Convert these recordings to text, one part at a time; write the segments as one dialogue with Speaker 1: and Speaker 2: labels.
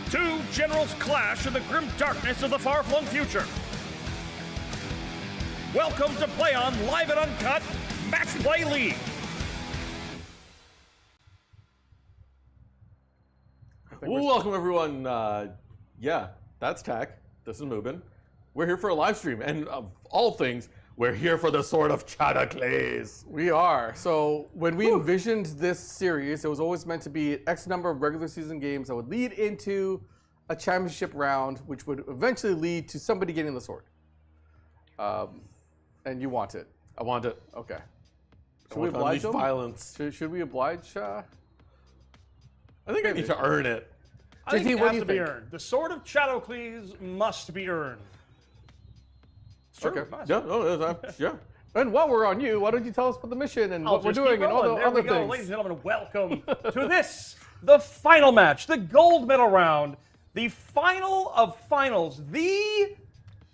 Speaker 1: Two generals clash in the grim darkness of the far-flung future. Welcome to Play On Live and Uncut Match Play League.
Speaker 2: Well, welcome everyone. Yeah, that's Tack. This is Mubin. We're here for a live stream, and of all things, we're here for the Sword of Chadacles.
Speaker 3: We are. So when we envisioned this series, it was always meant to be X number of regular season games that would lead into a championship round, which would eventually lead to somebody getting the sword. And you want it.
Speaker 2: I want it.
Speaker 3: Okay.
Speaker 2: Should we oblige them? Violence.
Speaker 3: Should we oblige?
Speaker 2: I think I need to earn it.
Speaker 1: I think
Speaker 3: JT,
Speaker 1: it
Speaker 3: what
Speaker 1: has
Speaker 3: do you
Speaker 1: to be
Speaker 3: think?
Speaker 1: earned. The Sword of Chadacles must be earned. It's true,
Speaker 3: Okay.
Speaker 1: it must.
Speaker 2: Yeah.
Speaker 3: And while we're on you, why don't you tell us about the mission and what we're
Speaker 1: just
Speaker 3: doing
Speaker 1: keep
Speaker 3: and all the
Speaker 1: rolling. There
Speaker 3: other
Speaker 1: we go.
Speaker 3: things?
Speaker 1: Ladies and gentlemen, welcome to this, the final match, the gold medal round, the final of finals, the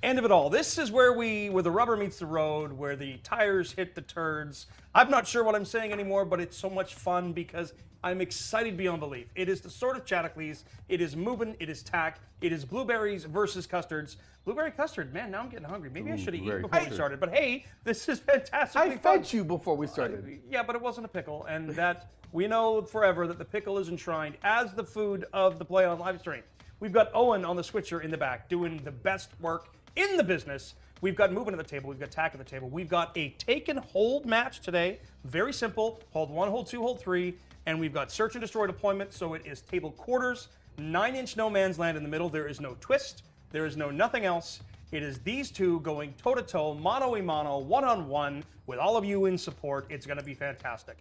Speaker 1: end of it all. This is where the rubber meets the road, where the tires hit the turds. I'm not sure what I'm saying anymore, but it's so much fun because I'm excited beyond belief. It is the Sword of Chadacles. It is Mubin. It is Tack. It is Blueberries versus Custodes. Blueberry custard, man, now I'm getting hungry. Maybe I should have eaten before we started. But hey, this is fantastic.
Speaker 3: I fed you before we started.
Speaker 1: Yeah, but it wasn't a pickle, and that we know forever that the pickle is enshrined as the food of the Play On live stream. We've got Owen on the switcher in the back doing the best work in the business. We've got Mubin at the table. We've got Tack at the table. We've got a take and hold match today. Very simple. Hold 1, hold 2, hold 3. And we've got search and destroy deployment, so it is table quarters, 9-inch no man's land in the middle. There is no twist. There is no nothing else. It is these two going toe-to-toe, mano-a-mano, one-on-one, with all of you in support. It's going to be fantastic.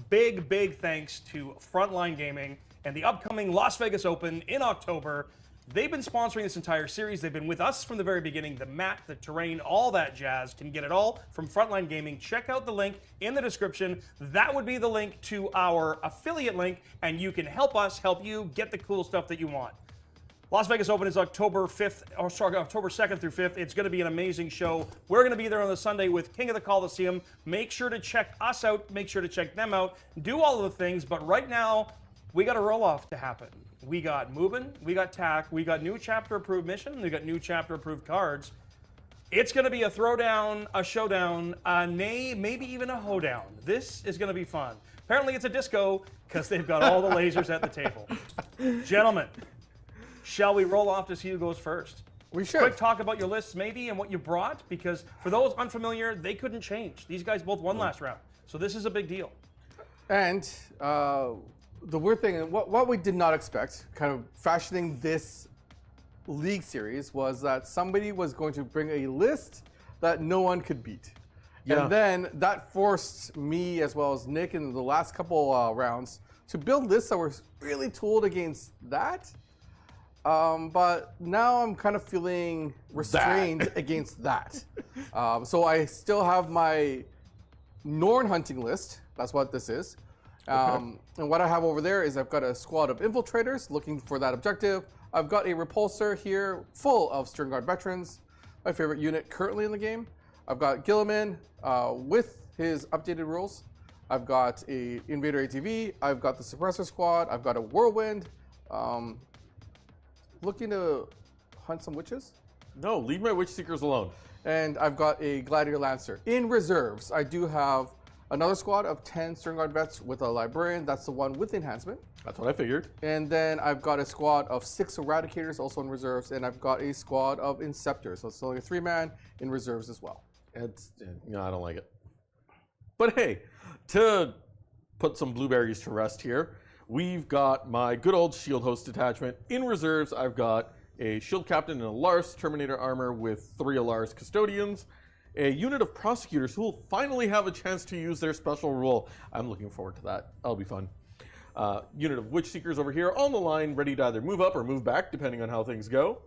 Speaker 1: Big, big thanks to Frontline Gaming and the upcoming Las Vegas Open in October. They've been sponsoring this entire series. They've been with us from the very beginning. The mat, the terrain, all that jazz. Can get it all from Frontline Gaming. Check out the link in the description. That would be the link to our affiliate link, and you can help us help you get the cool stuff that you want. Las Vegas Open is October 2nd through 5th. It's going to be an amazing show. We're going to be there on the Sunday with King of the Coliseum. Make sure to check us out. Make sure to check them out. Do all of the things, but right now, we got a roll-off to happen. We got Mubin, we got Tack, we got new chapter-approved mission, we got new chapter-approved cards. It's going to be a throwdown, a showdown, maybe even a hoedown. This is going to be fun. Apparently it's a disco because they've got all the lasers at the table. Gentlemen, shall we roll off to see who goes first?
Speaker 3: We should.
Speaker 1: Quick talk about your lists maybe and what you brought, because for those unfamiliar, they couldn't change. These guys both won last round, so this is a big deal.
Speaker 3: And the weird thing, and what we did not expect, kind of fashioning this league series, was that somebody was going to bring a list that no one could beat.
Speaker 2: Yeah.
Speaker 3: And then that forced me, as well as Nick, in the last couple rounds, to build lists that were really tooled against that. But now I'm kind of feeling restrained against that. So I still have my Norn hunting list. That's what this is. And what I have over there is I've got a squad of infiltrators looking for that objective. I've got a repulsor here full of Stern Guard veterans, my favorite unit currently in the game. I've got Guilliman with his updated rules. I've got a Invader ATV. I've got the Suppressor Squad. I've got a Whirlwind. Looking to hunt some witches.
Speaker 2: No, leave my witch seekers alone.
Speaker 3: And I've got a Gladiator Lancer. In reserves, I do have another squad of 10 Stern Guard vets with a Librarian. That's the one with enhancement.
Speaker 2: That's what I figured.
Speaker 3: And then I've got a squad of 6 Eradicators also in reserves. And I've got a squad of Inceptors. So it's only a 3-man in reserves as well.
Speaker 2: I don't like it. But hey, to put some blueberries to rest here, we've got my good old shield host detachment. In reserves, I've got a shield captain and a Allarus Terminator armor with 3 Allarus custodians, a unit of prosecutors who will finally have a chance to use their special rule. I'm looking forward to that. That'll be fun. Unit of witch seekers over here on the line, ready to either move up or move back, depending on how things go.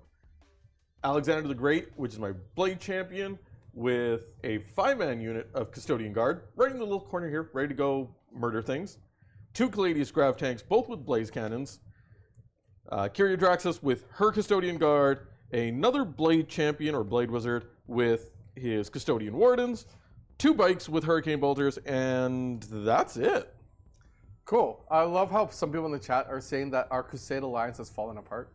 Speaker 2: Alexander the Great, which is my blade champion, with a 5-man unit of Custodian Guard, right in the little corner here, ready to go murder things. 2 Gladiator Squad tanks, both with blaze cannons. Inquisitor Draxus with her Custodian Guard, another blade champion or blade wizard with his Custodian Wardens, 2 bikes with hurricane bolters, and that's it.
Speaker 3: Cool. I love how some people in the chat are saying that our Crusade alliance has fallen apart.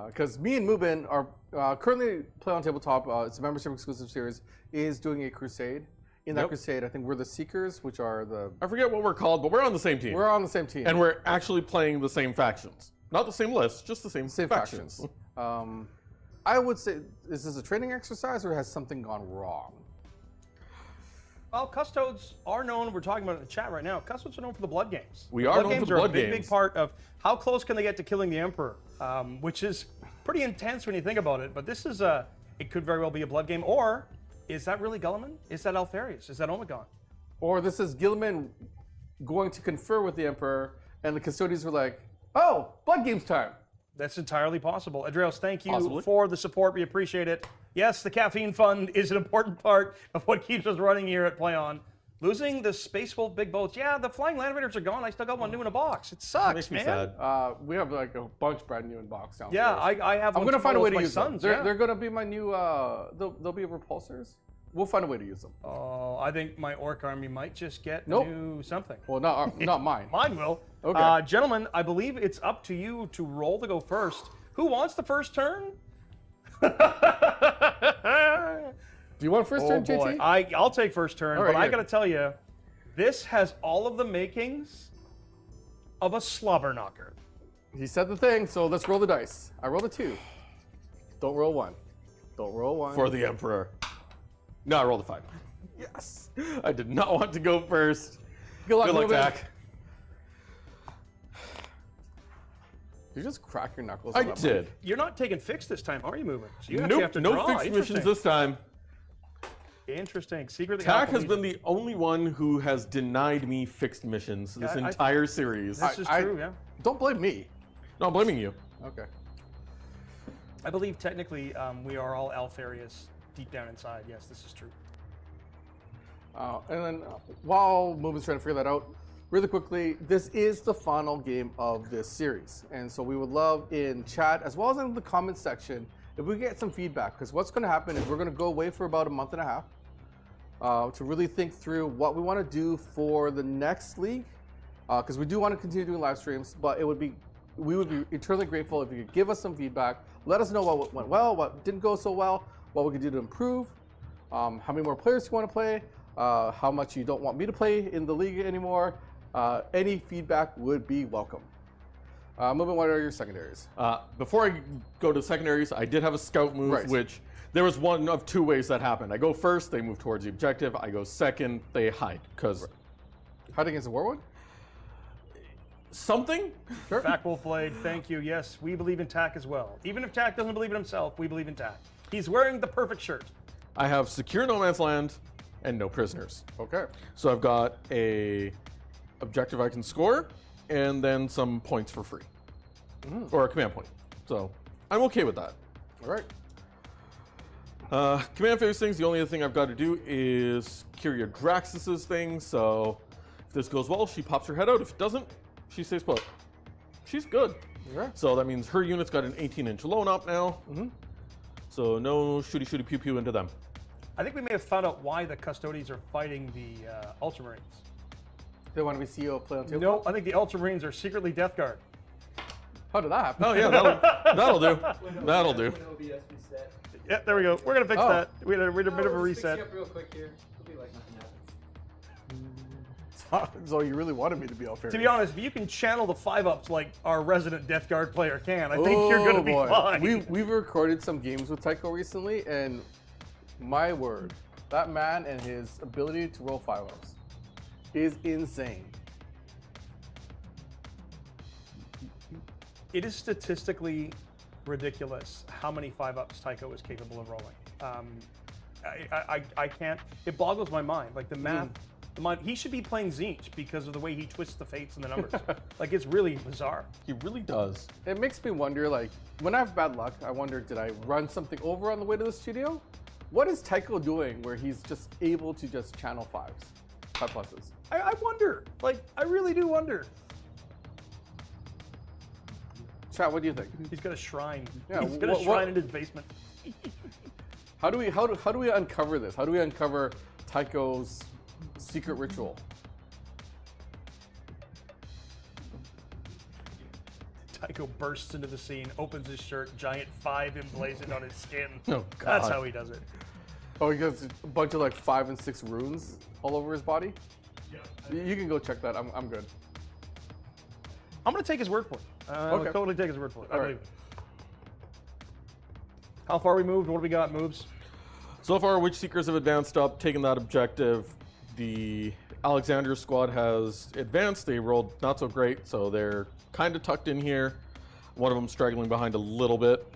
Speaker 3: Because me and Mubin are currently Play on Tabletop. It's a membership exclusive series. Is doing a crusade. In that
Speaker 2: Yep.
Speaker 3: crusade, I think we're the Seekers, which are the.
Speaker 2: I forget what we're called, but we're on the same team.
Speaker 3: We're on the same team.
Speaker 2: And we're actually playing the same factions. Not the same list, just the same
Speaker 3: factions. I would say, is this a training exercise or has something gone wrong?
Speaker 1: Well, Custodes are known, we're talking about it in the chat right now, Custodes are known for the blood games.
Speaker 2: We are known for
Speaker 1: games
Speaker 2: the
Speaker 1: are
Speaker 2: blood
Speaker 1: a big,
Speaker 2: games.
Speaker 1: big part of how close can they get to killing the Emperor, which is pretty intense when you think about it, but this is it could very well be a blood game, or is that really Guilliman? Is that Allarus? Is that Omegon?
Speaker 3: Or this is Guilliman going to confer with the Emperor, and the Custodians were like, oh, blood games time.
Speaker 1: That's entirely possible. Adrios, thank you
Speaker 2: Possibly.
Speaker 1: for the support. We appreciate it. Yes, the caffeine fund is an important part of what keeps us running here at Play On. Losing the Space Wolf big boats. Yeah, the flying land raiders are gone. I still got one new in a box. It sucks,
Speaker 2: Makes me
Speaker 1: man.
Speaker 2: sad.
Speaker 3: We have like a bunch brand new in box downstairs.
Speaker 1: Yeah, I have.
Speaker 3: I'm
Speaker 1: one
Speaker 3: gonna find a way to
Speaker 1: my
Speaker 3: use
Speaker 1: sons,
Speaker 3: them.
Speaker 1: yeah.
Speaker 3: They're gonna be my new. They'll be repulsors. We'll find a way to use them.
Speaker 1: Oh, I think my orc army might just get
Speaker 3: Nope.
Speaker 1: new something.
Speaker 3: Well, not mine.
Speaker 1: Mine will.
Speaker 3: Okay.
Speaker 1: Gentlemen, I believe it's up to you to roll to go first. Who wants the first turn?
Speaker 3: Do you want first turn,
Speaker 1: boy.
Speaker 3: JT?
Speaker 1: I'll take first turn,
Speaker 3: All right,
Speaker 1: but I
Speaker 3: here.
Speaker 1: got to tell you, this has all of the makings of a slobber knocker.
Speaker 3: He said the thing, so let's roll the dice. I rolled a 2. Don't roll 1. Don't roll 1.
Speaker 2: For the Emperor. No, I rolled a 5.
Speaker 3: yes.
Speaker 2: I did not want to go first.
Speaker 3: Good luck,
Speaker 2: Good luck,
Speaker 3: Mubin.
Speaker 2: Tack.
Speaker 3: You just crack your knuckles.
Speaker 2: I
Speaker 3: on that
Speaker 2: did.
Speaker 1: You're not taking fixed this time, are you, Moving? So you actually
Speaker 2: Nope,
Speaker 1: have to
Speaker 2: no
Speaker 1: draw.
Speaker 2: fixed missions
Speaker 1: Interesting.
Speaker 2: this time.
Speaker 1: Interesting. Secretly,
Speaker 2: Tack
Speaker 1: Alpha
Speaker 2: has
Speaker 1: Legion.
Speaker 2: been the only one who has denied me fixed missions this
Speaker 1: Yeah,
Speaker 2: entire series.
Speaker 1: This is
Speaker 3: I-
Speaker 1: true, yeah.
Speaker 3: Don't blame me.
Speaker 2: No, I'm blaming you.
Speaker 3: Okay.
Speaker 1: I believe technically we are all Alfarius deep down inside. Yes, this is true.
Speaker 3: And then while Mubin's trying to figure that out, really quickly, this is the final game of this series. And so we would love in chat, as well as in the comments section, if we get some feedback. Because what's going to happen is we're going to go away for about a month and a half to really think through what we want to do for the next league. Because we do want to continue doing live streams, but we would be eternally grateful if you could give us some feedback. Let us know what went well, what didn't go so well, what we could do to improve, how many more players you want to play, how much you don't want me to play in the league anymore. Any feedback would be welcome. Mubin, what are your secondaries?
Speaker 2: Before I go to secondaries, I did have a scout move,
Speaker 3: Right.
Speaker 2: which there was one of 2 ways that happened. I go first, they move towards the objective. I go second, they hide. Because
Speaker 3: Hiding against the Warlord?
Speaker 2: something?
Speaker 3: Sure.
Speaker 1: Back Wolf Blade, thank you. Yes, we believe in Tack as well. Even if Tack doesn't believe in himself, we believe in Tack. He's wearing the perfect shirt.
Speaker 2: I have secure no man's land and no prisoners.
Speaker 3: Okay.
Speaker 2: So I've got a objective I can score, and then some points for free. Or a command point. So I'm okay with that.
Speaker 3: All right.
Speaker 2: Command phase things, the only other thing I've got to do is Kyria Draxus's thing, so if this goes well, she pops her head out. If it doesn't, she stays put. She's good.
Speaker 3: Okay.
Speaker 2: So that means her unit's got an 18-inch loan up now. So no shooty pew pew into them.
Speaker 1: I think we may have found out why the Custodes are fighting the Ultramarines.
Speaker 3: They want to be CEO of Play on Table?
Speaker 1: No, I think the Ultramarines are secretly Death Guard.
Speaker 3: How did that happen?
Speaker 2: Oh yeah, that'll do. That'll do.
Speaker 1: Yeah, there we go. We're gonna fix
Speaker 3: Oh.
Speaker 1: that. We had a bit of a reset.
Speaker 4: Up real quick here. It'll be like nothing happened.
Speaker 3: So you really wanted me to be Alfarius.
Speaker 1: To be honest, if you can channel the 5-ups like our resident Death Guard player can, I think you're gonna be fine.
Speaker 3: We've recorded some games with Tycho recently, and my word, that man and his ability to roll 5-ups is insane.
Speaker 1: It is statistically ridiculous how many 5-ups Tycho is capable of rolling. I can't. It boggles my mind. Like the math, the mind. He should be playing Zinch because of the way he twists the fates and the numbers. Like it's really bizarre.
Speaker 2: He really does.
Speaker 3: It makes me wonder, like, when I have bad luck, I wonder, did I run something over on the way to the studio? What is Tycho doing where he's just able to just channel 5s, 5+s?
Speaker 1: I wonder. Like I really do wonder.
Speaker 3: Chat, what do you think?
Speaker 1: He's got a shrine.
Speaker 3: Yeah,
Speaker 1: He's got a
Speaker 3: what-
Speaker 1: shrine in his basement.
Speaker 3: How do we uncover this? How do we uncover Tycho's secret ritual?
Speaker 1: Tycho bursts into the scene, opens his shirt, giant 5 emblazoned on his skin.
Speaker 2: Oh,
Speaker 1: That's
Speaker 2: God.
Speaker 1: how he does it.
Speaker 3: Oh, he has a bunch of like 5 and 6 runes all over his body.
Speaker 1: Yeah.
Speaker 3: You can go check that. I'm good.
Speaker 1: I'm going to take his word for it. I'll
Speaker 3: Okay.
Speaker 1: totally take his word for it. I
Speaker 3: All
Speaker 1: believe
Speaker 3: right.
Speaker 1: it. How far we moved? What do we got, moves?
Speaker 2: So far, Witch Seekers have advanced up, taken that objective. The Alexander squad has advanced. They rolled not so great, so they're kind of tucked in here. One of them straggling behind a little bit.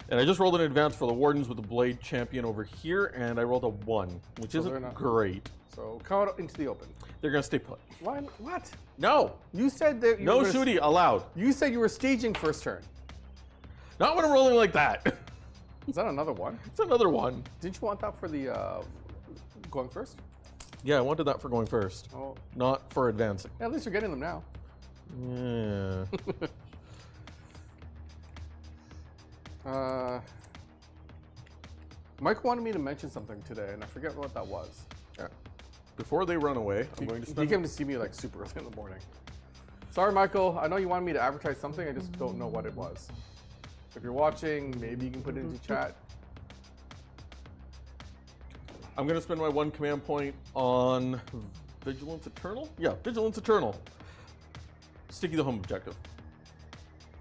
Speaker 2: And I just rolled an advance for the Wardens with the Blade Champion over here, and I rolled a 1, which
Speaker 3: So they're
Speaker 2: isn't
Speaker 3: not-
Speaker 2: great.
Speaker 3: So come out into the open.
Speaker 2: They're going to stay put.
Speaker 3: Why? What?
Speaker 2: No!
Speaker 3: You said that you
Speaker 2: No
Speaker 3: were gonna-
Speaker 2: shooting allowed.
Speaker 3: You said you were staging first turn.
Speaker 2: Not when I'm rolling like that.
Speaker 3: Is that another one?
Speaker 2: It's another one.
Speaker 3: Didn't you want that for the going first?
Speaker 2: Yeah, I wanted that for going first,
Speaker 3: Oh,
Speaker 2: not for advancing.
Speaker 3: yeah, at least you're getting them now.
Speaker 2: Yeah.
Speaker 3: Mike wanted me to mention something today, and I forget what that was.
Speaker 2: Before they run away, I'm going to
Speaker 3: He
Speaker 2: spend...
Speaker 3: came to see me like super early in the morning. Sorry, Michael. I know you wanted me to advertise something. I just don't know what it was. If you're watching, maybe you can put it into chat.
Speaker 2: I'm going to spend my 1 command point on Vigilance Eternal? Yeah, Vigilance Eternal. Sticky the home objective.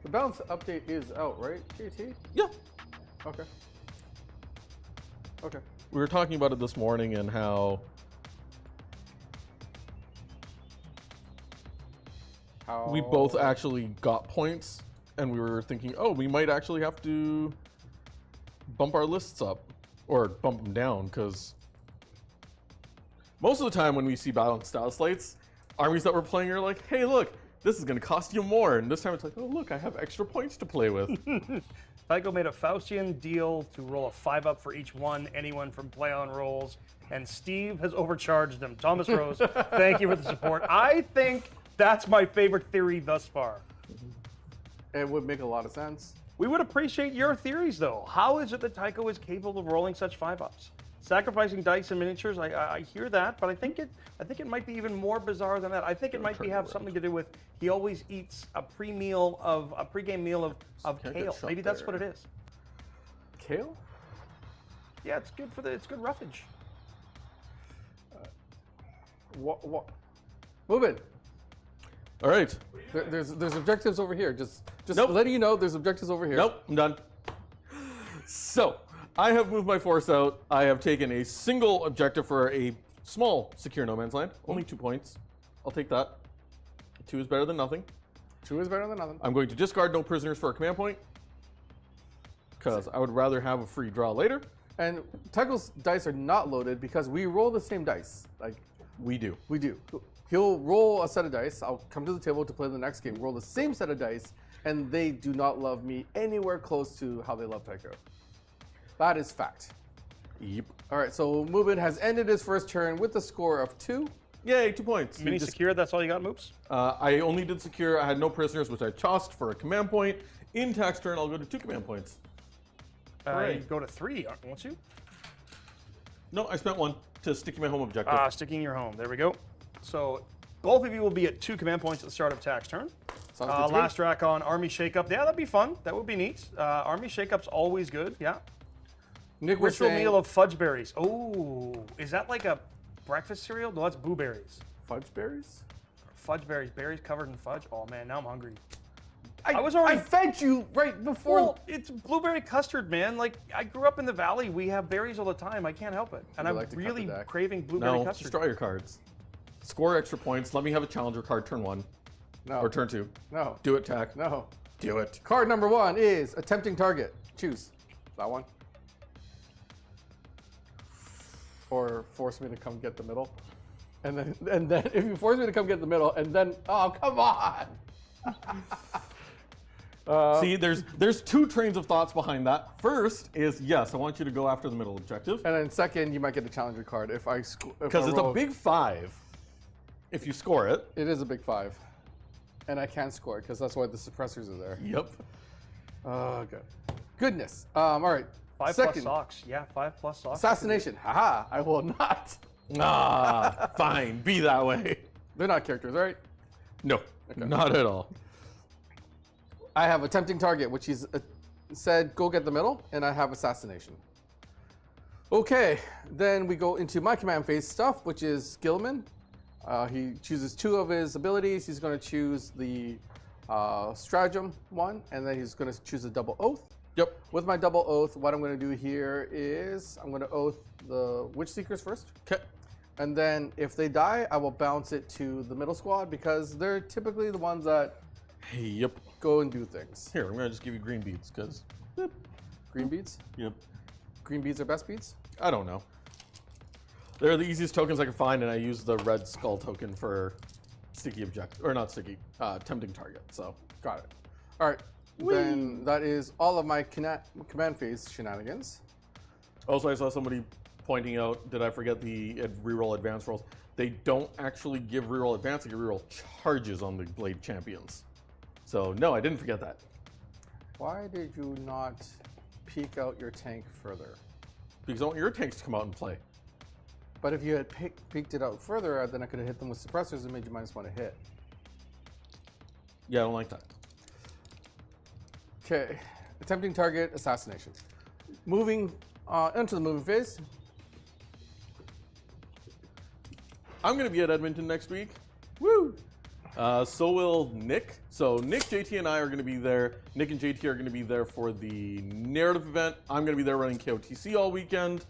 Speaker 3: The balance update is out, right, JT?
Speaker 2: Yeah.
Speaker 3: Okay. Okay.
Speaker 2: We were talking about it this morning and how we both actually got points, and we were thinking, oh, we might actually have to bump our lists up or bump them down, because most of the time when we see balanced style slates, armies that we're playing are like, hey, look, this is going to cost you more. And this time it's like, oh, look, I have extra points to play with.
Speaker 1: Tycho made a Faustian deal to roll a 5-up for each one, anyone from play on rolls, and Steve has overcharged him. Thomas Rose, thank you for the support. I think that's my favorite theory thus far.
Speaker 3: It would make a lot of sense.
Speaker 1: We would appreciate your theories, though. How is it that Tycho is capable of rolling such 5-ups? Sacrificing dice and miniatures, I hear that, but I think it might be even more bizarre than that. I think it might have something to do with he always eats a pregame meal of
Speaker 2: Can't get
Speaker 1: kale.
Speaker 2: shot
Speaker 1: Maybe that's
Speaker 2: there.
Speaker 1: what it is.
Speaker 3: Kale?
Speaker 1: Yeah, it's good for it's good roughage.
Speaker 3: What? Mubin.
Speaker 2: All right.
Speaker 3: There's objectives over here. Just
Speaker 2: Nope.
Speaker 3: letting you know, there's objectives over here.
Speaker 2: Nope, I'm done. So, I have moved my force out. I have taken a single objective for a small secure no man's land. Only 2 points. I'll take that. 2 is better than nothing.
Speaker 3: 2 is better than nothing.
Speaker 2: I'm going to discard no prisoners for a command point, because I would rather have a free draw later.
Speaker 3: And Tycho's dice are not loaded because we roll the same dice. Like
Speaker 2: We do.
Speaker 3: we do. He'll roll a set of dice. I'll come to the table to play the next game. Roll the same set of dice, and they do not love me anywhere close to how they love Tycho. That is fact.
Speaker 2: Yep.
Speaker 3: All right, so Mubin has ended his first turn with the score of 2.
Speaker 2: Yay, 2 points.
Speaker 1: Mini secure, that's all you got, Moops?
Speaker 2: I only did secure. I had no prisoners, which I tossed for a command point. In tax turn, I'll go to 2 command points.
Speaker 1: You
Speaker 2: Right.
Speaker 1: go to 3, won't you?
Speaker 2: No, I spent 1 to sticky my home objective.
Speaker 1: Sticking your home. There we go. So both of you will be at 2 command points at the start of tax turn.
Speaker 3: Sounds good to me.
Speaker 1: Last track on Army Shakeup. Yeah, that'd be fun. That would be neat. Army Shakeup's always good. Yeah.
Speaker 3: Nick was
Speaker 1: Ritual
Speaker 3: saying
Speaker 1: meal of fudge berries. Oh, is that like a breakfast cereal? No, that's blueberries.
Speaker 3: fudge berries.
Speaker 1: Fudge berries, berries covered in fudge. Oh man, now I'm hungry.
Speaker 3: I
Speaker 1: was already-
Speaker 3: I fed you right before.
Speaker 1: Well, it's blueberry custard, man. Like I grew up in the valley. We have berries all the time. I can't help it, and
Speaker 3: you
Speaker 1: I'm
Speaker 3: like to cut
Speaker 1: really
Speaker 3: the deck?
Speaker 1: craving blueberry
Speaker 2: No,
Speaker 1: custard.
Speaker 2: just draw your cards. Score extra points. Let me have a challenger card turn 1
Speaker 3: no.
Speaker 2: or turn 2.
Speaker 3: No.
Speaker 2: Do it, Tack.
Speaker 3: No.
Speaker 2: Do it.
Speaker 3: Card number 1 is a tempting target. Choose that one. Or force me to come get the middle. And then if you force me to come get the middle, and then come on.
Speaker 2: See, there's 2 trains of thoughts behind that. First is, yes, I want you to go after the middle objective,
Speaker 3: And then second, you might get a challenger card if I
Speaker 2: because it's a big 5 if you score it.
Speaker 3: It is a big 5, and I can score it because that's why the suppressors are there.
Speaker 2: Yep.
Speaker 3: Oh, good. Goodness. All right.
Speaker 1: 5
Speaker 3: second,
Speaker 1: plus socks. Yeah, 5 plus socks.
Speaker 3: assassination. Haha. I will not.
Speaker 2: Ah, fine. Be that way.
Speaker 3: They're not characters, right?
Speaker 2: No, not at all.
Speaker 3: I have a tempting target, which he's said go get the middle, and I have assassination. Okay, then we go into my command phase stuff, which is Guilliman. He chooses 2 of his abilities. He's going to choose the stratagem one, and then he's going to choose a double oath.
Speaker 2: Yep.
Speaker 3: With my double oath, what I'm going to do here is I'm going to oath the Witch Seekers first.
Speaker 2: Okay.
Speaker 3: And then if they die, I will bounce it to the middle squad because they're typically the ones that
Speaker 2: Yep.
Speaker 3: go and do things.
Speaker 2: Here, I'm going to just give you green beads, because...
Speaker 3: Green beads?
Speaker 2: Yep.
Speaker 3: Green beads are best beads?
Speaker 2: I don't know. They're the easiest tokens I can find, and I use the red skull token for sticky object, or not sticky, tempting target. So
Speaker 3: Got it. All right. Then that is all of my command phase shenanigans.
Speaker 2: also, I saw somebody pointing out, did I forget the reroll advance rolls? They don't actually give reroll advance; they give reroll charges on the blade champions. So no, I didn't forget that.
Speaker 3: Why did you not peek out your tank further?
Speaker 2: Because I want your tanks to come out and play.
Speaker 3: But if you had peeked it out further, then I could have hit them with suppressors and made you -1 to hit.
Speaker 2: Yeah, I don't like that.
Speaker 3: Okay, attempting target, assassination. Moving into the moving phase.
Speaker 2: I'm going to be at Edmonton next week. Woo! So will Nick. So Nick, JT, and I are going to be there. Nick and JT are going to be there for the narrative event. I'm going to be there running KOTC all weekend.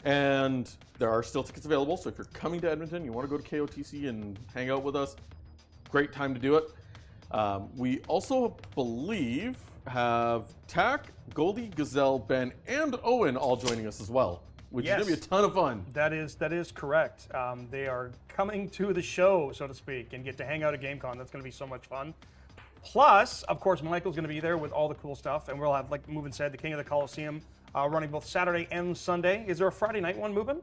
Speaker 2: And there are still tickets available. So if you're coming to Edmonton, you want to go to KOTC and hang out with us, great time to do it. We also believe have Tack, Goldie, Gazelle, Ben, and Owen all joining us as well, which is going to be a ton of fun.
Speaker 1: That is correct. They are coming to the show, so to speak, and get to hang out at GameCon. That's going to be so much fun. Plus, of course, Michael's going to be there with all the cool stuff, and we'll have, like Mubin said, the King of the Coliseum running both Saturday and Sunday. Is there a Friday night one, Mubin?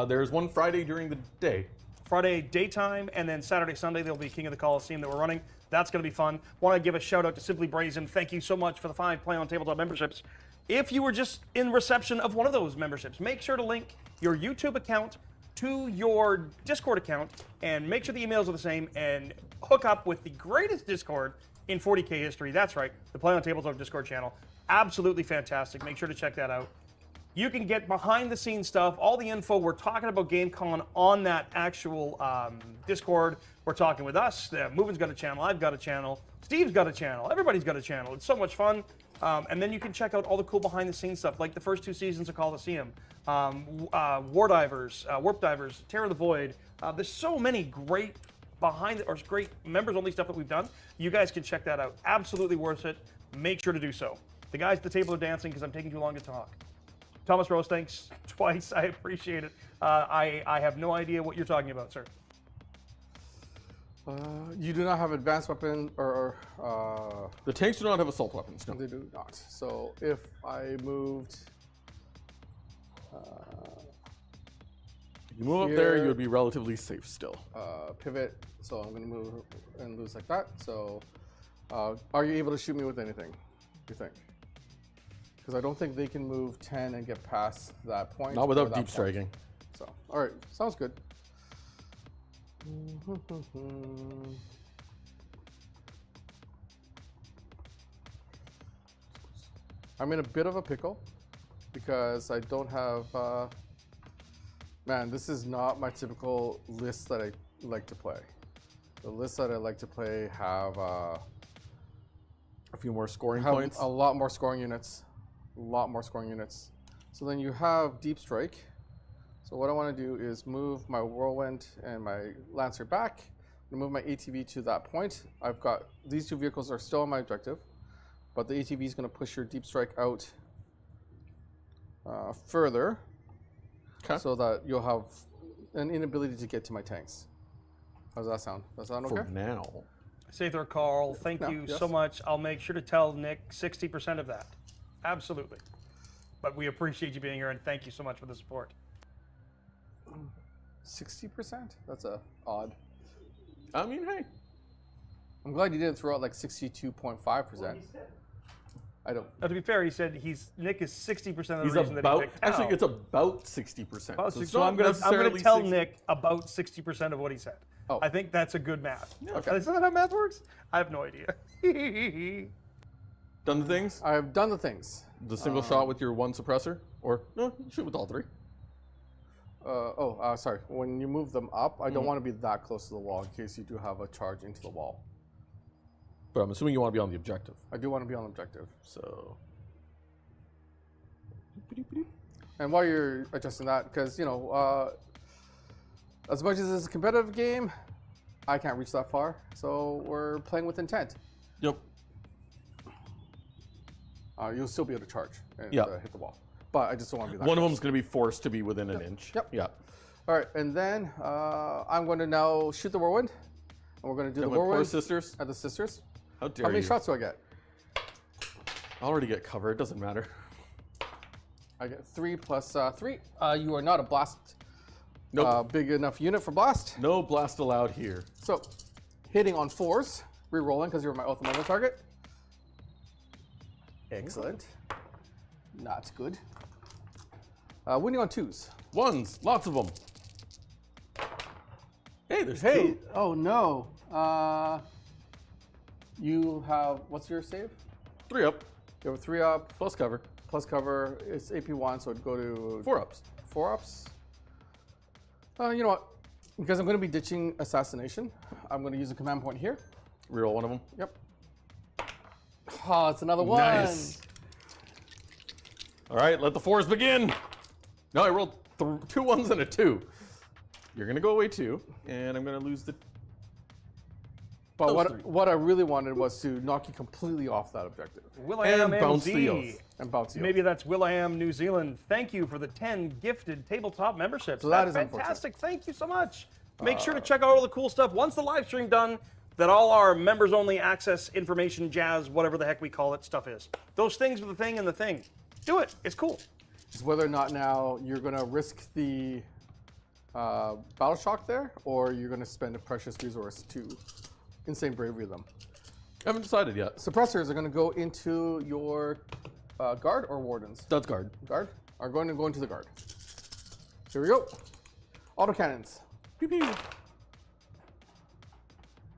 Speaker 2: There's one Friday during the day.
Speaker 1: Friday daytime, and then Saturday, Sunday, there'll be King of the Coliseum that we're running. That's going to be fun. Want to give a shout out to Simply Brazen. Thank you so much for the 5 Play on Tabletop memberships. If you were just in reception of one of those memberships, make sure to link your YouTube account to your Discord account, and make sure the emails are the same, and hook up with the greatest Discord in 40K history. That's right, the Play on Tabletop Discord channel. Absolutely fantastic. Make sure to check that out. You can get behind-the-scenes stuff, all the info. We're talking about GameCon on that actual Discord. We're talking with us. Mubin's got a channel. I've got a channel. Steve's got a channel. Everybody's got a channel. It's so much fun. And then you can check out all the cool behind-the-scenes stuff, like the first 2 seasons of Coliseum, War Divers, Warp Divers, Terror of the Void. There's so many great great members-only stuff that we've done. You guys can check that out. Absolutely worth it. Make sure to do so. The guys at the table are dancing because I'm taking too long to talk. Thomas Rose, thanks twice. I appreciate it. I have no idea what you're talking about, sir.
Speaker 3: You do not have advanced weapon or
Speaker 2: The tanks do not have assault weapons, no.
Speaker 3: they do not. So if I moved
Speaker 2: If you move up there, you would be relatively safe still.
Speaker 3: pivot, so I'm going to move and lose like that. So are you able to shoot me with anything, do you think? Because I don't think they can move 10 and get past that point.
Speaker 2: Not
Speaker 3: or
Speaker 2: without
Speaker 3: that
Speaker 2: deep
Speaker 3: point.
Speaker 2: striking.
Speaker 3: So, all right, sounds good. I'm in a bit of a pickle because I don't have. Man, this is not my typical list that I like to play. The lists that I like to play have
Speaker 2: A few more scoring points.
Speaker 3: a lot more scoring units. A lot more scoring units. So then you have Deep Strike. So what I want to do is move my Whirlwind and my Lancer back. I'm going to move my ATV to that point. I've got these 2 vehicles are still on my objective, but the ATV is going to push your Deep Strike out further, so that you'll have an inability to get to my tanks. How does that sound? Does that sound okay?
Speaker 2: For now.
Speaker 1: Safe there, Carl. Thank you so much. I'll make sure to tell Nick 60% of that. Absolutely. But we appreciate you being here, and thank you so much for the support.
Speaker 3: 60%? That's odd.
Speaker 2: I mean, hey.
Speaker 3: I'm glad you didn't throw out like 62.5%. I don't.
Speaker 1: Now, to be fair, he said Nick is 60% of the
Speaker 2: He's
Speaker 1: reason that he
Speaker 2: about,
Speaker 1: picked
Speaker 2: actually,
Speaker 1: Tau.
Speaker 2: it's about 60%.
Speaker 1: About
Speaker 2: So it's
Speaker 1: 60. So
Speaker 2: not
Speaker 1: I'm going to
Speaker 2: necessarily
Speaker 1: tell
Speaker 2: 60.
Speaker 1: Nick about 60% of what he said.
Speaker 3: Oh.
Speaker 1: I think that's a good math.
Speaker 3: Okay.
Speaker 1: Is that how math works? I have no idea.
Speaker 2: Done the things?
Speaker 3: I've done the things.
Speaker 2: The single shot with your one suppressor? Or, no, you shoot with all three.
Speaker 3: Sorry. When you move them up, I don't want to be that close to the wall in case you do have a charge into the wall.
Speaker 2: But I'm assuming you want to be on the objective.
Speaker 3: I do want to be on objective.
Speaker 2: So...
Speaker 3: And while you're adjusting that, because, you know, as much as it's a competitive game, I can't reach that far. So we're playing with intent.
Speaker 2: Yep.
Speaker 3: You'll still be able to charge and
Speaker 2: Yeah.
Speaker 3: hit the wall. But I just don't want to be that
Speaker 2: One of
Speaker 3: close.
Speaker 2: them's going to be forced to be within an inch.
Speaker 3: Yep.
Speaker 2: Yeah.
Speaker 3: All right, and then I'm going to now shoot the Whirlwind. And we're going to do the
Speaker 2: My poor
Speaker 3: Whirlwind
Speaker 2: sisters.
Speaker 3: at the sisters.
Speaker 2: How dare
Speaker 3: How many
Speaker 2: you?
Speaker 3: shots do I get?
Speaker 2: I already get cover. It doesn't matter.
Speaker 3: I get 3 plus 3. You are not a blast.
Speaker 2: Nope.
Speaker 3: Big enough unit for blast.
Speaker 2: No blast allowed here.
Speaker 3: So, hitting on 4s, re-rolling because you're my ultimate target. Excellent. Not good. Winning on 2s.
Speaker 2: Ones. Lots of them. Hey, there's
Speaker 3: Hey,
Speaker 2: two.
Speaker 3: oh no. You have, what's your save?
Speaker 2: 3 up.
Speaker 3: You have a 3 up,
Speaker 2: Plus cover.
Speaker 3: plus cover. It's AP1, so it'd go to
Speaker 2: 4 ups.
Speaker 3: 4 ups. You know what? Because I'm going to be ditching assassination, I'm going to use a command point here.
Speaker 2: Reroll one of them.
Speaker 3: Yep. Oh, it's another one.
Speaker 2: Nice. All right, let the 4s begin. No, I rolled 2 1s and a 2. You're going to go away 2, and I'm going to lose the...
Speaker 3: But
Speaker 2: Those
Speaker 3: what,
Speaker 2: three.
Speaker 3: what I really wanted was to knock you completely off that objective
Speaker 1: Will.i.am
Speaker 2: And bounce the
Speaker 1: MZ.
Speaker 2: oath.
Speaker 3: and bounce you.
Speaker 1: Maybe that's Will.i.am New Zealand. Thank you for the 10 gifted tabletop memberships.
Speaker 3: So that
Speaker 1: That's
Speaker 3: is unfortunate.
Speaker 1: fantastic. Thank you so much. Make sure to check out all the cool stuff. Once the live stream done, that all our members only access information, jazz, whatever the heck we call it, stuff is. Those things with the thing and the thing. Do it. It's cool.
Speaker 3: Just whether or not now you're going to risk the battle shock there, or you're going to spend a precious resource to insane bravery them.
Speaker 2: I haven't decided yet.
Speaker 3: Suppressors are going to go into your guard or wardens.
Speaker 2: That's guard.
Speaker 3: Guard are going to go into the guard. Here we go. Autocannons.
Speaker 2: Pew pew.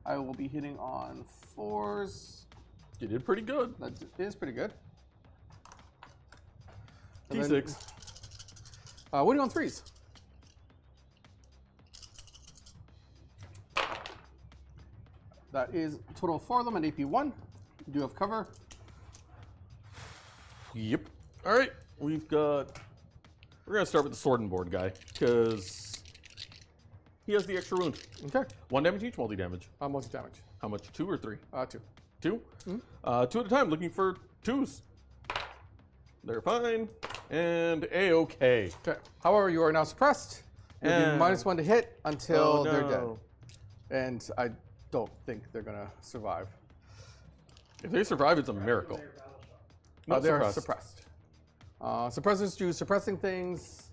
Speaker 3: I will be hitting on 4s.
Speaker 2: You did pretty good.
Speaker 3: That is pretty good. And then,
Speaker 2: T6.
Speaker 3: winning on 3s. That is a total of 4 of them at AP1. You do have cover.
Speaker 2: Yep. All right, we've got... We're going to start with the sword and board guy, because he has the extra wound.
Speaker 3: Okay.
Speaker 2: 1 damage each, multi-damage.
Speaker 3: Multi-damage.
Speaker 2: How much? 2 or 3?
Speaker 3: 2.
Speaker 2: 2? 2 at a time, looking for 2s. They're fine. And A-okay.
Speaker 3: Okay. However, you are now suppressed. You'll be
Speaker 2: And-
Speaker 3: -1 to hit until
Speaker 2: Oh,
Speaker 3: they're dead.
Speaker 2: no.
Speaker 3: And I don't think they're going to survive.
Speaker 2: If they survive, it's a miracle. Not
Speaker 3: They're
Speaker 2: suppressed.
Speaker 3: suppressed. Suppressors do suppressing things.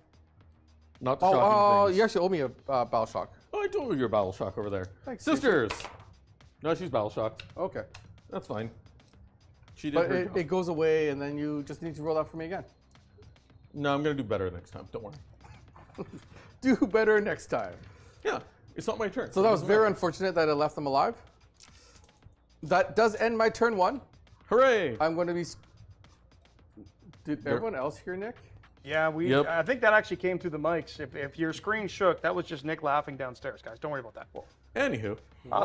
Speaker 2: Not the shocking
Speaker 3: Oh,
Speaker 2: things.
Speaker 3: you actually owe me a battle shock.
Speaker 2: Oh, I told you you're battle shock over there.
Speaker 3: Thanks,
Speaker 2: Sisters! No, she's battle shocked.
Speaker 3: Okay.
Speaker 2: That's fine. She did
Speaker 3: But
Speaker 2: her job.
Speaker 3: it goes away, and then you just need to roll that for me again.
Speaker 2: No, I'm going to do better next time. Don't worry.
Speaker 3: Do better next time.
Speaker 2: Yeah, it's not my turn.
Speaker 3: So that was very unfortunate that I left them alive. That does end my turn 1.
Speaker 2: Hooray!
Speaker 3: I'm going to be... Did everyone else hear Nick?
Speaker 1: Yeah,
Speaker 2: Yep.
Speaker 1: I think that actually came through the mics. If your screen shook, that was just Nick laughing downstairs, guys. Don't worry about that.
Speaker 2: Anywho.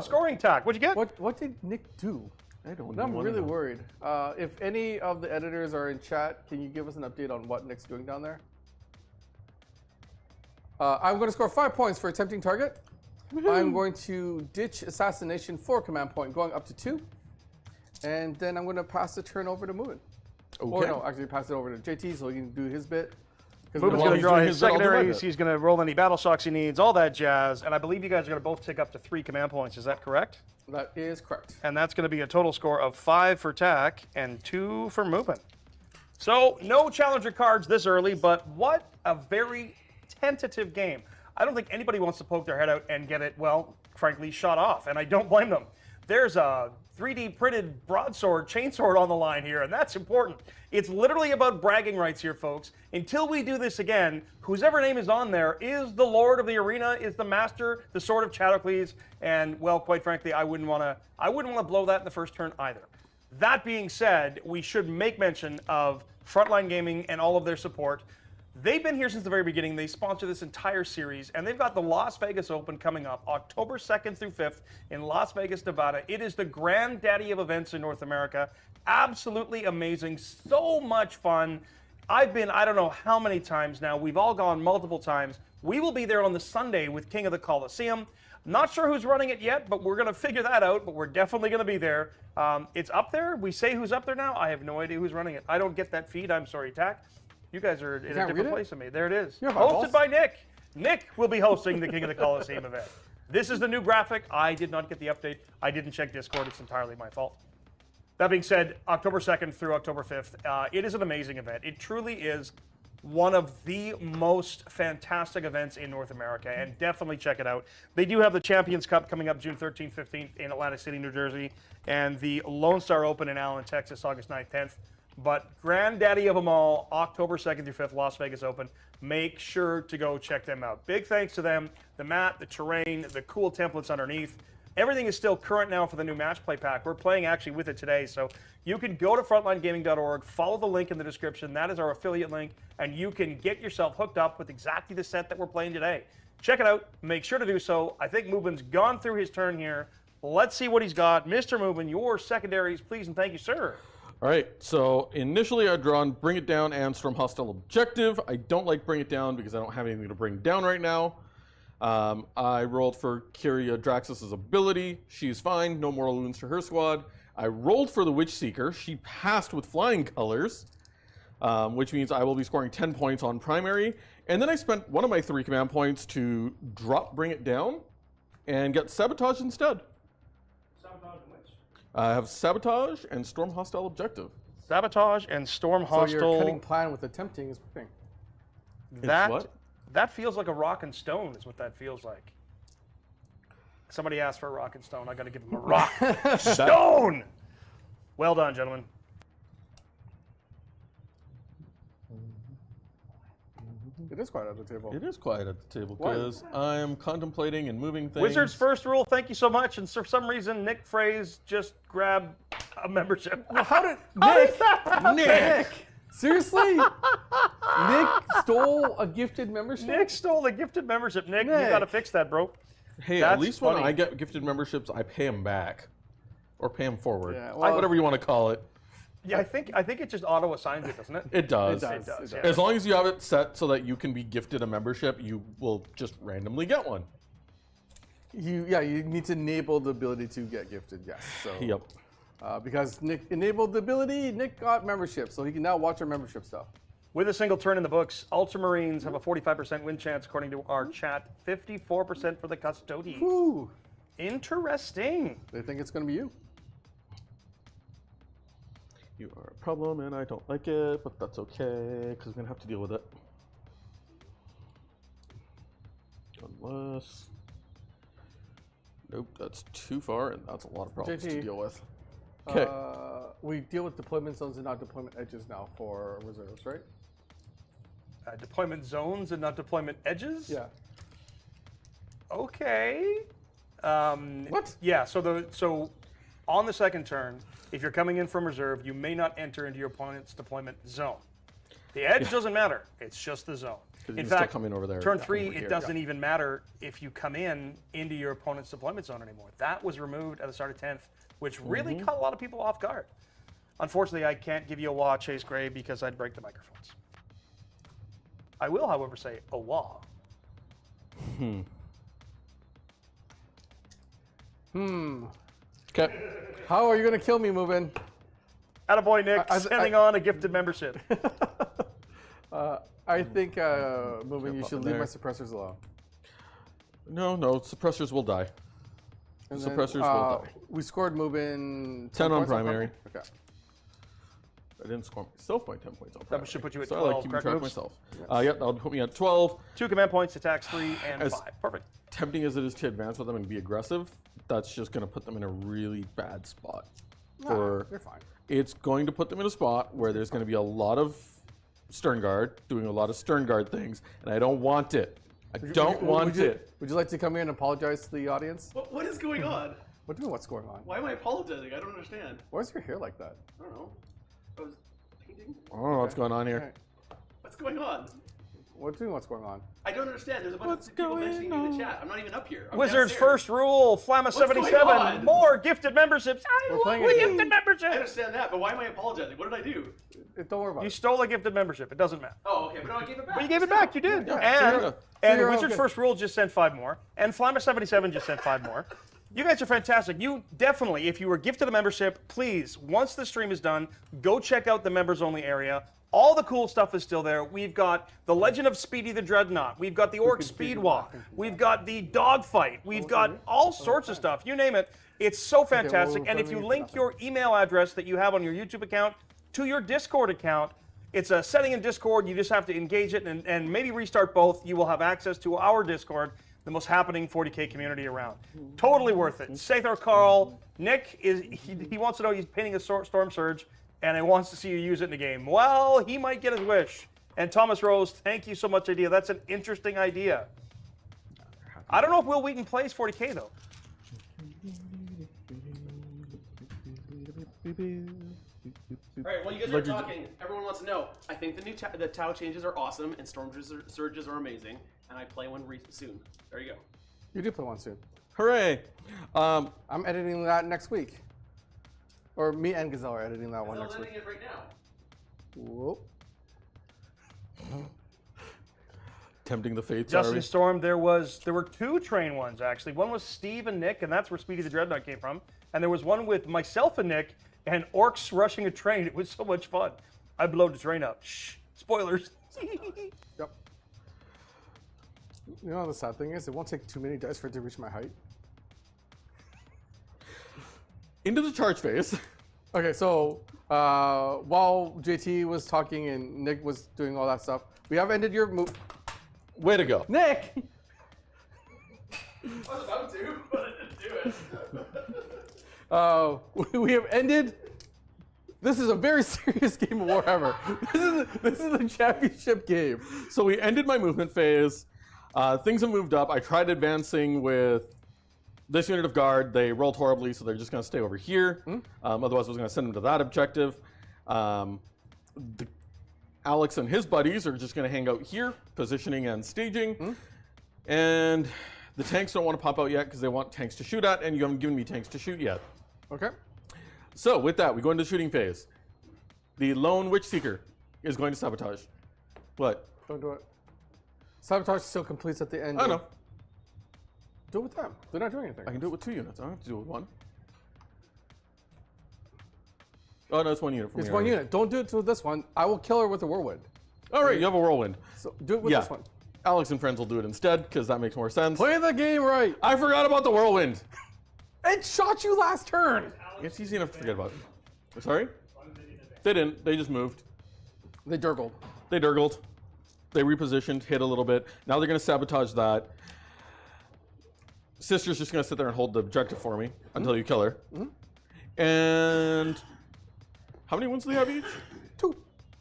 Speaker 1: Scoring tack. What'd you get?
Speaker 3: What did Nick do?
Speaker 2: I don't
Speaker 3: I'm
Speaker 2: wanna
Speaker 3: really
Speaker 2: know.
Speaker 3: worried. If any of the editors are in chat, can you give us an update on what Nick's doing down there? I'm going to score 5 points for attempting target. I'm going to ditch assassination for command point, going up to 2. And then I'm going to pass the turn over to Mubin. Or
Speaker 2: Okay.
Speaker 3: no, actually pass it over to JT so he can do his bit. 'Cause
Speaker 1: Mubin's
Speaker 3: we're
Speaker 1: going to
Speaker 2: he's
Speaker 1: draw
Speaker 2: doing
Speaker 1: his
Speaker 2: his bit, I'll do my
Speaker 1: secondaries.
Speaker 2: bit.
Speaker 1: He's going to roll any battle shocks he needs, all that jazz. And I believe you guys are going to both take up to 3 command points. Is that correct?
Speaker 3: That is correct.
Speaker 1: And that's going to be a total score of 5 for Tack and 2 for Mubin. So no challenger cards this early, but what a very tentative game. I don't think anybody wants to poke their head out and get it, well, frankly, shot off, and I don't blame them. There's a 3D printed broadsword, chainsword on the line here, and that's important. It's literally about bragging rights here, folks. Until we do this again, whosever name is on there is the Lord of the Arena, is the Master, the Sword of Chatocles, and well, quite frankly, I wouldn't want to blow that in the first turn either. That being said, we should make mention of Frontline Gaming and all of their support. They've been here since the very beginning. They sponsor this entire series, and they've got the Las Vegas Open coming up October 2nd through 5th in Las Vegas, Nevada. It is the granddaddy of events in North America. Absolutely amazing. So much fun. I've been, I don't know how many times now. We've all gone multiple times. We will be there on the Sunday with King of the Coliseum. Not sure who's running it yet, but we're going to figure that out, but we're definitely going to be there. It's up there. We say who's up there now. I have no idea who's running it. I don't get that feed. I'm sorry, Tack. You guys are in a different place than me. There it is. Hosted by Nick. Nick will be hosting the King of the Coliseum event. This is the new graphic. I did not get the update. I didn't check Discord. It's entirely my fault. That being said, October 2nd through October 5th, it is an amazing event. It truly is one of the most fantastic events in North America, and definitely check it out. They do have the Champions Cup coming up June 13th, 15th in Atlantic City, New Jersey, and the Lone Star Open in Allen, Texas, August 9th, 10th. But granddaddy of them all, October 2nd through 5th, Las Vegas Open. Make sure to go check them out. Big thanks to them. The mat, the terrain, the cool templates underneath. Everything is still current now for the new match play pack. We're playing actually with it today, so you can go to frontlinegaming.org, follow the link in the description. That is our affiliate link, and you can get yourself hooked up with exactly the set that we're playing today. Check it out. Make sure to do so. I think Mubin's gone through his turn here. Let's see what he's got. Mr. Mubin, your secondaries, please, and thank you, sir.
Speaker 2: All right, so initially I'd drawn Bring It Down and Storm Hostile Objective. I don't like Bring It Down because I don't have anything to bring down right now. I rolled for Kyria Draxus' ability. She's fine, no mortal wounds to her squad. I rolled for the Witch Seeker. She passed with flying colors, which means I will be scoring 10 points on primary. And then I spent one of my 3 command points to drop Bring It Down and get Sabotage instead.
Speaker 1: Sabotage and which?
Speaker 2: I have Sabotage and Storm Hostile Objective.
Speaker 1: Sabotage and Storm Hostile.
Speaker 3: So your cutting plan with attempting is working.
Speaker 1: That feels like a rock and stone is what that feels like. Somebody asked for a rock and stone. I got to give him a rock stone. Well done, gentlemen.
Speaker 3: It is quiet at the table.
Speaker 2: It is quiet at the table because I am contemplating and moving things.
Speaker 1: Wizards first rule, thank you so much. And for some reason, Nick Fraze just grabbed a membership.
Speaker 3: How did
Speaker 2: Nick!
Speaker 3: Seriously? Nick stole a gifted membership?
Speaker 1: Nick stole the gifted membership. Nick, you got to fix that, bro.
Speaker 2: Hey,
Speaker 1: That's
Speaker 2: at least
Speaker 1: funny.
Speaker 2: when I get gifted memberships, I pay them back. Or pay them forward.
Speaker 3: Yeah, well,
Speaker 2: whatever you want to call it.
Speaker 1: Yeah, I think it just auto assigns it, doesn't it?
Speaker 2: It does.
Speaker 3: It does.
Speaker 1: Yeah.
Speaker 2: As long as you have it set so that you can be gifted a membership, you will just randomly get one.
Speaker 3: You need to enable the ability to get gifted, yes. So,
Speaker 2: Yep.
Speaker 3: because Nick enabled the ability, Nick got membership, so he can now watch our membership stuff.
Speaker 1: With a single turn in the books, Ultramarines have a 45% win chance, according to our chat. 54% for the Custodes.
Speaker 3: Woo!
Speaker 1: Interesting.
Speaker 3: They think it's going to be you.
Speaker 2: You are a problem and I don't like it, but that's okay, because I'm going to have to deal with it. Unless... Nope, that's too far, and that's a lot of problems to
Speaker 3: JT.
Speaker 2: deal with. Okay.
Speaker 3: We deal with deployment zones and not deployment edges now for reserves, right?
Speaker 1: Deployment zones and not deployment edges?
Speaker 3: Yeah.
Speaker 1: Okay.
Speaker 3: What?
Speaker 1: Yeah, so on the second turn, if you're coming in from reserve, you may not enter into your opponent's deployment zone. The edge doesn't matter. It's just the zone.
Speaker 2: You
Speaker 1: In
Speaker 2: can still
Speaker 1: fact,
Speaker 2: come in over there.
Speaker 1: turn
Speaker 2: Yeah,
Speaker 1: 3,
Speaker 2: over
Speaker 1: it
Speaker 2: here.
Speaker 1: doesn't even matter if you come into your opponent's deployment zone anymore. That was removed at the start of 10th, which really caught a lot of people off guard. Unfortunately, I can't give you a wah, Chase Gray, because I'd break the microphones. I will, however, say a wah.
Speaker 2: Okay.
Speaker 3: How are you going to kill me, Mubin?
Speaker 1: Attaboy, Nick, sending on a gifted membership.
Speaker 3: I think, Mubin, you should leave
Speaker 2: there.
Speaker 3: my suppressors alone.
Speaker 2: No, suppressors will die.
Speaker 3: And
Speaker 2: Suppressors
Speaker 3: then,
Speaker 2: will die.
Speaker 3: We scored Mubin
Speaker 2: 10 on
Speaker 3: points
Speaker 2: primary.
Speaker 3: Okay.
Speaker 2: I didn't score myself by 10 points on
Speaker 1: That
Speaker 2: primary.
Speaker 1: should put you at
Speaker 2: so
Speaker 1: 12,
Speaker 2: I like keeping
Speaker 1: correct,
Speaker 2: track of
Speaker 1: Moves?
Speaker 2: myself. Yep, that'll put me at 12.
Speaker 1: 2 command points, attacks 3 and
Speaker 2: As-
Speaker 1: 5. Perfect.
Speaker 2: Tempting as it is to advance with them and be aggressive, that's just going to put them in a really bad spot.
Speaker 3: You're fine.
Speaker 2: It's going to put them in a spot where there's going to be a lot of Stern Guard doing a lot of Stern Guard things, and I don't want it. I don't want it.
Speaker 3: Would you like to come in and apologize to the audience?
Speaker 1: What is going on?
Speaker 3: What do you mean, what's going on?
Speaker 5: Why am I apologizing? I don't understand.
Speaker 3: Why is your hair like that?
Speaker 5: I don't know. I was painting.
Speaker 2: I don't know what's going on here.
Speaker 3: Alright.
Speaker 5: What's going on?
Speaker 3: What do you mean, what's going on?
Speaker 5: I don't understand. There's a bunch
Speaker 2: What's
Speaker 5: of people
Speaker 2: going
Speaker 5: mentioning me in
Speaker 2: on?
Speaker 5: the chat. I'm not even up here. I'm
Speaker 1: Wizards
Speaker 5: downstairs.
Speaker 1: first rule,
Speaker 5: going
Speaker 1: Flamma77,
Speaker 5: on?
Speaker 1: more gifted memberships. I
Speaker 3: We're
Speaker 1: love
Speaker 3: playing
Speaker 1: the
Speaker 3: a game.
Speaker 1: gifted
Speaker 5: I
Speaker 1: membership.
Speaker 5: understand that, but why am I apologizing? What did I do?
Speaker 3: Don't worry about
Speaker 1: You
Speaker 3: it.
Speaker 1: stole a gifted membership. It doesn't matter.
Speaker 5: Oh, okay, but no, I gave it back.
Speaker 1: But you gave it back. You did.
Speaker 3: Yeah,
Speaker 1: and
Speaker 3: so
Speaker 1: and
Speaker 3: you're all
Speaker 1: Wizards
Speaker 3: good.
Speaker 1: First Rule just sent 5 more. And Flamma77 just sent 5 more. You guys are fantastic. You definitely, if you were gifted a membership, please, once the stream is done, go check out the members only area. All the cool stuff is still there. We've got the Legend of Speedy the Dreadnought. We've got the Orc Speedwalk. We've got the Dogfight. We've got all sorts of stuff. You name it. It's so fantastic.
Speaker 3: well,
Speaker 1: And if
Speaker 3: let
Speaker 1: you
Speaker 3: me
Speaker 1: link
Speaker 3: get
Speaker 1: your email address that you have on your YouTube account to your Discord account, it's a setting in Discord. You just have to engage it and maybe restart both. You will have access to our Discord, the most happening 40K community around. Totally worth it. Sathar Carl, Nick, he wants to know he's painting a Storm Surge, and he wants to see you use it in the game. Well, he might get his wish. And Thomas Rose, thank you so much, idea. That's an interesting idea. I don't know if Will Wheaton plays 40K, though.
Speaker 5: All right, while you guys are talking, everyone wants to know. I think the new the Tau changes are awesome, and Storm Surges are amazing, and I play one soon. There you go.
Speaker 3: You do play one soon.
Speaker 2: Hooray!
Speaker 3: I'm editing that next week. Or me and Gazelle are editing that one
Speaker 5: I'm
Speaker 3: next week.
Speaker 5: editing it right now.
Speaker 3: Whoa.
Speaker 2: Tempting the fates, are
Speaker 1: Justin
Speaker 2: we?
Speaker 1: Storm, there were 2 train ones actually. One was Steve and Nick, and that's where Speedy the Dreadnought came from. And there was one with myself and Nick, and orcs rushing a train. It was so much fun. I blowed the train up. Shh. Spoilers.
Speaker 3: Yep. You know the sad thing is, it won't take too many dice for it to reach my height.
Speaker 2: Into the charge phase.
Speaker 3: Okay, so while JT was talking and Nick was doing all that stuff, we have ended your move.
Speaker 2: Way to go.
Speaker 3: Nick!
Speaker 5: I was about to, but I didn't do it.
Speaker 3: We have ended. This is a very serious game of Warhammer. This is a championship game.
Speaker 2: So we ended my movement phase. Things have moved up. I tried advancing with this unit of guard. They rolled horribly, so they're just going to stay over here. Otherwise, I was going to send them to that objective. Alex and his buddies are just going to hang out here, positioning and staging. And the tanks don't want to pop out yet because they want tanks to shoot at, and you haven't given me tanks to shoot yet.
Speaker 3: Okay.
Speaker 2: So with that, we go into the shooting phase. The lone witch seeker is going to sabotage. What?
Speaker 3: Don't do it. Sabotage still completes at the end.
Speaker 2: I don't know.
Speaker 3: Do it with them. They're not doing anything.
Speaker 2: I can do it with 2 units. I don't have to do it with 1. Oh no, it's 1 unit for me.
Speaker 3: It's one
Speaker 2: already.
Speaker 3: unit. Don't do it to this one. I will kill her with a whirlwind.
Speaker 2: All right, you have a whirlwind.
Speaker 3: So do it with
Speaker 2: Yeah.
Speaker 3: this one.
Speaker 2: Alex and friends will do it instead because that makes more sense.
Speaker 3: Play the game right.
Speaker 2: I forgot about the whirlwind.
Speaker 3: It shot you last turn.
Speaker 2: It's easy enough to forget about. Sorry? They didn't. They just moved.
Speaker 3: They durgled.
Speaker 2: They durgled. They repositioned, hit a little bit. Now they're going to sabotage that. Sister's just going to sit there and hold the objective for me until you kill her. And how many wounds do they have each?
Speaker 3: 2.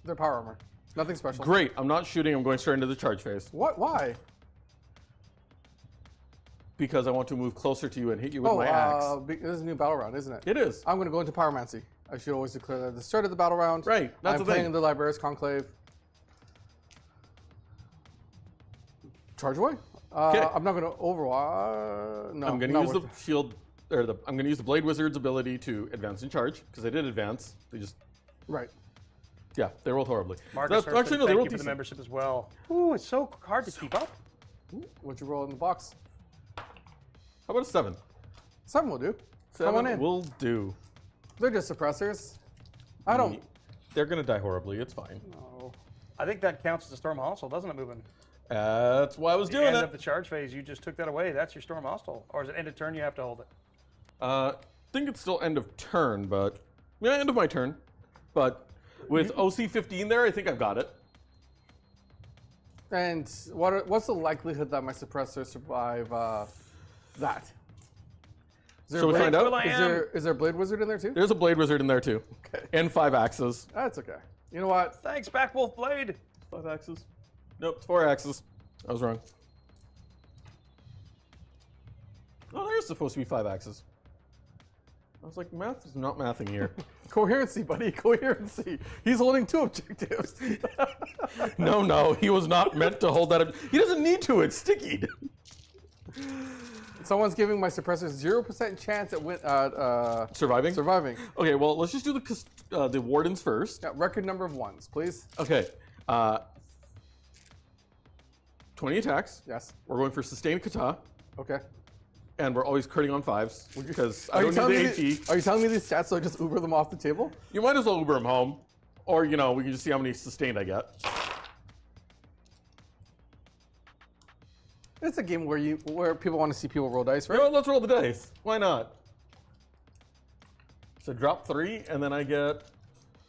Speaker 3: They're power armor. Nothing special.
Speaker 2: Great. I'm not shooting. I'm going straight into the charge phase
Speaker 3: What? Why?
Speaker 2: because I want to move closer to you and hit you with my axe.
Speaker 3: This is a new battle round, isn't it?
Speaker 2: It is.
Speaker 3: I'm going to go into Pyromancy. I should always declare that at the start of the battle round.
Speaker 2: Right, that's
Speaker 3: I'm
Speaker 2: the
Speaker 3: playing
Speaker 2: thing.
Speaker 3: the Librarius Conclave. Charge away. I'm not going to overwatch. No,
Speaker 2: I'm going to
Speaker 3: not
Speaker 2: use the
Speaker 3: worth it.
Speaker 2: shield, or I'm going to use the Blade Wizard's ability to advance and charge because they did advance. They just,
Speaker 3: Right.
Speaker 2: yeah, they rolled horribly.
Speaker 1: Marcus
Speaker 2: Actually, no,
Speaker 1: Hurston,
Speaker 2: they
Speaker 1: thank
Speaker 2: rolled
Speaker 1: you for the
Speaker 2: decent.
Speaker 1: membership as well. Ooh, it's so hard to keep up.
Speaker 3: What'd you roll in the box?
Speaker 2: How about a 7?
Speaker 3: 7 will do.
Speaker 2: 7
Speaker 3: Come on in.
Speaker 2: will do.
Speaker 3: They're just suppressors. I don't.
Speaker 2: They're going to die horribly. It's fine.
Speaker 3: know.
Speaker 1: I think that counts as a Storm Hostile, doesn't it, Mubin?
Speaker 2: That's why I was
Speaker 1: The
Speaker 2: doing
Speaker 1: end
Speaker 2: it.
Speaker 1: of the charge phase, you just took that away. That's your Storm Hostile. Or is it end of turn, you have to hold it?
Speaker 2: I think it's still end of turn, but yeah, end of my turn. But with OC 15 there, I think I've got it.
Speaker 3: And what's the likelihood that my suppressors survive that? Is there
Speaker 2: Shall
Speaker 3: a
Speaker 2: we
Speaker 3: blade-
Speaker 2: find out?
Speaker 1: Will I am.
Speaker 3: Is there a Blade Wizard in there too?
Speaker 2: There's a Blade Wizard in there too.
Speaker 3: Okay.
Speaker 2: And 5 axes.
Speaker 3: That's okay. You know what?
Speaker 1: Thanks, Backwolf Blade.
Speaker 2: 5 axes. Nope, it's 4 axes. I was wrong. Oh, there's supposed to be 5 axes. I was like, math is not mathing here.
Speaker 3: Coherency, buddy. Coherency. He's holding 2 objectives.
Speaker 2: No, he was not meant to hold that. He doesn't need to. It's stickied.
Speaker 3: Someone's giving my suppressor 0% chance at
Speaker 2: Surviving?
Speaker 3: surviving.
Speaker 2: Okay, well, let's just do the wardens first.
Speaker 3: Yeah, record number of 1s, please.
Speaker 2: Okay. 20 attacks.
Speaker 3: Yes.
Speaker 2: We're going for sustained kata.
Speaker 3: Okay.
Speaker 2: And we're always critting on 5s because I
Speaker 3: Are you,
Speaker 2: don't
Speaker 3: telling
Speaker 2: need
Speaker 3: me
Speaker 2: the AT.
Speaker 3: are you telling me these stats so I just Uber them off the table?
Speaker 2: You might as well Uber them home. Or, we can just see how many sustained I get.
Speaker 3: It's a game where people want to see people roll dice, right?
Speaker 2: Let's roll the dice. Why not? So drop 3, and then I get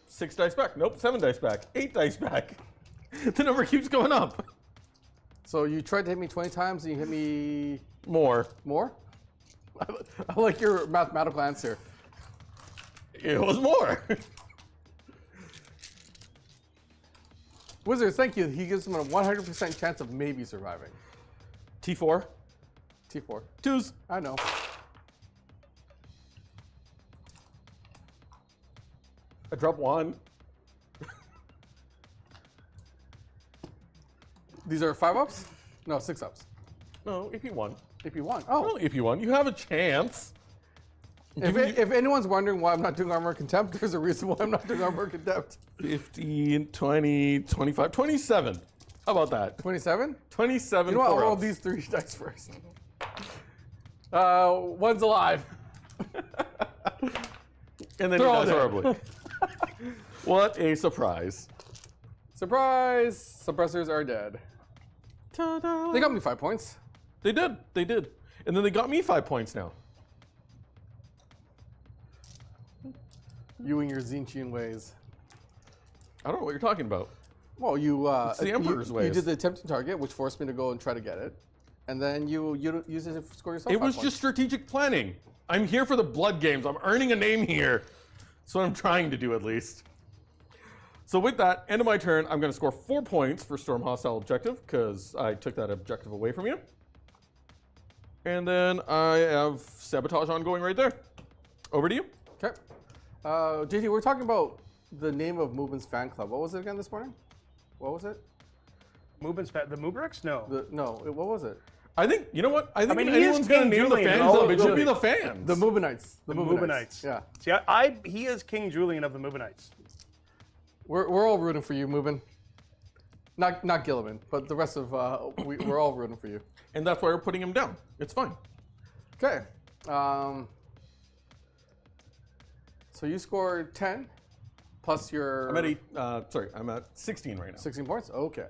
Speaker 2: 6 dice back. Nope, 7 dice back. 8 dice back. The number keeps going up.
Speaker 3: So you tried to hit me 20 times and you hit me
Speaker 2: More.
Speaker 3: more? I like your mathematical answer.
Speaker 2: It was more.
Speaker 3: Wizards, thank you. He gives them a 100% chance of maybe surviving.
Speaker 2: T4.
Speaker 3: T4.
Speaker 2: 2s.
Speaker 3: I know.
Speaker 2: I drop 1.
Speaker 3: These are 5-ups? No, 6-ups.
Speaker 2: No, AP1.
Speaker 3: AP1. Oh.
Speaker 2: Well, AP1. You have a chance.
Speaker 3: If anyone's wondering why I'm not doing Armor Contempt, there's a reason why I'm not doing Armor Contempt.
Speaker 2: 15, 20, 25, 27. How about that?
Speaker 3: 27?
Speaker 2: 27.
Speaker 3: You know what? I'll roll
Speaker 2: 4-ups.
Speaker 3: these 3 dice first. One's alive.
Speaker 2: And then
Speaker 3: They're
Speaker 2: he
Speaker 3: all
Speaker 2: dies
Speaker 3: dead.
Speaker 2: horribly. What a surprise.
Speaker 3: Surprise! Suppressors are dead.
Speaker 2: Ta-da.
Speaker 3: They got me 5 points.
Speaker 2: They did. They did. And then they got me 5 points now.
Speaker 3: You and your Zinchian ways.
Speaker 2: I don't know what you're talking about.
Speaker 3: Well, you
Speaker 2: It's the Emperor's
Speaker 3: you
Speaker 2: ways.
Speaker 3: did the attempting target, which forced me to go and try to get it, and then you use it to score yourself.
Speaker 2: It
Speaker 3: 5
Speaker 2: was
Speaker 3: points.
Speaker 2: just strategic planning. I'm here for the blood games. I'm earning a name here. That's what I'm trying to do at least. So with that, end of my turn, I'm going to score 4 points for Storm Hostile Objective because I took that objective away from you. And then I have Sabotage ongoing right there. Over to you.
Speaker 3: Okay. JT, we're talking about the name of Mubin's fan club. What was it again this morning? What was it?
Speaker 1: Mubin's the Mubrix? No.
Speaker 3: What was it?
Speaker 2: I think, you know what? I think
Speaker 1: mean,
Speaker 2: if
Speaker 1: he is
Speaker 2: anyone's going to
Speaker 1: King
Speaker 2: name the
Speaker 1: Julian
Speaker 2: fan
Speaker 1: and all
Speaker 2: club, it
Speaker 1: of
Speaker 2: should be
Speaker 1: the-
Speaker 2: the fans.
Speaker 3: The Mubinites. The
Speaker 1: Mubinites.
Speaker 3: Yeah.
Speaker 1: See, he is King Julian of the Mubinites.
Speaker 3: We're all rooting for you, Mubin. Not Guilliman, but the rest of we're all rooting for you.
Speaker 2: And that's why we're putting him down. It's fine.
Speaker 3: Okay. So you scored 10 plus your
Speaker 2: I'm at 16 right now.
Speaker 3: 16 points. Okay.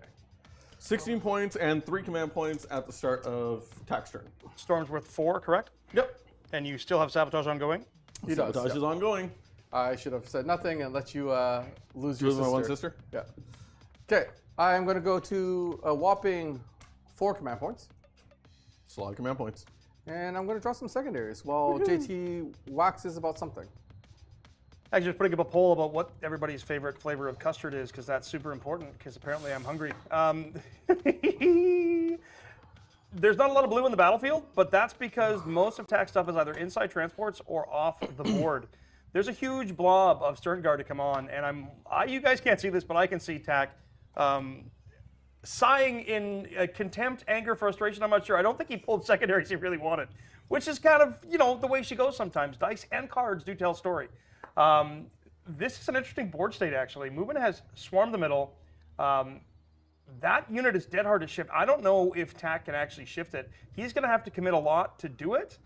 Speaker 2: 16 points and 3 command points at the start of Tax turn.
Speaker 1: Storm's worth 4, correct?
Speaker 2: Yep.
Speaker 1: And you still have Sabotage ongoing?
Speaker 3: He does.
Speaker 2: Sabotage
Speaker 3: Yeah.
Speaker 2: is ongoing.
Speaker 3: I should have said nothing and let you lose your
Speaker 2: Lose
Speaker 3: sister.
Speaker 2: my one sister.
Speaker 3: Yeah. Okay. I'm going to go to a whopping 4 command points,
Speaker 2: It's a lot of command points.
Speaker 3: and I'm going to draw some secondaries while JT waxes about something.
Speaker 1: Actually, just putting up a poll about what everybody's favorite flavor of custard is, because that's super important, because apparently I'm hungry. There's not a lot of blue in the battlefield, but that's because most of TAC stuff is either inside transports or off the board. There's a huge blob of Stern Guard to come on, and you guys can't see this, but I can see TAC sighing in contempt, anger, frustration. I'm not sure. I don't think he pulled secondaries he really wanted, which is kind of, the way she goes sometimes. Dice and cards do tell a story. This is an interesting board state, actually. Mubin has swarmed the middle. That unit is dead hard to shift. I don't know if TAC can actually shift it. He's going to have to commit a lot to do it.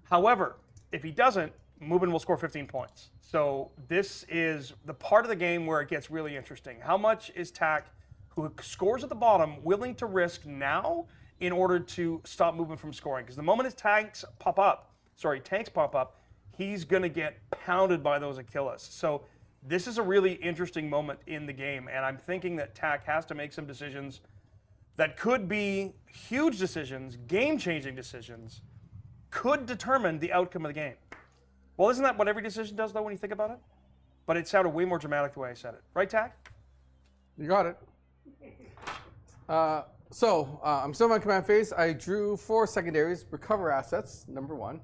Speaker 1: However, if he doesn't, Mubin will score 15 points. So this is the part of the game where it gets really interesting. How much is TAC, who scores at the bottom, willing to risk now in order to stop Mubin from scoring? Because the moment his tanks pop up, he's going to get pounded by those Achilles. So this is a really interesting moment in the game, and I'm thinking that TAC has to make some decisions that could be huge decisions, game-changing decisions, could determine the outcome of the game. Well, isn't that what every decision does, though, when you think about it? But it sounded way more dramatic the way I said it. Right, TAC?
Speaker 3: You got it. I'm still in my command phase. I drew 4 secondaries, recover assets, number 1.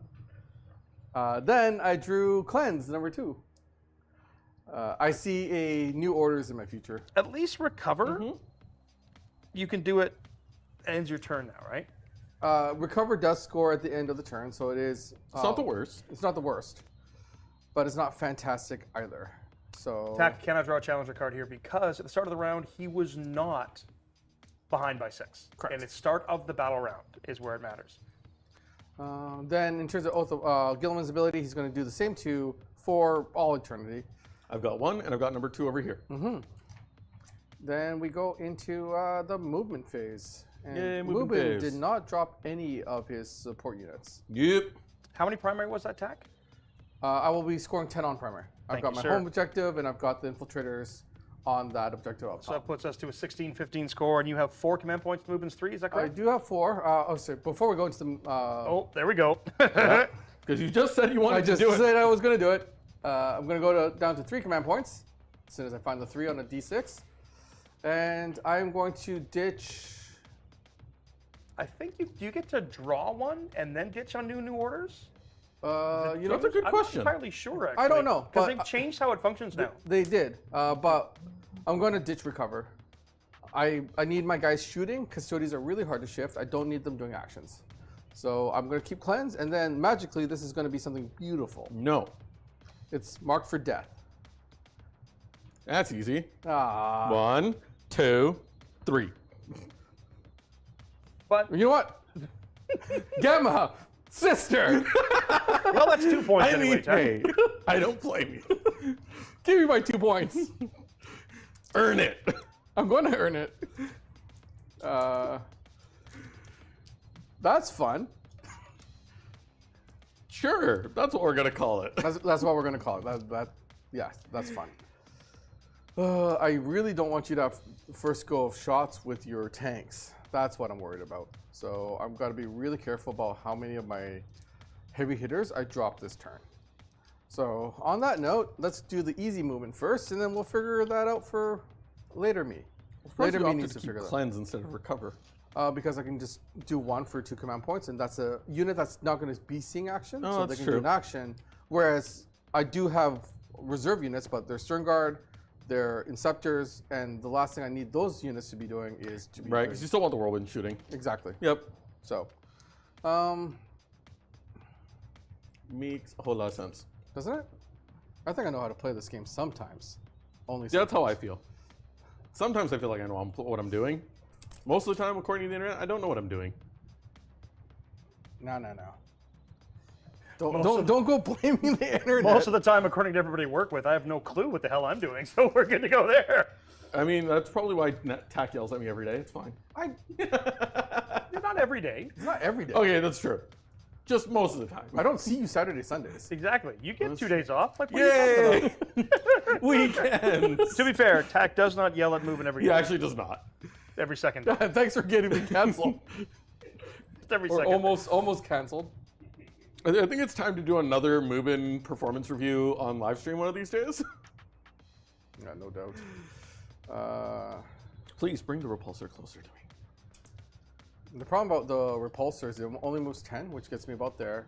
Speaker 3: Then I drew Cleanse, number 2. I see a new orders in my future.
Speaker 1: At least recover. You can do it. Ends your turn now, right?
Speaker 3: Recover does score at the end of the turn, so it is.
Speaker 2: It's not the worst.
Speaker 3: It's not the worst, but it's not fantastic either. So.
Speaker 1: Tack cannot draw a challenger card here because at the start of the round he was not behind by 6.
Speaker 3: Correct.
Speaker 1: And the start of the battle round is where it matters.
Speaker 3: Then in terms of Oath of Guilliman's ability, he's going to do the same 2 for all eternity.
Speaker 2: I've got 1, and I've got number 2 over here.
Speaker 3: Then we go into the movement phase. And
Speaker 2: Yay, movement
Speaker 3: Mubin
Speaker 2: phase.
Speaker 3: did not drop any of his support units.
Speaker 2: Yep.
Speaker 1: How many primary was that, Tack?
Speaker 3: I will be scoring 10 on primary. I've
Speaker 1: Thank
Speaker 3: got
Speaker 1: you,
Speaker 3: my
Speaker 1: sir.
Speaker 3: home objective, and I've got the infiltrators on that objective up
Speaker 1: So
Speaker 3: top.
Speaker 1: that puts us to a 16-15 score, and you have 4 command points to Mubin's 3, is that
Speaker 3: I
Speaker 1: correct?
Speaker 3: do have 4. Sorry. Before we go into the,
Speaker 1: Oh, there we go.
Speaker 2: Because you just said you wanted
Speaker 3: I just
Speaker 2: to do it.
Speaker 3: said I was going to do it. I'm going to go down to 3 command points as soon as I find the 3 on a d6, and I'm going to ditch.
Speaker 1: I think do you get to draw one and then ditch on new orders?
Speaker 3: You know,
Speaker 2: That's a good question.
Speaker 1: I'm not entirely sure, actually.
Speaker 3: I don't know,
Speaker 1: Because
Speaker 3: but-
Speaker 1: they've changed how it functions now.
Speaker 3: They did, but I'm going to ditch recover. I need my guys shooting. Custodians are really hard to shift. I don't need them doing actions. So I'm going to keep cleanse, and then magically this is going to be something beautiful.
Speaker 2: No.
Speaker 3: It's marked for death.
Speaker 2: That's easy.
Speaker 3: Ah.
Speaker 2: 1, 2, 3.
Speaker 1: But,
Speaker 3: You know what? Gamma, sister.
Speaker 1: well, that's 2 points
Speaker 2: I
Speaker 1: anyway,
Speaker 2: mean,
Speaker 1: Tack.
Speaker 2: hey, I don't blame you.
Speaker 3: Give me my 2 points.
Speaker 2: Earn it.
Speaker 3: I'm going to earn it. That's fun.
Speaker 2: Sure, that's what we're gonna call it.
Speaker 3: That's what we're going to call it. Yeah, that's fun. I really don't want you to have first go of shots with your tanks. That's what I'm worried about. So I've got to be really careful about how many of my heavy hitters I drop this turn. So on that note, let's do the easy movement first, and then we'll figure that out for later me. Later me
Speaker 2: opted
Speaker 3: needs to
Speaker 2: keep
Speaker 3: figure that
Speaker 2: cleanse instead of recover.
Speaker 3: out. Because I can just do 1 for 2 command points, and that's a unit that's not going to be seeing action,
Speaker 2: Oh,
Speaker 3: so they
Speaker 2: that's
Speaker 3: can
Speaker 2: true.
Speaker 3: do an action. Whereas I do have reserve units, but they're Stern Guard, they're Inceptors, and the last thing I need those units to be doing is to be
Speaker 2: Right,
Speaker 3: doing-
Speaker 2: because you still want the whirlwind shooting.
Speaker 3: Exactly.
Speaker 2: Yep.
Speaker 3: So,
Speaker 2: Makes a whole lot of sense.
Speaker 3: doesn't it? I think I know how to play this game sometimes. Only
Speaker 2: Yeah, that's how I
Speaker 3: sometimes.
Speaker 2: feel. Sometimes I feel like I know what I'm doing. Most of the time, according to the internet, I don't know what I'm doing.
Speaker 3: No. Don't go blaming the internet.
Speaker 1: Most of the time, according to everybody I work with, I have no clue what the hell I'm doing, so we're good to go there.
Speaker 2: I mean, that's probably why Tack yells at me every day. It's fine.
Speaker 1: Not every day.
Speaker 3: It's not every day.
Speaker 2: Okay, that's true. Just most of the time.
Speaker 3: I don't see you Saturday, Sundays.
Speaker 1: Exactly. You get 2 days off. Like, what are you talking
Speaker 2: Yay!
Speaker 1: about?
Speaker 2: Weekends.
Speaker 1: To be fair, Tack does not yell at Mubin every
Speaker 2: He
Speaker 1: day.
Speaker 2: actually does not.
Speaker 1: Every second. Just
Speaker 3: Thanks for getting me canceled.
Speaker 1: every
Speaker 3: or
Speaker 1: second.
Speaker 3: almost canceled.
Speaker 2: I think it's time to do another Mubin performance review on live stream one of these days.
Speaker 3: Yeah, no doubt.
Speaker 2: Please bring the repulsor closer to me.
Speaker 3: The problem about the repulsor is it only moves 10, which gets me about there.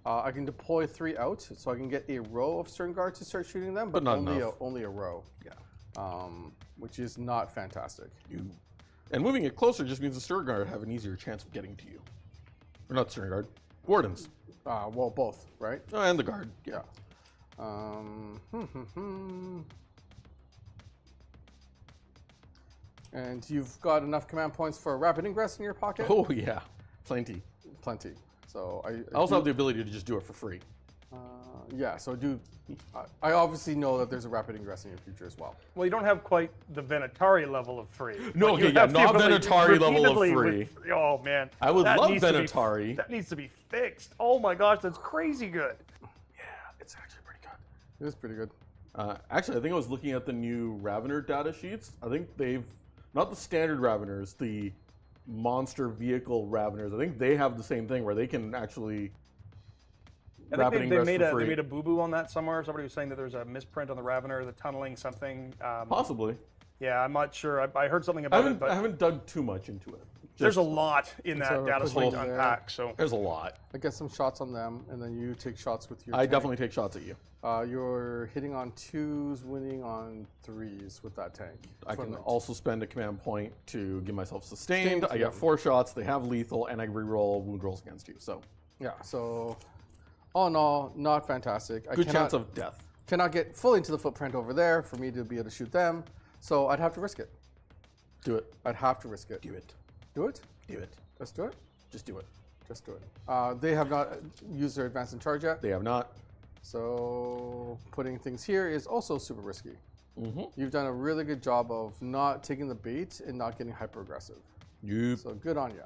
Speaker 3: I can deploy 3 out, so I can get a row of Stern Guard to start shooting them, but
Speaker 2: not
Speaker 3: only
Speaker 2: enough.
Speaker 3: only a row. Yeah. Which is not fantastic.
Speaker 2: And moving it closer just means the Stern Guard have an easier chance of getting to you. Or not Stern Guard, Wardens.
Speaker 3: Well, both, right?
Speaker 2: Oh, and the Guard.
Speaker 3: Yeah. And you've got enough command points for rapid ingress in your pocket?
Speaker 2: Oh, yeah. Plenty.
Speaker 3: Plenty. So
Speaker 2: I also have the ability to just do it for free.
Speaker 3: yeah, so I obviously know that there's a rapid ingress in your future as well.
Speaker 1: Well, you don't have quite the Venatari level of free.
Speaker 2: No,
Speaker 1: but you
Speaker 2: okay, yeah,
Speaker 1: have the
Speaker 2: not
Speaker 1: ability to
Speaker 2: Venatari level of
Speaker 1: repeatedly
Speaker 2: free.
Speaker 1: Oh, man.
Speaker 2: I would
Speaker 1: That
Speaker 2: love
Speaker 1: needs to be-
Speaker 2: Venatari.
Speaker 1: That needs to be fixed. Oh, my gosh, that's crazy good.
Speaker 2: Yeah, it's actually pretty good.
Speaker 3: It is pretty good.
Speaker 2: Actually, I think I was looking at the new Ravener data sheets. I think they've, not the standard Raveners, the monster vehicle Raveners. I think they have the same thing where they can actually
Speaker 1: I
Speaker 2: rapid
Speaker 1: think they
Speaker 2: ingress for free.
Speaker 1: made a boo-boo on that somewhere. Somebody was saying that there's a misprint on the Ravener, the tunneling something.
Speaker 2: Possibly.
Speaker 1: Yeah, I'm not sure. I heard something
Speaker 2: I
Speaker 1: about it,
Speaker 2: haven't,
Speaker 1: but
Speaker 2: I haven't dug too much into it.
Speaker 1: There's a lot in that
Speaker 3: So
Speaker 1: data
Speaker 3: put
Speaker 1: slate
Speaker 3: them
Speaker 1: to
Speaker 3: there.
Speaker 1: unpack. So
Speaker 2: There's a lot.
Speaker 3: I get some shots on them, and then you take shots with your
Speaker 2: I
Speaker 3: tank.
Speaker 2: definitely take shots at you.
Speaker 3: You're hitting on 2s, winning on 3s with that tank.
Speaker 2: I can
Speaker 3: Tournament.
Speaker 2: also spend a command point to give myself sustained.
Speaker 3: Sustained,
Speaker 2: I get
Speaker 3: yeah.
Speaker 2: 4 shots. They have lethal, and I reroll wound rolls against you. So
Speaker 3: Yeah, so all in all, not fantastic. I
Speaker 2: good
Speaker 3: cannot,
Speaker 2: chance of death.
Speaker 3: cannot get fully into the footprint over there for me to be able to shoot them, so I'd have to risk it.
Speaker 2: Do it.
Speaker 3: I'd have to risk it.
Speaker 2: Do it.
Speaker 3: Do it?
Speaker 2: Do it.
Speaker 3: Let's do it.
Speaker 2: Just do it.
Speaker 3: Just do it. They have not used their advance in charge yet,
Speaker 2: They have not.
Speaker 3: so putting things here is also super risky.
Speaker 2: Mm-hmm.
Speaker 3: You've done a really good job of not taking the bait and not getting hyper aggressive. So good on you.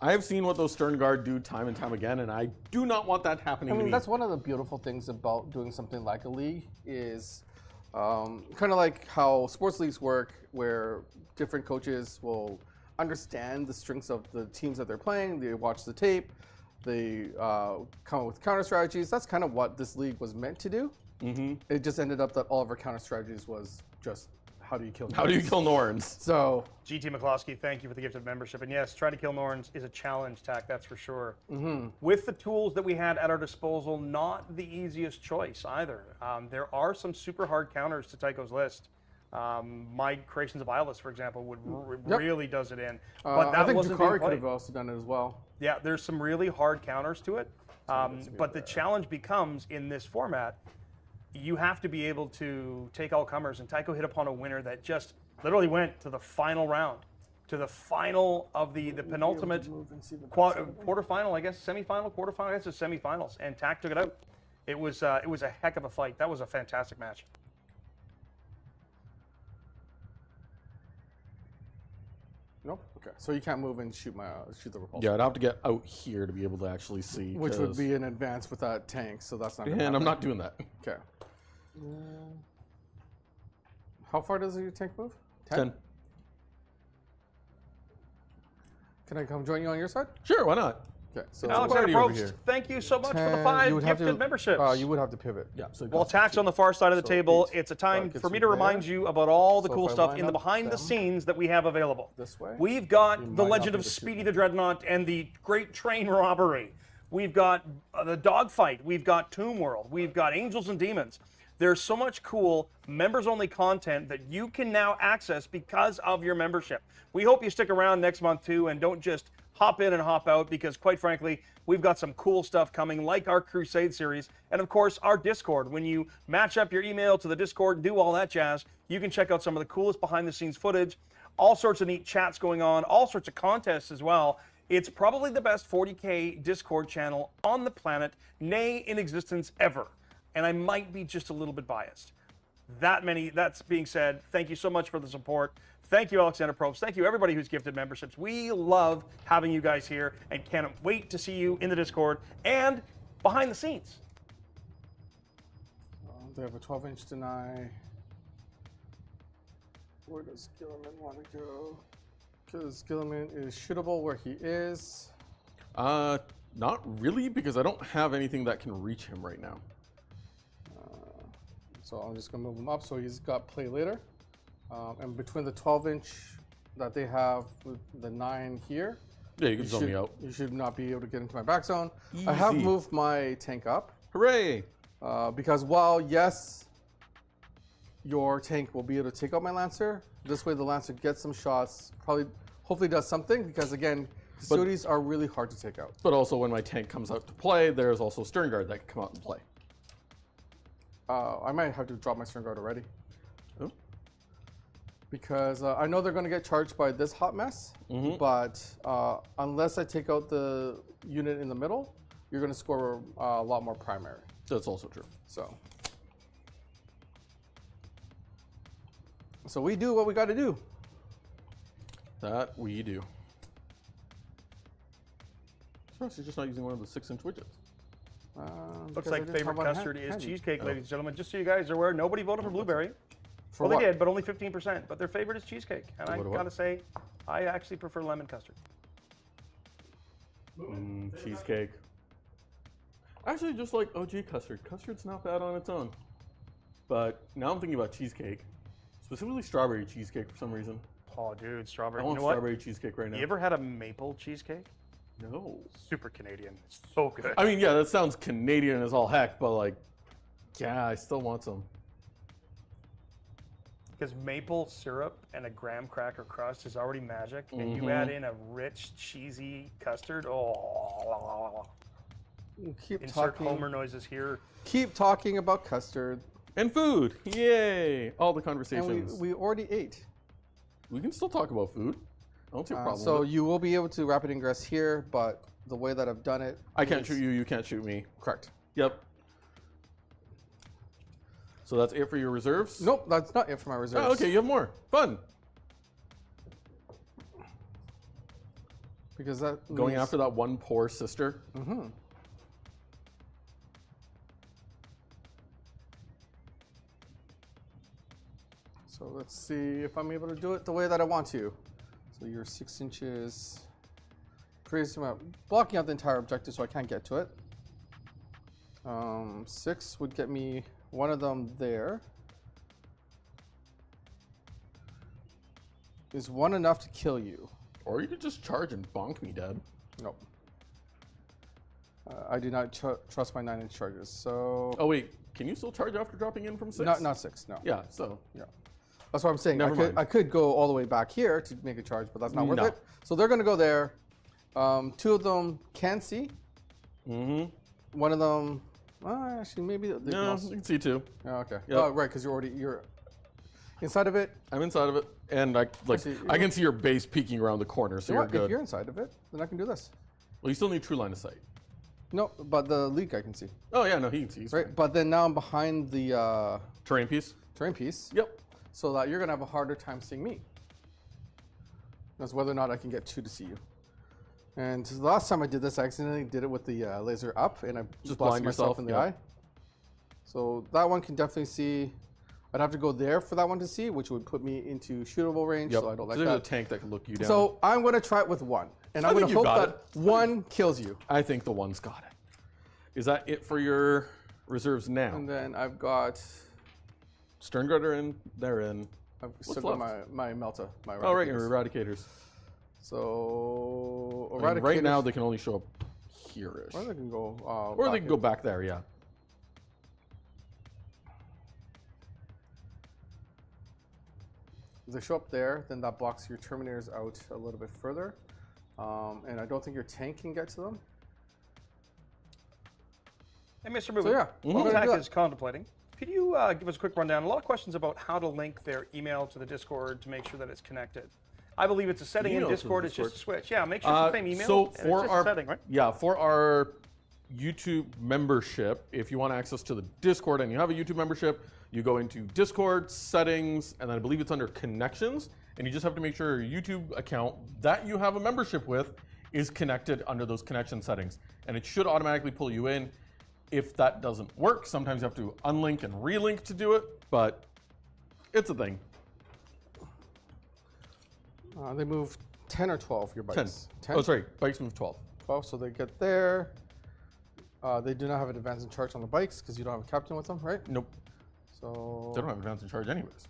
Speaker 2: I have seen what those Stern Guard do time and time again, and I do not want that happening
Speaker 3: I
Speaker 2: to
Speaker 3: mean,
Speaker 2: me.
Speaker 3: that's one of the beautiful things about doing something like a league is kind of like how sports leagues work, where different coaches will understand the strengths of the teams that they're playing. They watch the tape. They come up with counter strategies. That's kind of what this league was meant to do.
Speaker 2: Mm-hmm.
Speaker 3: It just ended up that all of our counter strategies was just how do you kill?
Speaker 2: How do you
Speaker 3: Norns?
Speaker 2: kill Norns?
Speaker 3: So
Speaker 1: GT McCloskey, thank you for the gift of membership. And yes, trying to kill Norns is a challenge, Tack, that's for sure. With the tools that we had at our disposal, not the easiest choice either. There are some super hard counters to Tycho's list. My Creations of Iolus, for example, would really does it in. But that
Speaker 3: I think
Speaker 1: wasn't being
Speaker 3: Drukhari could
Speaker 1: played.
Speaker 3: have also done it as well.
Speaker 1: Yeah, there's some really hard counters to it. But the challenge becomes in this format, you have to be able to take all comers. And Tycho hit upon a winner that just literally went to the final round, to the final of the penultimate quarterfinal, I guess, semifinal, quarterfinal, I guess it's semifinals. And Tack took it out. It was a heck of a fight. That was a fantastic match.
Speaker 3: Nope. Okay. So you can't move and shoot the repulsor.
Speaker 2: Yeah, I'd have to get out here to be able to actually see.
Speaker 3: Which would
Speaker 2: 'cause-
Speaker 3: be an advance with that tank, so that's not.
Speaker 2: And
Speaker 3: gonna
Speaker 2: I'm
Speaker 3: happen.
Speaker 2: not doing that.
Speaker 3: Okay. How far does your tank move?
Speaker 2: 10.
Speaker 3: Can I come join you on your side?
Speaker 2: Sure, why not?
Speaker 3: Okay. So
Speaker 1: Alexander
Speaker 2: party over
Speaker 1: Probst,
Speaker 2: here.
Speaker 1: thank you so much for the
Speaker 3: 10,
Speaker 1: 5
Speaker 3: you would have
Speaker 1: gifted
Speaker 3: to,
Speaker 1: memberships.
Speaker 3: you would have to pivot.
Speaker 2: Yeah. So
Speaker 1: Well, Tack's on the far side of the
Speaker 3: So
Speaker 1: table.
Speaker 3: 8.
Speaker 1: It's a time
Speaker 3: Gets
Speaker 1: for me
Speaker 3: you
Speaker 1: to remind
Speaker 3: there.
Speaker 1: you about all the
Speaker 3: So
Speaker 1: cool
Speaker 3: if I
Speaker 1: stuff
Speaker 3: line
Speaker 1: in the
Speaker 3: up
Speaker 1: behind the
Speaker 3: them
Speaker 1: scenes that we have available.
Speaker 3: This way,
Speaker 1: We've got
Speaker 3: you
Speaker 1: The
Speaker 3: might
Speaker 1: Legend
Speaker 3: not
Speaker 1: of
Speaker 3: be able to
Speaker 1: Speedy
Speaker 3: shoot
Speaker 1: the Dreadnought and the Great Train Robbery. We've got the Dogfight. We've got Tomb World. We've got Angels and Demons. There's so much cool members-only content that you can now access because of your membership. We hope you stick around next month too and don't just hop in and hop out because, quite frankly, we've got some cool stuff coming like our Crusade series and, of course, our Discord. When you match up your email to the Discord and do all that jazz, you can check out some of the coolest behind-the-scenes footage, all sorts of neat chats going on, all sorts of contests as well. It's probably the best 40K Discord channel on the planet, nay, in existence ever. And I might be just a little bit biased. That's being said, thank you so much for the support. Thank you, Alexander Probst. Thank you, everybody who's gifted memberships. We love having you guys here and can't wait to see you in the Discord and behind the scenes.
Speaker 3: They have a 12-inch deny. Where does Guilliman want to go? Because Guilliman is shootable where he is.
Speaker 2: Not really, because I don't have anything that can reach him right now.
Speaker 3: So I'm just going to move him up so he's got play later. And between the 12-inch that they have with the 9 here,
Speaker 2: Yeah, you can zone me out.
Speaker 3: you should not be able to get into my back zone. I have
Speaker 2: Easy.
Speaker 3: moved my tank up
Speaker 2: Hooray!
Speaker 3: because while, yes, your tank will be able to take out my Lancer, this way the Lancer gets some shots, hopefully does something, because again, Custodes are really hard to take out.
Speaker 2: But also, when my tank comes out to play, there's also Stern Guard that can come out and play.
Speaker 3: I might have to drop my Stern Guard already.
Speaker 2: Oh.
Speaker 3: Because I know they're going to get charged by this hot mess, but unless I take out the unit in the middle, you're going to score a lot more primary.
Speaker 2: That's also true.
Speaker 3: So we do what we got to do.
Speaker 2: That we do. She's just not using one of the 6-inch widgets.
Speaker 1: Looks
Speaker 3: because I
Speaker 1: like
Speaker 3: didn't
Speaker 1: favorite
Speaker 3: have one
Speaker 1: custard is
Speaker 3: handy.
Speaker 1: cheesecake, ladies and gentlemen. Just so you guys are aware, nobody voted for blueberry.
Speaker 3: For
Speaker 1: Well,
Speaker 3: what?
Speaker 1: they did, but only 15%. But their favorite is cheesecake. And I
Speaker 2: What?
Speaker 1: gotta say, I actually prefer lemon custard.
Speaker 2: Cheesecake. Actually, just like OG custard. Custard's not bad on its own. But now I'm thinking about cheesecake. Specifically strawberry cheesecake for some reason.
Speaker 1: Oh, dude, strawberry.
Speaker 2: I
Speaker 1: You
Speaker 2: want
Speaker 1: know what?
Speaker 2: strawberry cheesecake right now.
Speaker 1: You ever had a maple cheesecake?
Speaker 2: No.
Speaker 1: Super Canadian. It's so good.
Speaker 2: I mean, yeah, that sounds Canadian as all heck, but like, yeah, I still want some.
Speaker 1: Because maple syrup and a graham cracker crust is already magic, and you add in a rich, cheesy custard. Oh,
Speaker 3: Keep
Speaker 1: insert
Speaker 3: talking.
Speaker 1: Homer noises here.
Speaker 3: Keep talking about custard.
Speaker 2: And food. Yay! All the
Speaker 3: And
Speaker 2: conversations.
Speaker 3: we already ate.
Speaker 2: We can still talk about food. I don't see a problem
Speaker 3: So
Speaker 2: with it.
Speaker 3: you will be able to rapid ingress here, but the way that I've done it,
Speaker 2: I can't
Speaker 3: is-
Speaker 2: shoot you, you can't shoot me.
Speaker 3: Correct.
Speaker 2: Yep. So that's it for your reserves?
Speaker 3: Nope, that's not it for my reserves.
Speaker 2: Oh, okay, you have more. Fun.
Speaker 3: Because that
Speaker 2: Going
Speaker 3: means-
Speaker 2: after that one poor sister.
Speaker 3: Mhm. So let's see if I'm able to do it the way that I want to. So you're 6 inches. Crazy amount. Blocking out the entire objective so I can't get to it. 6 would get me one of them there. Is 1 enough to kill you?
Speaker 2: Or you could just charge and bonk me dead.
Speaker 3: Nope. I do not trust my 9-inch charges. So
Speaker 2: Oh wait, can you still charge after dropping in from 6?
Speaker 3: not 6. No.
Speaker 2: Yeah, so.
Speaker 3: Yeah. That's what I'm saying.
Speaker 2: Never mind.
Speaker 3: I could go all the way back here to make a charge, but that's not worth
Speaker 2: No.
Speaker 3: it. So they're going to go there. 2 of them can see.
Speaker 2: Mm-hmm.
Speaker 3: One of them, actually, maybe they can
Speaker 2: No,
Speaker 3: also-
Speaker 2: you can see too.
Speaker 3: Oh, okay.
Speaker 2: Yep.
Speaker 3: Oh, right, because you're inside of it.
Speaker 2: I'm inside of it, and I
Speaker 3: see,
Speaker 2: can see your base peeking around the corner, so
Speaker 3: You know
Speaker 2: you're
Speaker 3: what?
Speaker 2: good.
Speaker 3: If you're inside of it, then I can do this.
Speaker 2: Well, you still need true line of sight.
Speaker 3: No, but the leak I can see.
Speaker 2: Oh yeah, no, he can see. He's
Speaker 3: Right,
Speaker 2: fine.
Speaker 3: but then now I'm behind the
Speaker 2: Terrain piece.
Speaker 3: terrain piece,
Speaker 2: Yep.
Speaker 3: so that you're gonna have a harder time seeing me. That's whether or not I can get 2 to see you. And the last time I did this, I accidentally did it with the laser up, and I just blasted
Speaker 2: blind
Speaker 3: myself
Speaker 2: yourself,
Speaker 3: in the
Speaker 2: yeah.
Speaker 3: eye. So that one can definitely see. I'd have to go there for that one to see, which would put me into shootable range.
Speaker 2: Yep.
Speaker 3: So I don't like
Speaker 2: there's
Speaker 3: that.
Speaker 2: a tank that can look you down.
Speaker 3: So I'm gonna try it with 1, and
Speaker 2: I
Speaker 3: I'm gonna
Speaker 2: think you
Speaker 3: hope
Speaker 2: got
Speaker 3: that 1 kills you.
Speaker 2: I think the one's got it. Is that it for your reserves now?
Speaker 3: And then I've got.
Speaker 2: Stern Guard are in. They're in.
Speaker 3: I've still got my Melta, my
Speaker 2: Oh right, your
Speaker 3: Eradicators.
Speaker 2: Eradicators.
Speaker 3: So
Speaker 2: And
Speaker 3: Eradicators.
Speaker 2: right now they can only show up here-ish.
Speaker 3: Or they can go.
Speaker 2: Or they can go back there, yeah.
Speaker 3: If they show up there, then that blocks your Terminators out a little bit further. And I don't think your tank can get to them.
Speaker 1: Hey, Mr. Mubin,
Speaker 3: So yeah,
Speaker 1: while
Speaker 3: I'm gonna do
Speaker 1: Tech
Speaker 3: that.
Speaker 1: is contemplating, could you give us a quick rundown? A lot of questions about how to link their email to the Discord to make sure that it's connected. I believe it's a setting in
Speaker 2: Email to the
Speaker 1: Discord. It's just a
Speaker 2: Discord.
Speaker 1: switch. Yeah, make sure it's the same email.
Speaker 2: So
Speaker 1: and it's
Speaker 2: for
Speaker 1: just
Speaker 2: our
Speaker 1: a setting, right?
Speaker 2: for our YouTube membership, if you want access to the Discord and you have a YouTube membership, you go into Discord settings, and then I believe it's under connections, and you just have to make sure your YouTube account that you have a membership with is connected under those connection settings, and it should automatically pull you in. If that doesn't work, sometimes you have to unlink and relink to do it, but it's a thing.
Speaker 3: They move 10 or 12, your
Speaker 2: 10.
Speaker 3: bikes. 10?
Speaker 2: Oh, sorry, bikes move 12.
Speaker 3: 12, so they get there. They do not have an advance in charge on the bikes because you don't have a captain with them, right?
Speaker 2: Nope,
Speaker 3: So
Speaker 2: they don't have advance in charge anyways.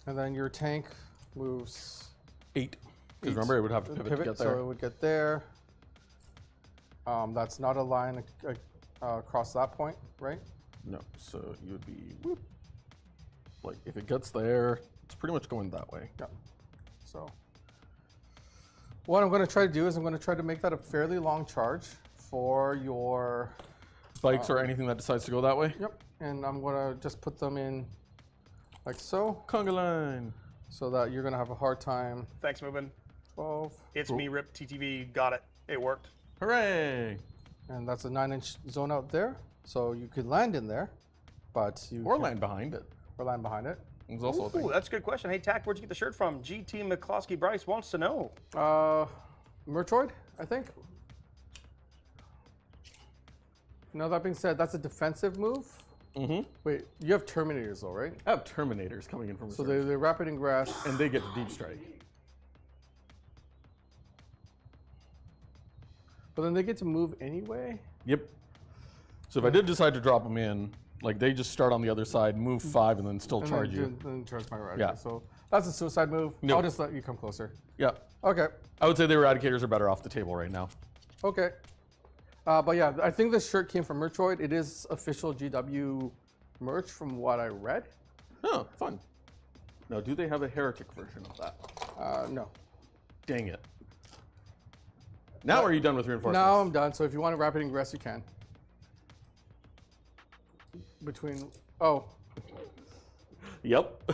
Speaker 3: And then your tank moves
Speaker 2: 8. Because remember, it would have to pivot to get
Speaker 3: so
Speaker 2: there.
Speaker 3: it would get there. That's not a line across that point, right?
Speaker 2: No, so you would be, whoop. Like, if it gets there, it's pretty much going that way.
Speaker 3: Yeah. So what I'm going to try to do is I'm going to try to make that a fairly long charge for your
Speaker 2: Bikes or anything that decides to go that way.
Speaker 3: Yep. And I'm going to just put them in like so,
Speaker 2: Conga line.
Speaker 3: so that you're going to have a hard time.
Speaker 1: Thanks, Mubin.
Speaker 3: 12.
Speaker 1: It's me, Rip TTV. Got it. It worked.
Speaker 2: Hooray!
Speaker 3: And that's a 9-inch zone out there. So you could land in there, but you
Speaker 2: Or
Speaker 3: can't-
Speaker 2: land behind it.
Speaker 3: or land behind it.
Speaker 2: It's also a
Speaker 1: Ooh,
Speaker 2: thing.
Speaker 1: that's a good question. Hey, Tack, where'd you get the shirt from? GT McCloskey Bryce wants to know.
Speaker 3: Mertroid, I think. Now that being said, that's a defensive move.
Speaker 2: Mm-hmm.
Speaker 3: Wait, you have Terminators though, right?
Speaker 2: I have Terminators coming in from
Speaker 3: So
Speaker 2: reserve.
Speaker 3: they're rapid ingress.
Speaker 2: And they get deep strike.
Speaker 3: But then they get to move anyway.
Speaker 2: Yep. So if I did decide to drop them in, Like they just start on the other side, move 5, and then still charge you.
Speaker 3: Then charge my Eradicator.
Speaker 2: Yeah.
Speaker 3: So that's a suicide move.
Speaker 2: No.
Speaker 3: I'll just let you come closer.
Speaker 2: Yeah.
Speaker 3: Okay.
Speaker 2: I would say the Eradicators are better off the table right now.
Speaker 3: Okay. But yeah, I think this shirt came from Merchoid. It is official GW merch from what I read.
Speaker 2: Oh, fun. Now, do they have a heretic version of that?
Speaker 3: No.
Speaker 2: Dang it. Now are you done with reinforcements?
Speaker 3: Now I'm done. So if you want to rapid ingress, you can. Oh,
Speaker 2: Yep.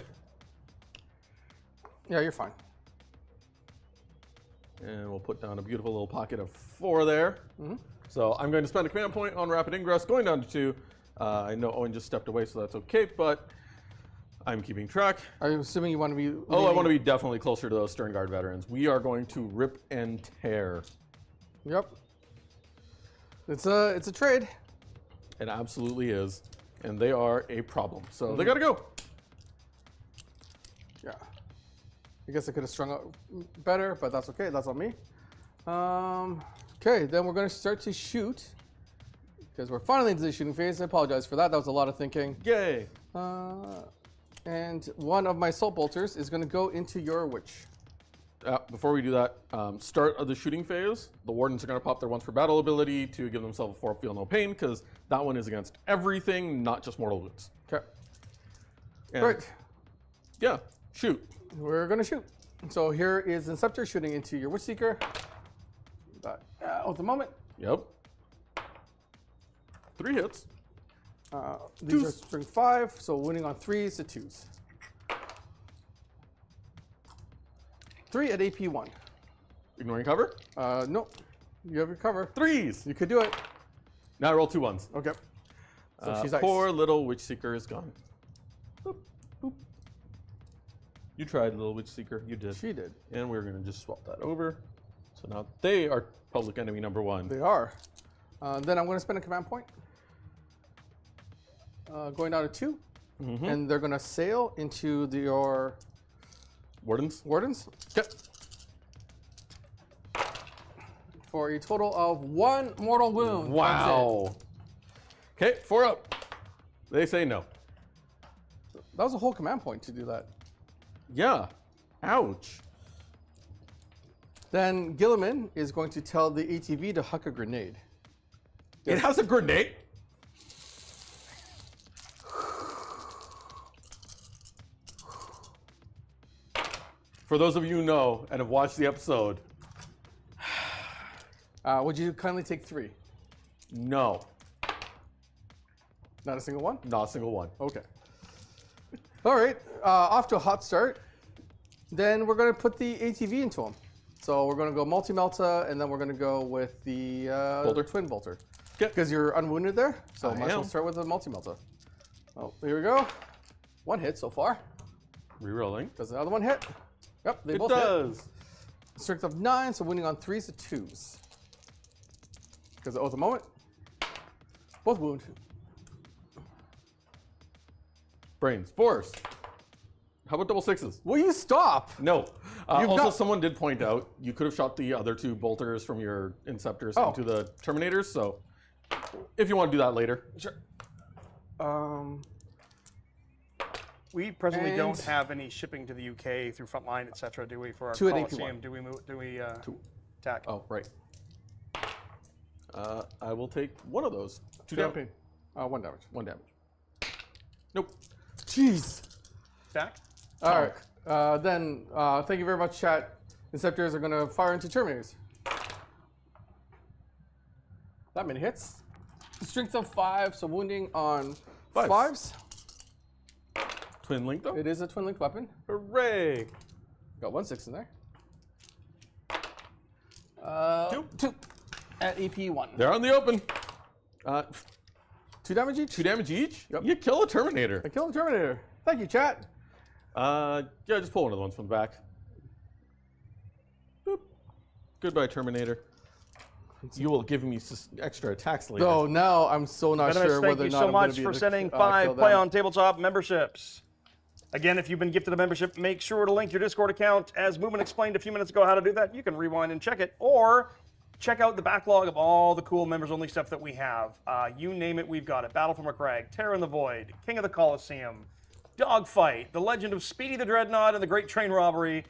Speaker 3: yeah, you're fine.
Speaker 2: And we'll put down a beautiful little pocket of 4 there. So I'm going to spend a command point on rapid ingress, going down to 2. I know Owen just stepped away, so that's okay, but I'm keeping track.
Speaker 3: Are you assuming you want to be?
Speaker 2: Oh, I want to be definitely closer to those Stern Guard veterans. We are going to rip and tear.
Speaker 3: Yep. It's a trade.
Speaker 2: It absolutely is. And they are a problem. So they got to go.
Speaker 3: Yeah. I guess I could have strung out better, but that's okay. That's on me. Okay, then we're going to start to shoot. Because we're finally into the shooting phase. I apologize for that. That was a lot of thinking.
Speaker 2: Yay.
Speaker 3: And one of my Salt Bolters is going to go into your Witch.
Speaker 2: Before we do that, start of the shooting phase, the Wardens are going to pop their once per battle ability to give themselves a 4 feel no pain, because that one is against everything, not just mortal wounds.
Speaker 3: Okay.
Speaker 2: And
Speaker 3: Right.
Speaker 2: Yeah, shoot.
Speaker 3: We're going to shoot. So here is Inceptor shooting into your Witch Seeker. But at the moment,
Speaker 2: Yep. 3 hits.
Speaker 3: these are string 5, so winning on 3s to 2s. 3 at AP 1.
Speaker 2: Ignoring cover.
Speaker 3: Nope. You have your cover.
Speaker 2: 3s.
Speaker 3: You could do it.
Speaker 2: Now I roll 2 1s.
Speaker 3: Okay. So she's ice.
Speaker 2: Poor little Witch Seeker is gone. Boop, boop. You tried, little Witch Seeker. You did.
Speaker 3: She did.
Speaker 2: And we're going to just swap that over. So now they are public enemy number 1.
Speaker 3: They are. Then I'm going to spend a command point. Going down to 2. And they're going to sail into your
Speaker 2: Wardens.
Speaker 3: Wardens.
Speaker 2: Okay.
Speaker 3: For a total of 1 mortal wound.
Speaker 2: Wow. Okay, 4 up. They say no.
Speaker 3: That was a whole command point to do that.
Speaker 2: Yeah. Ouch.
Speaker 3: Then Guilliman is going to tell the ATV to huck a grenade.
Speaker 2: It has a grenade. For those of you who know and have watched the episode,
Speaker 3: Would you kindly take 3?
Speaker 2: no,
Speaker 3: Not a single one?
Speaker 2: not a single one.
Speaker 3: Okay. All right. Off to a hot start. Then we're going to put the ATV into him. So we're going to go multi-melta, and then we're going to go with the
Speaker 2: Bolter?
Speaker 3: twin bolter.
Speaker 2: Okay.
Speaker 3: Because you're unwounded there, so
Speaker 2: I
Speaker 3: might as well
Speaker 2: am.
Speaker 3: start with the multi-melta. Oh, here we go. 1 hit so far.
Speaker 2: Rerolling.
Speaker 3: Does another one hit? Yep, they
Speaker 2: It
Speaker 3: both hit.
Speaker 2: does.
Speaker 3: Strength of 9, so winning on 3s to 2s. Because at the moment, both wound.
Speaker 2: Brains. Force. How about double 6s?
Speaker 3: Will you stop?
Speaker 2: No.
Speaker 3: You've
Speaker 2: Also,
Speaker 3: got-
Speaker 2: someone did point out you could have shot the other 2 bolters from your Inceptors
Speaker 3: Oh.
Speaker 2: into the Terminators, so if you want to do that later.
Speaker 3: Sure.
Speaker 1: We presently
Speaker 3: And-
Speaker 1: don't have any shipping to the UK through Frontline, etc. Do we for our
Speaker 3: 2 at AP1.
Speaker 1: Coliseum? Do we move? Do we attack?
Speaker 2: Oh, right. I will take one of those. 2
Speaker 3: Feel
Speaker 2: damage.
Speaker 3: pain. 1 damage.
Speaker 2: 1 damage. Nope.
Speaker 3: Jeez.
Speaker 1: Attack.
Speaker 3: All right. Then, thank you very much, chat. Inceptors are going to fire into Terminators. That many hits. Strength of 5, so wounding on 5s.
Speaker 2: Twin link though?
Speaker 3: It is a twin link weapon.
Speaker 2: Hooray!
Speaker 3: Got 1 6 in there.
Speaker 2: 2.
Speaker 3: 2 at AP 1.
Speaker 2: They're on the open.
Speaker 3: 2 damage each.
Speaker 2: 2 damage each?
Speaker 3: Yep.
Speaker 2: You kill a Terminator.
Speaker 3: I killed the Terminator. Thank you, chat.
Speaker 2: Yeah, just pull one of the ones from the back. Boop. Goodbye, Terminator. You will give me extra attacks later.
Speaker 3: So now I'm so not
Speaker 1: Venomous,
Speaker 3: sure
Speaker 1: thank
Speaker 3: whether or
Speaker 1: you
Speaker 3: not
Speaker 1: so
Speaker 3: I'm gonna
Speaker 1: much
Speaker 3: be
Speaker 1: for
Speaker 3: able to,
Speaker 1: sending
Speaker 3: kill
Speaker 1: 5
Speaker 3: them.
Speaker 1: Play on Tabletop memberships. Again, if you've been gifted a membership, make sure to link your Discord account. As Mubin explained a few minutes ago how to do that. You can rewind and check it. Or check out the backlog of all the cool members-only stuff that we have. You name it, we've got it. Battle from a Crag, Terror in the Void, King of the Colosseum, Dogfight, The Legend of Speedy the Dreadnought, and the Great Train Robbery.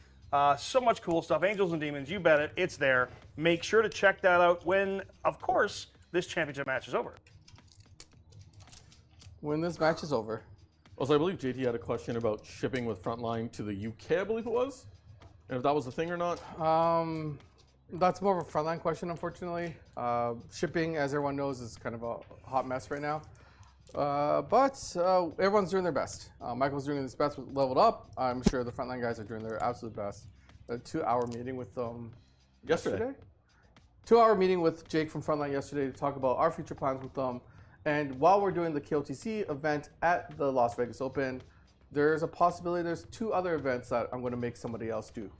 Speaker 1: So much cool stuff. Angels and Demons, you bet it. It's there. Make sure to check that out when, of course, this championship match is over.
Speaker 3: When this match is over.
Speaker 2: Also, I believe JT had a question about shipping with Frontline to the UK, I believe it was. And if that was a thing or not.
Speaker 3: That's more of a Frontline question, unfortunately. Shipping, as everyone knows, is kind of a hot mess right now. But everyone's doing their best. Michael's doing his best with Leveled Up. I'm sure the Frontline guys are doing their absolute best. A 2-hour meeting with them yesterday. 2-hour meeting with Jake from Frontline yesterday to talk about our future plans with them. And while we're doing the KOTC event at the Las Vegas Open, there's a possibility there's 2 other events that I'm going to make somebody else do.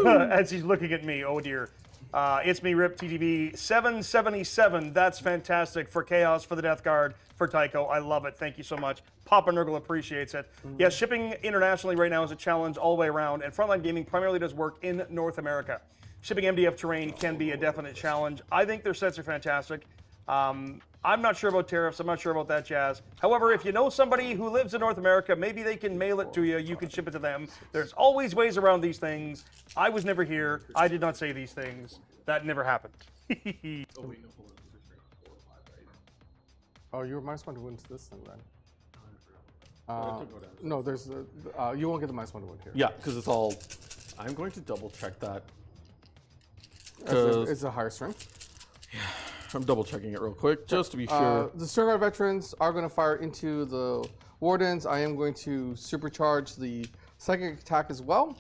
Speaker 1: As he's looking at me, oh dear. It's me, Rip TTV 777. That's fantastic for Chaos, for the Death Guard, for Tycho. I love it. Thank you so much. Papa Nurgle appreciates it. Yes, shipping internationally right now is a challenge all the way around, and Frontline Gaming primarily does work in North America. Shipping MDF terrain can be a definite challenge. I think their sets are fantastic. I'm not sure about tariffs. I'm not sure about that jazz. However, if you know somebody who lives in North America, maybe they can mail it to you. You can ship it to them. There's always ways around these things. I was never here. I did not say these things. That never happened.
Speaker 3: Oh, you're -1 to win to this thing then. No, there's you won't get the -1 to win here.
Speaker 2: Yeah, because it's all. I'm going to double check that.
Speaker 3: It's a higher strength.
Speaker 2: I'm double checking it real quick just to be sure.
Speaker 3: The Stern Guard veterans are going to fire into the Wardens. I am going to supercharge the psychic attack as well.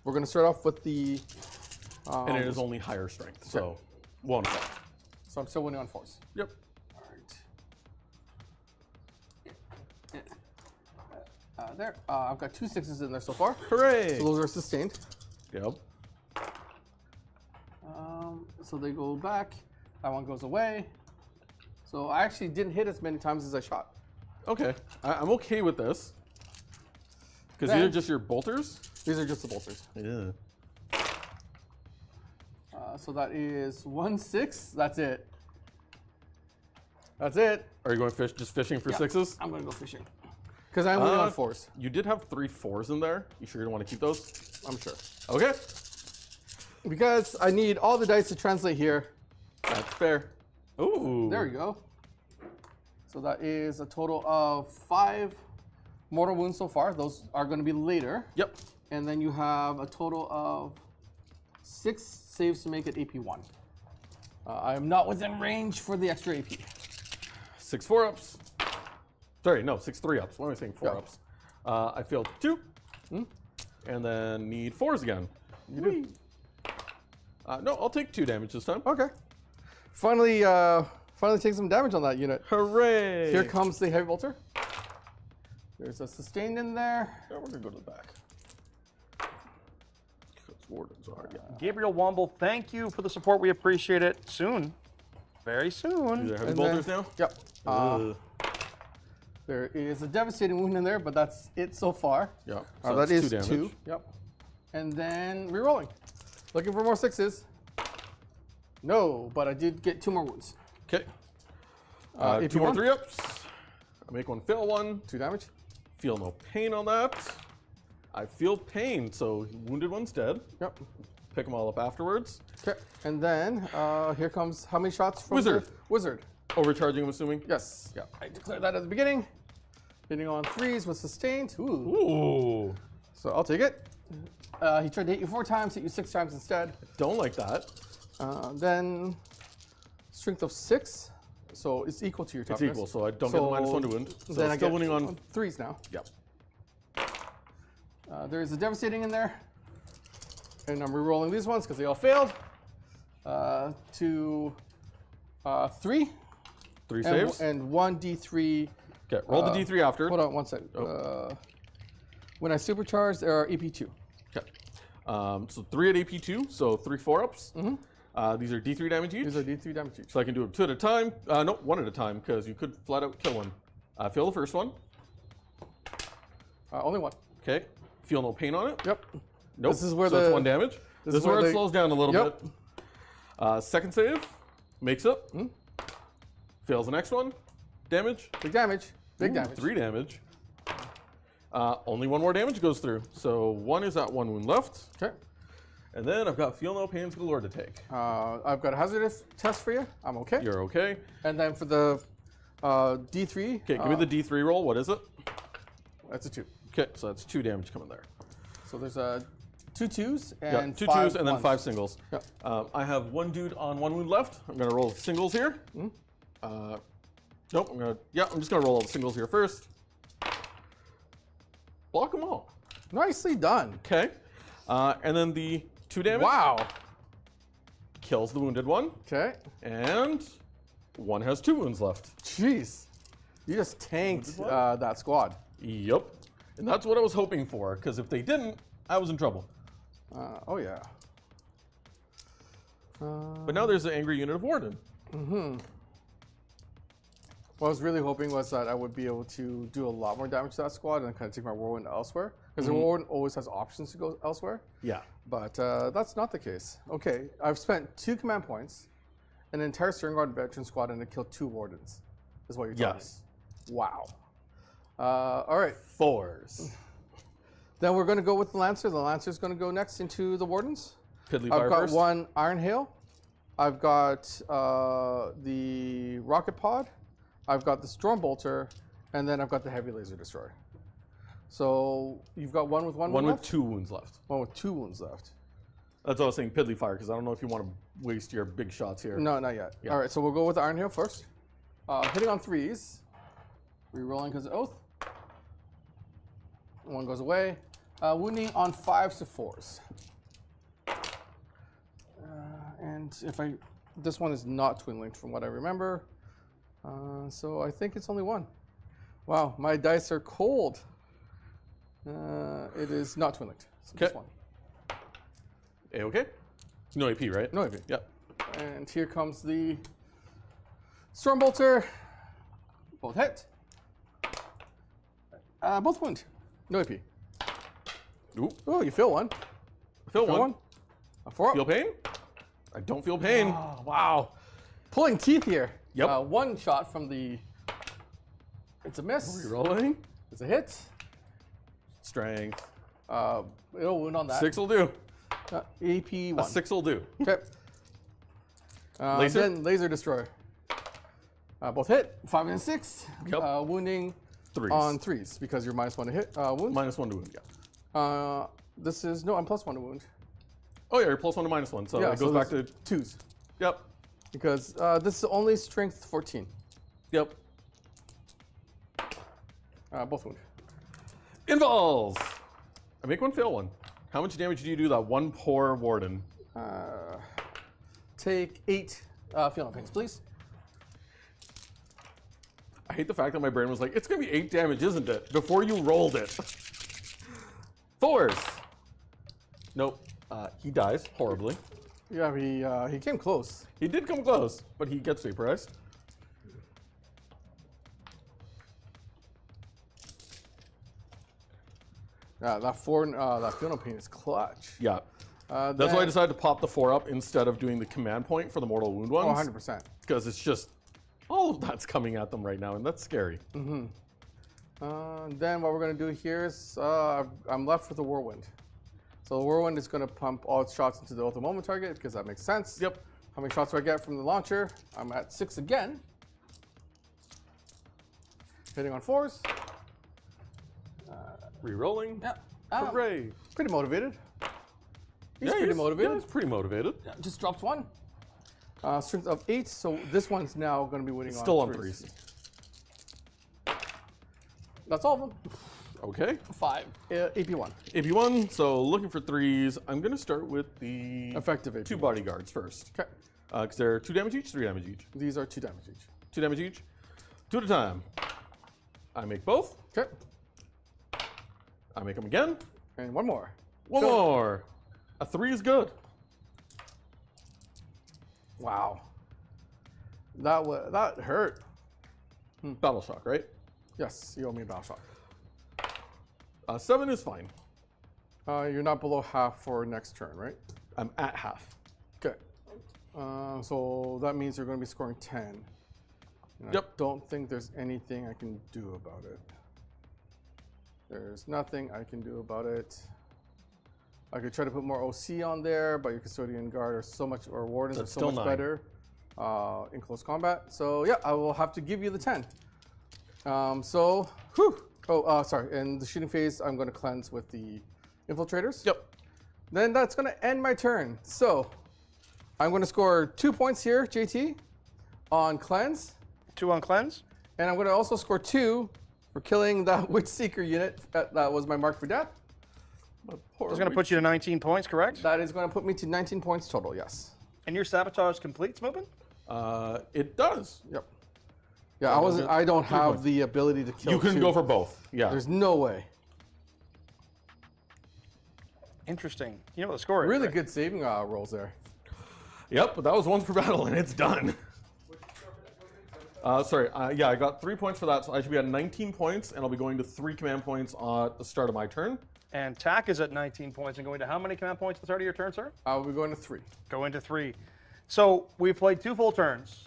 Speaker 3: We're going to start off with the.
Speaker 2: And it is only higher strength, so 1 effect.
Speaker 3: So I'm still winning on force.
Speaker 2: Yep.
Speaker 3: All right. There. I've got 2 6s in there so far.
Speaker 2: Hooray!
Speaker 3: So those are sustained.
Speaker 2: Yep.
Speaker 3: So they go back. That one goes away. So I actually didn't hit as many times as I shot.
Speaker 2: Okay. I'm okay with this. Because these are just your bolters?
Speaker 3: These are just the bolters.
Speaker 2: Yeah.
Speaker 3: So that is 1 6. That's it. That's it.
Speaker 2: Are you going just fishing for 6s?
Speaker 3: I'm going to go fishing. Because I'm winning on 4s.
Speaker 2: You did have 3 4s in there. You sure you don't want to keep those?
Speaker 3: I'm sure.
Speaker 2: Okay.
Speaker 3: Because I need all the dice to translate here.
Speaker 2: That's fair. Ooh.
Speaker 3: There we go. So that is a total of 5 mortal wounds so far. Those are going to be later.
Speaker 2: Yep.
Speaker 3: And then you have a total of 6 saves to make it AP1. I am not within range for the extra AP.
Speaker 2: 6 4-ups. Sorry, no, 6 3-ups. Why am I saying 4-ups? I failed 2. And then need 4s again.
Speaker 3: You do.
Speaker 2: No, I'll take 2 damage this time.
Speaker 3: Okay. Finally take some damage on that unit.
Speaker 2: Hooray!
Speaker 3: Here comes the heavy bolter. There's a sustained in there.
Speaker 2: Yeah, we're gonna go to the back. Wardens are, yeah.
Speaker 1: Gabriel Womble, thank you for the support. We appreciate it. Soon. Very soon.
Speaker 2: These are heavy
Speaker 3: And
Speaker 2: bolters
Speaker 3: then-
Speaker 2: now?
Speaker 3: Yep. There is a devastating wound in there, but that's it so far.
Speaker 2: Yeah.
Speaker 3: That is
Speaker 2: 2 damage.
Speaker 3: 2. Yep. And then rerolling. Looking for more 6s. No, but I did get 2 more wounds.
Speaker 2: Okay.
Speaker 3: AP
Speaker 2: 2 more
Speaker 3: 1.
Speaker 2: 3-ups. I make 1 fail 1.
Speaker 3: 2 damage.
Speaker 2: Feel no pain on that. I feel pain, so wounded one's dead.
Speaker 3: Yep.
Speaker 2: Pick them all up afterwards.
Speaker 3: Okay. And then here comes how many shots from
Speaker 2: Wizard.
Speaker 3: the Wizard?
Speaker 2: Overcharging, I'm assuming.
Speaker 3: Yes. Yeah. I declared that at the beginning. Hitting on 3s with sustained. Ooh.
Speaker 2: Ooh.
Speaker 3: So I'll take it. He tried to hit you 4 times, hit you 6 times instead.
Speaker 2: Don't like that.
Speaker 3: Then strength of 6, so it's equal to your
Speaker 2: It's
Speaker 3: toughness.
Speaker 2: equal, so I don't get the -1 to wound. So
Speaker 3: then I
Speaker 2: still
Speaker 3: get
Speaker 2: winning on.
Speaker 3: 3s now.
Speaker 2: Yep.
Speaker 3: There is a devastating in there, and I'm re-rolling these ones because they all failed. To 3.
Speaker 2: 3 saves.
Speaker 3: And 1 D3.
Speaker 2: Okay, roll the D3 after.
Speaker 3: Hold on 1 second. When I supercharge, there are AP2.
Speaker 2: Okay. So 3 at AP2, so 3 4-ups. These are D3 damage each.
Speaker 3: These are D3 damage each.
Speaker 2: So I can do them 2 at a time. No, 1 at a time, because you could flat out kill one. Fail the first one.
Speaker 3: Only 1.
Speaker 2: Okay. Feel no pain on it.
Speaker 3: Yep.
Speaker 2: Nope.
Speaker 3: This is where
Speaker 2: so it's 1 damage. This is where it slows down a little bit. Second save, makes it. Fails the next one. Damage.
Speaker 3: Big damage. Big
Speaker 2: Ooh,
Speaker 3: damage.
Speaker 2: 3 damage. Only 1 more damage goes through. So 1 is at 1 wound left.
Speaker 3: Okay.
Speaker 2: And then I've got Feel No Pains galore to take.
Speaker 3: I've got a hazardous test for you. I'm okay.
Speaker 2: You're okay.
Speaker 3: And then for the D3.
Speaker 2: Okay, give me the D3 roll. What is it?
Speaker 3: That's a 2.
Speaker 2: Okay, so that's 2 damage coming there.
Speaker 3: So there's 2 2s
Speaker 2: Yeah,
Speaker 3: and
Speaker 2: 2
Speaker 3: 5
Speaker 2: 2s and then
Speaker 3: ones.
Speaker 2: 5 singles.
Speaker 3: Yeah.
Speaker 2: I have 1 dude on 1 wound left. I'm gonna roll singles here. Nope, I'm just gonna roll all the singles here first. Block them all.
Speaker 3: Nicely done.
Speaker 2: Okay. And then the 2 damage
Speaker 3: Wow.
Speaker 2: kills the wounded one.
Speaker 3: Okay.
Speaker 2: And 1 has 2 wounds left.
Speaker 3: Jeez. You just tanked that squad.
Speaker 2: Yep. And that's what I was hoping for, because if they didn't, I was in trouble.
Speaker 3: Oh, yeah.
Speaker 2: But now there's an angry unit of Warden.
Speaker 3: What I was really hoping was that I would be able to do a lot more damage to that squad and kind of take my Whirlwind elsewhere. Because the Whirlwind always has options to go elsewhere.
Speaker 2: Yeah.
Speaker 3: But that's not the case. Okay, I've spent 2 command points, an entire Custodian Guard veteran squad, and to kill 2 Wardens. Is what you're telling
Speaker 2: Yes.
Speaker 3: me. Wow. All right.
Speaker 2: 4s.
Speaker 3: Then we're going to go with the Lancer. The Lancer's going to go next into the Wardens.
Speaker 2: Piddly
Speaker 3: I've
Speaker 2: fire
Speaker 3: got
Speaker 2: first.
Speaker 3: 1 Iron Hail. I've got the Rocket Pod. I've got the Storm Bolter. And then I've got the Heavy Laser Destroyer. So you've got 1 with 1
Speaker 2: 1
Speaker 3: wound
Speaker 2: with
Speaker 3: left?
Speaker 2: 2 wounds left.
Speaker 3: 1 with 2 wounds left.
Speaker 2: That's what I was saying, Piddly fire, because I don't know if you want to waste your big shots here.
Speaker 3: No, not yet.
Speaker 2: Yeah.
Speaker 3: All right, so we'll go with the Iron Hail first. Hitting on 3s. Rerolling because of Oath. 1 goes away. Wounding on 5s to 4s. And this one is not twin linked from what I remember. So I think it's only 1. Wow, my dice are cold. It is not twin linked. So just 1.
Speaker 2: A-okay? No AP, right?
Speaker 3: No AP.
Speaker 2: Yep.
Speaker 3: And here comes the Storm Bolter. Both hit. Both wound. No AP.
Speaker 2: Ooh.
Speaker 3: Oh, you feel 1.
Speaker 2: Feel
Speaker 3: Feel
Speaker 2: 1.
Speaker 3: A 4 up.
Speaker 2: Feel pain? I don't feel pain.
Speaker 3: Oh, wow. Pulling teeth here.
Speaker 2: Yep.
Speaker 3: 1 shot from the... It's a miss.
Speaker 2: Rerolling.
Speaker 3: It's a hit.
Speaker 2: Strength.
Speaker 3: It'll wound on that.
Speaker 2: 6 will do.
Speaker 3: AP 1.
Speaker 2: A 6 will do.
Speaker 3: Okay.
Speaker 2: Laser?
Speaker 3: Then Laser Destroyer. Both hit. 5 and 6.
Speaker 2: Yep.
Speaker 3: Wounding
Speaker 2: 3s.
Speaker 3: on 3s because you're -1 to hit. Wound.
Speaker 2: -1 to wound, yeah.
Speaker 3: This is... No, I'm +1 to wound.
Speaker 2: Oh, yeah, you're +1 to -1, so
Speaker 3: Yeah,
Speaker 2: it goes back to...
Speaker 3: 2s.
Speaker 2: Yep.
Speaker 3: Because this is only strength 14.
Speaker 2: Yep.
Speaker 3: Both wound.
Speaker 2: Involves! I make 1 fail 1. How much damage do you do that 1 poor Warden?
Speaker 3: Take 8 Feel No Pains, please.
Speaker 2: I hate the fact that my brain was like, it's going to be 8 damage, isn't it? Before you rolled it. 4s. Nope. He dies horribly.
Speaker 3: Yeah, he came close.
Speaker 2: He did come close, but he gets vaporized.
Speaker 3: Yeah, that Feel No Pain is clutch.
Speaker 2: Yeah. That's why I decided to pop the 4 up instead of doing the command point for the mortal wound
Speaker 3: Oh,
Speaker 2: ones.
Speaker 3: 100%.
Speaker 2: Because it's just, all of that's coming at them right now, and that's scary.
Speaker 3: Then what we're going to do here is I'm left with the Whirlwind. So the Whirlwind is going to pump all its shots into the ultimate moment target because that makes sense.
Speaker 2: Yep.
Speaker 3: How many shots do I get from the launcher? I'm at 6 again. Hitting on 4s.
Speaker 2: Rerolling.
Speaker 3: Yeah.
Speaker 2: Hooray.
Speaker 3: Pretty motivated. He's
Speaker 2: Yeah,
Speaker 3: pretty motivated.
Speaker 2: Yeah, he's pretty motivated.
Speaker 3: Yeah, just drops 1. Strength of 8, so this one's now going to be winning
Speaker 2: Still
Speaker 3: on
Speaker 2: on
Speaker 3: 3s.
Speaker 2: 3s.
Speaker 3: That's all of them.
Speaker 2: Okay.
Speaker 3: 5. AP1.
Speaker 2: AP1, so looking for 3s. I'm going to start with the
Speaker 3: Effective AP.
Speaker 2: 2 bodyguards first.
Speaker 3: Okay.
Speaker 2: Because they're 2 damage each, 3 damage each.
Speaker 3: These are 2 damage each.
Speaker 2: 2 damage each. 2 at a time. I make both.
Speaker 3: Okay.
Speaker 2: I make them again.
Speaker 3: And 1 more.
Speaker 2: One
Speaker 3: Go.
Speaker 2: more. A 3 is good.
Speaker 3: Wow. That hurt.
Speaker 2: Battle shock, right?
Speaker 3: Yes, you owe me a battle shock.
Speaker 2: 7 is fine.
Speaker 3: You're not below half for next turn, right?
Speaker 2: I'm at half.
Speaker 3: Okay. So that means you're going to be scoring 10. And
Speaker 2: Yep.
Speaker 3: I don't think there's anything I can do about it. There's nothing I can do about it. I could try to put more OC on there, but your Custodian Guard are so much, or Wardens
Speaker 2: That's
Speaker 3: are so
Speaker 2: still
Speaker 3: much
Speaker 2: 9.
Speaker 3: better in close combat. So yeah, I will have to give you the 10. Sorry. In the shooting phase, I'm going to cleanse with the Infiltrators.
Speaker 2: Yep.
Speaker 3: Then that's going to end my turn. So I'm going to score 2 points here, JT, on cleanse.
Speaker 1: 2 on cleanse.
Speaker 3: And I'm going to also score 2 for killing that Witch Seeker unit. That was my mark for death.
Speaker 1: It's going to put you to 19 points, correct?
Speaker 3: That is going to put me to 19 points total, yes.
Speaker 1: And your sabotage completes, Mubin?
Speaker 2: It does.
Speaker 3: Yep. Yeah, I don't have the ability to kill
Speaker 2: You can
Speaker 3: 2.
Speaker 2: go for both. Yeah.
Speaker 3: There's no way.
Speaker 1: Interesting. You know what the score is,
Speaker 3: Really
Speaker 1: right?
Speaker 3: good saving rolls there.
Speaker 2: Yep, but that was once per battle, and it's done. Sorry, yeah, I got 3 points for that, so I should be at 19 points, and I'll be going to 3 command points at the start of my turn.
Speaker 1: And TAC is at 19 points and going to how many command points at the start of your turn, sir?
Speaker 3: I'll be going to 3.
Speaker 1: Going to 3. So we've played 2 full turns.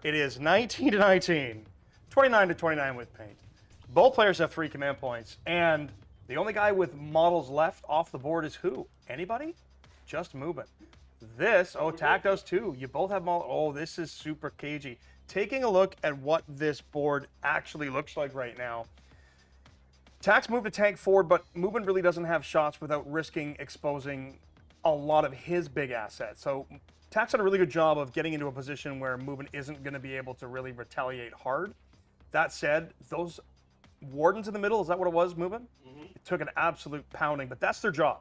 Speaker 1: It is 19 to 19, 29 to 29 with paint. Both players have 3 command points, and the only guy with models left off the board is who? Anybody? Just Mubin. This, TAC does too. You both have models. Oh, this is super cagey. Taking a look at what this board actually looks like right now. TAC's moved a tank forward, but Mubin really doesn't have shots without risking exposing a lot of his big assets. So TAC's done a really good job of getting into a position where Mubin isn't going to be able to really retaliate hard. That said, those wardens in the middle, is that what it was, Mubin? It took an absolute pounding, but that's their job.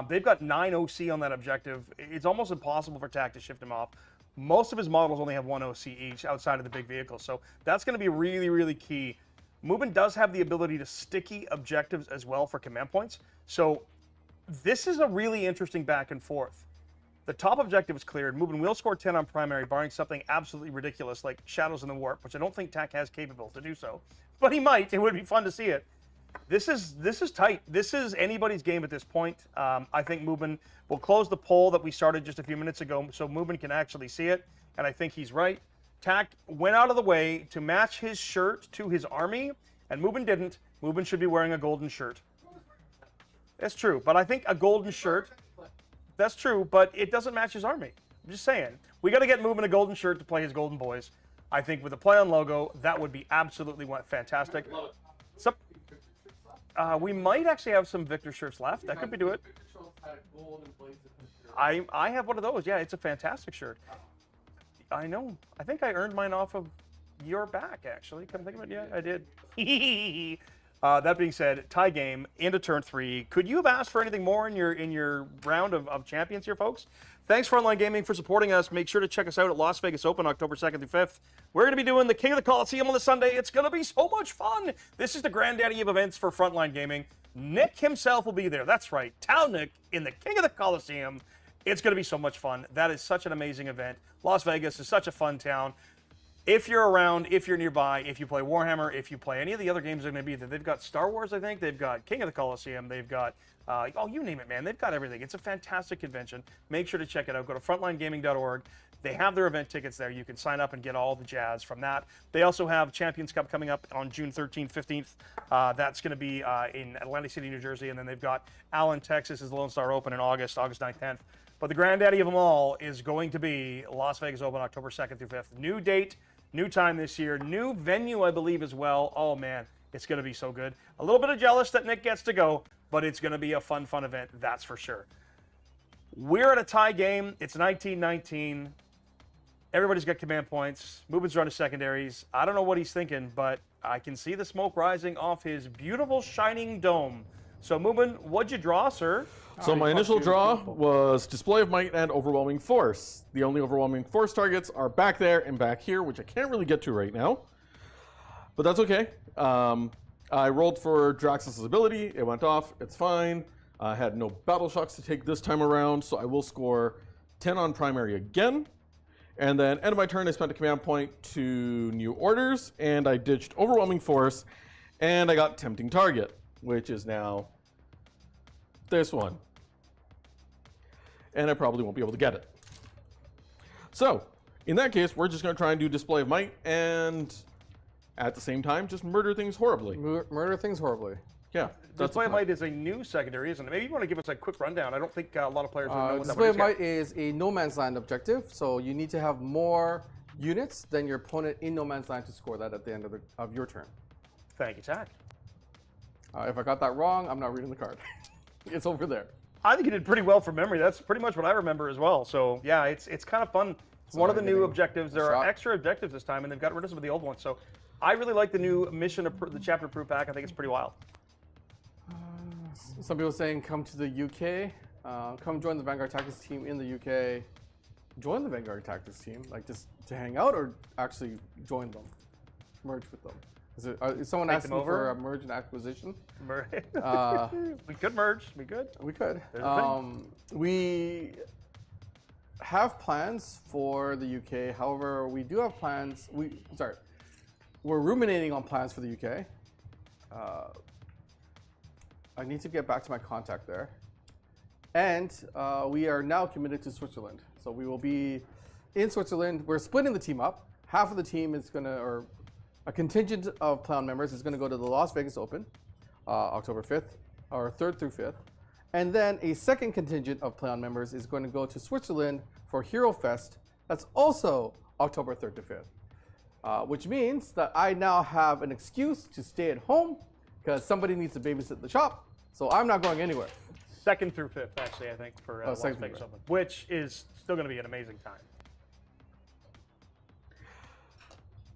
Speaker 1: They've got 9 OC on that objective. It's almost impossible for TAC to shift him off. Most of his models only have 1 OC each outside of the big vehicle, so that's going to be really, really key. Mubin does have the ability to sticky objectives as well for command points, so this is a really interesting back and forth. The top objective is cleared. Mubin will score 10 on primary, barring something absolutely ridiculous like Shadows in the Warp, which I don't think TAC has capable to do so, but he might. It would be fun to see it. This is tight. This is anybody's game at this point. I think Mubin will close the poll that we started just a few minutes ago so Mubin can actually see it, and I think he's right. TAC went out of the way to match his shirt to his army, and Mubin didn't. Mubin should be wearing a golden shirt. That's true, but I think a golden shirt, that's true, but it doesn't match his army. I'm just saying. We got to get Mubin a golden shirt to play his Golden Boys. I think with the play on logo, that would be absolutely fantastic. We might actually have some Victor shirts left. That could be do it. I have one of those. Yeah, it's a fantastic shirt. I know. I think I earned mine off of your back, actually. Come think of it. Yeah, I did. That being said, tie game into turn 3. Could you have asked for anything more in your round of champions here, folks? Thanks for Online Gaming for supporting us. Make sure to check us out at Las Vegas Open, October 2nd through 5th. We're going to be doing the King of the Coliseum on the Sunday. It's going to be so much fun. This is the granddaddy of events for Frontline Gaming. Nick himself will be there. That's right. Town Nick in the King of the Coliseum. It's going to be so much fun. That is such an amazing event. Las Vegas is such a fun town. If you're around, if you're nearby, if you play Warhammer, if you play any of the other games that are going to be there, they've got Star Wars, I think. They've got King of the Coliseum. They've got, you name it, man. They've got everything. It's a fantastic convention. Make sure to check it out. Go to frontlinegaming.org. They have their event tickets there. You can sign up and get all the jazz from that. They also have Champions Cup coming up on June 13th, 15th. That's going to be in Atlantic City, New Jersey. And then they've got Allen, Texas is the Lone Star Open in August 9th, 10th. But the granddaddy of them all is going to be Las Vegas Open, October 2nd through 5th. New date, new time this year, new venue, I believe, as well. Oh, man, it's going to be so good. A little bit of jealous that Nick gets to go, but it's going to be a fun event, that's for sure. We're at a tie game. It's 19-19. Everybody's got command points. Mubin's running secondaries. I don't know what he's thinking, but I can see the smoke rising off his beautiful, shining dome. So, Mubin, what'd you draw, sir?
Speaker 2: So my initial draw was Display of Might and Overwhelming Force. The only Overwhelming Force targets are back there and back here, which I can't really get to right now. But that's okay. I rolled for Draxus' ability. It went off. It's fine. I had no battle shocks to take this time around, so I will score 10 on primary again. And then end of my turn, I spent a command point to New Orders, and I ditched Overwhelming Force, and I got Tempting Target, which is now this one. And I probably won't be able to get it. So, in that case, we're just going to try and do Display of Might and at the same time just murder things horribly.
Speaker 3: Murder things horribly.
Speaker 2: Yeah.
Speaker 1: Display of Might is a new secondary, isn't it? Maybe you want to give us a quick rundown. I don't think a lot of players know what that
Speaker 3: Display of
Speaker 1: is
Speaker 3: Might is a no man's land objective, so you need to have more units than your opponent in no man's land to score that at the end of your turn.
Speaker 1: Thank you, Tack.
Speaker 3: If I got that wrong, I'm not reading the card. It's over there.
Speaker 1: I think you did pretty well from memory. That's pretty much what I remember as well. So yeah, it's kind of fun. It's one of the new objectives. There are extra objectives this time, and they've got rid of some of the old ones. So I really like the new mission, the chapter approved pack. I think it's pretty wild.
Speaker 3: Some people saying come to the UK, come join the Vanguard Tactics team in the UK. Join the Vanguard Tactics team, like just to hang out, or actually join them, merge with them. Is someone
Speaker 1: Take
Speaker 3: asking
Speaker 1: them over?
Speaker 3: for a merge and acquisition?
Speaker 1: We could merge. We could.
Speaker 3: We could.
Speaker 1: There's a thing.
Speaker 3: We have plans for the UK. However, we do have plans. We're ruminating on plans for the UK. I need to get back to my contact there. And we are now committed to Switzerland. So we will be in Switzerland. We're splitting the team up. Half of the team is going to, or a contingent of Plan members is going to go to the Las Vegas Open, October 5th, or 3rd through 5th. And then a second contingent of Plan members is going to go to Switzerland for Hero Fest. That's also October 3rd to 5th. Which means that I now have an excuse to stay at home because somebody needs to babysit the shop. So I'm not going anywhere.
Speaker 1: 2nd through 5th, actually, I think, for Las
Speaker 3: second
Speaker 1: Vegas
Speaker 3: through
Speaker 1: Open, which is still going to be an amazing time.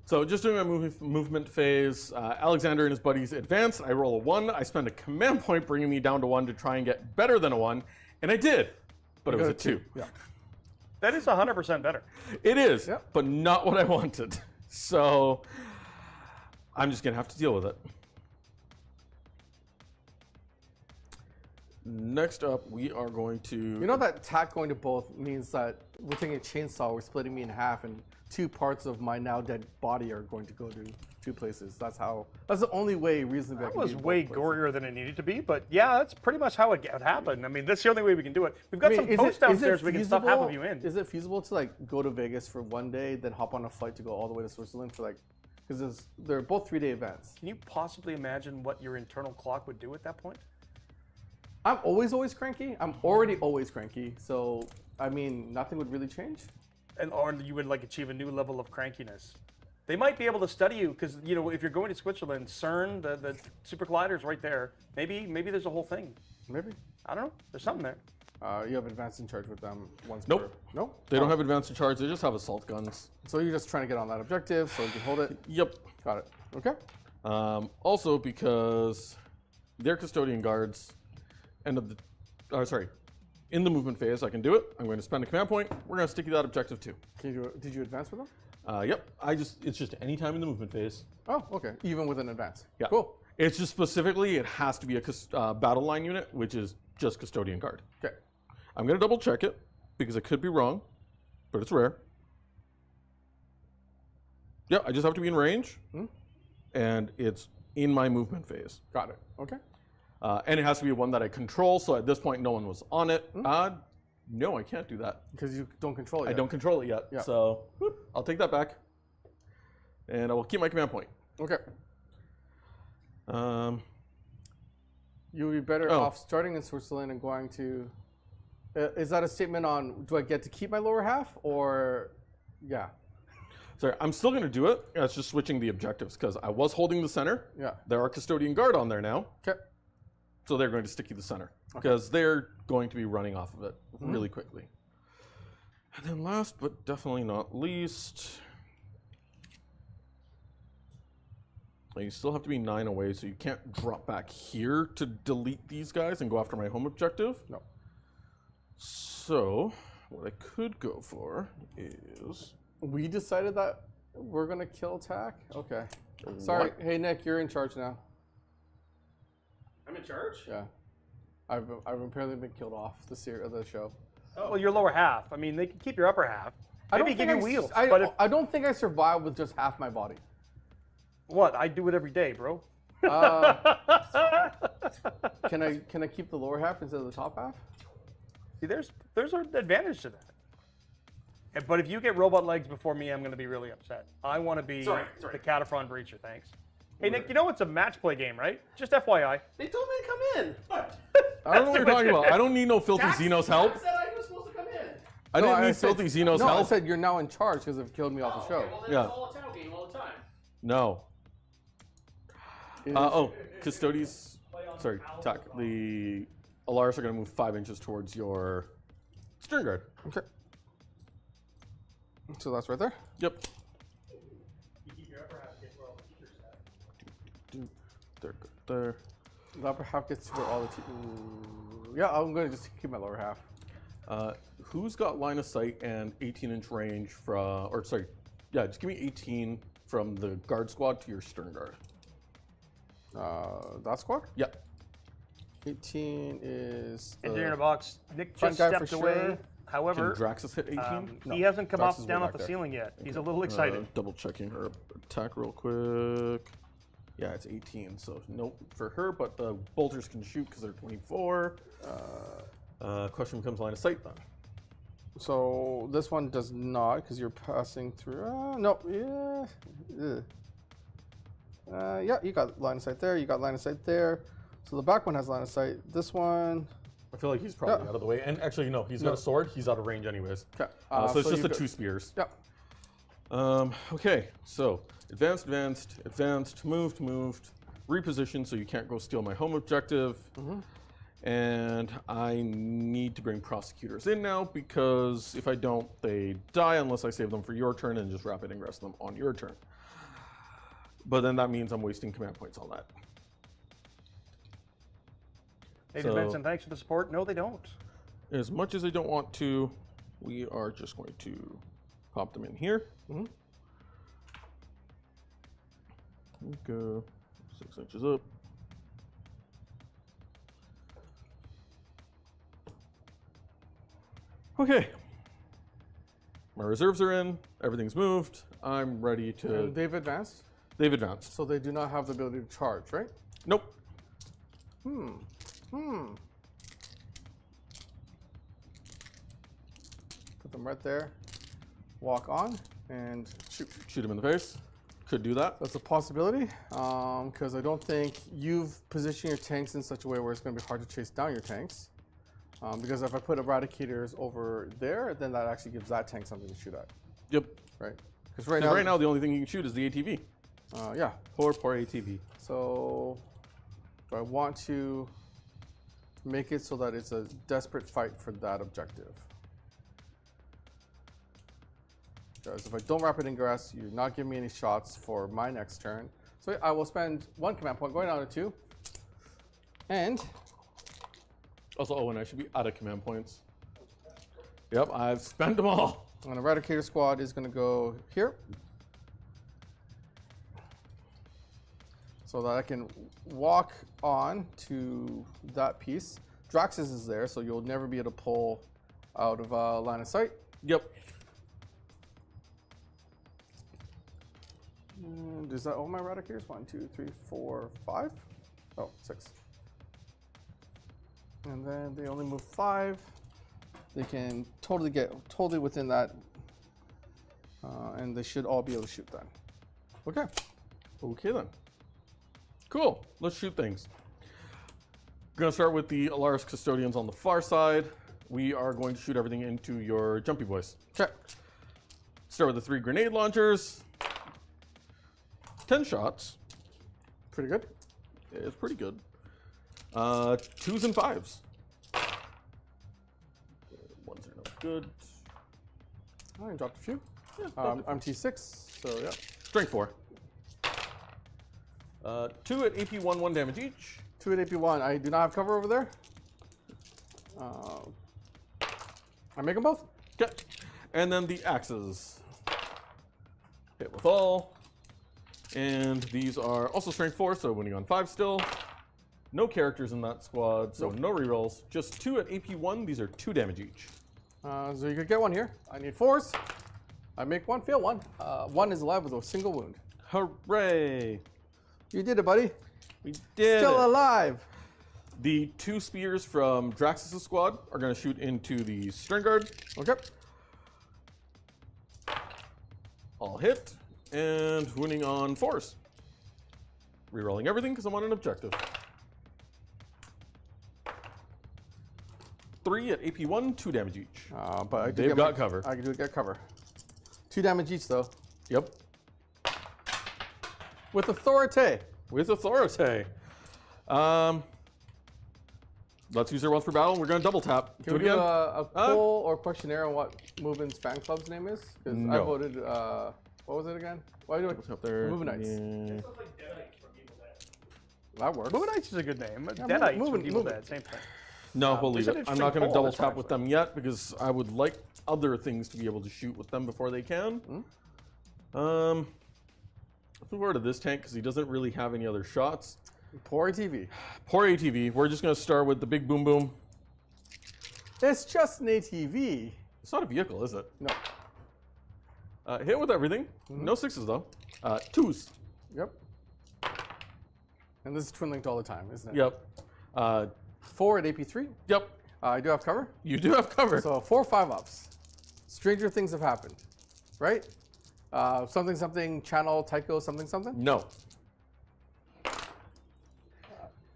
Speaker 2: So just doing my movement phase, Alexander and his buddies advance. I roll a 1. I spend a command point bringing me down to 1 to try and get better than a 1. And I did, but it was a 2.
Speaker 3: Yeah.
Speaker 1: That is 100% better.
Speaker 2: It is,
Speaker 3: Yep.
Speaker 2: but not what I wanted. So I'm just going to have to deal with it. Next up, we are going to...
Speaker 3: You know that tack going to both means that we're taking a chainsaw, we're splitting me in half, and 2 parts of my now dead body are going to go to 2 places. That's the only way reasonably I
Speaker 1: That
Speaker 3: can
Speaker 1: was
Speaker 3: do both
Speaker 1: way
Speaker 3: places.
Speaker 1: gorier than it needed to be, but yeah, that's pretty much how it happened. I mean, that's the only way we can do it. We've got some posts downstairs we can stuff half of you in.
Speaker 3: Is it feasible to like go to Vegas for 1 day, then hop on a flight to go all the way to Switzerland for like, because they're both 3-day events.
Speaker 1: Can you possibly imagine what your internal clock would do at that point?
Speaker 3: I'm always cranky. I'm already always cranky. So, I mean, nothing would really change.
Speaker 1: Or you would like achieve a new level of crankiness. They might be able to study you because, you know, if you're going to Switzerland, CERN, the super collider's right there. Maybe there's a whole thing.
Speaker 3: Maybe.
Speaker 1: I don't know. There's something there.
Speaker 3: You have advanced in charge with them once
Speaker 2: Nope.
Speaker 3: per... Nope.
Speaker 2: They don't have advanced charge, they just have assault guns.
Speaker 3: So you're just trying to get on that objective so you can hold it.
Speaker 2: Yep.
Speaker 3: Got it. Okay.
Speaker 2: Also because they're Custodian Guards, in the movement phase, I can do it. I'm going to spend a command point. We're going to sticky that objective too.
Speaker 3: Can you did you advance with them?
Speaker 2: Yep. It's just any time in the movement phase.
Speaker 3: Oh, okay. Even with an advance.
Speaker 2: Yeah.
Speaker 3: Cool.
Speaker 2: It's just specifically, it has to be a battle line unit, which is just Custodian Guard.
Speaker 3: Okay.
Speaker 2: I'm going to double check it because I could be wrong, but it's rare. Yeah, I just have to be in range, and it's in my movement phase.
Speaker 3: Got it. Okay.
Speaker 2: And it has to be one that I control, so at this point, no one was on it. No, I can't do that.
Speaker 3: Because you don't control it.
Speaker 2: I don't control it yet,
Speaker 3: Yeah.
Speaker 2: so I'll take that back. And I will keep my command point.
Speaker 3: Okay. You would be better off starting in Switzerland and going to... is that a statement on, do I get to keep my lower half, or... Yeah.
Speaker 2: Sorry, I'm still going to do it. It's just switching the objectives, because I was holding the center.
Speaker 3: Yeah.
Speaker 2: There are Custodian Guard on there now.
Speaker 3: Okay.
Speaker 2: So they're going to sticky the center, because they're going to be running off of it really quickly. And then last, but definitely not least... You still have to be 9 away, so you can't drop back here to delete these guys and go after my home objective.
Speaker 3: No.
Speaker 2: So, what I could go for is...
Speaker 3: We decided that we're going to kill attack? Okay. Sorry.
Speaker 2: What?
Speaker 3: Hey, Nick, you're in charge now.
Speaker 5: I'm in charge?
Speaker 3: Yeah. I've apparently been killed off the show.
Speaker 1: Well, your lower half. I mean, they can keep your upper half. Maybe give you wheels. But if,
Speaker 3: I don't think I survived with just half my body.
Speaker 1: what? I do it every day, bro.
Speaker 3: Can I keep the lower half instead of the top half?
Speaker 1: See, there's an advantage to that. But if you get robot legs before me, I'm going to be really upset. I want to be
Speaker 5: Sorry.
Speaker 1: the Cataphrone Breacher, thanks. Hey, Nick, you know it's a match play game, right? Just FYI.
Speaker 5: They told me to come in. What?
Speaker 2: I don't know what you're talking about. I don't need no filthy Xenos help.
Speaker 5: Dax said I was supposed to come in.
Speaker 2: I didn't need
Speaker 3: said-
Speaker 2: filthy Xenos
Speaker 3: No, I
Speaker 2: help.
Speaker 3: said you're now in charge because they've killed me off the show.
Speaker 5: Okay, well then
Speaker 2: Yeah.
Speaker 5: it's all a Tau game all the time.
Speaker 2: No. Custodes. Sorry, attack. The Allarus are going to move 5 inches towards your Stern Guard.
Speaker 3: Okay. So that's right there.
Speaker 2: Yep. There.
Speaker 3: The upper half gets to where all the yeah, I'm going to just keep my lower half.
Speaker 2: Who's got line of sight and 18-inch range from, or sorry, yeah, just give me 18 from the guard squad to your Stern Guard.
Speaker 3: That squad?
Speaker 2: Yeah.
Speaker 3: 18 is the
Speaker 1: Engineer in a box. Nick
Speaker 3: front
Speaker 1: just
Speaker 3: guy for
Speaker 1: stepped away.
Speaker 3: sure.
Speaker 1: However,
Speaker 2: Can Draxus hit 18?
Speaker 1: he hasn't come
Speaker 3: Draxus is
Speaker 1: up down
Speaker 3: way
Speaker 1: off
Speaker 3: back
Speaker 1: the
Speaker 3: there.
Speaker 1: ceiling yet. He's a little excited.
Speaker 2: Double checking her attack real quick. Yeah, it's 18, so nope for her, but the bolters can shoot because they're 24. Question becomes line of sight then.
Speaker 3: So this one does not because you're passing through. No, yeah. Yeah, you got line of sight there. You got line of sight there. So the back one has line of sight. This one.
Speaker 2: I feel like he's probably out of the way. And actually, no, he's got a sword. He's out of range anyways.
Speaker 3: Okay.
Speaker 2: So it's just
Speaker 3: you
Speaker 2: the 2 spears.
Speaker 3: Yeah.
Speaker 2: Okay, so advanced, moved, reposition so you can't go steal my home objective. And I need to bring prosecutors in now because if I don't, they die unless I save them for your turn and just rapid ingress them on your turn. But then that means I'm wasting command points on that.
Speaker 1: Hey,
Speaker 2: So-
Speaker 1: Benson, thanks for the support. No, they don't.
Speaker 2: As much as I don't want to, we are just going to pop them in here. Go 6 inches up. Okay. My reserves are in. Everything's moved. I'm ready to.
Speaker 3: And they've advanced,
Speaker 2: They've advanced.
Speaker 3: so they do not have the ability to charge, right?
Speaker 2: Nope.
Speaker 3: Put them right there. Walk on and shoot.
Speaker 2: Shoot him in the face. Could do that.
Speaker 3: That's a possibility, because I don't think you've positioned your tanks in such a way where it's going to be hard to chase down your tanks. Because if I put Eradicators over there, then that actually gives that tank something to shoot at,
Speaker 2: Yep.
Speaker 3: right? Because
Speaker 2: Right now, the only thing you can shoot is the ATV.
Speaker 3: yeah.
Speaker 2: Poor ATV.
Speaker 3: So I want to make it so that it's a desperate fight for that objective. Because if I don't rapid ingress, you're not giving me any shots for my next turn. So I will spend 1 command point, going down to 2. And
Speaker 2: Also, Owen, I should be out of command points. Yep, I've spent them all.
Speaker 3: an Eradicator Squad is going to go here. So that I can walk on to that piece. Draxus is there, so you'll never be able to pull out of line of sight.
Speaker 2: Yep.
Speaker 3: And is that all my Eradicators? 1, 2, 3, 4, 5? Oh, 6. And then they only move 5. They can totally get within that. And they should all be able to shoot then. Okay.
Speaker 2: Okay then. Cool. Let's shoot things. We're going to start with the Allarus Custodians on the far side. We are going to shoot everything into your Jumpy Boys.
Speaker 3: Okay.
Speaker 2: Start with the 3 grenade launchers. 10 shots.
Speaker 3: Pretty good.
Speaker 2: It's pretty good. 2s and 5s. 1s are no good.
Speaker 3: I dropped a few.
Speaker 2: Yeah,
Speaker 3: I'm T6, so yeah.
Speaker 2: Strength 4. 2 at AP 1 damage each.
Speaker 3: 2 at AP1. I do not have cover over there. I make them both.
Speaker 2: Okay. And then the axes. Hit with all. And these are also strength 4, so winning on 5 still. No characters in that squad, so no rerolls. Just 2 at AP 1. These are 2 damage each.
Speaker 3: So you could get 1 here. I need 4s. I make 1, fail 1. 1 is alive with a single wound.
Speaker 2: Hooray!
Speaker 3: You did it, buddy.
Speaker 2: We did
Speaker 3: Still
Speaker 2: it.
Speaker 3: alive.
Speaker 2: The 2 spears from Draxus' squad are going to shoot into the Stern Guard.
Speaker 3: Okay.
Speaker 2: All hit. And wounding on force. Rerolling everything because I'm on an objective. 3 at AP1, 2 damage each.
Speaker 3: But I do
Speaker 2: They've
Speaker 3: get
Speaker 2: got cover.
Speaker 3: I do get cover. 2 damage each, though.
Speaker 2: Yep.
Speaker 3: With authority.
Speaker 2: With authority. Let's use her once per battle. We're going to double tap.
Speaker 3: Can we do a poll or questionnaire on what Mubin's fan club's name is? Because I
Speaker 2: No.
Speaker 3: voted, what was it again? Why do I
Speaker 2: Up there.
Speaker 3: Mubinites.
Speaker 2: Yeah.
Speaker 1: Sounds like Deadites from Evil Dead.
Speaker 3: That works.
Speaker 1: Mubinites is a good name.
Speaker 3: Yeah,
Speaker 1: Deadites from
Speaker 3: Mubin-
Speaker 1: Evil
Speaker 3: Mubin.
Speaker 1: Dead, same thing.
Speaker 2: No, we'll
Speaker 1: It's
Speaker 2: leave
Speaker 1: an
Speaker 2: it. I'm
Speaker 1: interesting
Speaker 2: not going to
Speaker 1: poll,
Speaker 2: double
Speaker 1: that's
Speaker 2: tap
Speaker 1: fine.
Speaker 2: with them yet because I would like other things to be able to shoot with them before they can. Let's move over to this tank because he doesn't really have any other shots.
Speaker 3: Poor ATV.
Speaker 2: Poor ATV. We're just going to start with the big boom boom.
Speaker 3: It's just an ATV.
Speaker 2: It's not a vehicle, is it?
Speaker 3: No.
Speaker 2: Hit with everything. No 6s though. 2s.
Speaker 3: Yep. And this is twin linked all the time, isn't it?
Speaker 2: Yep.
Speaker 3: 4 at AP3.
Speaker 2: Yep.
Speaker 3: I do have cover.
Speaker 2: You do have cover.
Speaker 3: So 4 5-ups. Stranger things have happened, right? Something something channel Tycho something something.
Speaker 2: No.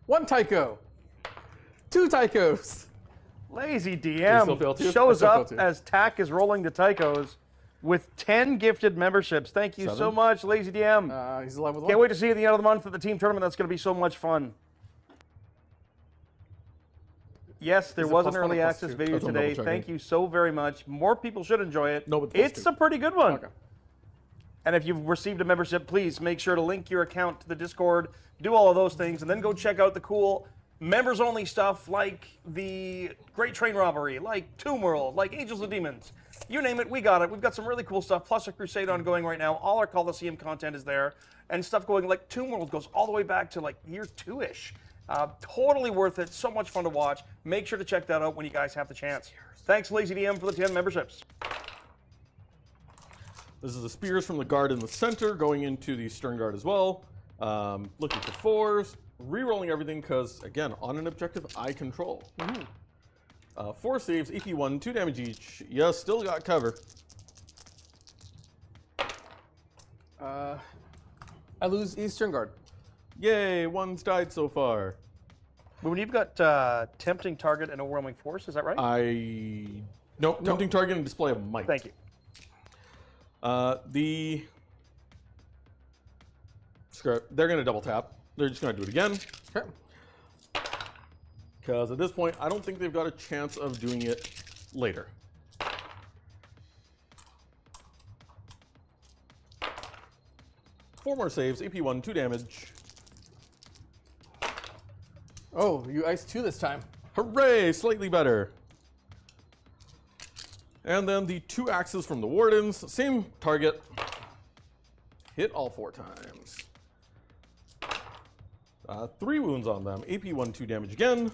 Speaker 3: 1 Tycho. 2 Tychos.
Speaker 1: Lazy
Speaker 2: still fail
Speaker 1: DM
Speaker 2: too?
Speaker 1: shows
Speaker 3: I still fail
Speaker 1: up
Speaker 3: too.
Speaker 1: as TAC is rolling the Tychos with 10 gifted memberships. Thank you so
Speaker 2: 7?
Speaker 1: much, Lazy DM.
Speaker 3: He's alive with
Speaker 1: Can't
Speaker 3: 1.
Speaker 1: wait to see you at the end of the month at the team tournament. That's going to be so much fun. Yes, there
Speaker 3: Is it
Speaker 1: was an
Speaker 3: +1 or
Speaker 1: early
Speaker 3: +2?
Speaker 1: access video
Speaker 2: That's what I'm
Speaker 1: today.
Speaker 2: double-checking.
Speaker 1: Thank you so very much. More people should enjoy it.
Speaker 2: No, it's
Speaker 1: It's
Speaker 2: +2.
Speaker 1: a pretty good one.
Speaker 3: Okay.
Speaker 1: And if you've received a membership, please make sure to link your account to the Discord, do all of those things, and then go check out the cool members-only stuff like the Great Train Robbery, like Tomb World, like Angels and Demons. You name it, we got it. We've got some really cool stuff, plus a Crusade ongoing right now. All our Coliseum content is there, and stuff going like Tomb World goes all the way back to like year 2-ish. Totally worth it. So much fun to watch. Make sure to check that out when you guys have the chance. Thanks, Lazy DM, for the 10 memberships.
Speaker 2: This is the spears from the guard in the center going into the stern guard as well. Looking for 4s, re-rolling everything because, again, on an objective I control. 4 saves, AP1, 2 damage each. Yeah, still got cover.
Speaker 3: I lose Eastern Guard.
Speaker 2: Yay, 1's died so far.
Speaker 1: When you've got Tempting Target and Overwhelming Force, is that right?
Speaker 2: Nope, tempting target and display of might.
Speaker 1: Thank you.
Speaker 2: They're going to double tap. They're just going to do it again.
Speaker 3: Okay.
Speaker 2: Because at this point, I don't think they've got a chance of doing it later. Four more saves, AP1, 2 damage.
Speaker 3: Oh, you iced 2 this time.
Speaker 2: Hooray, slightly better. And then the 2 axes from the Wardens, same target. Hit all 4 times. 3 wounds on them, AP1, 2 damage again.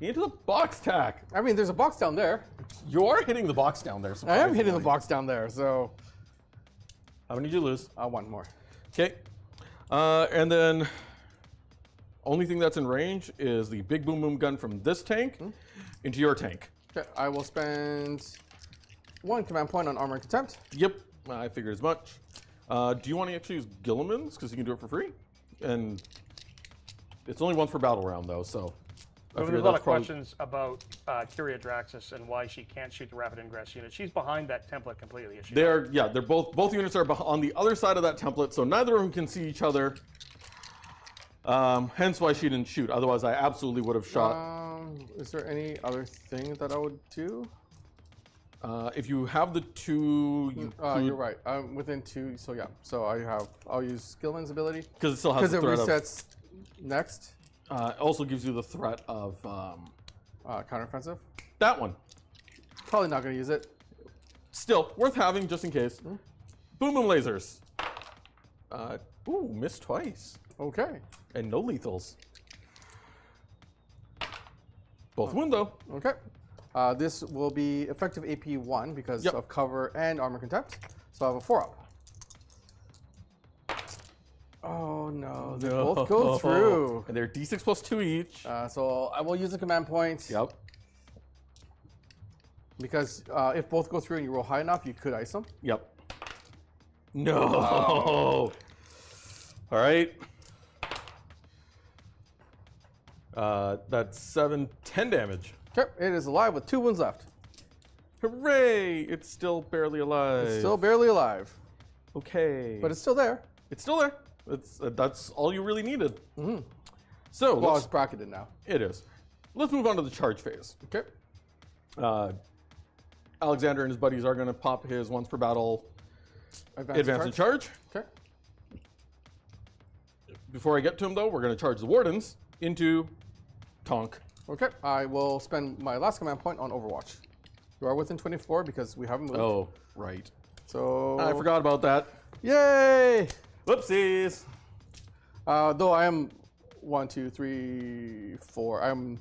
Speaker 2: Into the box tack.
Speaker 3: I mean, there's a box down there.
Speaker 2: You are hitting the box down there.
Speaker 3: I am hitting the
Speaker 2: surprisingly.
Speaker 3: box down there, so
Speaker 2: How many did you lose?
Speaker 3: 1 more.
Speaker 2: Okay. And then only thing that's in range is the big boom boom gun from this tank into your tank.
Speaker 3: Okay, I will spend 1 command point on armor and contempt.
Speaker 2: Yep, I figured as much. Do you want to actually use Guilliman's because you can do it for free? And it's only once per battle round though, so. I
Speaker 1: There's
Speaker 2: figured
Speaker 1: a lot
Speaker 2: that's
Speaker 1: of
Speaker 2: probably-
Speaker 1: questions about Kyria Draxus and why she can't shoot the rapid ingress unit. She's behind that template completely. Is she not?
Speaker 2: They're both units are on the other side of that template, so neither of them can see each other. Hence why she didn't shoot. Otherwise, I absolutely would have shot.
Speaker 3: Is there any other thing that I would do?
Speaker 2: If you have the 2, you
Speaker 3: You're right. I'm within 2, so yeah. So I'll use Skillman's ability
Speaker 2: because it still has
Speaker 3: because
Speaker 2: the
Speaker 3: it
Speaker 2: threat of.
Speaker 3: resets next.
Speaker 2: It also gives you the threat of
Speaker 3: Counteroffensive.
Speaker 2: that one.
Speaker 3: Probably not going to use it.
Speaker 2: Still worth having just in case. Boom boom lasers. Ooh, missed twice.
Speaker 3: Okay.
Speaker 2: And no lethals. Both win though.
Speaker 3: Okay. This will be effective AP 1 because
Speaker 2: Yep.
Speaker 3: of cover and armor contempt. So I have a 4-up. Oh no, they both go through.
Speaker 2: And they're D6 plus 2 each.
Speaker 3: So I will use a command point.
Speaker 2: Yep.
Speaker 3: Because if both go through and you roll high enough, you could ice them.
Speaker 2: Yep. No. All right. That's 7, 10 damage.
Speaker 3: Okay, it is alive with 2 wounds left.
Speaker 2: Hooray! It's still barely alive.
Speaker 3: It's still barely alive,
Speaker 2: okay.
Speaker 3: but it's still there.
Speaker 2: It's still there. That's all you really needed. So
Speaker 3: Well,
Speaker 2: let's-
Speaker 3: it's bracketed now.
Speaker 2: it is. Let's move on to the charge phase.
Speaker 3: Okay.
Speaker 2: Alexander and his buddies are going to pop his once per battle advance and charge.
Speaker 3: Okay.
Speaker 2: Before I get to him, though, we're going to charge the wardens into Tonk.
Speaker 3: Okay. I will spend my last command point on Overwatch. You are within 24 because we haven't moved.
Speaker 2: Oh, right.
Speaker 3: So
Speaker 2: I forgot about that.
Speaker 3: Yay!
Speaker 2: Whoopsies.
Speaker 3: Though I am 1, 2, 3, 4. I'm much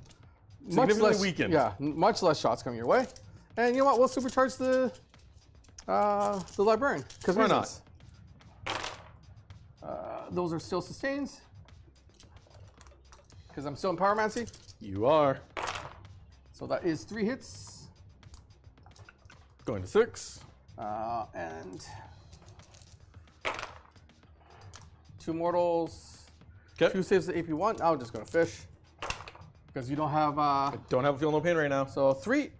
Speaker 2: Significantly
Speaker 3: less
Speaker 2: weakened.
Speaker 3: Yeah, much less shots coming your way. And you know what? We'll supercharge the Librarian. Because
Speaker 2: Why not?
Speaker 3: Those are still sustains. Because I'm still in Pyromancy.
Speaker 2: You are.
Speaker 3: So that is 3 hits.
Speaker 2: Going to 6.
Speaker 3: And 2 mortals.
Speaker 2: Okay.
Speaker 3: 2 saves the AP1. I'm just going to fish. Because you don't have...
Speaker 2: Don't have a feel no pain right now.
Speaker 3: so 3.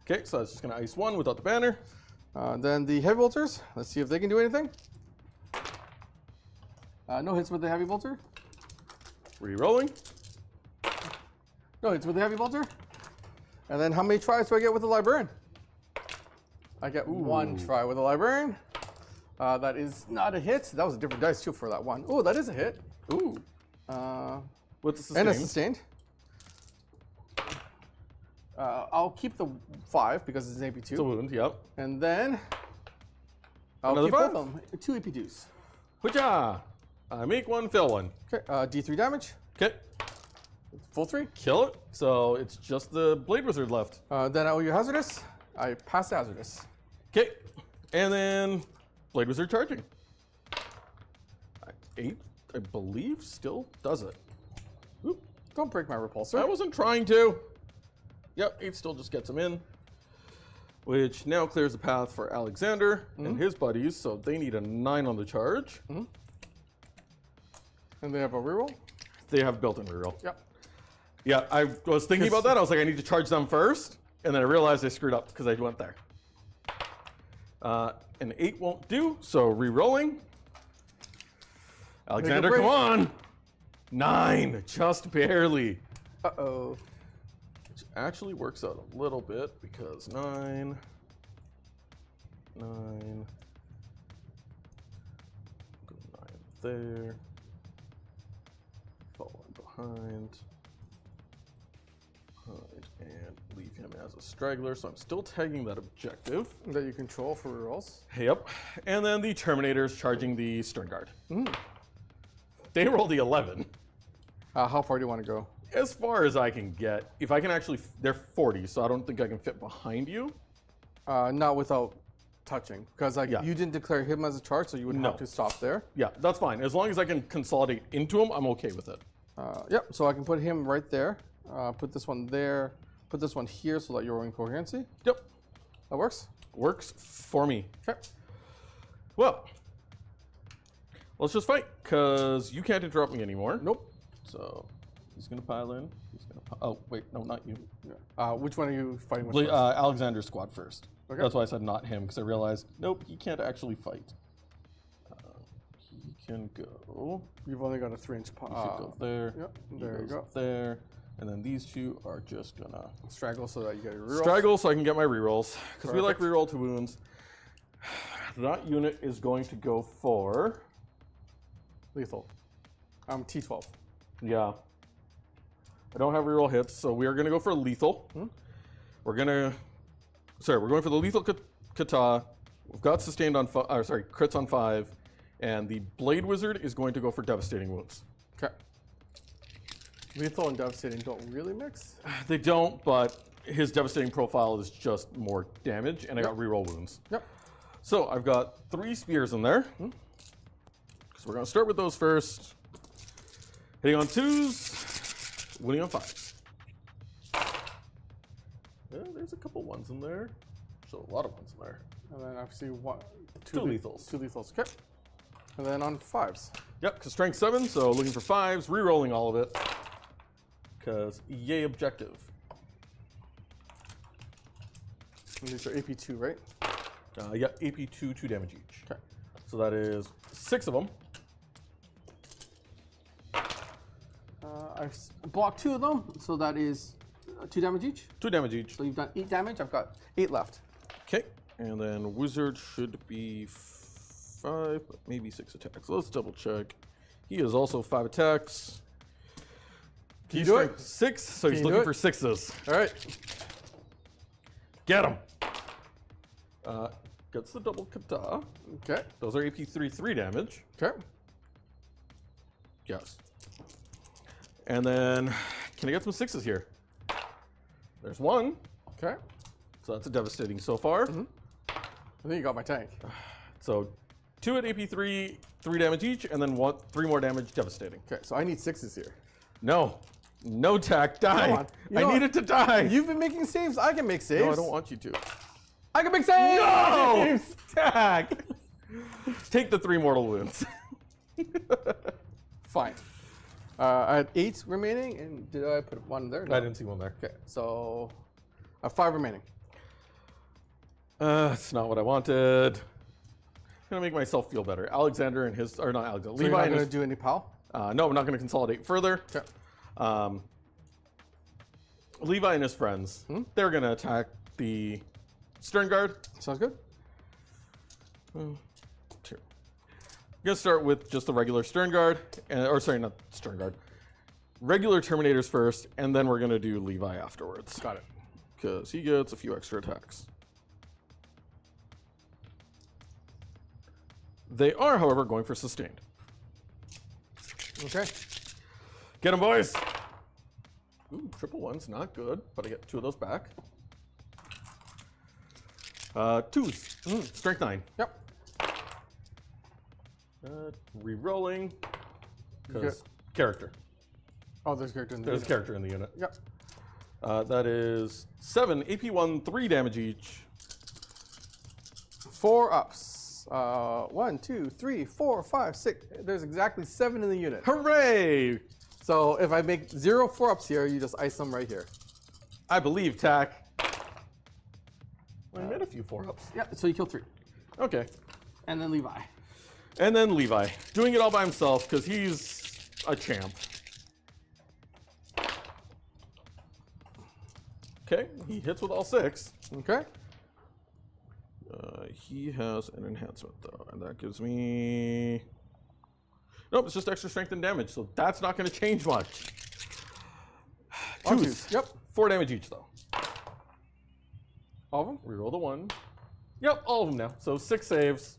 Speaker 2: Okay, so that's just going to ice 1 without the banner.
Speaker 3: Then the heavy bolters. Let's see if they can do anything. No hits with the heavy bolter.
Speaker 2: Re-rolling.
Speaker 3: No hits with the heavy bolter. And then how many tries do I get with the Librarian? I get 1 try with the Librarian. That is not a hit. That was a different dice too for that one. Oh, that is a hit.
Speaker 2: Ooh. What's the sustain?
Speaker 3: And it's sustained. I'll keep the 5 because it's an AP2.
Speaker 2: It's a wound, yep.
Speaker 3: And then I'll
Speaker 2: Another
Speaker 3: keep
Speaker 2: 5?
Speaker 3: both of them. 2 AP2s.
Speaker 2: Hooja! I make 1, fail 1.
Speaker 3: Okay, D3 damage.
Speaker 2: Okay,
Speaker 3: Full 3.
Speaker 2: kill it. So it's just the Blade Wizard left.
Speaker 3: Then I owe you hazardous. I pass hazardous.
Speaker 2: Okay, and then Blade Wizard charging. 8, I believe, still does it. Oop,
Speaker 3: Don't break my repulsor.
Speaker 2: I wasn't trying to. Yep, 8 still just gets him in. Which now clears the path for Alexander and his buddies, so they need a 9 on the charge.
Speaker 3: And they have a reroll.
Speaker 2: They have built-in reroll.
Speaker 3: Yep.
Speaker 2: Yeah, I was thinking about that. I was like, I need to charge them first. And then I realized I screwed up because I went there. An 8 won't do, so re-rolling. Alexander,
Speaker 3: break.
Speaker 2: come on. 9, just barely.
Speaker 3: Uh-oh.
Speaker 2: Which actually works out a little bit because 9. Go 9 there. Fall in behind. And leave him as a straggler, so I'm still tagging that objective.
Speaker 3: That you control for rerolls.
Speaker 2: Yep. And then the Terminator's charging the Stern Guard. They roll the 11.
Speaker 3: How far do you want to go?
Speaker 2: As far as I can get. If I can actually, they're 40, so I don't think I can fit behind you.
Speaker 3: Not without touching. Because
Speaker 2: Yeah.
Speaker 3: you didn't declare him as a charge, so you would
Speaker 2: No.
Speaker 3: have to stop there.
Speaker 2: Yeah, that's fine. As long as I can consolidate into him, I'm okay with it.
Speaker 3: Yep, so I can put him right there. Put this one there. Put this one here so that you're in coherency.
Speaker 2: Yep.
Speaker 3: That works?
Speaker 2: Works for me.
Speaker 3: Okay.
Speaker 2: Well, let's just fight, because you can't interrupt me anymore.
Speaker 3: Nope.
Speaker 2: So he's going to pile in. He's going to. Oh, wait, no, not you.
Speaker 3: Which one are you fighting with? first?
Speaker 2: Alexander's squad first.
Speaker 3: Okay.
Speaker 2: That's why I said not him, because I realized, nope, he can't actually fight. He can go.
Speaker 3: You've only got a 3-inch.
Speaker 2: He should go there.
Speaker 3: Yep,
Speaker 2: He
Speaker 3: there you
Speaker 2: goes
Speaker 3: go.
Speaker 2: There. And then these two are just going to
Speaker 3: Straggle so that you get a reroll.
Speaker 2: straggle so I can get my rerolls, because we like
Speaker 3: Perfect.
Speaker 2: reroll to wounds. That unit is going to go for.
Speaker 3: Lethal. T12.
Speaker 2: Yeah. I don't have reroll hits, so we are going to go for lethal. We're going to. Sorry, we're going for the lethal kata. We've got sustained on crits on 5. And the Blade Wizard is going to go for devastating wounds.
Speaker 3: Okay. Lethal and devastating don't really mix.
Speaker 2: They don't, but his devastating profile is just more damage, and I got reroll wounds.
Speaker 3: Yep.
Speaker 2: So I've got 3 spears in there. So we're going to start with those first. Hitting on 2s, winning on 5s. Yeah, there's a couple ones in there. So a lot of ones in there.
Speaker 3: And then obviously
Speaker 2: Two lethals.
Speaker 3: 2 lethals. Okay. And then on 5s.
Speaker 2: Yep, because strength 7, so looking for 5s, re-rolling all of it. Because yay objective.
Speaker 3: And these are AP2, right?
Speaker 2: Yeah, AP2, 2 damage each.
Speaker 3: Okay.
Speaker 2: So that is 6 of them.
Speaker 3: I've blocked 2 of them, so that is 2 damage each.
Speaker 2: 2 damage each.
Speaker 3: So you've done 8 damage. I've got 8 left.
Speaker 2: Okay, and then wizard should be 5, but maybe 6 attacks. Let's double check. He is also 5 attacks.
Speaker 3: Can you do it?
Speaker 2: 6, so he's
Speaker 3: Can you
Speaker 2: looking
Speaker 3: do
Speaker 2: for
Speaker 3: it?
Speaker 2: 6s.
Speaker 3: All right.
Speaker 2: Get him. Gets the double kata.
Speaker 3: Okay.
Speaker 2: Those are AP3 3 damage.
Speaker 3: Okay.
Speaker 2: Yes. And then, can I get some 6s here? There's 1.
Speaker 3: Okay.
Speaker 2: So that's a devastating so far.
Speaker 3: I think you got my tank.
Speaker 2: So 2 at AP3, 3 damage each, and then 3 more damage, devastating.
Speaker 3: Okay, so I need 6s here.
Speaker 2: No. No, Tack, die.
Speaker 3: Come on. You
Speaker 2: I
Speaker 3: know
Speaker 2: need
Speaker 3: what?
Speaker 2: it to die.
Speaker 3: You've been making saves. I can make saves.
Speaker 2: No, I don't want you to.
Speaker 3: I can make saves.
Speaker 2: No! Tack! Take the 3 mortal wounds.
Speaker 3: Fine. I had 8 remaining, and did I put 1 there? No.
Speaker 2: I didn't see one there.
Speaker 3: Okay, so I have 5 remaining.
Speaker 2: That's not what I wanted. I'm gonna make myself feel better. Alexander and his, or not Alexander,
Speaker 3: So you're
Speaker 2: Levi
Speaker 3: not
Speaker 2: and
Speaker 3: going
Speaker 2: his,
Speaker 3: to do any PAL?
Speaker 2: no, I'm not gonna consolidate further.
Speaker 3: Okay.
Speaker 2: Levi and his friends, they're gonna attack the Stern Guard.
Speaker 3: Sounds good.
Speaker 2: Sure. I'm gonna start with just the regular Stern Guard, or sorry, not Stern Guard. Regular Terminators first, and then we're gonna do Levi afterwards.
Speaker 3: Got it.
Speaker 2: Because he gets a few extra attacks. They are, however, going for sustained.
Speaker 3: Okay.
Speaker 2: Get him, boys! Ooh, triple ones, not good, but I get 2 of those back. 2s, strength 9.
Speaker 3: Yep.
Speaker 2: Re-rolling.
Speaker 3: Okay.
Speaker 2: Character.
Speaker 3: Oh, there's a character in the
Speaker 2: There's a
Speaker 3: unit.
Speaker 2: character in the unit.
Speaker 3: Yep.
Speaker 2: That is 7, AP1, 3 damage each.
Speaker 3: 4 ups. 1, 2, 3, 4, 5, 6. There's exactly 7 in the unit.
Speaker 2: Hooray!
Speaker 3: So if I make 0 4-ups here, you just ice them right here.
Speaker 2: I believe, Tack. Well, I made a few 4-ups.
Speaker 3: Yeah, so you kill 3.
Speaker 2: Okay.
Speaker 3: And then Levi.
Speaker 2: And then Levi, doing it all by himself because he's a champ. Okay, he hits with all 6.
Speaker 3: Okay.
Speaker 2: He has an enhancement though, and that gives me... Nope, it's just extra strength and damage, so that's not going to change much. 2s.
Speaker 3: Yep.
Speaker 2: 4 damage each though.
Speaker 3: All of them?
Speaker 2: Reroll the 1. Yep, all of them now. So 6 saves.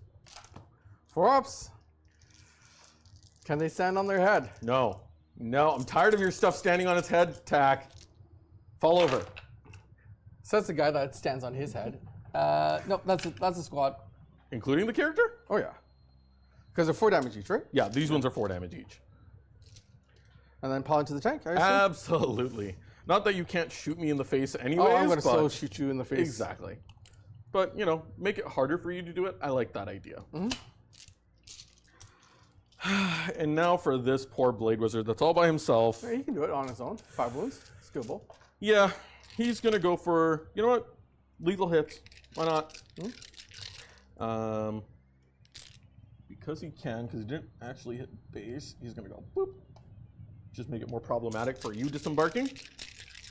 Speaker 3: 4 ups. Can they stand on their head?
Speaker 2: No. No, I'm tired of your stuff standing on its head, Tack. Fall over.
Speaker 3: So that's the guy that stands on his head. Nope, that's a squad.
Speaker 2: Including the character?
Speaker 3: Oh yeah. Because they're 4 damage each, right?
Speaker 2: Yeah, these ones are 4 damage each.
Speaker 3: And then pile into the tank, I assume?
Speaker 2: Absolutely. Not that you can't shoot me in the face anyways,
Speaker 3: Oh, I'm going to
Speaker 2: but...
Speaker 3: so shoot you in the face.
Speaker 2: Exactly. But, you know, make it harder for you to do it. I like that idea. And now for this poor Blade Wizard that's all by himself.
Speaker 3: Yeah, he can do it on his own. 5 wounds. It's doable.
Speaker 2: Yeah, he's going to go for, you know what? Lethal hits. Why not? Because he can, because he didn't actually hit base, he's going to go boop. Just make it more problematic for you disembarking.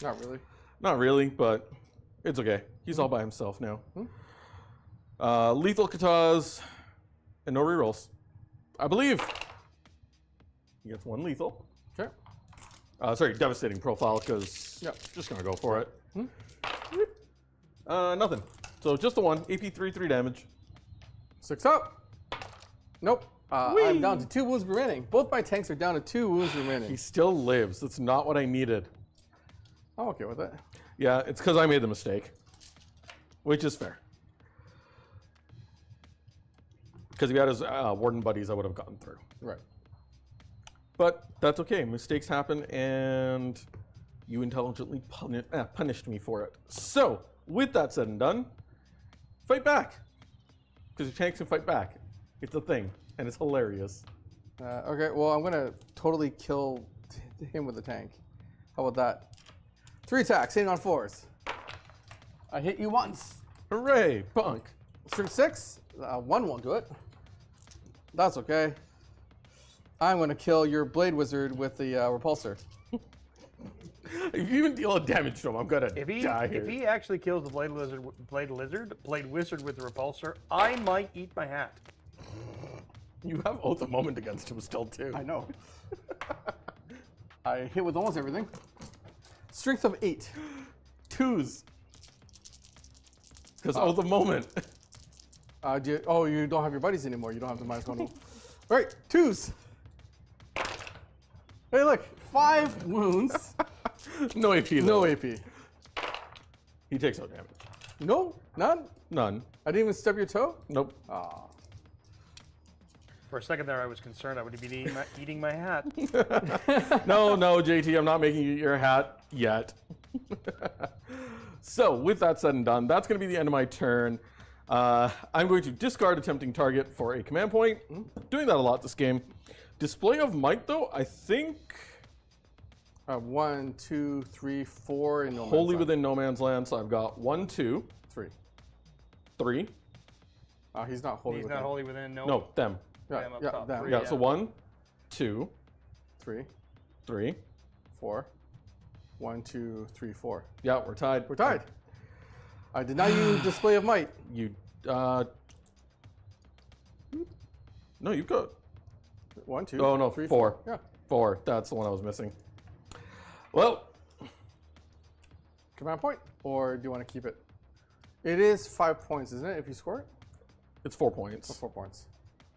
Speaker 3: Not really.
Speaker 2: Not really, but it's okay. He's all by himself now. Lethal katas and no rerolls. I believe. He gets 1 lethal.
Speaker 3: Okay.
Speaker 2: Sorry, devastating profile, because just going to go for it. Nothing. So just the 1. AP3, 3 damage.
Speaker 3: 6 up. Nope. I'm down to 2 wounds remaining. Both my tanks are down to 2 wounds remaining.
Speaker 2: He still lives. That's not what I needed.
Speaker 3: I'm okay with it.
Speaker 2: Yeah, it's because I made the mistake. Which is fair. Because if he had his warden buddies, I would have gotten through.
Speaker 3: Right.
Speaker 2: But that's okay. Mistakes happen, and you intelligently punished me for it. So, with that said and done, fight back. Because your tanks can fight back. It's a thing, and it's hilarious.
Speaker 3: Okay, well, I'm going to totally kill him with the tank. How about that? 3 attacks, hitting on 4s. I hit you once.
Speaker 2: Hooray, punk.
Speaker 3: Strength 6. 1 won't do it. That's okay. I'm going to kill your Blade Wizard with the Repulsor.
Speaker 2: If you even deal damage to him, I'm gonna die here.
Speaker 1: If he actually kills the Blade Wizard with the Repulsor, I might eat my hat.
Speaker 2: You have Oath of Moment against him still, too.
Speaker 3: I know. I hit with almost everything. Strength of 8.
Speaker 2: 2s. Because Oath of Moment.
Speaker 3: You don't have your buddies anymore. You don't have the -1. All right, 2s. Hey, look, 5 wounds.
Speaker 2: No AP, though.
Speaker 3: No AP.
Speaker 2: He takes no damage.
Speaker 3: No, none.
Speaker 2: None.
Speaker 3: I didn't even stub your toe.
Speaker 2: Nope.
Speaker 3: Ah.
Speaker 1: For a second there, I was concerned I would be eating my hat.
Speaker 2: No, JT, I'm not making you your hat yet. So, with that said and done, that's going to be the end of my turn. I'm going to discard a tempting target for a command point. Doing that a lot this game. Display of Might, though, I think...
Speaker 3: 1, 2, 3, 4 in no man's
Speaker 2: wholly
Speaker 3: land.
Speaker 2: within no man's land, so I've got 1, 2,
Speaker 3: 3.
Speaker 2: 3.
Speaker 3: He's not wholly
Speaker 1: He's
Speaker 3: within.
Speaker 1: not wholly within. No.
Speaker 2: No, them.
Speaker 3: Yeah,
Speaker 1: Them up
Speaker 3: yeah,
Speaker 1: top,
Speaker 3: them.
Speaker 1: 3,
Speaker 2: Yeah, so 1, 2,
Speaker 3: 3,
Speaker 2: 3.
Speaker 3: 4. 1, 2, 3, 4.
Speaker 2: Yeah, we're tied.
Speaker 3: We're tied. I deny you display of might.
Speaker 2: You, no, you've got...
Speaker 3: 1, 2.
Speaker 2: Oh, no,
Speaker 3: 3,
Speaker 2: 4.
Speaker 3: Yeah.
Speaker 2: 4. That's the one I was missing. Well,
Speaker 3: Command point, or do you want to keep it? It is 5 points, isn't it? If you score it,
Speaker 2: it's 4 points.
Speaker 3: 4 points.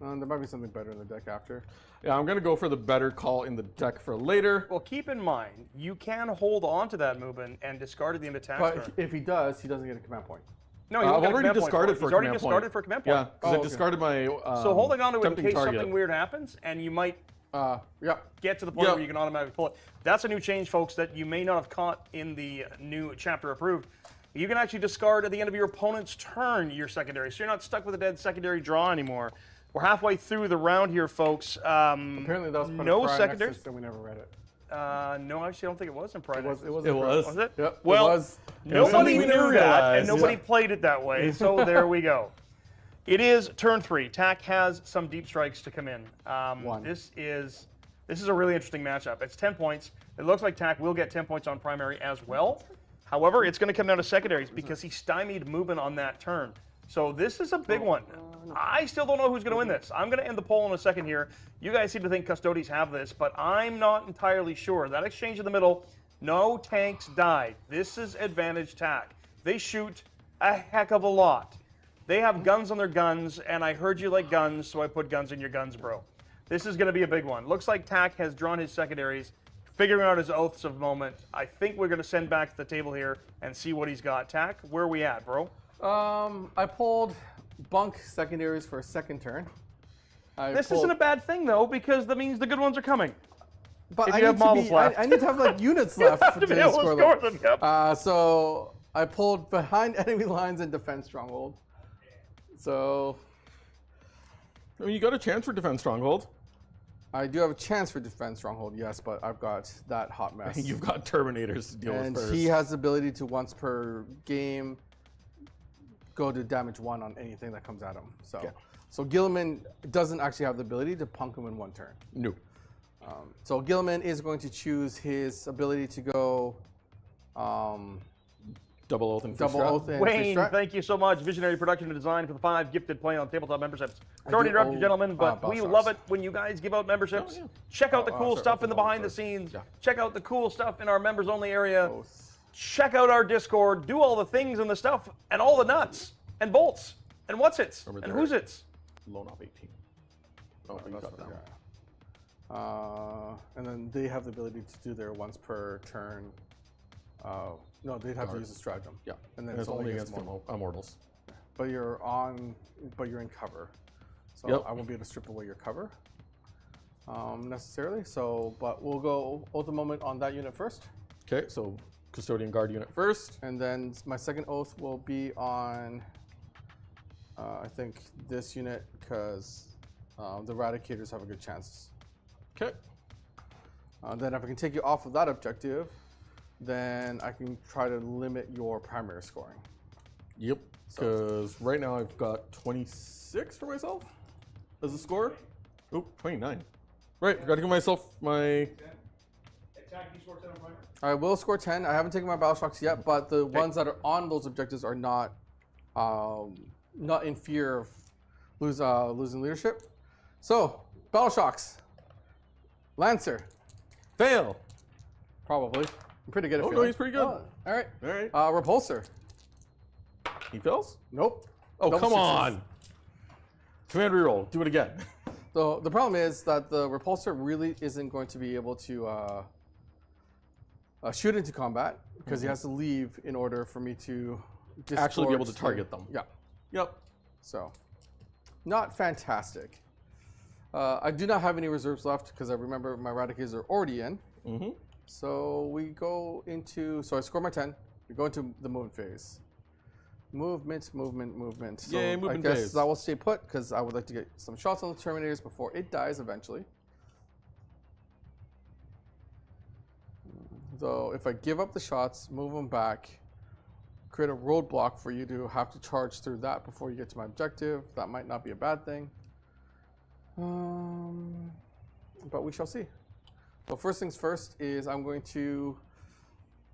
Speaker 3: There might be something better in the deck after.
Speaker 2: Yeah, I'm going to go for the better call in the deck for later.
Speaker 1: Well, keep in mind, you can hold on to that Mubin and discard at the end of attack
Speaker 3: But
Speaker 1: turn.
Speaker 3: if he does, he doesn't get a command point.
Speaker 1: No,
Speaker 2: I've
Speaker 1: won't get a
Speaker 2: already
Speaker 1: command point
Speaker 2: discarded
Speaker 1: it.
Speaker 2: for a
Speaker 1: He's already
Speaker 2: command
Speaker 1: discarded
Speaker 2: point.
Speaker 1: for a command point.
Speaker 2: Yeah, because I
Speaker 3: okay.
Speaker 2: discarded my
Speaker 1: So holding on to it in
Speaker 2: tempting
Speaker 1: case
Speaker 2: target.
Speaker 1: something weird happens, and you might
Speaker 3: Yeah.
Speaker 1: get to the point
Speaker 2: Yep.
Speaker 1: where you can automatically pull it. That's a new change, folks, that you may not have caught in the new chapter approved. You can actually discard at the end of your opponent's turn your secondary, so you're not stuck with a dead secondary draw anymore. We're halfway through the round here, folks.
Speaker 3: Apparently that was part
Speaker 1: no
Speaker 3: of Pride
Speaker 1: secondaries.
Speaker 3: Nexus, and we never read it.
Speaker 1: No, actually, I don't think it was in Pride.
Speaker 3: It was.
Speaker 2: It was.
Speaker 1: Was it?
Speaker 3: Yep.
Speaker 1: Well,
Speaker 3: it was.
Speaker 1: Nobody
Speaker 2: something we
Speaker 1: knew
Speaker 2: never
Speaker 1: that,
Speaker 2: realized.
Speaker 1: and nobody played it that way, so there we go. It is turn 3. TAC has some deep strikes to come in.
Speaker 3: One.
Speaker 1: This is a really interesting matchup. It's 10 points. It looks like TAC will get 10 points on primary as well. However, it's going to come down to secondaries because he stymied Mubin on that turn. So this is a big one. I still don't know who's going to win this. I'm going to end the poll in a second here. You guys seem to think Custodes have this, but I'm not entirely sure. That exchange in the middle, no tanks died. This is advantage TAC. They shoot a heck of a lot. They have guns on their guns, and I heard you like guns, so I put guns in your guns, bro. This is going to be a big one. Looks like TAC has drawn his secondaries, figuring out his oaths of moment. I think we're going to send back to the table here and see what he's got. TAC, where are we at, bro?
Speaker 3: I pulled bunk secondaries for a second turn.
Speaker 1: This isn't a bad thing, though, because that means the good ones are coming.
Speaker 3: But
Speaker 1: if
Speaker 3: I
Speaker 1: you have
Speaker 3: need to
Speaker 1: models
Speaker 3: be.
Speaker 1: left.
Speaker 3: I need to have like units left
Speaker 1: have to be able to score them, yep.
Speaker 3: So I pulled behind enemy lines and defense stronghold. So
Speaker 2: I mean, you got a chance for defense stronghold.
Speaker 3: I do have a chance for defense stronghold, yes, but I've got that hot mess.
Speaker 2: You've got Terminators to deal
Speaker 3: and
Speaker 2: with first.
Speaker 3: he has the ability to once per game go to damage 1 on anything that comes at him. So,
Speaker 2: Okay.
Speaker 3: so Guilliman doesn't actually have the ability to punk him in 1 turn.
Speaker 2: No.
Speaker 3: So Guilliman is going to choose his ability to go
Speaker 2: Double Oath and Free
Speaker 3: double
Speaker 2: Strat.
Speaker 3: oath and
Speaker 1: Wayne,
Speaker 3: free strat.
Speaker 1: thank you so much. Visionary production and design for the 5 gifted play on tabletop memberships.
Speaker 3: I
Speaker 1: Sorry to
Speaker 3: do
Speaker 1: interrupt you,
Speaker 3: owe,
Speaker 1: gentlemen, but
Speaker 3: boss
Speaker 1: we
Speaker 3: stars.
Speaker 1: love it when you guys give out memberships.
Speaker 2: Oh, yeah.
Speaker 1: Check out the
Speaker 3: Oh,
Speaker 1: cool
Speaker 3: sorry,
Speaker 1: stuff in the
Speaker 3: open
Speaker 1: behind the
Speaker 3: first.
Speaker 1: scenes.
Speaker 2: Yeah.
Speaker 1: Check out the cool stuff in our members only area.
Speaker 3: Oath.
Speaker 1: Check out our Discord. Do all the things and the stuff and all the nuts and bolts and what's its
Speaker 2: Over
Speaker 1: and
Speaker 2: there.
Speaker 1: who's its.
Speaker 2: Loan off 18. Oh, you
Speaker 3: That's
Speaker 2: got
Speaker 3: the
Speaker 2: that.
Speaker 3: guy. And then they have the ability to do their once per turn. No, they'd have to
Speaker 2: Guard.
Speaker 3: use a stratagem.
Speaker 2: Yeah.
Speaker 3: And then
Speaker 2: And it's only against
Speaker 3: mortal.
Speaker 2: immortals.
Speaker 3: But you're in cover. So
Speaker 2: Yep.
Speaker 3: I won't be able to strip away your cover necessarily. So, but we'll go Oath of Moment on that unit first.
Speaker 2: Okay, so Custodian Guard unit first.
Speaker 3: And then my second oath will be on, I think, this unit, because the Eradicators have a good chance.
Speaker 2: Okay.
Speaker 3: Then if I can take you off of that objective, then I can try to limit your primary scoring.
Speaker 2: Yep. Because right now I've got 26 for myself as a score. Oh, 29. Right, got to give myself my...
Speaker 3: I will score 10. I haven't taken my battle shocks yet, but the ones that are on those objectives are not in fear of losing leadership. So, battle shocks. Lancer.
Speaker 2: Fail.
Speaker 3: Probably. I'm pretty good at
Speaker 2: Oh,
Speaker 3: failing.
Speaker 2: no, he's pretty good.
Speaker 3: Oh, all right.
Speaker 2: All right.
Speaker 3: Repulsor.
Speaker 2: He fails?
Speaker 3: Nope.
Speaker 2: Oh,
Speaker 3: Double
Speaker 2: come
Speaker 3: sixes.
Speaker 2: on. Command reroll. Do it again.
Speaker 3: So the problem is that the Repulsor really isn't going to be able to shoot into combat because he has to leave in order for me to
Speaker 2: Actually be able to
Speaker 3: disgorge
Speaker 2: target them.
Speaker 3: Yeah.
Speaker 2: Yep.
Speaker 3: So, not fantastic. I do not have any reserves left because I remember my Eradicators are already in.
Speaker 2: Mm-hmm.
Speaker 3: So we go into, so I score my 10. We go into the movement phase. Movement. So
Speaker 2: Yay,
Speaker 3: I
Speaker 2: movement
Speaker 3: guess
Speaker 2: phase.
Speaker 3: I will stay put because I would like to get some shots on the Terminators before it dies eventually. Though if I give up the shots, move them back, create a roadblock for you to have to charge through that before you get to my objective, that might not be a bad thing. But we shall see. So first things first is I'm going to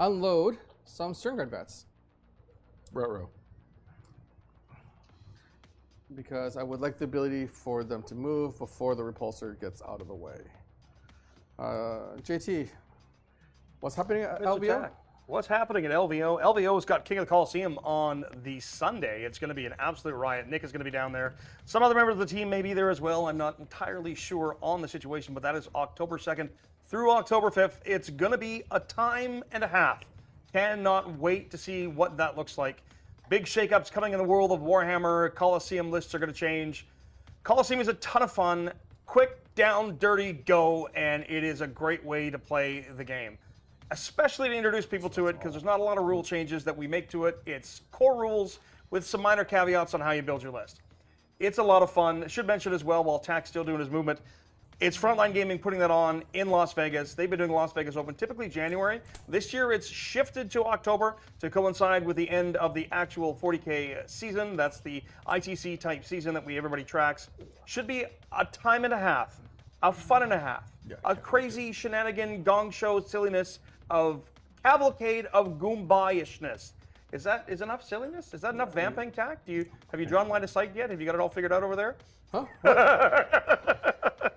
Speaker 3: unload some Stern Guard vets.
Speaker 2: Row.
Speaker 3: Because I would like the ability for them to move before the Repulsor gets out of the way. JT, what's happening at
Speaker 1: Mr.
Speaker 3: LVO?
Speaker 1: Jack, what's happening at LVO? LVO's got King of the Coliseum on the Sunday. It's going to be an absolute riot. Nick is going to be down there. Some other members of the team may be there as well. I'm not entirely sure on the situation, but that is October 2nd through October 5th. It's going to be a time and a half. Cannot wait to see what that looks like. Big shakeups coming in the world of Warhammer. Coliseum lists are going to change. Coliseum is a ton of fun. Quick, down, dirty, go, and it is a great way to play the game. Especially to introduce people to it, because there's not a lot of rule changes that we make to it. It's core rules with some minor caveats on how you build your list. It's a lot of fun. I should mention as well, while Tack's still doing his movement, it's Frontline Gaming putting that on in Las Vegas. They've been doing the Las Vegas Open typically January. This year it's shifted to October to coincide with the end of the actual 40K season. That's the ITC type season that everybody tracks. Should be a time and a half, a fun and a half, a crazy shenanigan gong show silliness of cavalcade of Goomba-ishness. Is enough silliness? Is that enough vamping, Tack? Have you drawn line of sight yet? Have you got it all figured out over there?
Speaker 3: Huh?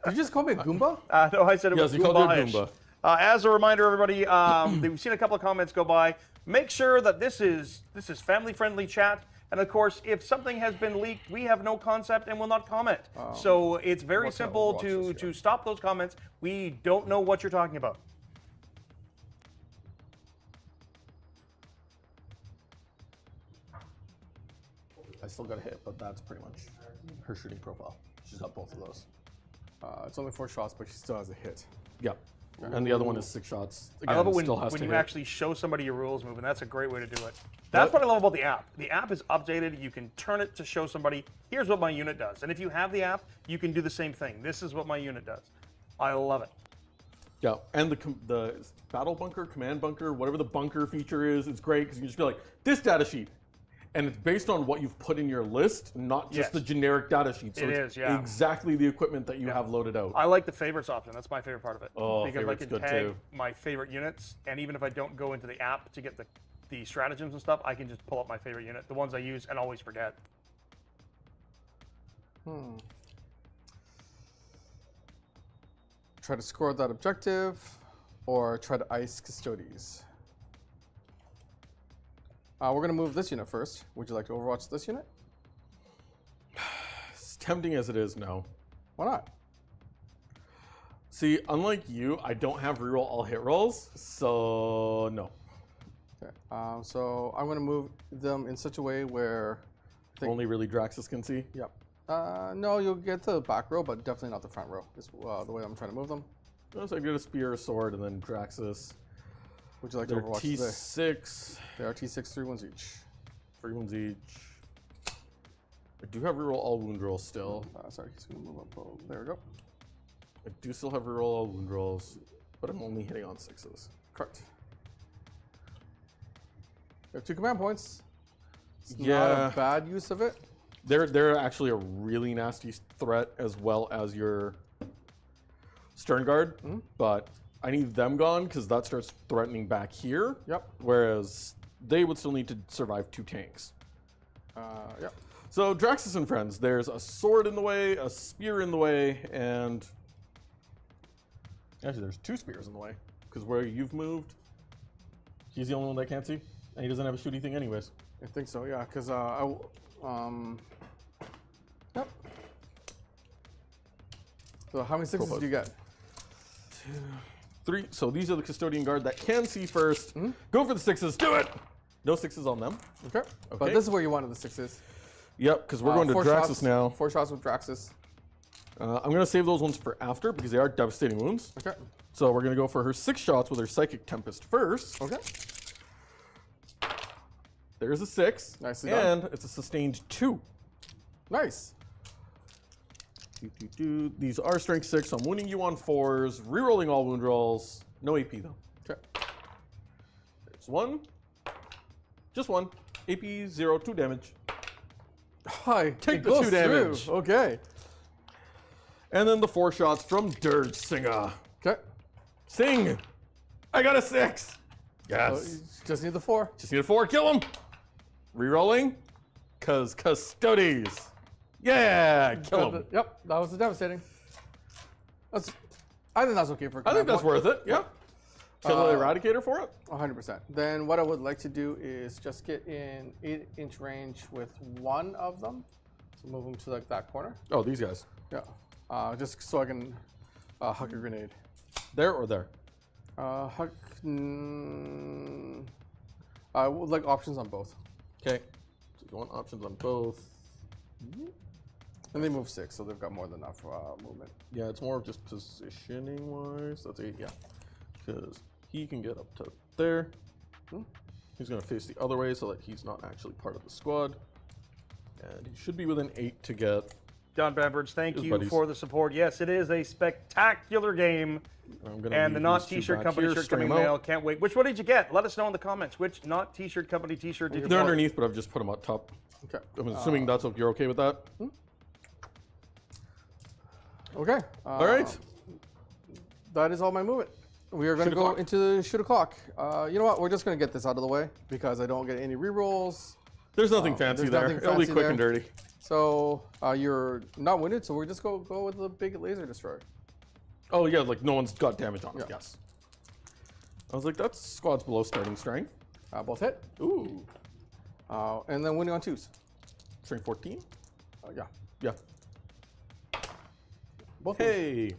Speaker 3: Did you just call me a Goomba?
Speaker 1: No, I said it was
Speaker 2: Yes, he called you a
Speaker 1: Goomba-ish.
Speaker 2: Goomba.
Speaker 1: As a reminder, everybody, we've seen a couple of comments go by. Make sure that this is family-friendly chat. And of course, if something has been leaked, we have no concept and will not comment. So it's very simple to stop those comments. We don't know what you're talking about.
Speaker 2: I still got a hit, but that's pretty much her shooting profile. She's got both of those.
Speaker 3: It's only 4 shots, but she still has a hit.
Speaker 2: Yep. And the other one is 6 shots. Again,
Speaker 1: I love it when
Speaker 2: still has to
Speaker 1: you
Speaker 2: hit.
Speaker 1: actually show somebody your rules move, and that's a great way to do it. That's what I love about the app. The app is updated. You can turn it to show somebody, here's what my unit does. And if you have the app, you can do the same thing. This is what my unit does. I love it.
Speaker 2: Yeah, and the battle bunker, command bunker, whatever the bunker feature is, it's great because you can just be like, this data sheet. And it's based on what you've put in your list, not just the generic data sheet. So
Speaker 1: It
Speaker 2: it's
Speaker 1: is, yeah.
Speaker 2: exactly the equipment that you have loaded out.
Speaker 1: I like the favorites option. That's my favorite part of it.
Speaker 2: Oh,
Speaker 1: because I
Speaker 2: favorites
Speaker 1: can
Speaker 2: good
Speaker 1: tag
Speaker 2: too.
Speaker 1: my favorite units, and even if I don't go into the app to get the stratagems and stuff, I can just pull up my favorite unit, the ones I use and always forget.
Speaker 3: Try to score that objective, or try to ice Custodes. We're going to move this unit first. Would you like to overwatch this unit?
Speaker 2: As tempting as it is, no.
Speaker 3: Why not?
Speaker 2: See, unlike you, I don't have reroll all hit rolls, so no.
Speaker 3: Okay. So I'm going to move them in such a way where...
Speaker 2: Only really Draxus can see.
Speaker 3: Yep. No, you'll get the back row, but definitely not the front row. Is the way I'm trying to move them.
Speaker 2: So I get a spear, a sword, and then Draxus.
Speaker 3: Would you like to
Speaker 2: They're
Speaker 3: overwatch today?
Speaker 2: T6.
Speaker 3: They are T6, 3 wounds each.
Speaker 2: 3 wounds each. I do have reroll all wound rolls still.
Speaker 3: Sorry, he's gonna move up. Oh, there we go.
Speaker 2: I do still have reroll all wound rolls, but I'm only hitting on 6s.
Speaker 3: Correct. We have 2 command points. It's not
Speaker 2: Yeah.
Speaker 3: a bad use of it.
Speaker 2: They're actually a really nasty threat as well as your Stern Guard, but I need them gone because that starts threatening back here.
Speaker 3: Yep.
Speaker 2: Whereas they would still need to survive 2 tanks.
Speaker 3: Yep.
Speaker 2: So Draxus and friends, there's a sword in the way, a spear in the way, and actually there's 2 spears in the way because where you've moved, he's the only one that can't see, and he doesn't have a shooty thing anyways.
Speaker 3: I think so, yeah, because yep. So how many 6s do you get?
Speaker 2: 3. So these are the Custodian Guard that can see first. Go for the 6s. Do it. No 6s on them.
Speaker 3: Okay. But
Speaker 2: Okay.
Speaker 3: this is where you wanted the 6s.
Speaker 2: Yep, because we're going to
Speaker 3: 4
Speaker 2: Draxus
Speaker 3: shots,
Speaker 2: now.
Speaker 3: 4 shots with Draxus.
Speaker 2: I'm going to save those ones for after because they are devastating wounds.
Speaker 3: Okay.
Speaker 2: So we're going to go for her 6 shots with her Psychic Tempest first.
Speaker 3: Okay.
Speaker 2: There's a 6.
Speaker 3: Nicely done.
Speaker 2: And it's a sustained 2.
Speaker 3: Nice.
Speaker 2: These are strength 6, so I'm winning you on 4s, rerolling all wound rolls. No AP though.
Speaker 3: Okay.
Speaker 2: There's 1. Just 1. AP 0, 2 damage.
Speaker 3: Hi.
Speaker 2: Take
Speaker 3: it
Speaker 2: the
Speaker 3: goes
Speaker 2: 2 damage.
Speaker 3: through. Okay.
Speaker 2: And then the 4 shots from Dirge Singer.
Speaker 3: Okay.
Speaker 2: Sing! I got a 6!
Speaker 3: So
Speaker 2: Yes.
Speaker 3: you just need the 4.
Speaker 2: Just need a 4, kill him! Rerolling, cause Custodes. Yeah, kill him.
Speaker 3: Yep, that was devastating. I think that's okay for
Speaker 2: I think that's worth it, yeah. Kill the Eradicator for it?
Speaker 3: 100%. Then what I would like to do is just get in 8-inch range with one of them. So move them to like that corner.
Speaker 2: Oh, these guys.
Speaker 3: Yeah. Just so I can huck a grenade.
Speaker 2: There or there?
Speaker 3: Huck. I would like options on both.
Speaker 2: Okay. So you want options on both.
Speaker 3: And they move 6, so they've got more than enough movement.
Speaker 2: Yeah, it's more of just positioning wise. That's 8, yeah. Because he can get up to there. He's going to face the other way so that he's not actually part of the squad. And he should be within 8 to get.
Speaker 1: John Bamberge, thank
Speaker 2: His
Speaker 1: you
Speaker 2: buddies.
Speaker 1: for the support. Yes, it is a spectacular game.
Speaker 2: I'm gonna
Speaker 1: And the
Speaker 2: leave
Speaker 1: Not
Speaker 2: these two
Speaker 1: T-shirt
Speaker 2: back
Speaker 1: Company
Speaker 2: here,
Speaker 1: shirt
Speaker 2: string
Speaker 1: coming
Speaker 2: them out.
Speaker 1: mail. Can't wait. Which one did you get? Let us know in the comments. Which Not T-shirt Company T-shirt did you
Speaker 2: They're
Speaker 1: get?
Speaker 2: underneath, but I've just put them up top.
Speaker 3: Okay.
Speaker 2: I'm assuming that's okay. You're okay with that?
Speaker 3: Okay.
Speaker 2: All right.
Speaker 3: That is all my movement. We are going to
Speaker 2: Shoot
Speaker 3: go
Speaker 2: o'clock.
Speaker 3: into the shoot o'clock. You know what? We're just going to get this out of the way because I don't get any rerolls.
Speaker 2: There's nothing fancy
Speaker 3: there's
Speaker 2: there.
Speaker 3: nothing
Speaker 2: It'll be
Speaker 3: fancy
Speaker 2: quick
Speaker 3: there.
Speaker 2: and dirty.
Speaker 3: So you're not wounded, so we're just go with the big laser destroyer.
Speaker 2: Oh yeah, like no one's got damage on it.
Speaker 3: Yeah.
Speaker 2: Yes. I was like, that's squads below starting strength.
Speaker 3: Both hit.
Speaker 2: Ooh.
Speaker 3: And then winning on 2s.
Speaker 2: Strength 14?
Speaker 3: Yeah.
Speaker 2: Yeah.
Speaker 3: Both.
Speaker 2: Hey.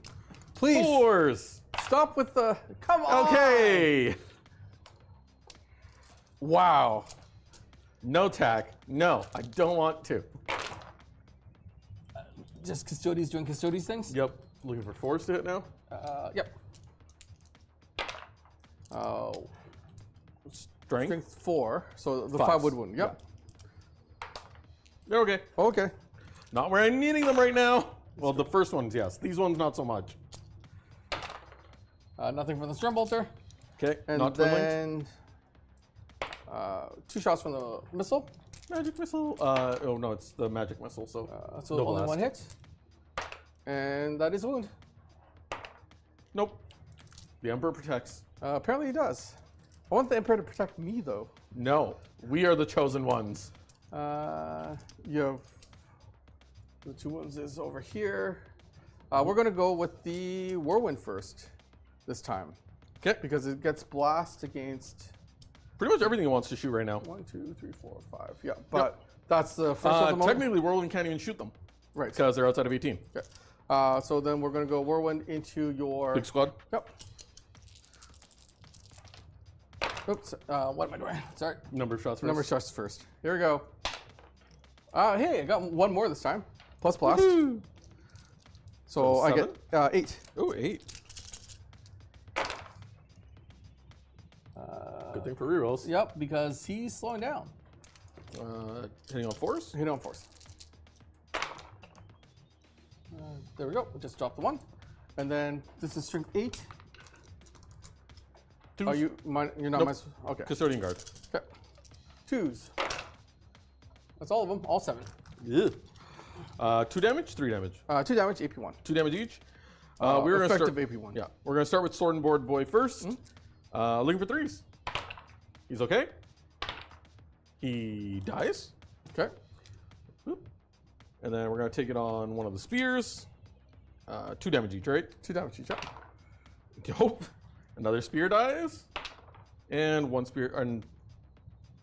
Speaker 3: Please
Speaker 2: 4s.
Speaker 3: stop with the. Come on.
Speaker 2: Okay.
Speaker 3: Wow.
Speaker 2: No tack. No, I don't want to.
Speaker 3: Just Custodes doing Custodes things?
Speaker 2: Yep. Looking for 4s to hit now.
Speaker 3: Yep.
Speaker 2: Strength.
Speaker 3: Strength 4, so the
Speaker 2: 5s.
Speaker 3: 5 would wound. Yep.
Speaker 2: They're okay.
Speaker 3: Okay.
Speaker 2: Not where I'm needing them right now. Well, the first ones, yes. These ones, not so much.
Speaker 3: Nothing from the Stormbolter.
Speaker 2: Okay.
Speaker 3: And
Speaker 2: not twin linked.
Speaker 3: then 2 shots from the missile.
Speaker 2: Magic missile. Oh no, it's the magic missile. So.
Speaker 3: So
Speaker 2: no
Speaker 3: only
Speaker 2: blast.
Speaker 3: 1 hit. And that is a wound.
Speaker 2: Nope. The Emperor protects.
Speaker 3: Apparently he does. I want the Emperor to protect me though.
Speaker 2: No, we are the chosen ones.
Speaker 3: You have the 2 wounds is over here. We're gonna go with the Whirlwind first this time.
Speaker 2: Okay.
Speaker 3: Because it gets blast against
Speaker 2: Pretty much everything he wants to shoot right now.
Speaker 3: 1, 2, 3, 4, 5. Yeah, but that's the first of the moment.
Speaker 2: Technically, Whirlwind can't even shoot them
Speaker 3: Right.
Speaker 2: because they're outside of 18.
Speaker 3: Okay. So then we're gonna go Whirlwind into your.
Speaker 2: Big squad.
Speaker 3: Yep. Oops. What am I doing? Sorry.
Speaker 2: Number of shots first.
Speaker 3: Number shots first. Here we go. Hey, I got 1 more this time. Plus blast.
Speaker 2: Woohoo!
Speaker 3: So I
Speaker 2: 7?
Speaker 3: get 8.
Speaker 2: Oh, 8. Good thing for rerolls.
Speaker 3: Yep, because he's slowing down.
Speaker 2: Hitting on force.
Speaker 3: Hit on force. There we go. We just dropped the 1. And then this is strength 8.
Speaker 2: Twos.
Speaker 3: Are you? You're not
Speaker 2: Nope.
Speaker 3: my. Okay.
Speaker 2: Custodian Guard.
Speaker 3: Okay. 2s. That's all of them. All 7.
Speaker 2: Yeah. 2 damage, 3 damage.
Speaker 3: 2 damage. AP 1.
Speaker 2: 2 damage each. We're gonna
Speaker 3: effective
Speaker 2: start,
Speaker 3: AP 1.
Speaker 2: Yeah, we're gonna start with Sword and Board Boy first. Looking for 3s. He's okay. He dies.
Speaker 3: Okay.
Speaker 2: Whoop. And then we're gonna take it on one of the spears. 2 damage each, right?
Speaker 3: 2 damage each.
Speaker 2: Nope. Another spear dies. And 1 spear, and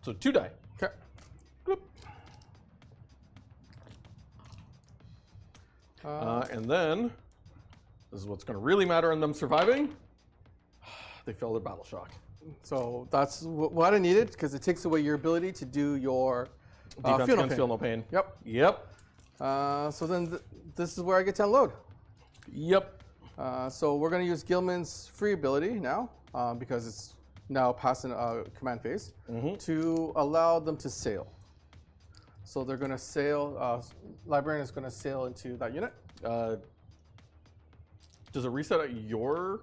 Speaker 2: so 2 die.
Speaker 3: Okay.
Speaker 2: Whoop. And then, this is what's going to really matter on them surviving. They fail their battle shock.
Speaker 3: So that's what I needed because it takes away your ability to do your
Speaker 2: Defense
Speaker 3: feel no
Speaker 2: against
Speaker 3: pain.
Speaker 2: feel no pain.
Speaker 3: Yep.
Speaker 2: Yep.
Speaker 3: So then this is where I get to unload.
Speaker 2: Yep.
Speaker 3: So we're going to use Guilliman's free ability now because it's now past command phase to allow them to sail. So they're going to sail. Librarian is going to sail into that unit.
Speaker 2: Does it reset at your?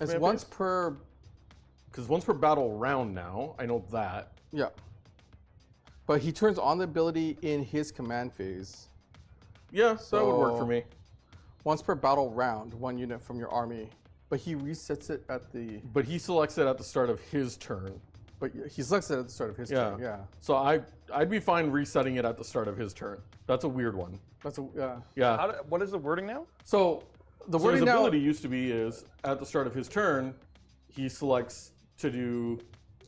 Speaker 3: It's
Speaker 2: command
Speaker 3: once
Speaker 2: phase?
Speaker 3: per.
Speaker 2: Because once per battle round now. I know that.
Speaker 3: Yeah. But he turns on the ability in his command phase.
Speaker 2: Yeah, so that would work for
Speaker 3: So-
Speaker 2: me.
Speaker 3: Once per battle round, 1 unit from your army. But he resets it at the.
Speaker 2: But he selects it at the start of his turn.
Speaker 3: But he selects it at the start of his
Speaker 2: Yeah.
Speaker 3: turn. Yeah.
Speaker 2: So I'd be fine resetting it at the start of his turn. That's a weird one.
Speaker 3: That's a yeah.
Speaker 2: Yeah.
Speaker 1: What is the wording now?
Speaker 3: So the
Speaker 2: So his
Speaker 3: wording now.
Speaker 2: ability used to be is at the start of his turn, he selects to do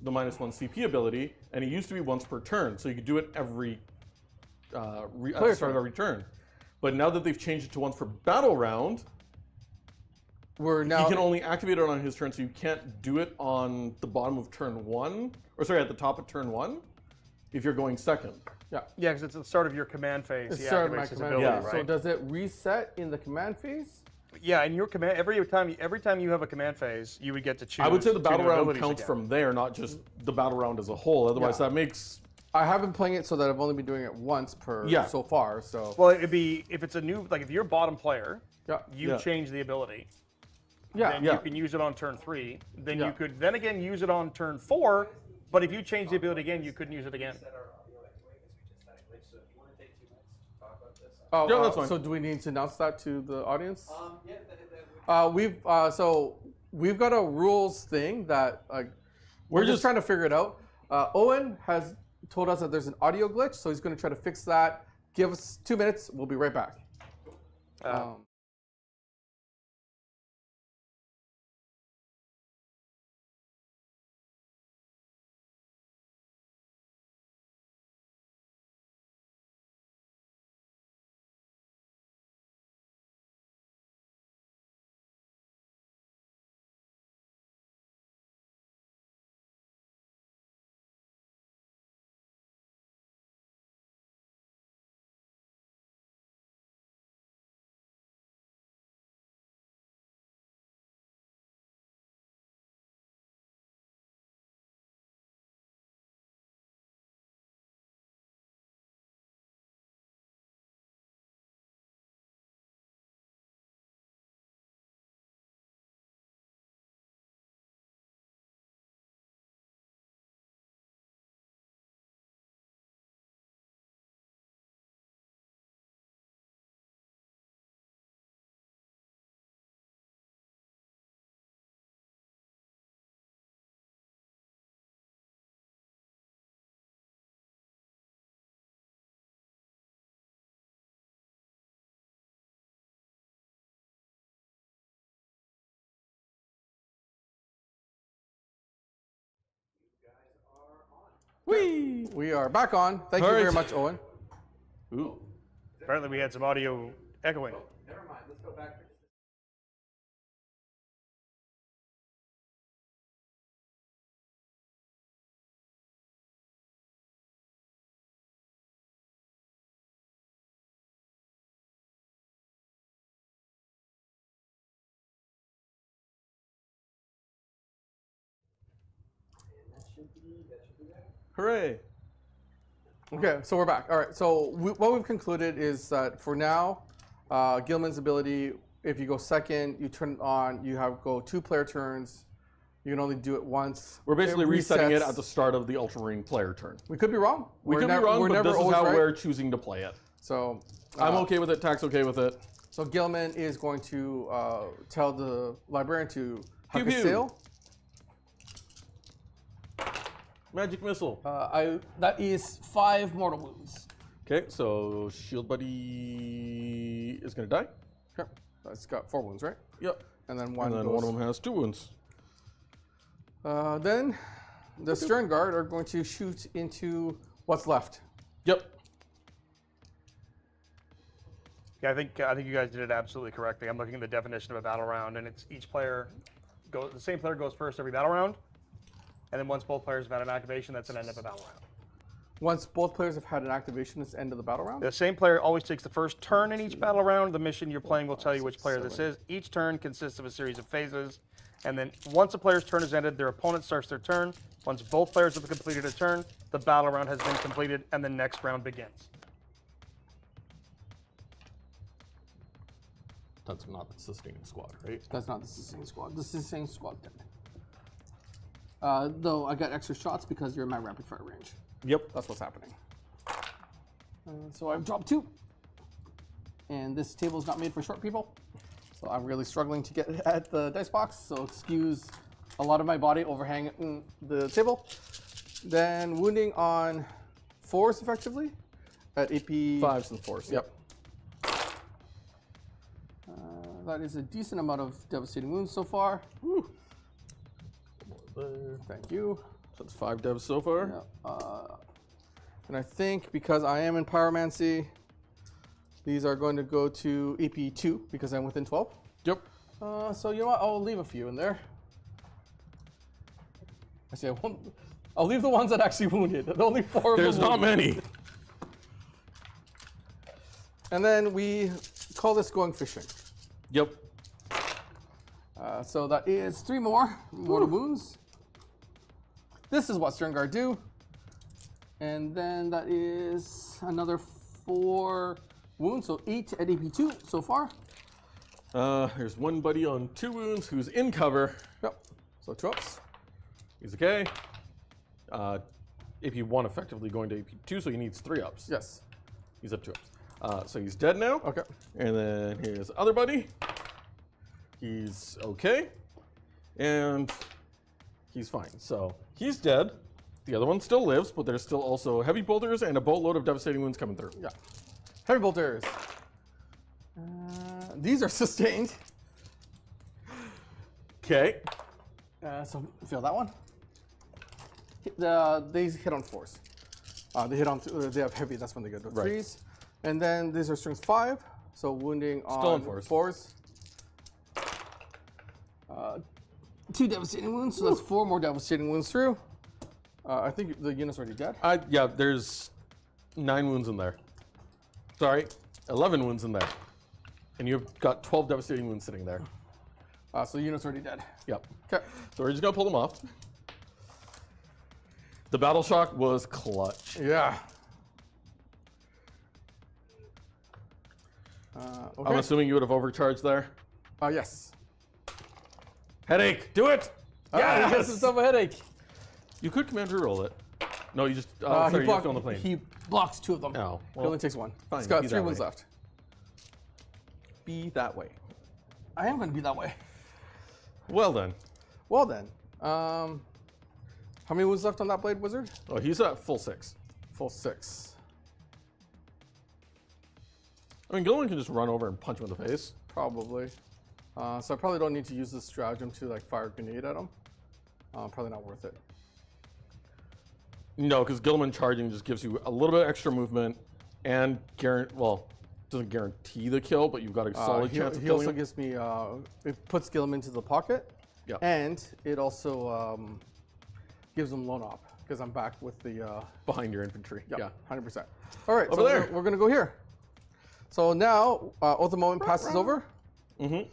Speaker 2: the -1 CP ability, and it used to be once per turn, so you could do it every at the start of every turn. But now that they've changed it to once per battle round,
Speaker 3: We're
Speaker 2: he
Speaker 3: now.
Speaker 2: can only activate it on his turn, so you can't do it on the bottom of turn 1, or sorry, at the top of turn 1, if you're going second.
Speaker 3: Yeah.
Speaker 1: Yeah, because it's the start of your command phase.
Speaker 3: It's
Speaker 1: He
Speaker 3: start of my
Speaker 1: activates his
Speaker 3: command
Speaker 1: ability,
Speaker 3: phase.
Speaker 1: right?
Speaker 3: So does it reset in the command phase?
Speaker 1: Yeah, and your command every time you have a command phase, you would get to choose.
Speaker 2: I would say the
Speaker 1: 2
Speaker 2: battle
Speaker 1: new
Speaker 2: round
Speaker 1: abilities
Speaker 2: counts
Speaker 1: again.
Speaker 2: from there, not just the battle round as a whole. Otherwise,
Speaker 3: Yeah.
Speaker 2: that makes
Speaker 3: I have been playing it so that I've only been doing it once per
Speaker 2: Yeah.
Speaker 3: so far. So
Speaker 1: Well, it'd be if it's a new if you're bottom player,
Speaker 3: yeah,
Speaker 1: you
Speaker 2: Yeah.
Speaker 1: change the ability.
Speaker 3: yeah,
Speaker 1: Then
Speaker 2: Yeah.
Speaker 1: you can use it on turn 3. Then
Speaker 3: Yeah.
Speaker 1: you could then again use it on turn 4. But if you change the ability again, you couldn't use it again.
Speaker 3: Oh,
Speaker 2: Yeah, that's fine.
Speaker 3: So do we need to announce that to the audience?
Speaker 5: Yeah,
Speaker 3: We've got a rules thing that we're just trying to figure it out. Owen has told us that there's an audio glitch, so he's going to try to fix that. Give us 2 minutes. We'll be right back.
Speaker 2: Whee!
Speaker 3: We are back on. Thank
Speaker 2: All
Speaker 3: you
Speaker 2: right.
Speaker 3: very much, Owen.
Speaker 2: Ooh.
Speaker 1: Apparently, we had some audio echoing.
Speaker 5: never mind. Let's go back.
Speaker 2: Hooray!
Speaker 3: Okay, so we're back. All right, so what we've concluded is that for now, Guilliman's ability, if you go second, you turn it on, you have go 2 player turns. You can only do it once.
Speaker 2: We're basically
Speaker 3: It
Speaker 2: resetting it
Speaker 3: resets.
Speaker 2: at the start of the Ultramarine player turn.
Speaker 3: We could be wrong.
Speaker 2: We could be wrong, but this is how we're choosing to play it.
Speaker 3: So
Speaker 2: I'm okay with it. Tack's okay with it.
Speaker 3: So Guilliman is going to tell the Librarian to huck
Speaker 2: Pew
Speaker 3: a
Speaker 2: pew.
Speaker 3: sail.
Speaker 2: Magic missile.
Speaker 3: That is 5 mortal wounds.
Speaker 2: Okay, so Shield Buddy is gonna die.
Speaker 3: Okay, that's got 4 wounds, right?
Speaker 2: Yep.
Speaker 3: And then one.
Speaker 2: And then
Speaker 3: goes.
Speaker 2: one of them has 2 wounds.
Speaker 3: Then the Stern Guard are going to shoot into what's left.
Speaker 2: Yep.
Speaker 1: Yeah, I think you guys did it absolutely correctly. I'm looking at the definition of a battle round, and it's each player goes. The same player goes first every battle round, and then once both players have had an activation, that's an end of a battle round.
Speaker 3: Once both players have had an activation, it's the end of the battle round.
Speaker 1: The same player always takes the first turn in each battle round. The mission you're playing will tell you which player this is. Each turn consists of a series of phases, and then once a player's turn is ended, their opponent starts their turn. Once both players have completed a turn, the battle round has been completed, and the next round begins.
Speaker 2: That's not the sustaining squad, right?
Speaker 3: That's not the Sustaining Squad. This is the same squad then. Though I got extra shots because you're in my rapid fire range.
Speaker 2: Yep.
Speaker 3: That's what's happening. So I've dropped 2. And this table is not made for short people. So I'm really struggling to get at the dice box. So excuse a lot of my body overhanging the table. Then wounding on 4s effectively at AP
Speaker 2: 5s and 4s. Yep.
Speaker 3: That is a decent amount of devastating wounds so far. Woo. Thank you.
Speaker 2: So that's 5 devs so far.
Speaker 3: Yeah, and I think because I am in Pyromancy, these are going to go to AP 2 because I'm within 12.
Speaker 2: Yep.
Speaker 3: So you know what? I'll leave a few in there. Actually, I won't. I'll leave the ones that actually wounded. Only 4 of
Speaker 2: There's
Speaker 3: them
Speaker 2: not
Speaker 3: wounded.
Speaker 2: many.
Speaker 3: And then we call this going fishing.
Speaker 2: Yep.
Speaker 3: So that is 3 more mortal wounds. This is what Stern Guard do. And then that is another 4 wounds, so 8 at AP 2 so far.
Speaker 2: There's one buddy on 2 wounds who's in cover.
Speaker 3: Yep. So 2 ups.
Speaker 2: He's okay. AP 1 effectively going to AP 2, so he needs 3 ups.
Speaker 3: Yes.
Speaker 2: He's up 2 ups. So he's dead now.
Speaker 3: Okay.
Speaker 2: And then here's other buddy. He's okay. And he's fine. So he's dead. The other one still lives, but there's still also heavy bolters and a boatload of devastating wounds coming through.
Speaker 3: Yeah. Heavy bolters. These are sustained.
Speaker 2: Okay.
Speaker 3: So feel that one. They hit on 4s. They hit on. They have heavy. That's when they go to 3s. And then these are strength 5. So wounding
Speaker 2: Still
Speaker 3: on
Speaker 2: on
Speaker 3: 4s. 2 devastating wounds. So that's 4 more devastating wounds through. I think the unit's already dead.
Speaker 2: Yeah, there's 9 wounds in there. Sorry, 11 wounds in there. And you've got 12 devastating wounds sitting there.
Speaker 3: So the unit's already dead.
Speaker 2: Yep.
Speaker 3: Okay.
Speaker 2: So we're just gonna pull them off. The battle shock was clutch.
Speaker 3: Yeah. Okay.
Speaker 2: I'm assuming you would have overcharged there.
Speaker 3: Yes.
Speaker 2: Headache, do it!
Speaker 3: He gets himself a headache.
Speaker 2: You could command reroll it. No, you just. Sorry, you have to on the plane.
Speaker 3: He blocks 2 of them.
Speaker 2: Oh,
Speaker 3: He
Speaker 2: well,
Speaker 3: only takes 1.
Speaker 2: fine,
Speaker 3: He's got
Speaker 2: be
Speaker 3: 3
Speaker 2: that
Speaker 3: wounds
Speaker 2: way.
Speaker 3: left.
Speaker 2: Be that way.
Speaker 3: I am going to be that way.
Speaker 2: Well then.
Speaker 3: Well then, how many wounds left on that blade wizard?
Speaker 2: Oh, he's at full 6.
Speaker 3: Full 6.
Speaker 2: I mean, Guilliman can just run over and punch him in the face.
Speaker 3: Probably. So I probably don't need to use this stratagem to like fire a grenade at him. Probably not worth it.
Speaker 2: No, because Guilliman charging just gives you a little bit extra movement and doesn't guarantee the kill, but you've got a solid chance of
Speaker 3: He
Speaker 2: killing
Speaker 3: also
Speaker 2: him.
Speaker 3: gives me, it puts Guilliman into the pocket.
Speaker 2: Yeah.
Speaker 3: And it also gives him lone op because I'm back with the
Speaker 2: Behind your infantry. Yeah.
Speaker 3: 100%. All right,
Speaker 2: Over
Speaker 3: so
Speaker 2: there.
Speaker 3: we're gonna go here. So now, Oath of Moment passes over.
Speaker 2: Mm-hmm.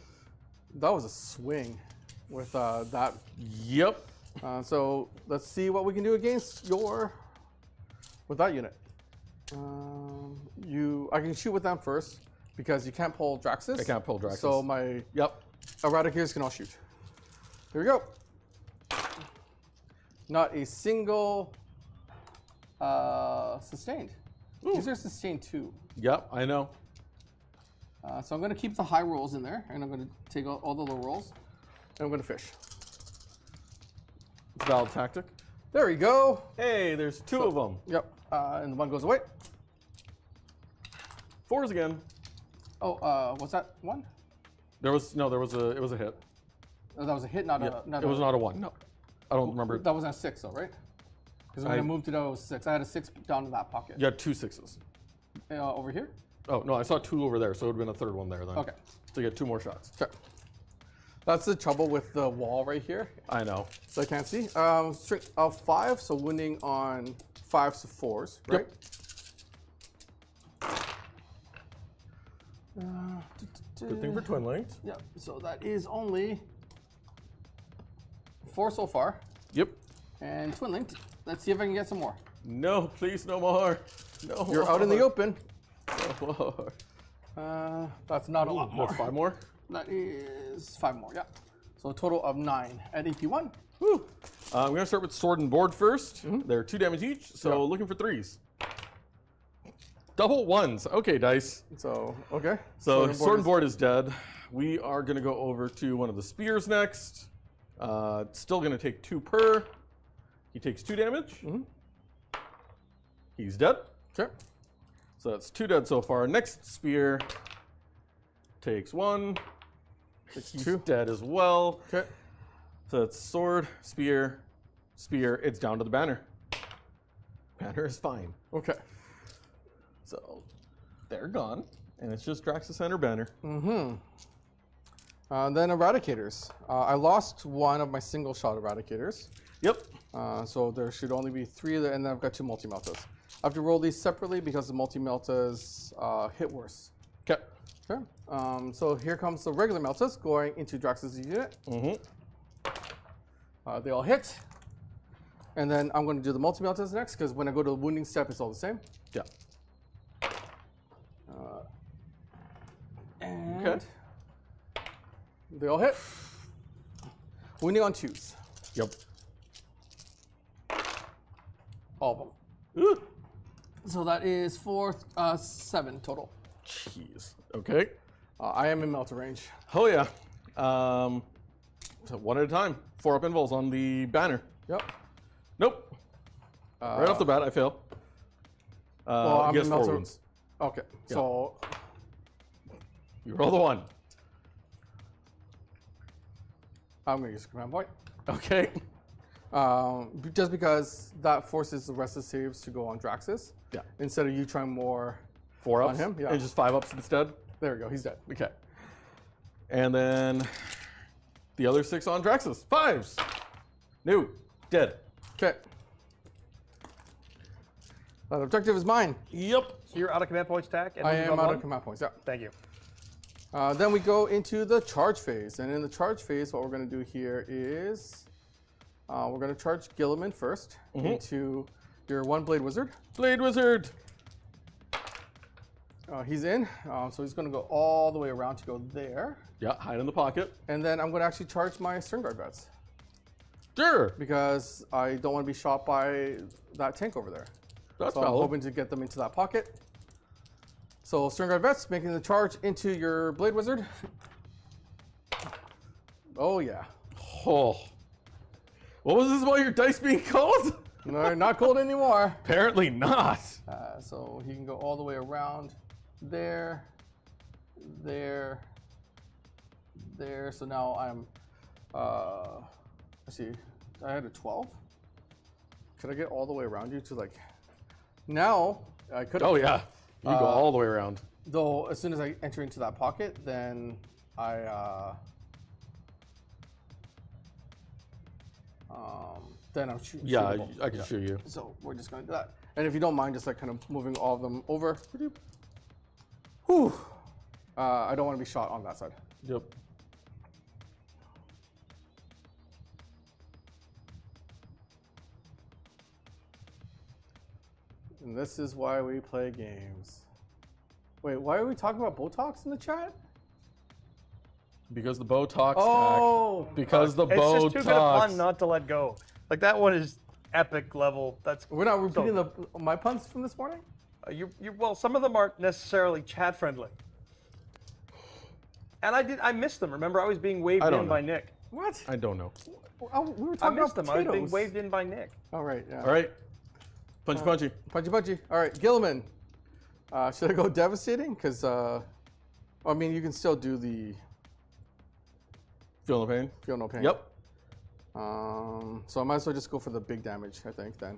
Speaker 3: That was a swing with that.
Speaker 2: Yep.
Speaker 3: So let's see what we can do against with that unit. I can shoot with them first because you can't pull Draxus.
Speaker 2: I can't pull Draxus.
Speaker 3: So my
Speaker 2: Yep.
Speaker 3: Eradicators can all shoot. Here we go. Not a single sustained.
Speaker 2: Ooh.
Speaker 3: These are sustained too.
Speaker 2: Yep, I know.
Speaker 3: So I'm going to keep the high rolls in there, and I'm going to take out all the low rolls, and I'm going to fish.
Speaker 2: It's a valid tactic.
Speaker 3: There we go.
Speaker 2: Hey, there's two of them.
Speaker 3: Yep. And the one goes away.
Speaker 2: 4s again.
Speaker 3: Oh, was that one?
Speaker 2: It was a hit.
Speaker 3: Oh, that was a hit, not
Speaker 2: Yeah,
Speaker 3: a.
Speaker 2: it was not a 1. No, I don't remember.
Speaker 3: That wasn't a 6, though, right? Because when I moved it out, it was 6. I had a 6 down in that pocket.
Speaker 2: You had 2 6s.
Speaker 3: Over here?
Speaker 2: Oh no, I saw 2 over there, so it would have been a third one there then.
Speaker 3: Okay.
Speaker 2: So you get 2 more shots.
Speaker 3: Sure. That's the trouble with the wall right here.
Speaker 2: I know.
Speaker 3: So I can't see. Strength of 5, so wounding on 5s to 4s, right?
Speaker 2: Good thing for twin links.
Speaker 3: Yep. So that is only 4 so far.
Speaker 2: Yep.
Speaker 3: And twin linked. Let's see if I can get some more.
Speaker 2: No, please, no more. No
Speaker 3: You're
Speaker 2: more.
Speaker 3: out in the open.
Speaker 2: No more.
Speaker 3: That's not a lot more.
Speaker 2: What's 5 more?
Speaker 3: That is 5 more, yeah. So a total of 9 at AP1.
Speaker 2: Woo. I'm going to start with sword and board first. They're 2 damage each, so looking for 3s. Double 1s. Okay, dice.
Speaker 3: So, okay.
Speaker 2: So sword and board is dead. We are going to go over to one of the spears next. Still going to take 2 per. He takes 2 damage. He's dead.
Speaker 3: Okay.
Speaker 2: So that's 2 dead so far. Next spear takes 1. He's
Speaker 3: 2.
Speaker 2: dead as well.
Speaker 3: Okay.
Speaker 2: So it's sword, spear, spear. It's down to the banner. Banner is fine.
Speaker 3: Okay.
Speaker 2: So they're gone. And it's just Draxus and her banner.
Speaker 3: Then Eradicators. I lost one of my single shot Eradicators.
Speaker 2: Yep.
Speaker 3: So there should only be 3 of them, and then I've got 2 multi-meltas. I have to roll these separately because the multi-meltas hit worse.
Speaker 2: Okay.
Speaker 3: Okay. So here comes the regular meltas going into Draxus' unit. They all hit. And then I'm going to do the multi-meltas next because when I go to the wounding step, it's all the same.
Speaker 2: Yeah.
Speaker 3: And
Speaker 2: Okay.
Speaker 3: they all hit. Wounding on 2s.
Speaker 2: Yep.
Speaker 3: All of them.
Speaker 2: Ooh.
Speaker 3: So that is 7 total.
Speaker 2: Jeez. Okay.
Speaker 3: I am in melter range.
Speaker 2: Oh yeah. So 1 at a time. 4 up invols on the banner.
Speaker 3: Yep.
Speaker 2: Nope. Right off the bat, I fail.
Speaker 3: Well, I'm
Speaker 2: he has
Speaker 3: in
Speaker 2: 4
Speaker 3: melter.
Speaker 2: wounds.
Speaker 3: Okay.
Speaker 2: Yeah.
Speaker 3: So
Speaker 2: You roll the 1.
Speaker 3: I'm going to use a command point.
Speaker 2: Okay.
Speaker 3: Just because that forces the rest of the saves to go on Draxus.
Speaker 2: Yeah.
Speaker 3: Instead of you trying more
Speaker 2: 4
Speaker 3: on
Speaker 2: ups.
Speaker 3: him. Yeah.
Speaker 2: And just 5 ups instead.
Speaker 3: There we go. He's dead.
Speaker 2: Okay. And then the other 6 on Draxus. 5s. New. Dead.
Speaker 3: Okay. That objective is mine.
Speaker 2: Yep.
Speaker 1: So you're out of command points, Tack? And
Speaker 3: I
Speaker 1: moving
Speaker 3: am
Speaker 1: on
Speaker 3: out
Speaker 1: one?
Speaker 3: of command points. Yeah.
Speaker 1: Thank you.
Speaker 3: Then we go into the charge phase. And in the charge phase, what we're going to do here is we're going to charge Guilliman first into your 1 Blade Wizard.
Speaker 2: Blade Wizard.
Speaker 3: He's in. So he's going to go all the way around to go there.
Speaker 2: Yeah, hide in the pocket.
Speaker 3: And then I'm going to actually charge my Stern Guard vets.
Speaker 2: Sure.
Speaker 3: Because I don't want to be shot by that tank over there.
Speaker 2: That's
Speaker 3: So I'm
Speaker 2: valid.
Speaker 3: hoping to get them into that pocket. So Stern Guard vets making the charge into your Blade Wizard. Oh yeah.
Speaker 2: Oh. What was this about your dice being cold?
Speaker 3: No, not cold anymore.
Speaker 2: Apparently not.
Speaker 3: So he can go all the way around there, there, there. So now I'm, let's see, I had a 12. Could I get all the way around you to like, now I could.
Speaker 2: Oh yeah. You can go all the way around.
Speaker 3: Though as soon as I enter into that pocket, then then I'm shooting.
Speaker 2: Yeah, I can shoot you.
Speaker 3: So we're just gonna do that. And if you don't mind, just like kind of moving all of them over. Whew. I don't want to be shot on that side.
Speaker 2: Yep.
Speaker 3: And this is why we play games. Wait, why are we talking about Botox in the chat?
Speaker 2: Because the bow talks.
Speaker 3: Oh,
Speaker 2: Tack. Because the
Speaker 1: It's
Speaker 2: bow
Speaker 1: just too good a
Speaker 2: talks.
Speaker 1: pun not to let go. Like that one is epic level. That's
Speaker 3: we're not repeating my puns from this morning?
Speaker 1: well, some of them aren't necessarily chat friendly. And I missed them. Remember, I was being waved
Speaker 2: I don't
Speaker 1: in
Speaker 2: know.
Speaker 1: by Nick.
Speaker 3: What?
Speaker 2: I don't know.
Speaker 3: Oh, we were
Speaker 1: I
Speaker 3: talking
Speaker 1: missed
Speaker 3: about
Speaker 1: them. I was being
Speaker 3: potatoes.
Speaker 1: waved in by Nick.
Speaker 3: All right, yeah.
Speaker 2: All right. Punchy, punchy.
Speaker 3: Punchy, punchy. All right, Guilliman. Should I go devastating? Because, I mean, you can still do the
Speaker 2: Feel no pain?
Speaker 3: feel no pain.
Speaker 2: Yep.
Speaker 3: So I might as well just go for the big damage, I think, then.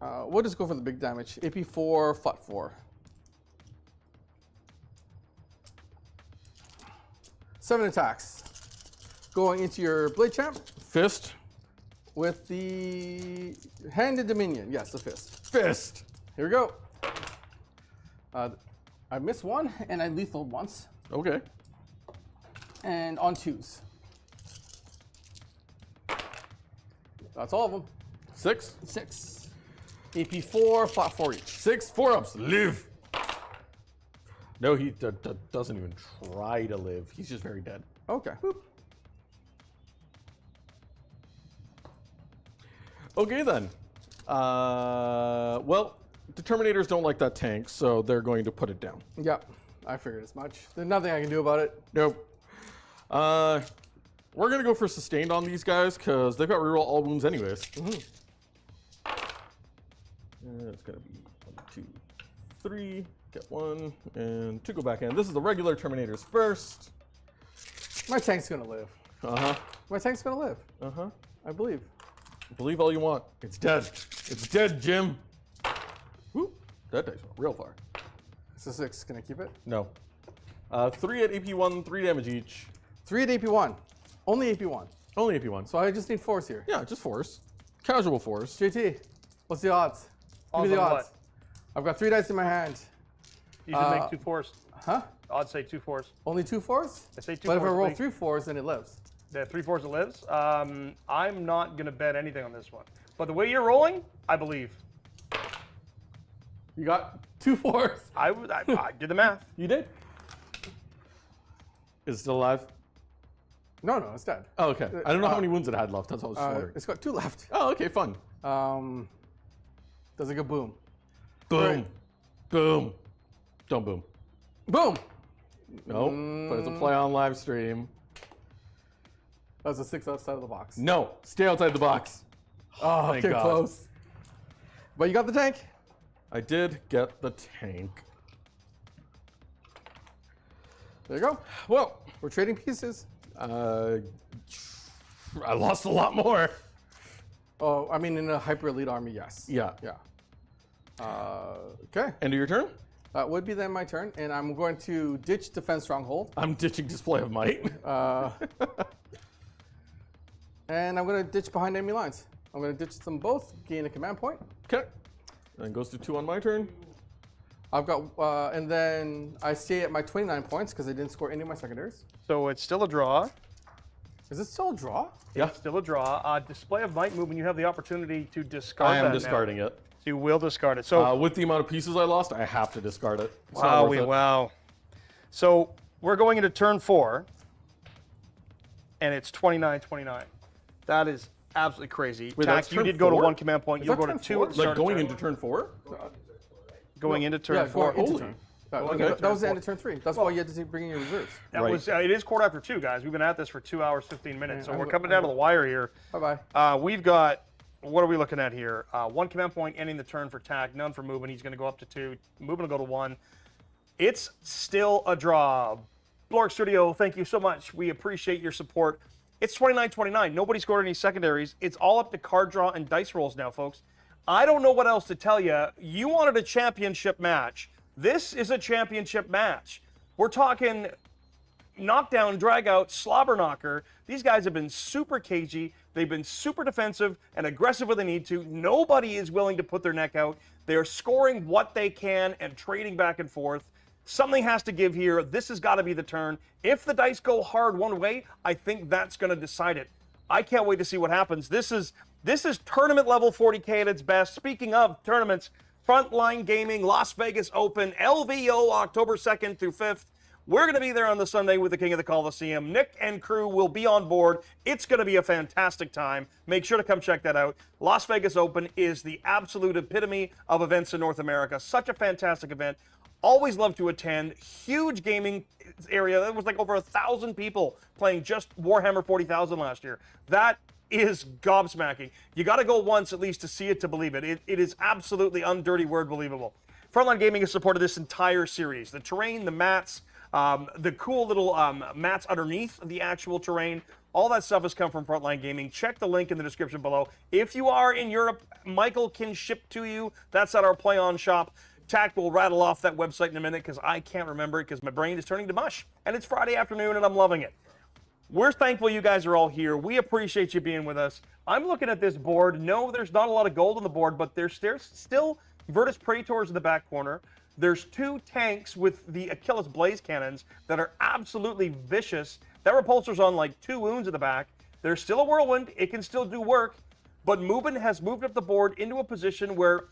Speaker 3: We'll just go for the big damage. AP4, Flat 4. 7 attacks. Going into your Blade Champ
Speaker 2: Fist.
Speaker 3: with the Handed Dominion. Yes, the fist.
Speaker 2: Fist.
Speaker 3: Here we go. I missed one, and I lethal once.
Speaker 2: Okay.
Speaker 3: And on 2s. That's all of them.
Speaker 2: 6.
Speaker 3: 6. AP4, Flat 4 each.
Speaker 2: 6 4-ups. Live. No, he doesn't even try to live. He's just very dead.
Speaker 3: Okay.
Speaker 2: Okay, then. Well, the Terminators don't like that tank, so they're going to put it down.
Speaker 3: Yeah, I figured as much. There's nothing I can do about it.
Speaker 2: Nope. We're going to go for sustained on these guys, because they've got reroll all wounds anyways. It's going to be 1, 2, 3. Get 1, and 2 go back in. This is the regular Terminators first.
Speaker 3: My tank's gonna live.
Speaker 2: Uh-huh.
Speaker 3: My tank's gonna live.
Speaker 2: Uh-huh.
Speaker 3: I believe.
Speaker 2: Believe all you want. It's dead. It's dead, Jim. Whoop. That dice went real far.
Speaker 3: It's a 6. Can I keep it?
Speaker 2: No. 3 at AP1, 3 damage each.
Speaker 3: 3 at AP1. Only AP1.
Speaker 2: Only AP1.
Speaker 3: So I just need 4s here.
Speaker 2: Yeah, just force. Casual force.
Speaker 3: JT, what's the odds? Give me
Speaker 1: Odds
Speaker 3: the
Speaker 1: on
Speaker 3: odds.
Speaker 1: what?
Speaker 3: I've got 3 dice in my hand.
Speaker 1: You should make 2 4s.
Speaker 3: Huh?
Speaker 1: Odds say 2 4s.
Speaker 3: Only 2 4s?
Speaker 1: I say 2
Speaker 3: But if I
Speaker 1: 4s,
Speaker 3: roll
Speaker 1: please.
Speaker 3: 3 4s, then it lives.
Speaker 1: The 3 4s it lives. I'm not gonna bet anything on this one. But the way you're rolling, I believe.
Speaker 3: You got 2 4s.
Speaker 1: I did the math.
Speaker 2: You did? Is it still alive?
Speaker 3: No, it's dead.
Speaker 2: Oh, okay. I don't know how many wounds it had left. That's all I was just wondering.
Speaker 3: It's got 2 left.
Speaker 2: Oh, okay, fun.
Speaker 3: Does it go boom?
Speaker 2: Boom.
Speaker 3: Right.
Speaker 2: Boom. Don't boom.
Speaker 3: Boom!
Speaker 2: Nope. But it's a play on live stream.
Speaker 3: That's a 6 outside of the box.
Speaker 2: No. Stay outside the box.
Speaker 3: Oh,
Speaker 2: Thank
Speaker 3: get
Speaker 2: God.
Speaker 3: close. But you got the tank?
Speaker 2: I did get the tank.
Speaker 3: There you go.
Speaker 2: Well,
Speaker 3: We're trading pieces.
Speaker 2: I lost a lot more.
Speaker 3: Oh, I mean, in a hyper elite army, yes.
Speaker 2: Yeah.
Speaker 3: Yeah. Okay.
Speaker 2: End of your turn?
Speaker 3: That would be then my turn, and I'm going to ditch Defense Stronghold.
Speaker 2: I'm ditching Display of Might.
Speaker 3: And I'm going to ditch behind enemy lines. I'm going to ditch them both, gain a command point.
Speaker 2: Okay. Then goes to 2 on my turn.
Speaker 3: I've got, and then I stay at my 29 points because I didn't score any of my secondaries.
Speaker 1: So it's still a draw.
Speaker 3: Is it still a draw?
Speaker 2: Yeah.
Speaker 1: It's still a draw. Display of Might move when you have the opportunity to discard
Speaker 2: I
Speaker 1: that
Speaker 2: am
Speaker 1: now.
Speaker 2: discarding it.
Speaker 1: So you will discard it. So
Speaker 2: With the amount of pieces I lost, I have to discard it. It's not worth it.
Speaker 1: wow. So we're going into turn 4, and it's 29-29. That is absolutely crazy.
Speaker 2: Wait,
Speaker 1: Tack,
Speaker 2: that's
Speaker 1: you
Speaker 2: turn
Speaker 1: did go to
Speaker 2: 4?
Speaker 1: 1 command point.
Speaker 3: Is
Speaker 1: You'll
Speaker 3: that
Speaker 1: go to
Speaker 3: turn
Speaker 1: 2
Speaker 3: 4?
Speaker 1: at the start
Speaker 2: Like
Speaker 1: of
Speaker 2: going
Speaker 1: turn.
Speaker 2: into turn 4?
Speaker 1: Going into turn 4.
Speaker 3: Going into
Speaker 2: Holy.
Speaker 3: turn.
Speaker 2: Okay.
Speaker 3: That was the end of turn 3. That's why you had to bring in your reserves.
Speaker 1: That
Speaker 2: Right.
Speaker 1: was it is quarter after 2, guys. We've been at this for 2 hours 15 minutes, so
Speaker 3: I'm
Speaker 1: we're
Speaker 3: go-
Speaker 1: coming
Speaker 3: I'm
Speaker 1: down to the wire here.
Speaker 3: Bye-bye.
Speaker 1: We've got, what are we looking at here? 1 command point ending the turn for Tack, none for Mubin. He's going to go up to 2. Mubin will go to 1. It's still a draw. Blork Studio, thank you so much. We appreciate your support. It's 29-29. Nobody scored any secondaries. It's all up to card draw and dice rolls now, folks. I don't know what else to tell you. You wanted a championship match. This is a championship match. We're talking knockdown, drag out, slobber knocker. These guys have been super cagey. They've been super defensive and aggressive when they need to. Nobody is willing to put their neck out. They're scoring what they can and trading back and forth. Something has to give here. This has got to be the turn. If the dice go hard one way, I think that's going to decide it. I can't wait to see what happens. This This is tournament level 40K at its best. Speaking of tournaments, Frontline Gaming, Las Vegas Open, LVO, October 2nd through 5th. We're going to be there on the Sunday with the King of the Coliseum. Nick and crew will be on board. It's going to be a fantastic time. Make sure to come check that out. Las Vegas Open is the absolute epitome of events in North America. Such a fantastic event. Always love to attend. Huge gaming area. There was like over 1,000 people playing just Warhammer 40,000 last year. That is gobsmacking. You got to go once at least to see it to believe it. It is absolutely, undirty word, believable. Frontline Gaming has supported this entire series. The terrain, the mats, the cool little mats underneath the actual terrain. All that stuff has come from Frontline Gaming. Check the link in the description below. If you are in Europe, Michael can ship to you. That's at our Play On shop. Tack will rattle off that website in a minute because I can't remember it because my brain is turning to mush. And it's Friday afternoon and I'm loving it. We're thankful you guys are all here. We appreciate you being with us. I'm looking at this board. No, there's not a lot of gold on the board, but there's still Virtus Praetors in the back corner. There's 2 tanks with the Achilles Blaze cannons that are absolutely vicious. That Repulsor's on like 2 wounds in the back. There's still a Whirlwind. It can still do work. But Mubin has moved up the board into a position where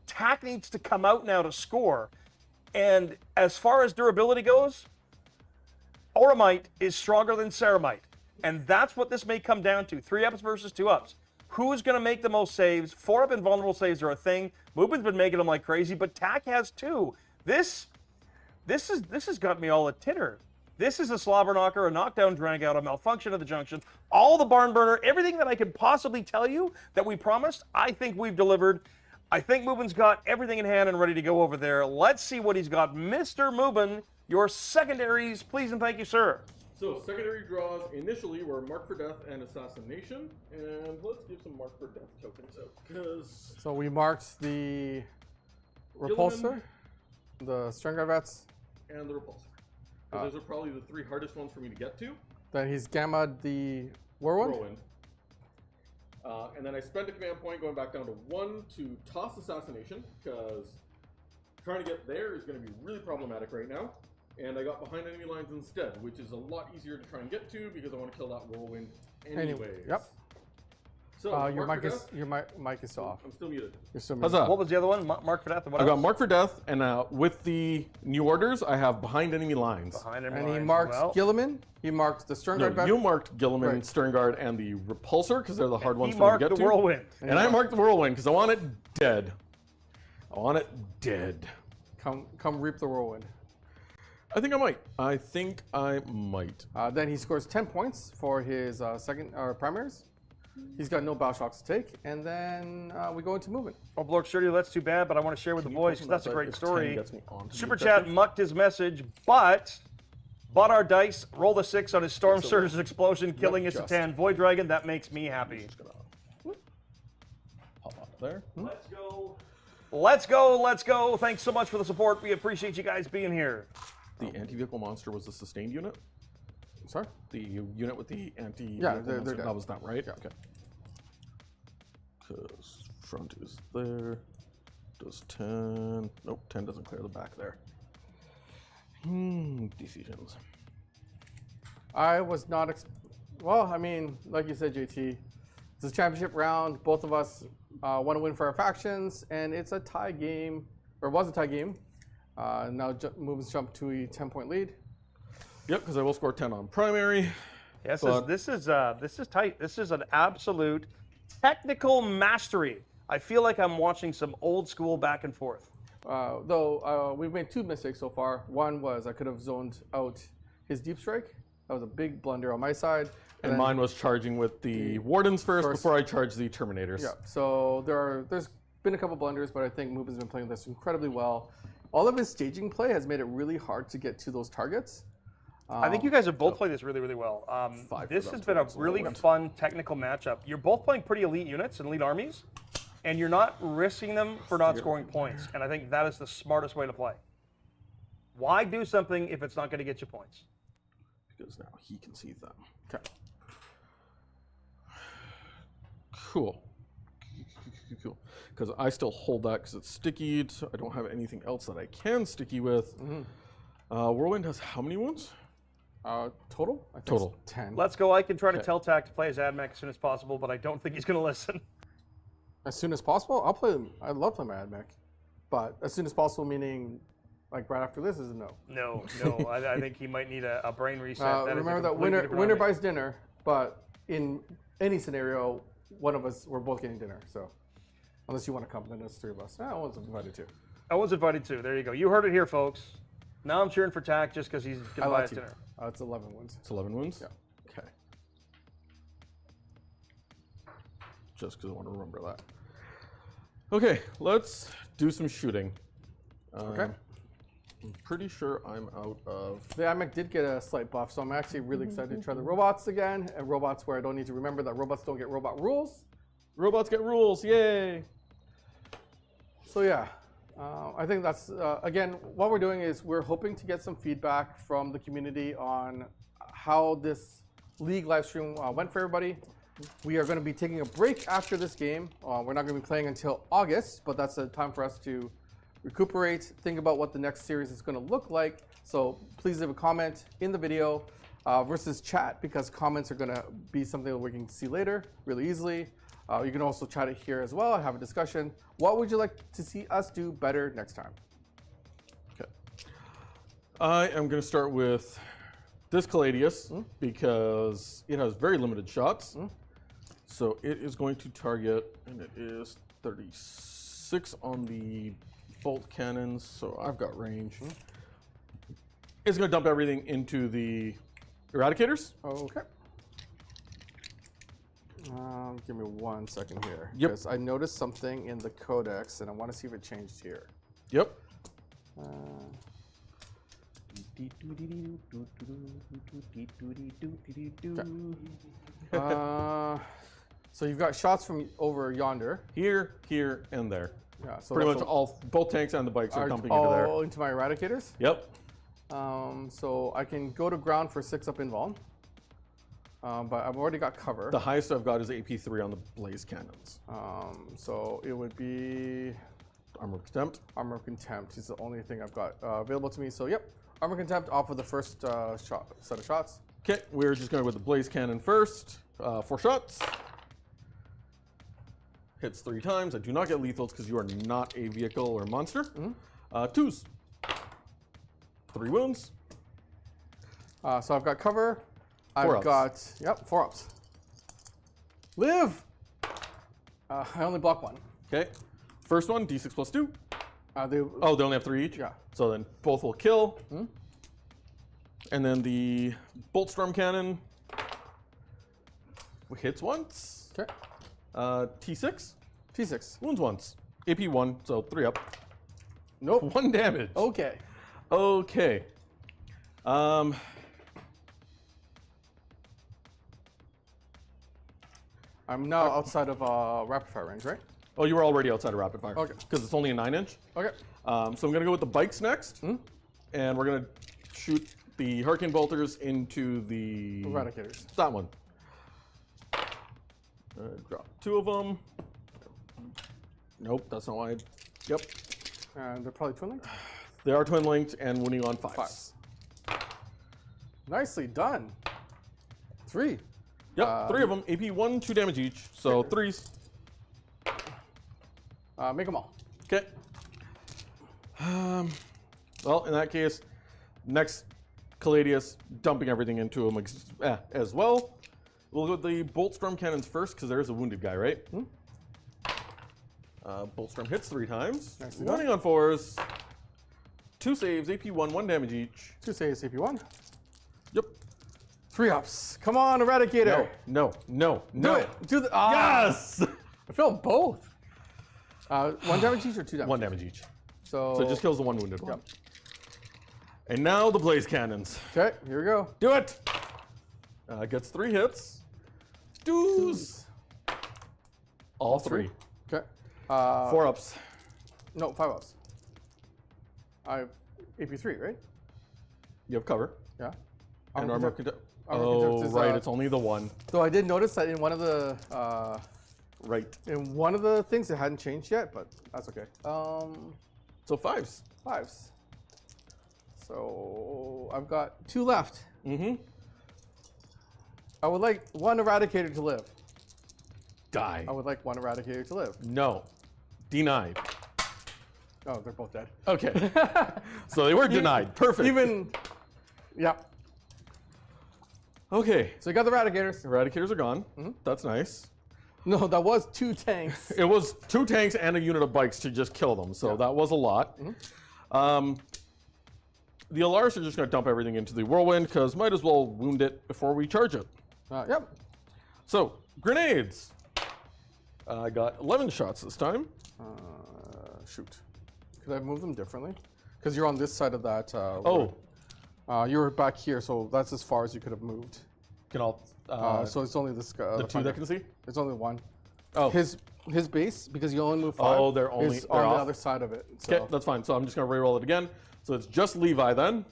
Speaker 1: Tack needs to come out now to score. And as far as durability goes, Auramite is stronger than Ceramite. And that's what this may come down to. 3 ups versus 2 ups. Who's going to make the most saves? 4-up invulnerable saves are a thing. Mubin's been making them like crazy, but Tack has 2. This has got me all a titter. This is a slobber knocker, a knockdown drag out, a malfunction of the junction, all the barn burner, everything that I could possibly tell you that we promised, I think we've delivered. I think Mubin's got everything in hand and ready to go over there. Let's see what he's got. Mr. Mubin, your secondaries, please and thank you, sir.
Speaker 2: So, secondary draws initially were Mark for Death and Assassination. And let's give some Mark for Death tokens out. Because
Speaker 3: So we marked the Repulsor, the String Guard Vets,
Speaker 2: and the Repulsor. Those are probably the 3 hardest ones for me to get to.
Speaker 3: then he's gammaed the Whirlwind.
Speaker 2: Whirlwind. And then I spent a command point going back down to 1 to toss Assassination, because trying to get there is going to be really problematic right now. And I got behind enemy lines instead, which is a lot easier to try and get to because I want to kill that Whirlwind anyways.
Speaker 3: Yep.
Speaker 2: So
Speaker 3: Your
Speaker 2: Mark
Speaker 3: mic
Speaker 2: for
Speaker 3: is
Speaker 2: Death.
Speaker 3: still off.
Speaker 2: I'm still muted.
Speaker 3: You're still
Speaker 2: Huzzah.
Speaker 1: What was the other one? Mark for Death? And what
Speaker 2: I've got
Speaker 1: else?
Speaker 2: Mark for Death, and with the new orders, I have behind enemy lines.
Speaker 1: Behind him
Speaker 3: And he
Speaker 1: lines.
Speaker 3: marked
Speaker 1: Well,
Speaker 3: Guilliman. He marked the Stern Guard
Speaker 2: No,
Speaker 3: Vet.
Speaker 2: you marked Guilliman,
Speaker 3: Right.
Speaker 2: Stern Guard, and the Repulsor because they're the hard ones
Speaker 1: he
Speaker 2: for me to
Speaker 1: marked
Speaker 2: get
Speaker 1: the
Speaker 2: to.
Speaker 1: Whirlwind.
Speaker 2: And I marked the Whirlwind because I want it dead. I want it dead.
Speaker 3: Come reap the Whirlwind.
Speaker 2: I think I might.
Speaker 3: Then he scores 10 points for his primaries. He's got no battle shocks to take, and then we go into movement.
Speaker 1: Oh, Blork Sturdy, that's too bad, but I want to share with the boys because that's a great story.
Speaker 2: Gets me onto the
Speaker 1: Super
Speaker 2: objective.
Speaker 1: Chat mucked his message, but bought our dice, rolled a 6 on his Storm Surge's explosion, killing us a 10. Void Dragon, that makes me happy.
Speaker 2: Just gonna hop onto there.
Speaker 1: Let's go. Let's go, let's go. Thanks so much for the support. We appreciate you guys being here.
Speaker 2: The anti-vehicle monster was the sustained unit.
Speaker 3: Sorry?
Speaker 2: The unit with the anti-vehicle
Speaker 3: Yeah, they're
Speaker 2: monster.
Speaker 3: dead.
Speaker 2: That was not right. Okay. Because front is there. Does 10. Nope, 10 doesn't clear the back there. Decisions.
Speaker 3: I was not. Well, I mean, like you said, JT, it's a championship round. Both of us want to win for our factions, and it's a tie game, or it was a tie game. Now Mubin's jumped to a 10-point lead.
Speaker 2: Yep, because I will score 10 on primary.
Speaker 1: Yes,
Speaker 2: But-
Speaker 1: this is tight. This is an absolute technical mastery. I feel like I'm watching some old school back and forth.
Speaker 3: Though we've made 2 mistakes so far. One was I could have zoned out his deep strike. That was a big blunder on my side.
Speaker 2: And
Speaker 3: then-
Speaker 2: mine was charging with the Wardens first before I charged the Terminators.
Speaker 3: Yeah. So there's been a couple blunders, but I think Mubin's been playing this incredibly well. All of his staging play has made it really hard to get to those targets.
Speaker 1: I think you guys have both played this really, really well.
Speaker 2: 5
Speaker 1: This
Speaker 2: for
Speaker 1: has
Speaker 2: them
Speaker 1: been a
Speaker 2: totals.
Speaker 1: really fun technical matchup. You're both playing pretty elite units and elite armies, and you're not risking them for not scoring points. And I think that is the smartest way to play. Why do something if it's not going to get you points?
Speaker 2: Because now he can see them.
Speaker 3: Okay.
Speaker 2: Cool. Cool. Because I still hold that because it's sticky. So I don't have anything else that I can sticky with. Whirlwind has how many wounds?
Speaker 3: Total? I think
Speaker 2: Total.
Speaker 3: it's 10.
Speaker 1: Let's go. I can try to tell Tack to play his AdMech as soon as possible, but I don't think he's going to listen.
Speaker 3: As soon as possible, I'll play them. I love playing my AdMech, but as soon as possible meaning like right after this is a no.
Speaker 1: No, no. I think he might need a brain reset. That is a
Speaker 3: Remember that
Speaker 1: completely
Speaker 3: winner
Speaker 1: different
Speaker 3: winner
Speaker 1: army.
Speaker 3: buys dinner, but in any scenario, one of us we're both getting dinner. So unless you want to come, then it's 3 of us. I was invited too.
Speaker 1: I was invited too. There you go. You heard it here, folks. Now I'm cheering for Tack just because he's
Speaker 3: I
Speaker 1: gonna buy
Speaker 3: like
Speaker 1: us
Speaker 3: you.
Speaker 1: dinner.
Speaker 3: It's 11 wins.
Speaker 2: It's 11 wounds?
Speaker 3: Yeah.
Speaker 2: Okay. Just because I want to remember that. Okay, let's do some shooting.
Speaker 3: Okay.
Speaker 2: I'm pretty sure I'm out of...
Speaker 3: The AdMech did get a slight buff, so I'm actually really excited to try the robots again, and robots where I don't need to remember that robots don't get robot rules.
Speaker 2: Robots get rules, yay!
Speaker 3: So yeah, I think that's, again, what we're doing is we're hoping to get some feedback from the community on how this League live stream went for everybody. We are going to be taking a break after this game. We're not going to be playing until August, but that's a time for us to recuperate, think about what the next series is going to look like. So please leave a comment in the video versus chat, because comments are going to be something that we can see later really easily. You can also chat it here as well and have a discussion. What would you like to see us do better next time?
Speaker 2: Okay. I am going to start with this Gladius because it has very limited shots. So it is going to target, and it is 36 on the bolt cannons, so I've got range. It's going to dump everything into the Eradicators.
Speaker 3: Okay. Give me 1 second here.
Speaker 2: Yep.
Speaker 3: Because I noticed something in the codex, and I want to see if it changed here.
Speaker 2: Yep.
Speaker 3: So you've got shots from over yonder.
Speaker 2: Here, here, and there.
Speaker 3: Yeah, so
Speaker 2: Pretty
Speaker 3: that's
Speaker 2: much both tanks and the bikes are dumping into
Speaker 3: all
Speaker 2: there.
Speaker 3: into my Eradicators.
Speaker 2: Yep.
Speaker 3: So I can go to ground for 6 up invuln. But I've already got cover.
Speaker 2: The highest I've got is AP3 on the blaze cannons.
Speaker 3: So it would be
Speaker 2: Armor of Contempt.
Speaker 3: Armor of Contempt is the only thing I've got available to me. So yep, Armor of Contempt off of the first set of shots.
Speaker 2: Okay, we're just going with the blaze cannon first. 4 shots. Hits 3 times. I do not get lethals because you are not a vehicle or monster. 2s. 3 wounds.
Speaker 3: So I've got cover.
Speaker 2: 4
Speaker 3: I've got, yep, 4 ups. Live! I only block 1.
Speaker 2: Okay. First one, D6 plus 2.
Speaker 3: They
Speaker 2: Only have 3 each?
Speaker 3: Yeah.
Speaker 2: So then both will kill. And then the Bolt Storm Cannon hits once.
Speaker 3: Okay.
Speaker 2: T6.
Speaker 3: T6.
Speaker 2: Wounds once. AP 1, so 3 up.
Speaker 3: Nope.
Speaker 2: 1 damage.
Speaker 3: Okay.
Speaker 2: Okay.
Speaker 3: I'm now outside of rapid fire range, right?
Speaker 2: Oh, you were already outside of rapid fire.
Speaker 3: Okay.
Speaker 2: Because it's only a 9-inch.
Speaker 3: Okay.
Speaker 2: So I'm going to go with the bikes next. And we're going to shoot the Hurricane Bolters into the...
Speaker 3: Eradicators.
Speaker 2: That one. Drop 2 of them. Nope, that's not why. Yep.
Speaker 3: And they're probably twin linked.
Speaker 2: They are twin linked and winning on 5s.
Speaker 3: 5s. Nicely done. 3.
Speaker 2: Yep, 3 of them. AP 1, 2 damage each. So 3s.
Speaker 3: Make them all.
Speaker 2: Okay. Well, in that case, next Gladius dumping everything into him as well. We'll go with the Bolt Storm Cannons first because there's a wounded guy, right? Bolt Storm hits 3 times.
Speaker 3: Nicely
Speaker 2: Running on 4s. 2 saves, AP 1, 1 damage each.
Speaker 3: 2 saves, AP1.
Speaker 2: Yep.
Speaker 3: 3 ups. Come on, Eradicator.
Speaker 2: No.
Speaker 3: Do it. Do the.
Speaker 2: Yes!
Speaker 3: I failed both. 1 damage each or 2 damage?
Speaker 2: 1 damage each.
Speaker 3: So
Speaker 2: So it just kills the 1 wounded one. And now the Blaze Cannons.
Speaker 3: Okay, here we go.
Speaker 2: Do it! Gets 3 hits. Doos! All 3.
Speaker 3: Okay.
Speaker 2: 4 ups.
Speaker 3: No, 5 ups. I have AP3, right?
Speaker 2: You have cover.
Speaker 3: Yeah.
Speaker 2: And armor of contempt.
Speaker 3: Armor of
Speaker 2: Oh,
Speaker 3: Contempt is,
Speaker 2: right. It's only the 1.
Speaker 3: So I did notice that in one of the
Speaker 2: Right.
Speaker 3: things it hadn't changed yet, but that's okay.
Speaker 2: So 5s.
Speaker 3: 5s. So I've got 2 left.
Speaker 2: Mm-hmm.
Speaker 3: I would like 1 Eradicator to live.
Speaker 2: Die.
Speaker 3: I would like one Eradicator to live.
Speaker 2: No. Denied.
Speaker 3: Oh, they're both dead.
Speaker 2: Okay. So they were denied. Perfect.
Speaker 3: Yeah.
Speaker 2: Okay.
Speaker 3: So you got the Eradicators.
Speaker 2: Eradicators are gone. That's nice.
Speaker 3: No, that was 2 tanks.
Speaker 2: It was 2 tanks and a unit of bikes to just kill them, so that was a lot. The Allarus are just going to dump everything into the Whirlwind, because might as well wound it before we charge it.
Speaker 3: Yep.
Speaker 2: So, grenades. I got 11 shots this time.
Speaker 3: Shoot. Could I move them differently? Because you're on this side of that.
Speaker 2: Oh.
Speaker 3: You were back here, so that's as far as you could have moved.
Speaker 2: Can all...
Speaker 3: So it's only this guy.
Speaker 2: the 2 that can see?
Speaker 3: It's only 1.
Speaker 2: Oh.
Speaker 3: His base, because you only move 5,
Speaker 2: Oh, they're only-
Speaker 3: is
Speaker 2: they're
Speaker 3: on
Speaker 2: off?
Speaker 3: the other side of it. So.
Speaker 2: Okay, that's fine. So I'm just going to re-roll it again. So it's just Levi then.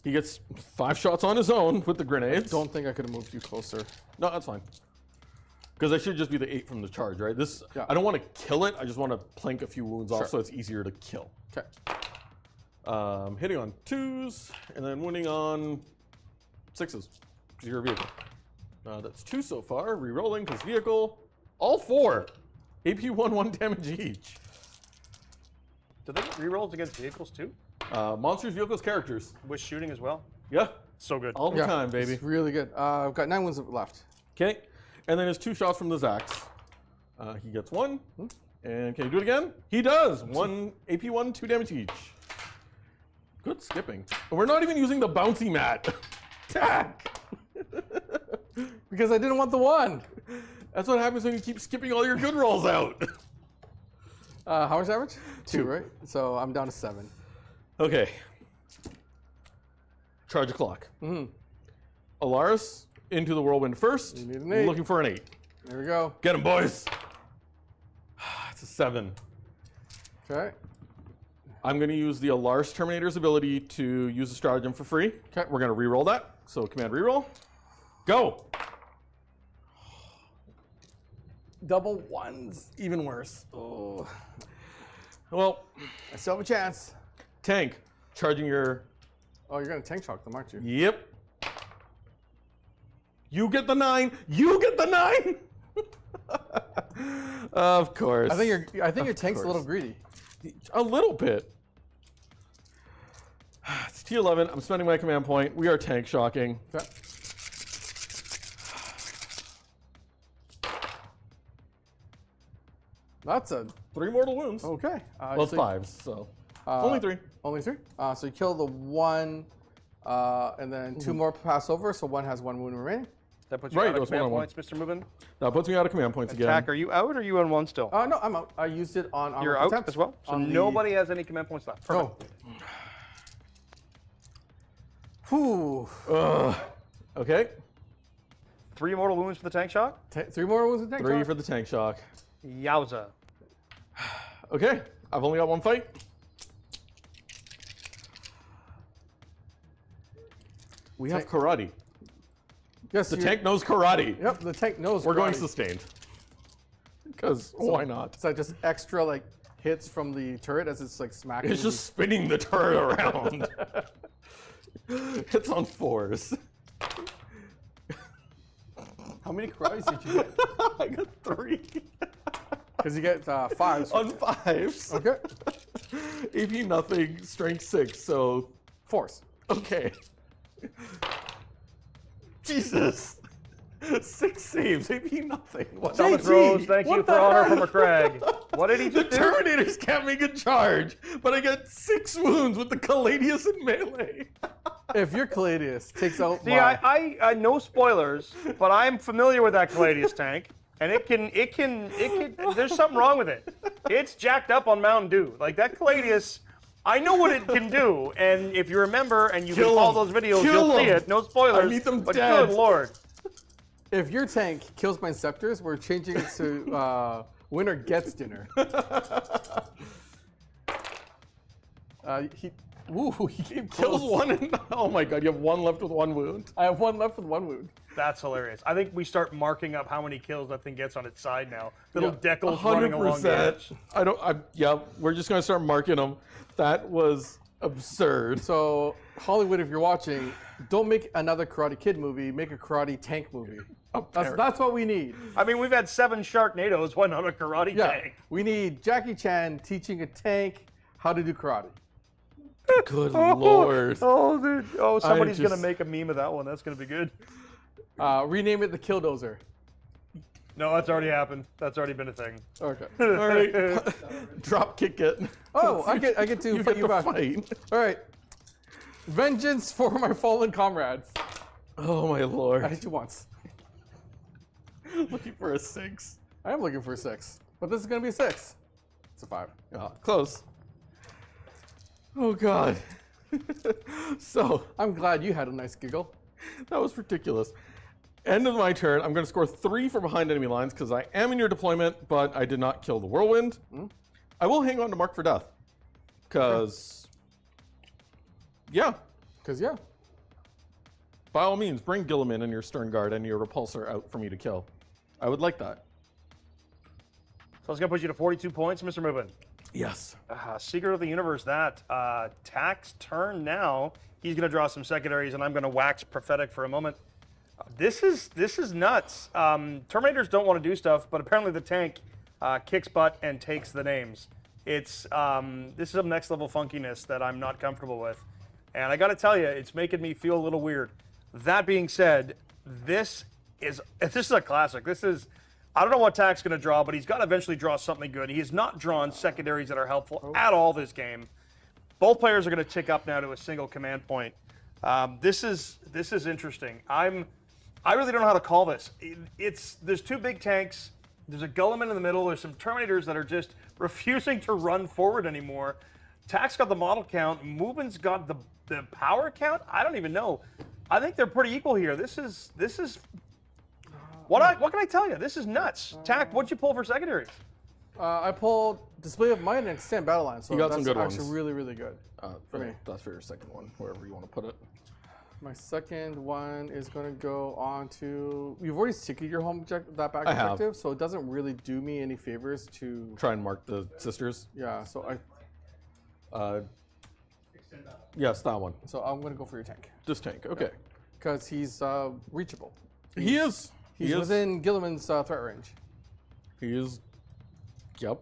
Speaker 2: He gets 5 shots on his own with the grenades.
Speaker 3: Don't think I could have moved you closer.
Speaker 2: No, that's fine. Because I should just be the 8 from the charge, right? This
Speaker 3: Yeah.
Speaker 2: I don't want to kill it. I just want to plank a few wounds
Speaker 3: Sure.
Speaker 2: off so it's easier to kill.
Speaker 3: Okay.
Speaker 2: Hitting on 2s and then winning on 6s. Because you're a vehicle. That's 2 so far. Re-rolling because vehicle. All 4. AP 1 damage each.
Speaker 1: Do they get rerolls against vehicles too?
Speaker 2: Monsters, vehicles, characters.
Speaker 1: With shooting as well?
Speaker 2: Yeah.
Speaker 1: So good.
Speaker 2: All the time, baby.
Speaker 3: It's really good. I've got 9 wounds left.
Speaker 2: Okay. And then his 2 shots from the Zax. He gets 1. And can he do it again? He does. 1 AP 1, 2 damage each. Good skipping. And we're not even using the bouncy mat. Tack!
Speaker 3: Because I didn't want the 1.
Speaker 2: That's what happens when you keep skipping all your good rolls out.
Speaker 3: How much damage? 2,
Speaker 2: 2.
Speaker 3: right? So I'm down to 7.
Speaker 2: Okay. Charge a clock. Allarus into the Whirlwind first.
Speaker 3: You need an 8.
Speaker 2: Looking for an 8.
Speaker 3: There we go.
Speaker 2: Get him, boys. It's a 7.
Speaker 3: Okay.
Speaker 2: I'm going to use the Allarus Terminator's ability to use the stratagem for free.
Speaker 3: Okay.
Speaker 2: We're going to re-roll that. So command re-roll. Go.
Speaker 3: Double 1s.
Speaker 2: Even worse.
Speaker 3: Oh.
Speaker 2: Well,
Speaker 3: I still have a chance.
Speaker 2: tank. Charging your...
Speaker 3: Oh, you're going to tank shock them, aren't you?
Speaker 2: Yep. You get the 9. You get the 9. Of course.
Speaker 3: I think your tank's a
Speaker 2: course.
Speaker 3: little greedy.
Speaker 2: A little bit. It's T11. I'm spending my command point. We are tank shocking.
Speaker 3: Okay. That's a
Speaker 2: 3 mortal wounds.
Speaker 3: okay.
Speaker 2: Well, it's 5s, so only 3.
Speaker 3: Only 3. So you kill the 1, and then 2 more pass over. So 1 has 1 wound remaining.
Speaker 1: That puts you
Speaker 2: Right,
Speaker 1: out
Speaker 2: that
Speaker 1: of
Speaker 2: was
Speaker 1: command
Speaker 2: 1-on-1.
Speaker 1: points, Mr. Mubin.
Speaker 2: That puts me out of command points again.
Speaker 1: Attack, are you out or are you on 1 still?
Speaker 3: No, I'm out. I used it on armor
Speaker 1: You're out
Speaker 3: contempt
Speaker 1: as well? So
Speaker 3: on the-
Speaker 1: nobody has any command points left. Perfect.
Speaker 3: Whew.
Speaker 2: Okay.
Speaker 1: 3 mortal wounds for the tank shock?
Speaker 3: 3 more wounds in tank
Speaker 2: 3
Speaker 3: shock?
Speaker 2: for the tank shock.
Speaker 1: Yowza.
Speaker 2: Okay. I've only got 1 fight. We have karate.
Speaker 3: Yes,
Speaker 2: The tank knows karate.
Speaker 3: Yep, the tank knows.
Speaker 2: We're going
Speaker 3: karate.
Speaker 2: sustained. Because why not?
Speaker 3: It's like just extra like hits from the turret as it's like smacking.
Speaker 2: It's just spinning the turret around. It's on 4s.
Speaker 3: How many karates did you get?
Speaker 2: I got 3.
Speaker 3: Because you get 5s.
Speaker 2: On 5s.
Speaker 3: Okay.
Speaker 2: AP nothing, strength 6, so
Speaker 3: 4s.
Speaker 2: okay. Jesus. 6 saves, AP nothing. What?
Speaker 1: Thomas
Speaker 3: JT,
Speaker 1: Rose, thank you
Speaker 3: what
Speaker 1: for
Speaker 3: the
Speaker 1: honor
Speaker 3: heck?
Speaker 1: from McCraig. What did he
Speaker 2: The
Speaker 1: just do?
Speaker 2: Terminators can't make a charge, but I get 6 wounds with the Gladiator in melee.
Speaker 3: If your Gladius takes out
Speaker 1: See,
Speaker 3: my...
Speaker 1: I no spoilers, but I'm familiar with that Gladius tank, and it can, there's something wrong with it. It's jacked up on Mountain Dew. Like, that Gladius, I know what it can do, and if you remember, and you can
Speaker 2: Kill
Speaker 1: follow
Speaker 2: him.
Speaker 1: those videos,
Speaker 2: Kill
Speaker 1: you'll see
Speaker 2: him.
Speaker 1: it. No spoilers.
Speaker 2: I need them
Speaker 1: but
Speaker 2: dead.
Speaker 1: good lord.
Speaker 3: If your tank kills my Inceptors, we're changing it to winner gets dinner. He came
Speaker 2: Kills
Speaker 3: close.
Speaker 2: 1 and... Oh my god, you have 1 left with 1 wound.
Speaker 3: I have 1 left with 1 wound.
Speaker 1: That's hilarious. I think we start marking up how many kills that thing gets on its side now. Little
Speaker 2: Yeah,
Speaker 1: decals running along the edge.
Speaker 2: Yeah, we're just going to start marking them. That was absurd.
Speaker 3: So Hollywood, if you're watching, don't make another Karate Kid movie. Make a Karate Tank movie. That's what we need.
Speaker 1: I mean, we've had 7 Sharknadoes. Why not a karate tank?
Speaker 3: We need Jackie Chan teaching a tank how to do karate.
Speaker 2: Good lord.
Speaker 1: Oh, dude. Oh, somebody's
Speaker 2: just-
Speaker 1: going to make a meme of that one. That's going to be good.
Speaker 3: Rename it the Killdozer.
Speaker 1: No, that's already happened. That's already been a thing.
Speaker 3: Okay.
Speaker 2: All right. Drop kick it.
Speaker 3: Oh, I get to
Speaker 2: You
Speaker 3: fight
Speaker 2: get
Speaker 3: you
Speaker 2: to
Speaker 3: back.
Speaker 2: fight.
Speaker 3: All right. Vengeance for my fallen comrades.
Speaker 2: Oh my
Speaker 3: I
Speaker 2: lord.
Speaker 3: hit you once.
Speaker 2: Looking for a 6.
Speaker 3: I am looking for a 6, but this is gonna be a 6. It's a 5.
Speaker 2: Close. Oh god. So,
Speaker 3: I'm glad you had a nice giggle.
Speaker 2: that was ridiculous. End of my turn. I'm going to score 3 from behind enemy lines because I am in your deployment, but I did not kill the Whirlwind. I will hang on to Mark for Death. Because, yeah,
Speaker 3: Cause yeah.
Speaker 2: by all means, bring Guilliman and your Stern Guard and your Repulsor out for me to kill. I would like that.
Speaker 1: So it's going to put you to 42 points, Mr. Mubin.
Speaker 2: Yes.
Speaker 1: Secret of the Universe, that. Tack's turn now. He's going to draw some secondaries, and I'm going to wax prophetic for a moment. This is nuts. Terminators don't want to do stuff, but apparently the tank kicks butt and takes the names. It's this is some next level funkiness that I'm not comfortable with, and I got to tell you, it's making me feel a little weird. That being said, this is a classic. This is, I don't know what Tack's going to draw, but he's got to eventually draw something good. He has not drawn secondaries that are helpful at all this game. Both players are going to tick up now to a single command point. This is interesting. I really don't know how to call this. There's 2 big tanks. There's a Guilliman in the middle. There's some Terminators that are just refusing to run forward anymore. Tack's got the model count. Mubin's got the power count. I don't even know. I think they're pretty equal here. This is what can I tell you? This is nuts. Tack, what'd you pull for secondaries?
Speaker 3: I pulled Display of Might and Extend Battle Line, so
Speaker 2: You got
Speaker 3: that's
Speaker 2: some good
Speaker 3: actually
Speaker 2: ones.
Speaker 3: really, really good.
Speaker 2: For
Speaker 3: me.
Speaker 2: That's for your second one, wherever you want to put it.
Speaker 3: My second one is going to go on to. You've already secured your home that back
Speaker 2: I have.
Speaker 3: objective, so it doesn't really do me any favors to.
Speaker 2: Try and mark the sisters.
Speaker 3: Yeah, so
Speaker 2: Yes, that one.
Speaker 3: I'm going to go for your tank
Speaker 2: This tank. Okay.
Speaker 3: because he's reachable.
Speaker 2: He is.
Speaker 3: He's
Speaker 2: He is.
Speaker 3: within Guilliman's threat range.
Speaker 2: He is. Yep.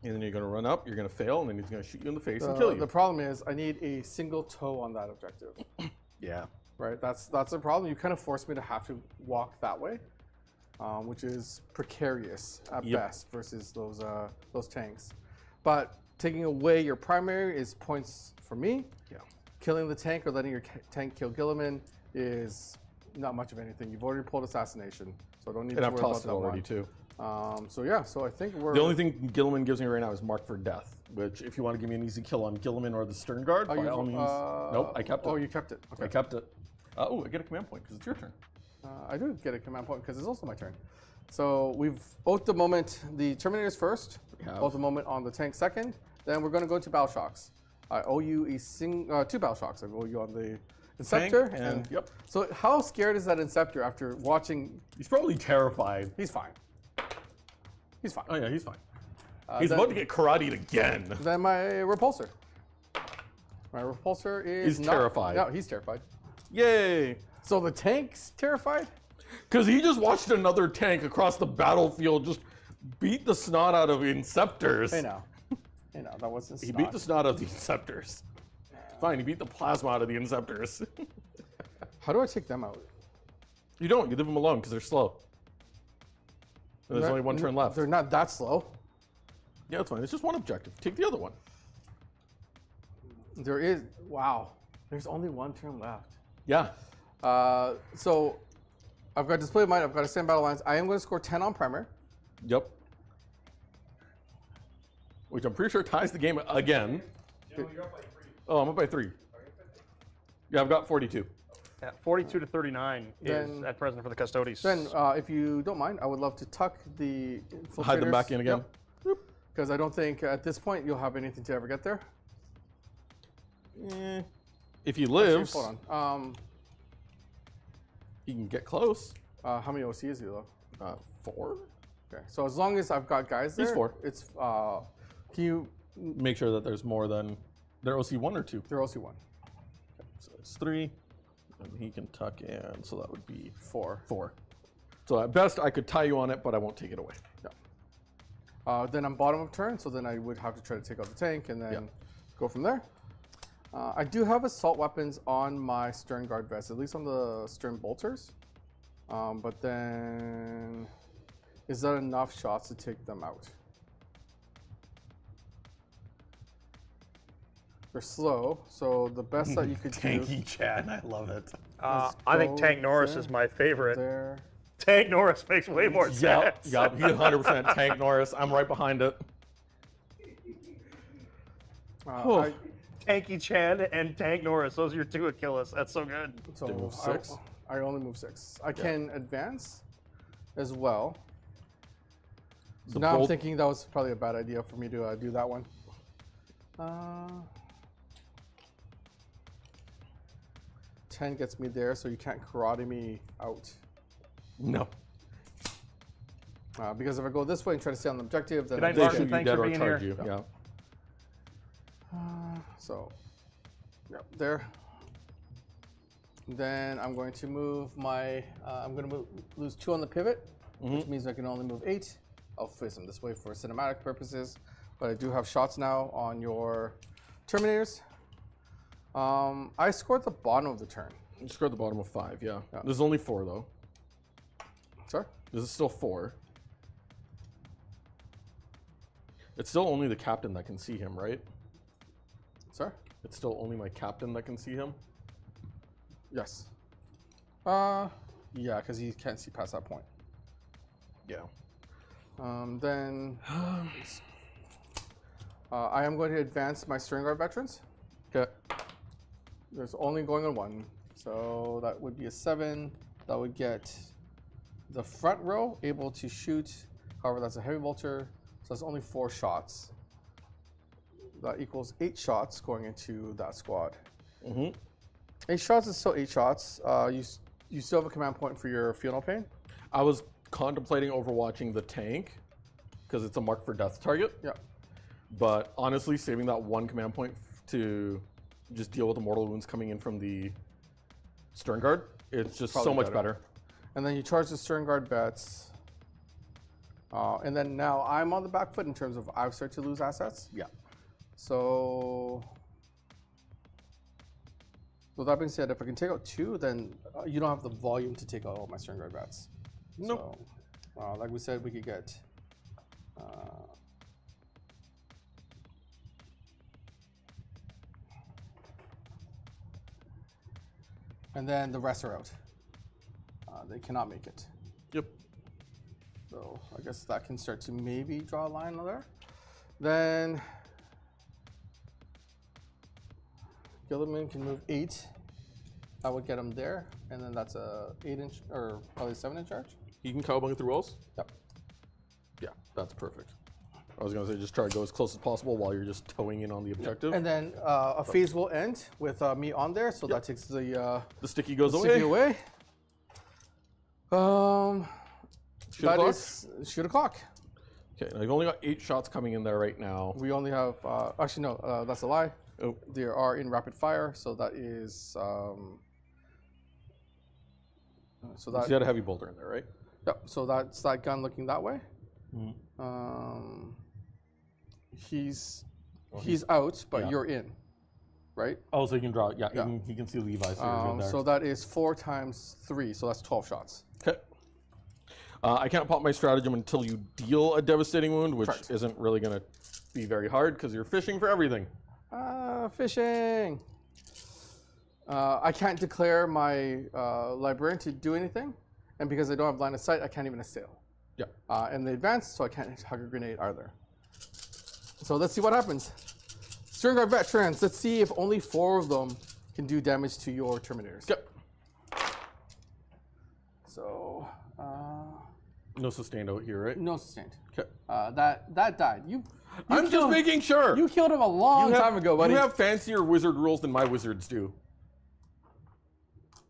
Speaker 2: And then you're going to run up, you're going to fail, and then he's going to shoot you in the face and kill you.
Speaker 3: The problem is I need a single toe on that objective.
Speaker 2: Yeah.
Speaker 3: Right, that's a problem. You kind of force me to have to walk that way, which is precarious at
Speaker 2: Yep.
Speaker 3: best versus those tanks. But taking away your primary is points for me.
Speaker 2: Yeah.
Speaker 3: Killing the tank or letting your tank kill Guilliman is not much of anything. You've already pulled assassination, so I don't need
Speaker 2: And
Speaker 3: to
Speaker 2: I've
Speaker 3: worry about
Speaker 2: tossed it
Speaker 3: that
Speaker 2: already,
Speaker 3: one.
Speaker 2: too.
Speaker 3: So I think we're
Speaker 2: The only thing Guilliman gives me right now is Mark for Death, which if you want to give me an easy kill on Guilliman or the Stern Guard, by all means. Nope, I kept it.
Speaker 3: Oh, you kept it. Okay.
Speaker 2: I kept it. Oh, I get a command point because it's your turn.
Speaker 3: I do get a command point because it's also my turn. So we've both the moment the Terminators first,
Speaker 2: have.
Speaker 3: both the moment on the tank second. Then we're going to go into Battle Shocks. I owe you 2 Battle Shocks. I owe you on the Inceptor.
Speaker 2: and- yep.
Speaker 3: So how scared is that Inceptor after watching?
Speaker 2: He's probably terrified.
Speaker 3: He's fine. He's fine.
Speaker 2: Oh, yeah, he's fine. He's
Speaker 3: then-
Speaker 2: about to get karate'd again.
Speaker 3: Then my Repulsor. My Repulsor is
Speaker 2: He's
Speaker 3: not-
Speaker 2: terrified.
Speaker 3: No, he's terrified.
Speaker 2: Yay.
Speaker 3: So the tank's terrified?
Speaker 2: Because he just watched another tank across the battlefield just beat the snot out of Inceptors.
Speaker 3: Hey now. Hey now, that wasn't
Speaker 2: He
Speaker 3: snot.
Speaker 2: beat the snot out of the Inceptors. Fine, he beat the plasma out of the Inceptors.
Speaker 3: How do I take them out?
Speaker 2: You don't. You leave them alone because they're slow. And there's only one turn left.
Speaker 3: They're not that slow.
Speaker 2: Yeah, that's fine. It's just one objective. Take the other one.
Speaker 3: There is. Wow. There's only one turn left.
Speaker 2: Yeah.
Speaker 3: So I've got Display of Might. I've got Extend Battle Lines. I am going to score 10 on primer.
Speaker 2: Yep. Which I'm pretty sure ties the game again. Oh, I'm up by 3. Yeah, I've got 42.
Speaker 1: Yeah, 42 to 39 is
Speaker 3: Then-
Speaker 1: at present for the Custodes.
Speaker 3: Then, if you don't mind, I would love to tuck the Infiltrators.
Speaker 2: Hide them back in again.
Speaker 3: Because I don't think at this point you'll have anything to ever get there.
Speaker 2: If he lives,
Speaker 3: Hold on.
Speaker 2: he can get close.
Speaker 3: How many OC is he though?
Speaker 2: 4?
Speaker 3: Okay. So as long as I've got guys there,
Speaker 2: He's 4.
Speaker 3: It's can you
Speaker 2: make sure that there's more than their OC1 or 2.
Speaker 3: They're OC1.
Speaker 2: So it's 3, and he can tuck in, so that would be
Speaker 3: 4.
Speaker 2: 4. So at best, I could tie you on it, but I won't take it away.
Speaker 3: Yeah. Then I'm bottom of turn, so then I would have to try to take out the tank and then go from there. I do have assault weapons on my Stern Guard vest, at least on the Stern Bolters. But then, is that enough shots to take them out? They're slow, so the best that you could do.
Speaker 2: Tanky Chad, I love it.
Speaker 1: I think Tank Norris is my favorite.
Speaker 3: There.
Speaker 1: Tank Norris makes way more sense.
Speaker 2: Yeah, he's 100% Tank Norris. I'm right behind it.
Speaker 1: Tanky Chan and Tank Norris, those are your 2 Achilles. That's so good.
Speaker 3: So
Speaker 2: They move 6.
Speaker 3: I only move 6. I can advance as well. So now I'm thinking that was probably a bad idea for me to do that one. 10 gets me there, so you can't karate me out.
Speaker 2: No.
Speaker 3: Because if I go this way and try to stay on the objective, then
Speaker 1: Good night,
Speaker 2: They
Speaker 1: Martin.
Speaker 2: shoot you
Speaker 1: Thanks
Speaker 2: dead
Speaker 1: for
Speaker 2: or
Speaker 1: being
Speaker 2: charge
Speaker 1: here.
Speaker 2: you. Yeah.
Speaker 3: so there. Then I'm going to move my. I'm going to lose 2 on the pivot, which means I can only move 8. I'll face them this way for cinematic purposes, but I do have shots now on your Terminators. I scored the bottom of the turn.
Speaker 2: You scored the bottom of 5, yeah. There's only 4, though.
Speaker 3: Sorry?
Speaker 2: This is still 4. It's still only the captain that can see him, right?
Speaker 3: Sorry?
Speaker 2: It's still only my captain that can see him?
Speaker 3: Yes. Yeah, because he can't see past that point.
Speaker 2: Yeah.
Speaker 3: Then I am going to advance my Stern Guard veterans.
Speaker 2: Okay.
Speaker 3: There's only going on 1, so that would be a 7. That would get the front row able to shoot. However, that's a heavy bolter, so that's only 4 shots. That equals 8 shots going into that squad. 8 shots is still 8 shots. You still have a command point for your Funeral Pain.
Speaker 2: I was contemplating overwatching the tank because it's a mark for death target.
Speaker 3: Yeah.
Speaker 2: But honestly, saving that 1 command point to just deal with the mortal wounds coming in from the Stern Guard, it's just
Speaker 3: Probably
Speaker 2: so much better.
Speaker 3: And then you charge the Stern Guard vets. And then now I'm on the back foot in terms of I've started to lose assets.
Speaker 2: Yeah.
Speaker 3: So with that being said, if I can take out 2, then you don't have the volume to take out all my Stern Guard vets.
Speaker 2: Nope.
Speaker 3: So, like we said, we could get and then the rest are out. They cannot make it.
Speaker 2: Yep.
Speaker 3: So I guess that can start to maybe draw a line there. Then Guilliman can move 8. That would get him there, and then that's a 8-inch or probably 7-inch charge.
Speaker 2: He can cowbunk through walls?
Speaker 3: Yep.
Speaker 2: Yeah, that's perfect. I was going to say just try to go as close as possible while you're just towing in on the objective.
Speaker 3: And then a phase will end with me on there, so that takes the
Speaker 2: sticky goes
Speaker 3: sticky
Speaker 2: away.
Speaker 3: That
Speaker 2: o'clock?
Speaker 3: is shoot a clock.
Speaker 2: Okay, now you've only got 8 shots coming in there right now.
Speaker 3: We only have actually no, that's a lie.
Speaker 2: Oh.
Speaker 3: They are in rapid fire, so that is so
Speaker 2: So
Speaker 3: that
Speaker 2: you had a heavy bolter in there, right?
Speaker 3: yep. So that's that gun looking that way. He's out, but
Speaker 2: yeah.
Speaker 3: you're in, right?
Speaker 2: Oh, so you can draw. Yeah, he can see Levi's. So, you're good there.
Speaker 3: So that is 4 times 3, so that's 12 shots.
Speaker 2: Okay. I can't pop my stratagem until you deal a devastating wound, which
Speaker 3: Correct.
Speaker 2: isn't really going to be very hard because you're fishing for everything.
Speaker 3: Fishing. I can't declare my Librarian to do anything, and because I don't have line of sight, I can't even assail.
Speaker 2: Yeah.
Speaker 3: And they advance, so I can't hug a grenade either. So let's see what happens. Stern Guard veterans, let's see if only 4 of them can do damage to your Terminators.
Speaker 2: Yep.
Speaker 3: So,
Speaker 2: No sustained out here, right?
Speaker 3: no sustained.
Speaker 2: Okay.
Speaker 3: That died.
Speaker 2: I'm just
Speaker 3: killed-
Speaker 2: making sure.
Speaker 3: You killed him a long time ago, buddy.
Speaker 2: You have fancier wizard rules than my wizards do.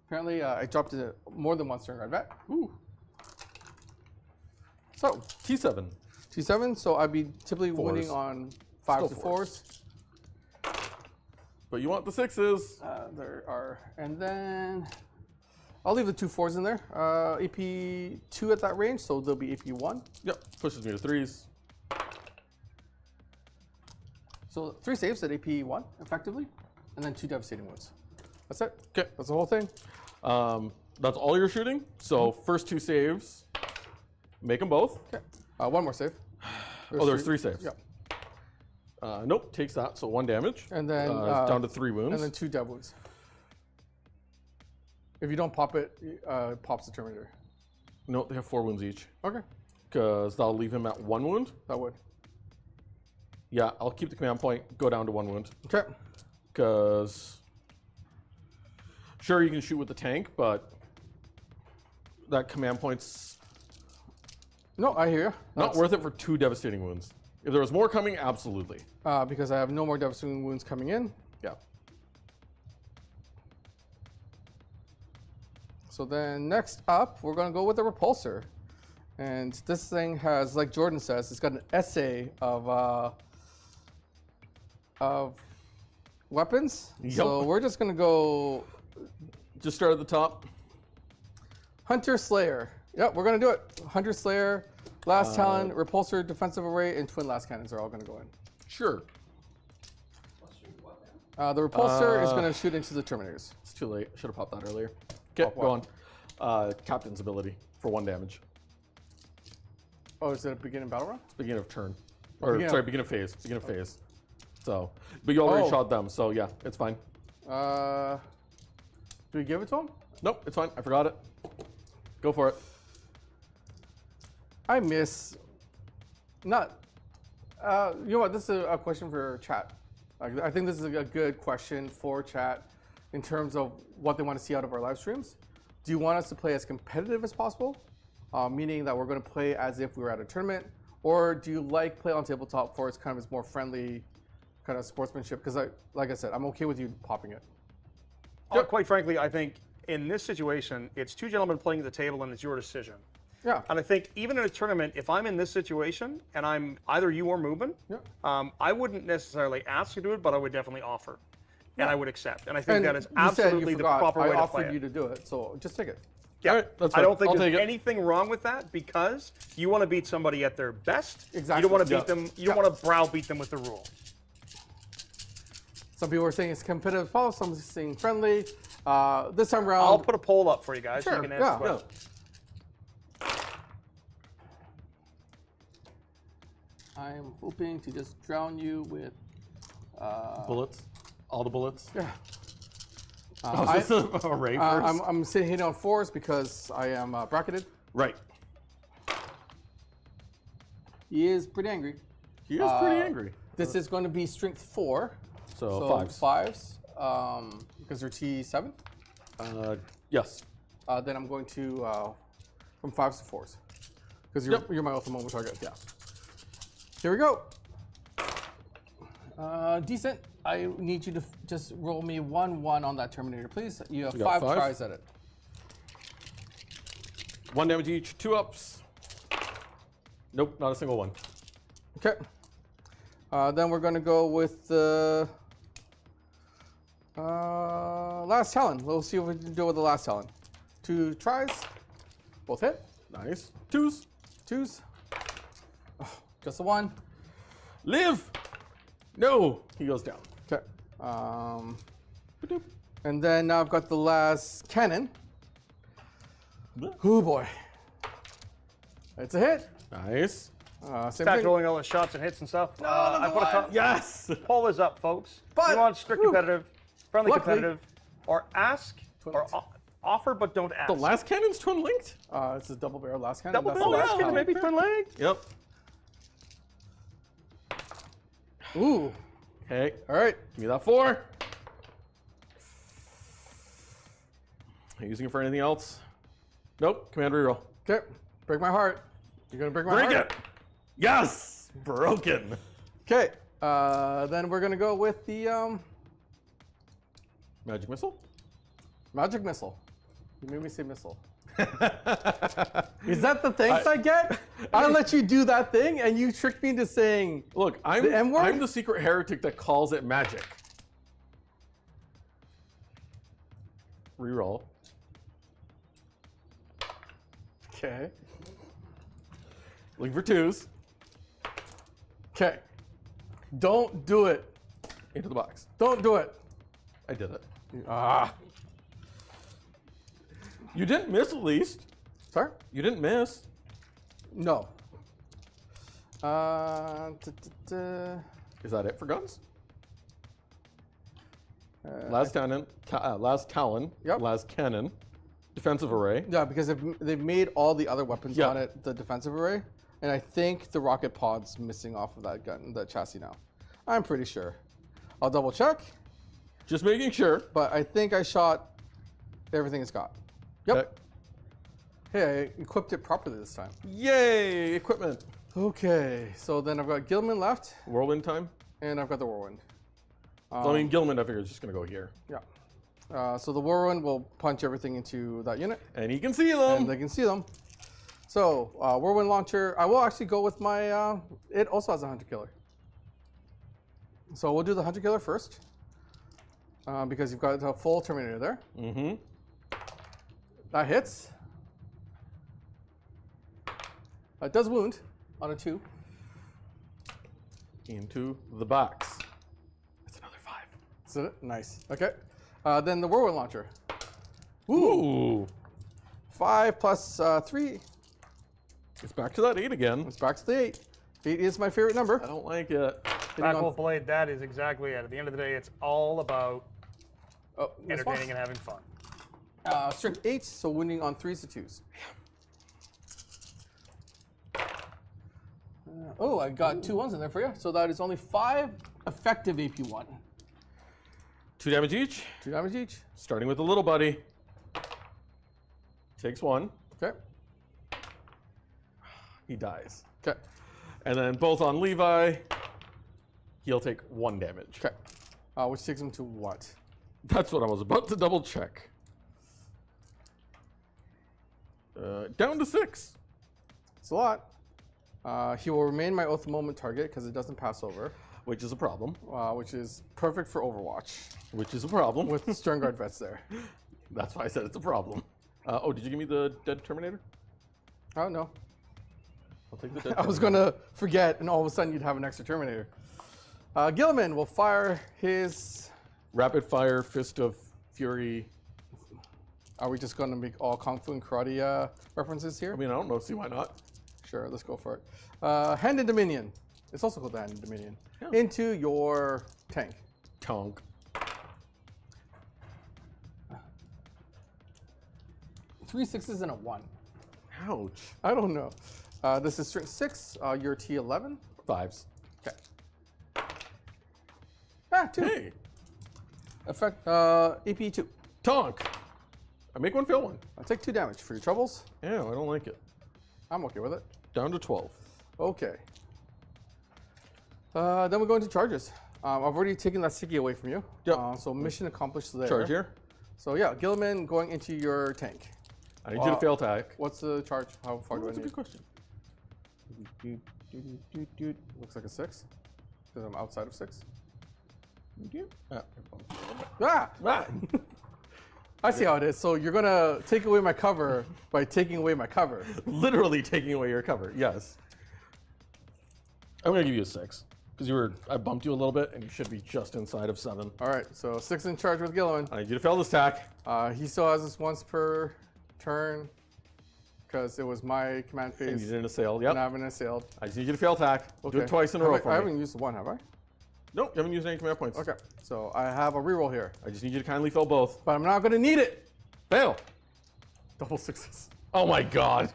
Speaker 3: Apparently, I dropped more than 1 Stern Guard vet.
Speaker 2: Ooh.
Speaker 3: So,
Speaker 2: T7.
Speaker 3: T7, so I'd be typically
Speaker 2: Fours.
Speaker 3: winning on 5s
Speaker 2: Still
Speaker 3: to 4s.
Speaker 2: But you want the 6s.
Speaker 3: There are, and then I'll leave the 2 4s in there. AP 2 at that range, so they'll be AP 1.
Speaker 2: Yep, pushes me to 3s.
Speaker 3: So 3 saves at AP 1, effectively, and then 2 devastating wounds. That's it.
Speaker 2: Okay.
Speaker 3: That's the whole thing.
Speaker 2: That's all you're shooting. So first 2 saves, make them both.
Speaker 3: Okay. One more save.
Speaker 2: There's 3 saves.
Speaker 3: Yep.
Speaker 2: Nope, takes that, so 1 damage.
Speaker 3: And then
Speaker 2: down to 3 wounds.
Speaker 3: And then 2 dev wounds. If you don't pop it, it pops the Terminator.
Speaker 2: Nope, they have 4 wounds each.
Speaker 3: Okay.
Speaker 2: Because that'll leave him at 1 wound.
Speaker 3: That would.
Speaker 2: Yeah, I'll keep the command point, go down to 1 wound.
Speaker 3: Okay.
Speaker 2: Because sure, you can shoot with the tank, but that command point's
Speaker 3: No, I hear you.
Speaker 2: not worth it for 2 devastating wounds. If there was more coming, absolutely.
Speaker 3: Because I have no more devastating wounds coming in.
Speaker 2: Yeah.
Speaker 3: So then next up, we're going to go with the Repulsor. And this thing has, like Jordan says, it's got an essay of weapons.
Speaker 2: Yep.
Speaker 3: So we're just going to go
Speaker 2: Just start at the top.
Speaker 3: Hunter Slayer. Yep, we're going to do it. Hunter Slayer, Last Talon, Repulsor, Defensive Array, and Twin Last Cannons are all going to go in.
Speaker 2: Sure.
Speaker 3: The Repulsor is going to shoot into the Terminators.
Speaker 2: It's too late. Should have popped that earlier. Okay, go on. Captain's ability for 1 damage.
Speaker 3: Oh, is it a beginning battle round?
Speaker 2: Beginning of turn. Or,
Speaker 3: Beginning
Speaker 2: sorry,
Speaker 3: of-
Speaker 2: beginning of phase. Beginning of phase. So, but you already
Speaker 3: Oh.
Speaker 2: shot them, so yeah, it's fine.
Speaker 3: Do we give it to him?
Speaker 2: Nope, it's fine. I forgot it. Go for it.
Speaker 3: I miss. Not. You know what? This is a question for chat. I think this is a good question for chat in terms of what they want to see out of our live streams. Do you want us to play as competitive as possible, meaning that we're going to play as if we were at a tournament, or do you like play on tabletop for its kind of its more friendly kind of sportsmanship? Because, like I said, I'm okay with you popping it.
Speaker 1: Quite frankly, I think in this situation, it's 2 gentlemen playing at the table and it's your decision.
Speaker 3: Yeah.
Speaker 1: And I think even in a tournament, if I'm in this situation and I'm either you or Mubin, I wouldn't necessarily ask you to do it, but I would definitely offer. And I would accept. And I think that is
Speaker 3: you said
Speaker 1: absolutely
Speaker 3: you
Speaker 1: the
Speaker 3: forgot
Speaker 1: proper way
Speaker 3: I
Speaker 1: to play
Speaker 3: offered
Speaker 1: it.
Speaker 3: you to do it, so just take it.
Speaker 1: Yeah,
Speaker 2: All right, that's
Speaker 1: I
Speaker 2: fine.
Speaker 1: don't think
Speaker 2: I'll
Speaker 1: there's
Speaker 2: take it.
Speaker 1: anything wrong with that because you want to beat somebody at their best.
Speaker 3: Exactly.
Speaker 1: You don't want to
Speaker 2: Yeah.
Speaker 1: beat them. You don't want to browbeat them with the rule.
Speaker 3: Some people are saying it's competitive foul, some are saying friendly. This time around,
Speaker 1: I'll put a poll up for you guys so
Speaker 3: Sure,
Speaker 1: you can answer
Speaker 3: yeah.
Speaker 1: the question.
Speaker 3: I'm hoping to just drown you with.
Speaker 2: Bullets. All the bullets.
Speaker 3: Yeah.
Speaker 2: Oh, is this a array first?
Speaker 3: I'm sitting hitting on 4s because I am bracketed.
Speaker 2: Right.
Speaker 3: He is pretty angry.
Speaker 2: He is pretty angry.
Speaker 3: This is going to be strength 4.
Speaker 2: So,
Speaker 3: So
Speaker 2: 5s.
Speaker 3: 5s. Because they're T7.
Speaker 2: Yes.
Speaker 3: Then I'm going to from 5s to 4s. Because you're my ultimate moment target. Yeah. Here we go. Decent. I need you to just roll me 1/1 on that Terminator, please. You have
Speaker 2: We got
Speaker 3: 5
Speaker 2: 5.
Speaker 3: tries at it.
Speaker 2: 1 damage each. 2 ups. Nope, not a single one.
Speaker 3: Okay. Then we're going to go with the Last Talon. We'll see what we can do with the Last Talon. 2 tries. Both hit.
Speaker 2: Nice. 2s.
Speaker 3: 2s. Oh, just a 1.
Speaker 2: Live. No. He goes down.
Speaker 3: Okay. And then now I've got the last cannon. Oh boy. It's a hit.
Speaker 2: Nice.
Speaker 3: Same
Speaker 1: Start
Speaker 3: thing.
Speaker 1: rolling all the shots and hits and stuff. I put a
Speaker 2: Yes.
Speaker 1: poll is up, folks.
Speaker 3: But-
Speaker 1: you want strict competitive, friendly
Speaker 3: Luckily-
Speaker 1: competitive, or ask, or offer but don't ask.
Speaker 2: The last cannon's twin linked?
Speaker 3: It's a double barrel last cannon.
Speaker 1: Double
Speaker 3: That's
Speaker 1: barrel
Speaker 3: the
Speaker 1: last
Speaker 3: last
Speaker 1: cannon,
Speaker 3: talon.
Speaker 1: maybe twin legged.
Speaker 2: Yep.
Speaker 3: Ooh.
Speaker 2: Okay.
Speaker 3: All right.
Speaker 2: Give me that 4. Are you using it for anything else? Nope. Command reroll.
Speaker 3: Okay. Break my heart. You're gonna break my
Speaker 2: Break
Speaker 3: heart.
Speaker 2: it. Yes. Broken.
Speaker 3: Okay. Then we're gonna go with the
Speaker 2: Magic missile.
Speaker 3: magic missile. You made me say missile. Is that the thanks I get? I let you do that thing, and you tricked me into saying,
Speaker 2: Look,
Speaker 3: The M word?
Speaker 2: I'm the secret heretic that calls it magic. Reroll.
Speaker 3: okay,
Speaker 2: Looking for 2s.
Speaker 3: okay. Don't do it.
Speaker 2: Into the box.
Speaker 3: Don't do it.
Speaker 2: I did it.
Speaker 3: Ah.
Speaker 2: You didn't miss at least.
Speaker 3: Sorry?
Speaker 2: You didn't miss.
Speaker 3: No.
Speaker 2: Is that it for guns? Last Talon,
Speaker 3: Yep.
Speaker 2: last cannon, defensive array.
Speaker 3: Yeah, because they've made all the other weapons
Speaker 2: Yeah.
Speaker 3: on it the defensive array, and I think the rocket pod's missing off of that gun, the chassis now. I'm pretty sure. I'll double check,
Speaker 2: Just making sure.
Speaker 3: but I think I shot everything it's got. Yep.
Speaker 2: Okay.
Speaker 3: Hey, I equipped it properly this time.
Speaker 2: Yay, equipment.
Speaker 3: Okay, so then I've got Guilliman left,
Speaker 2: Whirlwind time.
Speaker 3: and I've got the Whirlwind.
Speaker 2: So, I mean, Guilliman, I figure, is just going to go here.
Speaker 3: Yeah. So the Whirlwind will punch everything into that unit,
Speaker 2: And he can see them.
Speaker 3: and they can see them. So Whirlwind launcher, I will actually go with my. It also has a hunter killer. So we'll do the hunter killer first, because you've got a full Terminator there.
Speaker 2: Mm-hmm.
Speaker 3: That hits. That does wound on a 2.
Speaker 2: Into the box. That's another 5.
Speaker 3: Is it? Nice. Okay. Then the Whirlwind launcher.
Speaker 2: Ooh.
Speaker 3: 5 plus 3.
Speaker 2: It's back to that 8 again.
Speaker 3: It's back to the 8. 8 is my favorite number.
Speaker 2: I don't like it.
Speaker 1: Backwolf Blade, that is exactly it. At the end of the day, it's all about
Speaker 3: Oh,
Speaker 1: entertaining and having fun.
Speaker 3: Strength 8, so wounding on 3s to 2s. Oh, I got 2 1s in there for you. So that is only 5 effective AP1.
Speaker 2: 2 damage each.
Speaker 3: 2 damage each.
Speaker 2: Starting with the little buddy. Takes 1.
Speaker 3: Okay.
Speaker 2: He dies.
Speaker 3: Okay.
Speaker 2: And then both on Levi, he'll take 1 damage.
Speaker 3: Okay. Which takes him to what?
Speaker 2: That's what I was about to double check. Down to 6.
Speaker 3: It's a lot. He will remain my Oath Moment target because it doesn't pass over,
Speaker 2: Which is a problem.
Speaker 3: which is perfect for Overwatch
Speaker 2: Which is a problem.
Speaker 3: with Stern Guard vets there.
Speaker 2: That's why I said it's a problem. Oh, did you give me the dead Terminator?
Speaker 3: Oh, no.
Speaker 2: I'll take the dead
Speaker 3: I was going to forget, and all of a sudden you'd have an extra Terminator. Guilliman will fire his...
Speaker 2: Rapid fire, Fist of Fury.
Speaker 3: Are we just going to make all Kung Fu and Karate references here?
Speaker 2: I mean, I don't know. See why not?
Speaker 3: Sure, let's go for it. Hand in Dominion. It's also called the Hand in Dominion.
Speaker 2: Yeah.
Speaker 3: Into your tank.
Speaker 2: Tonk.
Speaker 3: 3 6s and a 1.
Speaker 2: Ouch.
Speaker 3: I don't know. This is strength 6. Your T11.
Speaker 2: 5s.
Speaker 3: Okay. Ah, 2.
Speaker 2: Hey,
Speaker 3: Effect AP 2.
Speaker 2: Tonk. I make 1 fail 1.
Speaker 3: I'll take 2 damage for your troubles.
Speaker 2: Yeah, I don't like it.
Speaker 3: I'm okay with it.
Speaker 2: Down to 12.
Speaker 3: Okay. Then we go into charges. I've already taken that sticky away from you.
Speaker 2: Yep.
Speaker 3: So mission accomplished there.
Speaker 2: Charge here.
Speaker 3: So yeah, Guilliman going into your tank.
Speaker 2: I need you to fail attack.
Speaker 3: What's the charge? How far do I
Speaker 2: That's a
Speaker 3: need?
Speaker 2: good question.
Speaker 3: Looks like a 6. Because I'm outside of 6.
Speaker 2: Ah.
Speaker 3: Ah!
Speaker 2: Ah.
Speaker 3: I see how it is. So you're gonna take away my cover by taking away my cover.
Speaker 2: Literally taking away your cover. Yes. I'm gonna give you a 6 because I bumped you a little bit, and you should be just inside of 7.
Speaker 3: All right, so 6 in charge with Guilliman.
Speaker 2: I need you to fail this attack.
Speaker 3: He still has this once per turn because it was my command
Speaker 2: And
Speaker 3: phase.
Speaker 2: you didn't assail.
Speaker 3: And I
Speaker 2: Yep.
Speaker 3: haven't assailed.
Speaker 2: I just need you to fail attack. Do
Speaker 3: Okay.
Speaker 2: it twice in a
Speaker 3: Have
Speaker 2: row
Speaker 3: I
Speaker 2: for
Speaker 3: I
Speaker 2: me.
Speaker 3: haven't used the 1, have I?
Speaker 2: Nope, you haven't used any command points.
Speaker 3: Okay, so I have a reroll here,
Speaker 2: I just need you to kindly fail both.
Speaker 3: but I'm not gonna need it.
Speaker 2: Fail.
Speaker 3: Double 6s.
Speaker 2: Oh my god.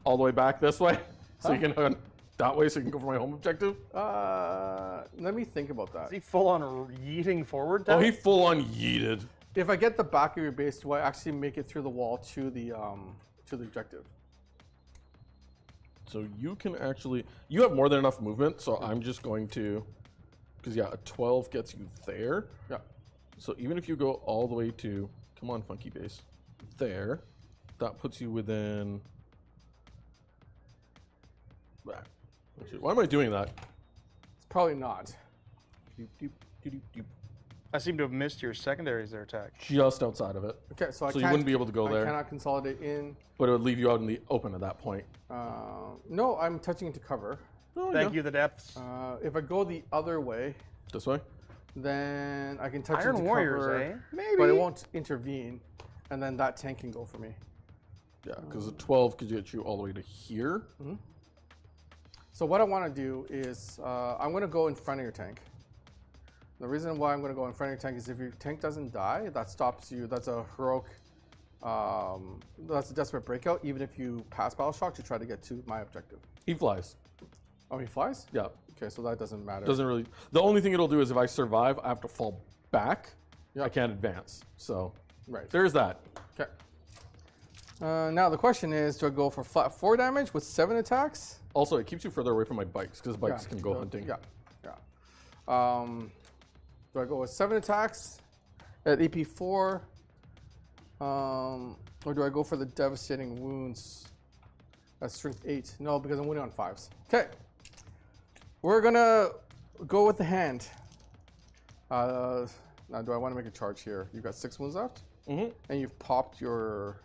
Speaker 2: All the way back this way, so you can that way, so you can go for my home objective.
Speaker 3: Let me think about that.
Speaker 1: Is he full on yeeting forward?
Speaker 2: Oh,
Speaker 1: down?
Speaker 2: he full on yeeted.
Speaker 3: If I get the back of your base, do I actually make it through the wall to the objective?
Speaker 2: So you can actually, you have more than enough movement. So I'm just going to, because yeah, a 12 gets you there.
Speaker 3: Yeah.
Speaker 2: So even if you go all the way to, come on, funky base, there, That puts you within. Why am I doing that?
Speaker 3: It's probably not.
Speaker 1: I seem to have missed your secondaries there, Tech.
Speaker 2: Just outside of it.
Speaker 3: Okay, so I
Speaker 2: So
Speaker 3: can't,
Speaker 2: you wouldn't be able to go there.
Speaker 3: I cannot consolidate in.
Speaker 2: But it would leave you out in the open at that point.
Speaker 3: No, I'm touching into cover.
Speaker 2: Oh,
Speaker 1: Thank you, the depths.
Speaker 3: If I go the other way,
Speaker 2: This way?
Speaker 3: then I can touch
Speaker 1: Iron
Speaker 3: into
Speaker 1: Warriors,
Speaker 3: cover,
Speaker 1: eh? Maybe.
Speaker 3: but it won't intervene, and then that tank can go for me.
Speaker 2: Yeah, because a 12 could get you all the way to here.
Speaker 3: So what I want to do is I'm going to go in front of your tank. The reason why I'm going to go in front of your tank is if your tank doesn't die, that stops you. That's a heroic, that's a desperate breakout, even if you pass battle shock to try to get to my objective.
Speaker 2: He flies.
Speaker 3: Oh, he flies?
Speaker 2: Yeah.
Speaker 3: Okay, so that doesn't matter.
Speaker 2: Doesn't really. The only thing it'll do is if I survive, I have to fall back.
Speaker 3: Yeah.
Speaker 2: I can't advance. So
Speaker 3: Right.
Speaker 2: there's that.
Speaker 3: Okay. Now the question is, do I go for flat 4 damage with 7 attacks?
Speaker 2: Also, it keeps you further away from my bikes because bikes can go hunting.
Speaker 3: Yeah, yeah. Do I go with 7 attacks at AP 4? Or do I go for the devastating wounds at strength 8? No, because I'm winning on 5s. Okay. We're gonna go with the hand. Now, do I want to make a charge here? You've got 6 wounds left, and you've popped your.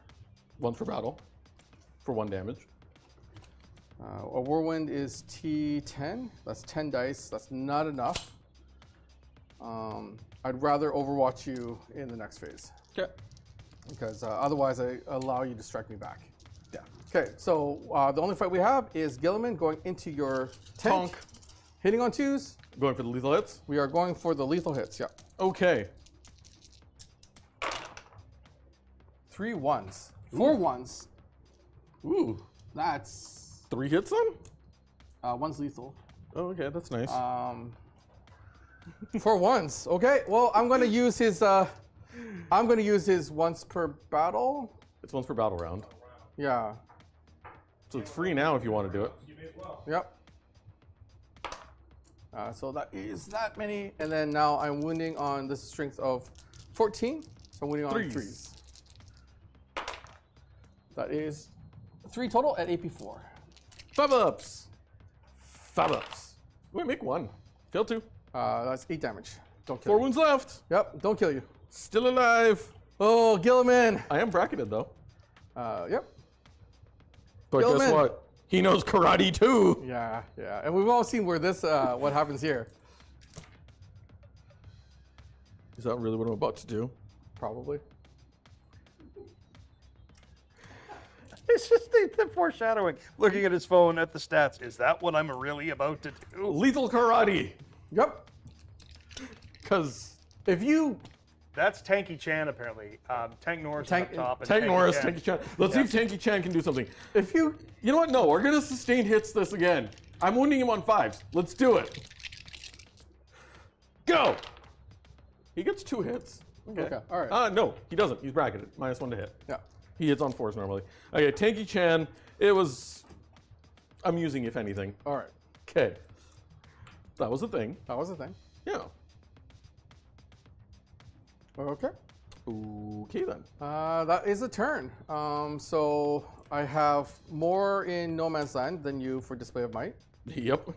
Speaker 2: One for battle, for 1 damage.
Speaker 3: A Whirlwind is T10. That's 10 dice. That's not enough. I'd rather overwatch you in the next phase.
Speaker 2: Okay.
Speaker 3: Because otherwise I allow you to strike me back. Yeah. Okay, so the only fight we have is Guilliman going into your tank,
Speaker 2: Tonk.
Speaker 3: hitting on 2s.
Speaker 2: Going for the lethal hits.
Speaker 3: We are going for the lethal hits, yeah.
Speaker 2: Okay.
Speaker 3: 3 1s. 4 1s.
Speaker 2: Ooh.
Speaker 3: That's
Speaker 2: 3 hits then?
Speaker 3: 1's lethal.
Speaker 2: Oh, okay, that's nice.
Speaker 3: 4 1s. Okay, well I'm gonna use his once per battle.
Speaker 2: It's once per battle round.
Speaker 3: Yeah.
Speaker 2: So it's free now if you want to do it.
Speaker 3: Yep. So that is that many, and then now I'm wounding on this strength of 14. So I'm wounding on 3s. That is 3 total at AP4.
Speaker 2: 5 ups. 5 ups. Wait, make 1. Fail 2.
Speaker 3: That's 8 damage. Don't kill
Speaker 2: 4
Speaker 3: you.
Speaker 2: wounds left.
Speaker 3: Yep, don't kill you.
Speaker 2: Still alive.
Speaker 3: Oh, Guilliman.
Speaker 2: I am bracketed though.
Speaker 3: Yep.
Speaker 2: But guess
Speaker 3: Guilliman.
Speaker 2: what? He knows karate too.
Speaker 3: Yeah, yeah. And we've all seen where this, what happens here.
Speaker 2: Is that really what I'm about to do?
Speaker 3: Probably.
Speaker 1: It's just the foreshadowing. Looking at his phone at the stats. Is that what I'm really about to do?
Speaker 2: Lethal karate.
Speaker 3: Yep.
Speaker 2: Because
Speaker 3: If you
Speaker 1: That's Tanky Chan, apparently. Tank Norris
Speaker 3: Tank-
Speaker 1: is up top. And
Speaker 2: Tank Norris,
Speaker 1: Chan.
Speaker 2: Tanky Chan. Let's see if Tanky Chan can do something.
Speaker 3: if you
Speaker 2: You know what? No, we're gonna sustain hits this again. I'm wounding him on 5s. Let's do it. Go. He gets 2 hits.
Speaker 3: Okay, all right.
Speaker 2: No, he doesn't. He's bracketed. -1 to hit.
Speaker 3: Yeah.
Speaker 2: He hits on 4s normally. Okay, Tanky Chan. It was amusing, if anything.
Speaker 3: All right.
Speaker 2: Okay. That was the thing.
Speaker 3: That was the thing.
Speaker 2: Yeah.
Speaker 3: Okay.
Speaker 2: Okay then.
Speaker 3: That is a turn. So I have more in No Man's Land than you for Display of Might.
Speaker 2: Yep.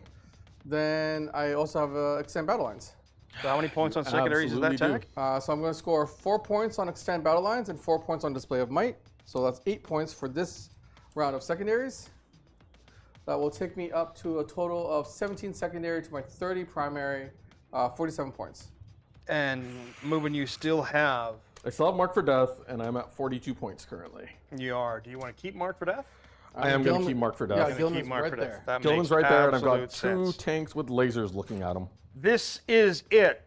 Speaker 3: Then I also have Extend Battle Lines.
Speaker 1: So how many points on secondaries is that,
Speaker 2: Absolutely do.
Speaker 1: Tank?
Speaker 3: So I'm going to score 4 points on Extend Battle Lines and 4 points on Display of Might. So that's 8 points for this round of secondaries. That will take me up to a total of 17 secondary to my 30 primary, 47 points.
Speaker 1: And Mubin, you still have.
Speaker 2: I still have Mark for Death, and I'm at 42 points currently.
Speaker 1: You are. Do you want to keep Mark for Death?
Speaker 2: I am going to
Speaker 3: Gilliman-
Speaker 2: keep Mark for
Speaker 3: Yeah,
Speaker 2: Death.
Speaker 1: Keep
Speaker 3: Gilliman's
Speaker 1: Mark
Speaker 3: right
Speaker 1: for
Speaker 3: there.
Speaker 1: Death. That
Speaker 2: Gilliman's
Speaker 1: makes
Speaker 2: right there, and I've got
Speaker 1: absolute
Speaker 2: 2
Speaker 1: sense.
Speaker 2: tanks with lasers looking at him.
Speaker 1: This is it.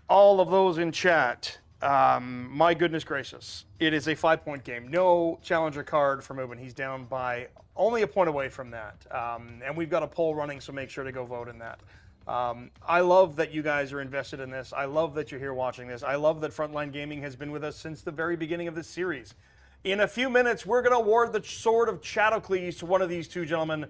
Speaker 1: All of those in chat. My goodness gracious. It is a 5-point game. No challenger card for Mubin. He's down by only a point away from that. And we've got a poll running, so make sure to go vote in that. I love that you guys are invested in this. I love that you're here watching this. I love that Frontline Gaming has been with us since the very beginning of this series. In a few minutes, we're going to award the Sword of Chatocles to one of these 2 gentlemen.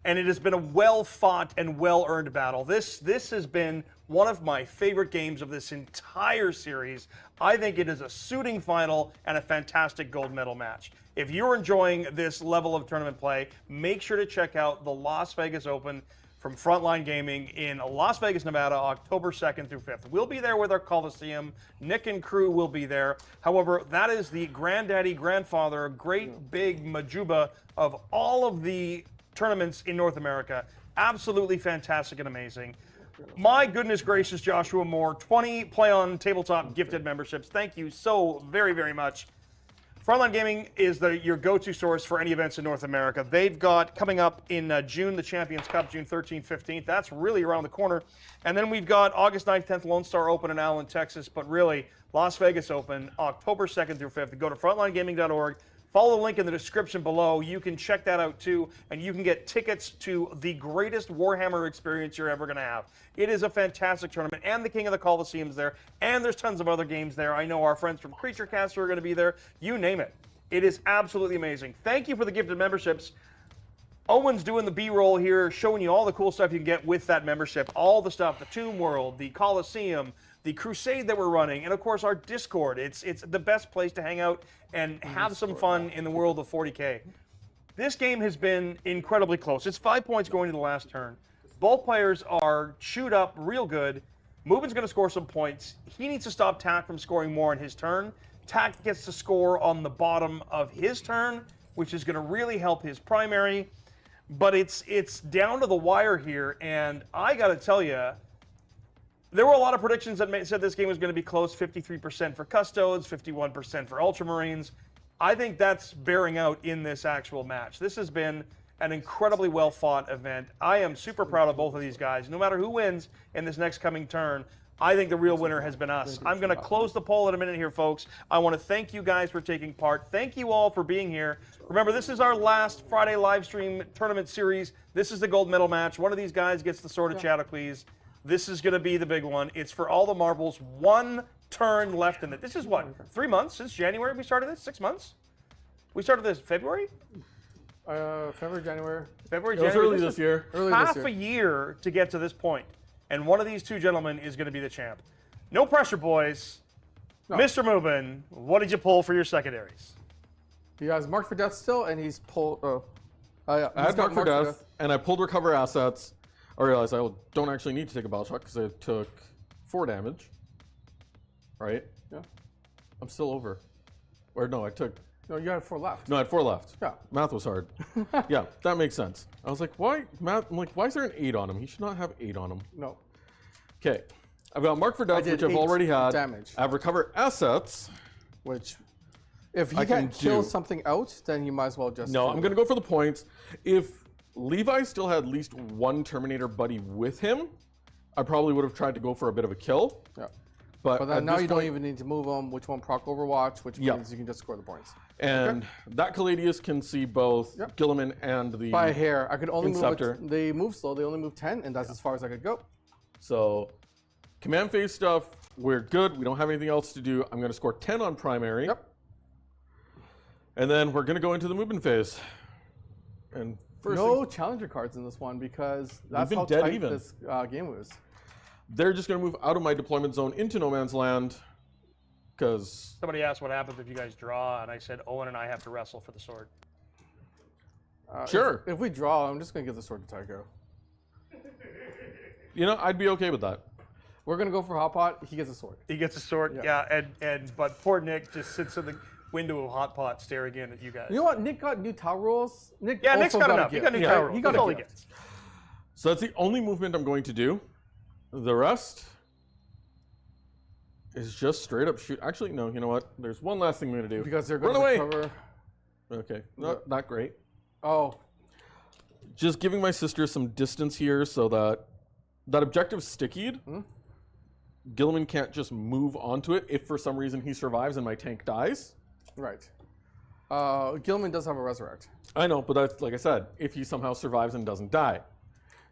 Speaker 1: And it has been a well-fought and well-earned battle. This has been one of my favorite games of this entire series. I think it is a suiting final and a fantastic gold medal match. If you're enjoying this level of tournament play, make sure to check out the Las Vegas Open from Frontline Gaming in Las Vegas, Nevada, October 2nd through 5th. We'll be there with our Coliseum. Nick and crew will be there. However, that is the granddaddy, grandfather, great big majuba of all of the tournaments in North America. Absolutely fantastic and amazing. My goodness gracious, Joshua Moore, 20 Play on Tabletop gifted memberships. Thank you so very, very much. Frontline Gaming is your go-to source for any events in North America. They've got, coming up in June, the Champions Cup, June 13th, 15th. That's really around the corner. And then we've got August 9th, 10th, Lone Star Open in Allen, Texas. But really, Las Vegas Open, October 2nd through 5th. Go to frontlinegaming.org. Follow the link in the description below. You can check that out too, and you can get tickets to the greatest Warhammer experience you're ever going to have. It is a fantastic tournament, and the King of the Coliseum's there, and there's tons of other games there. I know our friends from Creature Cast are going to be there. You name it. It is absolutely amazing. Thank you for the gifted memberships. Owen's doing the B-roll here, showing you all the cool stuff you can get with that membership. All the stuff, the Tomb World, the Coliseum, the Crusade that we're running, and of course our Discord. It's the best place to hang out and have some fun in the world of 40K. This game has been incredibly close. It's 5 points going to the last turn. Both players are chewed up real good. Mubin's going to score some points. He needs to stop Tack from scoring more in his turn. Tack gets to score on the bottom of his turn, which is going to really help his primary. But it's down to the wire here, and I got to tell you, there were a lot of predictions that said this game was going to be close, 53% for Custodes, 51% for Ultramarines. I think that's bearing out in this actual match. This has been an incredibly well-fought event. I am super proud of both of these guys. No matter who wins in this next coming turn, I think the real winner has been us. I'm going to close the poll in a minute here, folks. I want to thank you guys for taking part. Thank you all for being here. Remember, this is our last Friday live stream tournament series. This is the gold medal match. One of these guys gets the Sword of Chatocles. This is going to be the big one. It's for all the marbles. One turn left in it. This is what, 3 months since January we started this? 6 months? We started this February?
Speaker 3: February, January.
Speaker 1: February,
Speaker 2: It was
Speaker 1: January.
Speaker 2: early this year.
Speaker 1: Half a year to get to this point. And one of these two gentlemen is going to be the champ. No pressure, boys.
Speaker 3: No.
Speaker 1: Mr. Mubin, what did you pull for your secondaries?
Speaker 3: He has Marked for Death still, and he's pulled...
Speaker 2: I had Marked for Death, and I pulled Recover Assets. I realized I don't actually need to take a battle shock because I took 4 damage. Right?
Speaker 3: Yeah.
Speaker 2: I'm still over. Or no, I took...
Speaker 3: No, you had 4 left.
Speaker 2: No, I had 4 left.
Speaker 3: Yeah.
Speaker 2: Math was hard. Yeah, that makes sense. I was like, why? Math? I'm like, why is there an 8 on him? He should not have 8 on him.
Speaker 3: No.
Speaker 2: Okay. I've got Mark for Death,
Speaker 3: did
Speaker 2: which I've
Speaker 3: 8
Speaker 2: already had.
Speaker 3: damage.
Speaker 2: I have Recover Assets.
Speaker 3: Which, if he
Speaker 2: I can
Speaker 3: can't kill
Speaker 2: do.
Speaker 3: something out, then you might as well just...
Speaker 2: No,
Speaker 3: do
Speaker 2: I'm
Speaker 3: it.
Speaker 2: going to go for the points. If Levi still had at least one Terminator buddy with him, I probably would have tried to go for a bit of a kill.
Speaker 3: Yeah.
Speaker 2: But
Speaker 3: But then
Speaker 2: at
Speaker 3: now
Speaker 2: this
Speaker 3: you don't
Speaker 2: point-
Speaker 3: even need to move them, which one proc Overwatch, which
Speaker 2: Yeah.
Speaker 3: means you can just score the points.
Speaker 2: And that Caladius can see both
Speaker 3: Yep.
Speaker 2: Guilliman and the...
Speaker 3: By a hair. I could only
Speaker 2: Inceptor.
Speaker 3: move it. They move slow, they only move 10, and that's as far as I could go.
Speaker 2: So, command phase stuff, we're good. We don't have anything else to do. I'm going to score 10 on primary.
Speaker 3: Yep.
Speaker 2: And then we're going to go into the movement phase. And first
Speaker 3: No
Speaker 2: things-
Speaker 3: challenger cards in this one because that's
Speaker 2: been
Speaker 3: how
Speaker 2: dead
Speaker 3: tight
Speaker 2: even.
Speaker 3: this game was.
Speaker 2: they're just going to move out of my deployment zone into no man's land because
Speaker 1: Somebody asked what happens if you guys draw, and I said Owen and I have to wrestle for the sword.
Speaker 2: Sure.
Speaker 3: If we draw, I'm just going to give the sword to Tycho.
Speaker 2: you know I'd be okay with that.
Speaker 3: We're going to go for Hot Pot. He gets a sword.
Speaker 1: He gets a sword, yeah, but poor Nick just sits in the window of Hot Pot staring in at you guys.
Speaker 3: You know what? Nick got new towel rolls. Nick's
Speaker 1: Nick's got enough. He got new
Speaker 3: Yeah,
Speaker 1: tower rolls.
Speaker 3: He got
Speaker 1: That's all he
Speaker 3: gift.
Speaker 1: gets.
Speaker 2: So that's the only movement I'm going to do. The rest is just straight up shoot. Actually, no. You know what? There's one last thing I'm going to do.
Speaker 3: Because they're going
Speaker 2: Run
Speaker 3: to
Speaker 2: away.
Speaker 3: recover.
Speaker 2: Okay, not great.
Speaker 3: Oh,
Speaker 2: Just giving my sister some distance here so that objective's stickied. Guilliman can't just move onto it if for some reason he survives and my tank dies.
Speaker 3: right. Guilliman does have a Resurrect.
Speaker 2: I know, but that's like I said, if he somehow survives and doesn't die.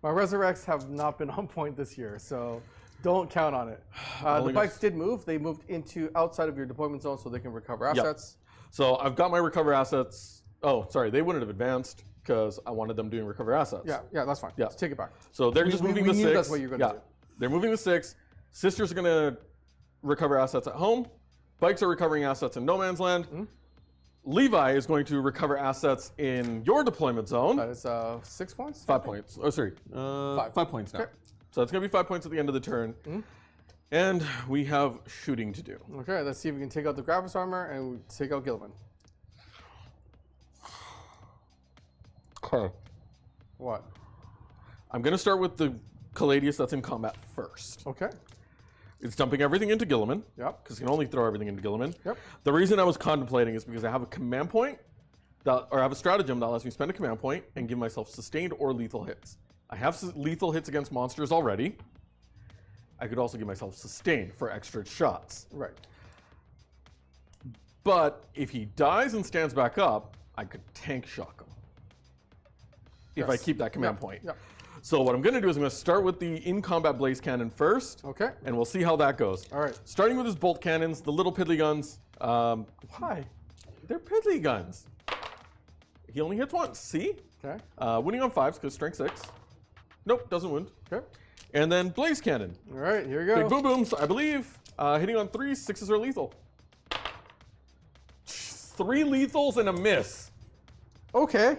Speaker 3: My Resurrects have not been on point this year, so don't count on it. The
Speaker 2: Only got-
Speaker 3: bikes did move. They moved into outside of your deployment zone so they can recover assets.
Speaker 2: So I've got my recover assets. Oh, sorry, they wouldn't have advanced because I wanted them doing recover assets.
Speaker 3: Yeah, that's fine.
Speaker 2: Yeah.
Speaker 3: Let's take it back.
Speaker 2: So they're just moving
Speaker 3: we
Speaker 2: the
Speaker 3: knew
Speaker 2: 6.
Speaker 3: that's what you're gonna do.
Speaker 2: They're moving the 6. Sisters are going to recover assets at home. Bikes are recovering assets in no man's land. Levi is going to recover assets in your deployment zone.
Speaker 3: That is 6 points?
Speaker 2: 5 points. Oh, sorry. 5 points now.
Speaker 3: Okay.
Speaker 2: So it's going to be 5 points at the end of the turn. And we have shooting to do.
Speaker 3: Okay, let's see if we can take out the graphics armor and we take out Guilliman.
Speaker 2: Okay.
Speaker 3: What?
Speaker 2: I'm going to start with the Gladiator that's in combat first.
Speaker 3: Okay.
Speaker 2: It's dumping everything into Guilliman.
Speaker 3: Yep.
Speaker 2: Because you can only throw everything into Guilliman.
Speaker 3: Yep.
Speaker 2: The reason I was contemplating is because I have a command point, or I have a stratagem that lets me spend a command point and give myself sustained or lethal hits. I have lethal hits against monsters already. I could also give myself sustained for extra shots.
Speaker 3: Right.
Speaker 2: But if he dies and stands back up, I could tank shock him. If I keep that command point.
Speaker 3: Yep.
Speaker 2: So what I'm going to do is I'm going to start with the in-combat blaze cannon first.
Speaker 3: Okay.
Speaker 2: And we'll see how that goes.
Speaker 3: All right.
Speaker 2: Starting with his bolt cannons, the little piddly guns.
Speaker 3: Why?
Speaker 2: They're piddly guns. He only hits once, see?
Speaker 3: Okay.
Speaker 2: Winning on 5s because strength 6. Nope, doesn't wound.
Speaker 3: Okay.
Speaker 2: And then blaze cannon.
Speaker 3: All right, here we go.
Speaker 2: Big boom booms, I believe. Hitting on 3s, 6s are lethal. 3 lethals and a miss.
Speaker 3: Okay.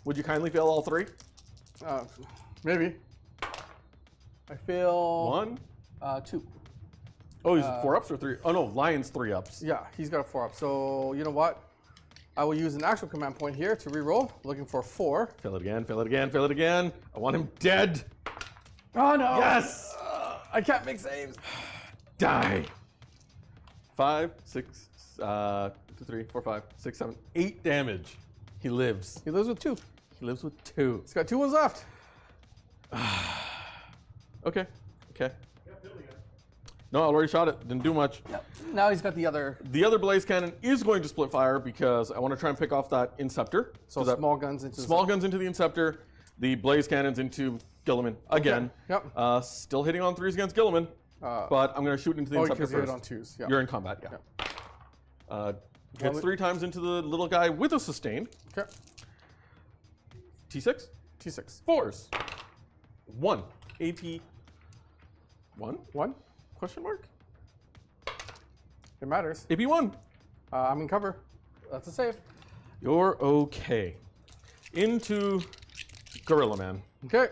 Speaker 2: Would you kindly fail all 3?
Speaker 3: Maybe. I fail
Speaker 2: 1.
Speaker 3: 2.
Speaker 2: Oh, he's 4 ups or 3? Oh no, Lion's 3 ups.
Speaker 3: Yeah, he's got a 4 up. So you know what? I will use an actual command point here to reroll. Looking for 4.
Speaker 2: Fail it again, fail it again, fail it again. I want him dead.
Speaker 3: Oh no!
Speaker 2: Yes!
Speaker 3: I can't make saves.
Speaker 2: Die. 5, 6, 2, 3, 4, 5, 6, 7, 8 damage. He lives.
Speaker 3: He lives with 2.
Speaker 2: He lives with 2.
Speaker 3: He's got 2 ones left.
Speaker 2: Okay. Okay. No, I already shot it. Didn't do much.
Speaker 3: Yep. Now he's got the other.
Speaker 2: The other blaze cannon is going to split fire because I want to try and pick off that Inceptor.
Speaker 3: So
Speaker 2: that
Speaker 3: small guns into
Speaker 2: small guns into the Inceptor, the blaze cannons into Guilliman again.
Speaker 3: Yep.
Speaker 2: Still hitting on 3s against Guilliman, but I'm going to shoot into the Inceptor
Speaker 3: because you hit
Speaker 2: first.
Speaker 3: on 2s. Yeah.
Speaker 2: You're in combat, yeah. Hits 3 times into the little guy with a sustained.
Speaker 3: Okay.
Speaker 2: T6.
Speaker 3: T6.
Speaker 2: 4s. 1. AP. 1?
Speaker 3: 1.
Speaker 2: Question mark?
Speaker 3: It matters.
Speaker 2: AP 1.
Speaker 3: I'm in cover. That's a save.
Speaker 2: You're okay. Into Gorilla Man.
Speaker 3: Okay.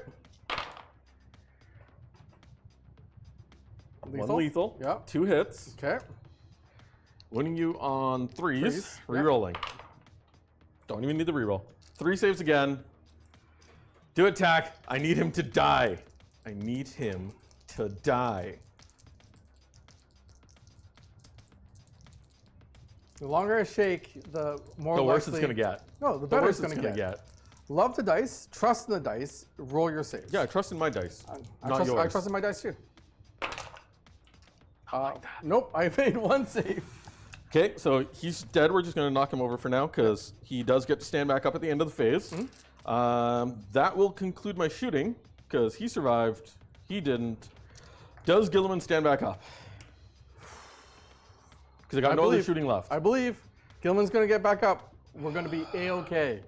Speaker 2: 1 lethal.
Speaker 3: Yep.
Speaker 2: 2 hits.
Speaker 3: Okay.
Speaker 2: Winning you on 3s.
Speaker 3: Threes, yeah.
Speaker 2: Rerolling. Don't even need the reroll. 3 saves again. Do attack. I need him to die. I need him to die.
Speaker 3: The longer I shake, the more
Speaker 2: The worse
Speaker 3: likely-
Speaker 2: it's going to get.
Speaker 3: No, the
Speaker 2: The
Speaker 3: better
Speaker 2: worse
Speaker 3: it's
Speaker 2: it's
Speaker 3: going to
Speaker 2: going to
Speaker 3: get.
Speaker 2: get.
Speaker 3: Love the dice. Trust in the dice. Roll your saves.
Speaker 2: Yeah, trust in my dice.
Speaker 3: I
Speaker 2: not
Speaker 3: trust,
Speaker 2: yours.
Speaker 3: I trust in my dice too. Nope, I made 1 save.
Speaker 2: Okay, so he's dead. We're just going to knock him over for now because he does get to stand back up at the end of the phase. That will conclude my shooting because he survived. He didn't. Does Guilliman stand back up? Because I got no other shooting left.
Speaker 3: I believe Guilliman's going to get back up. We're going to be A-okay.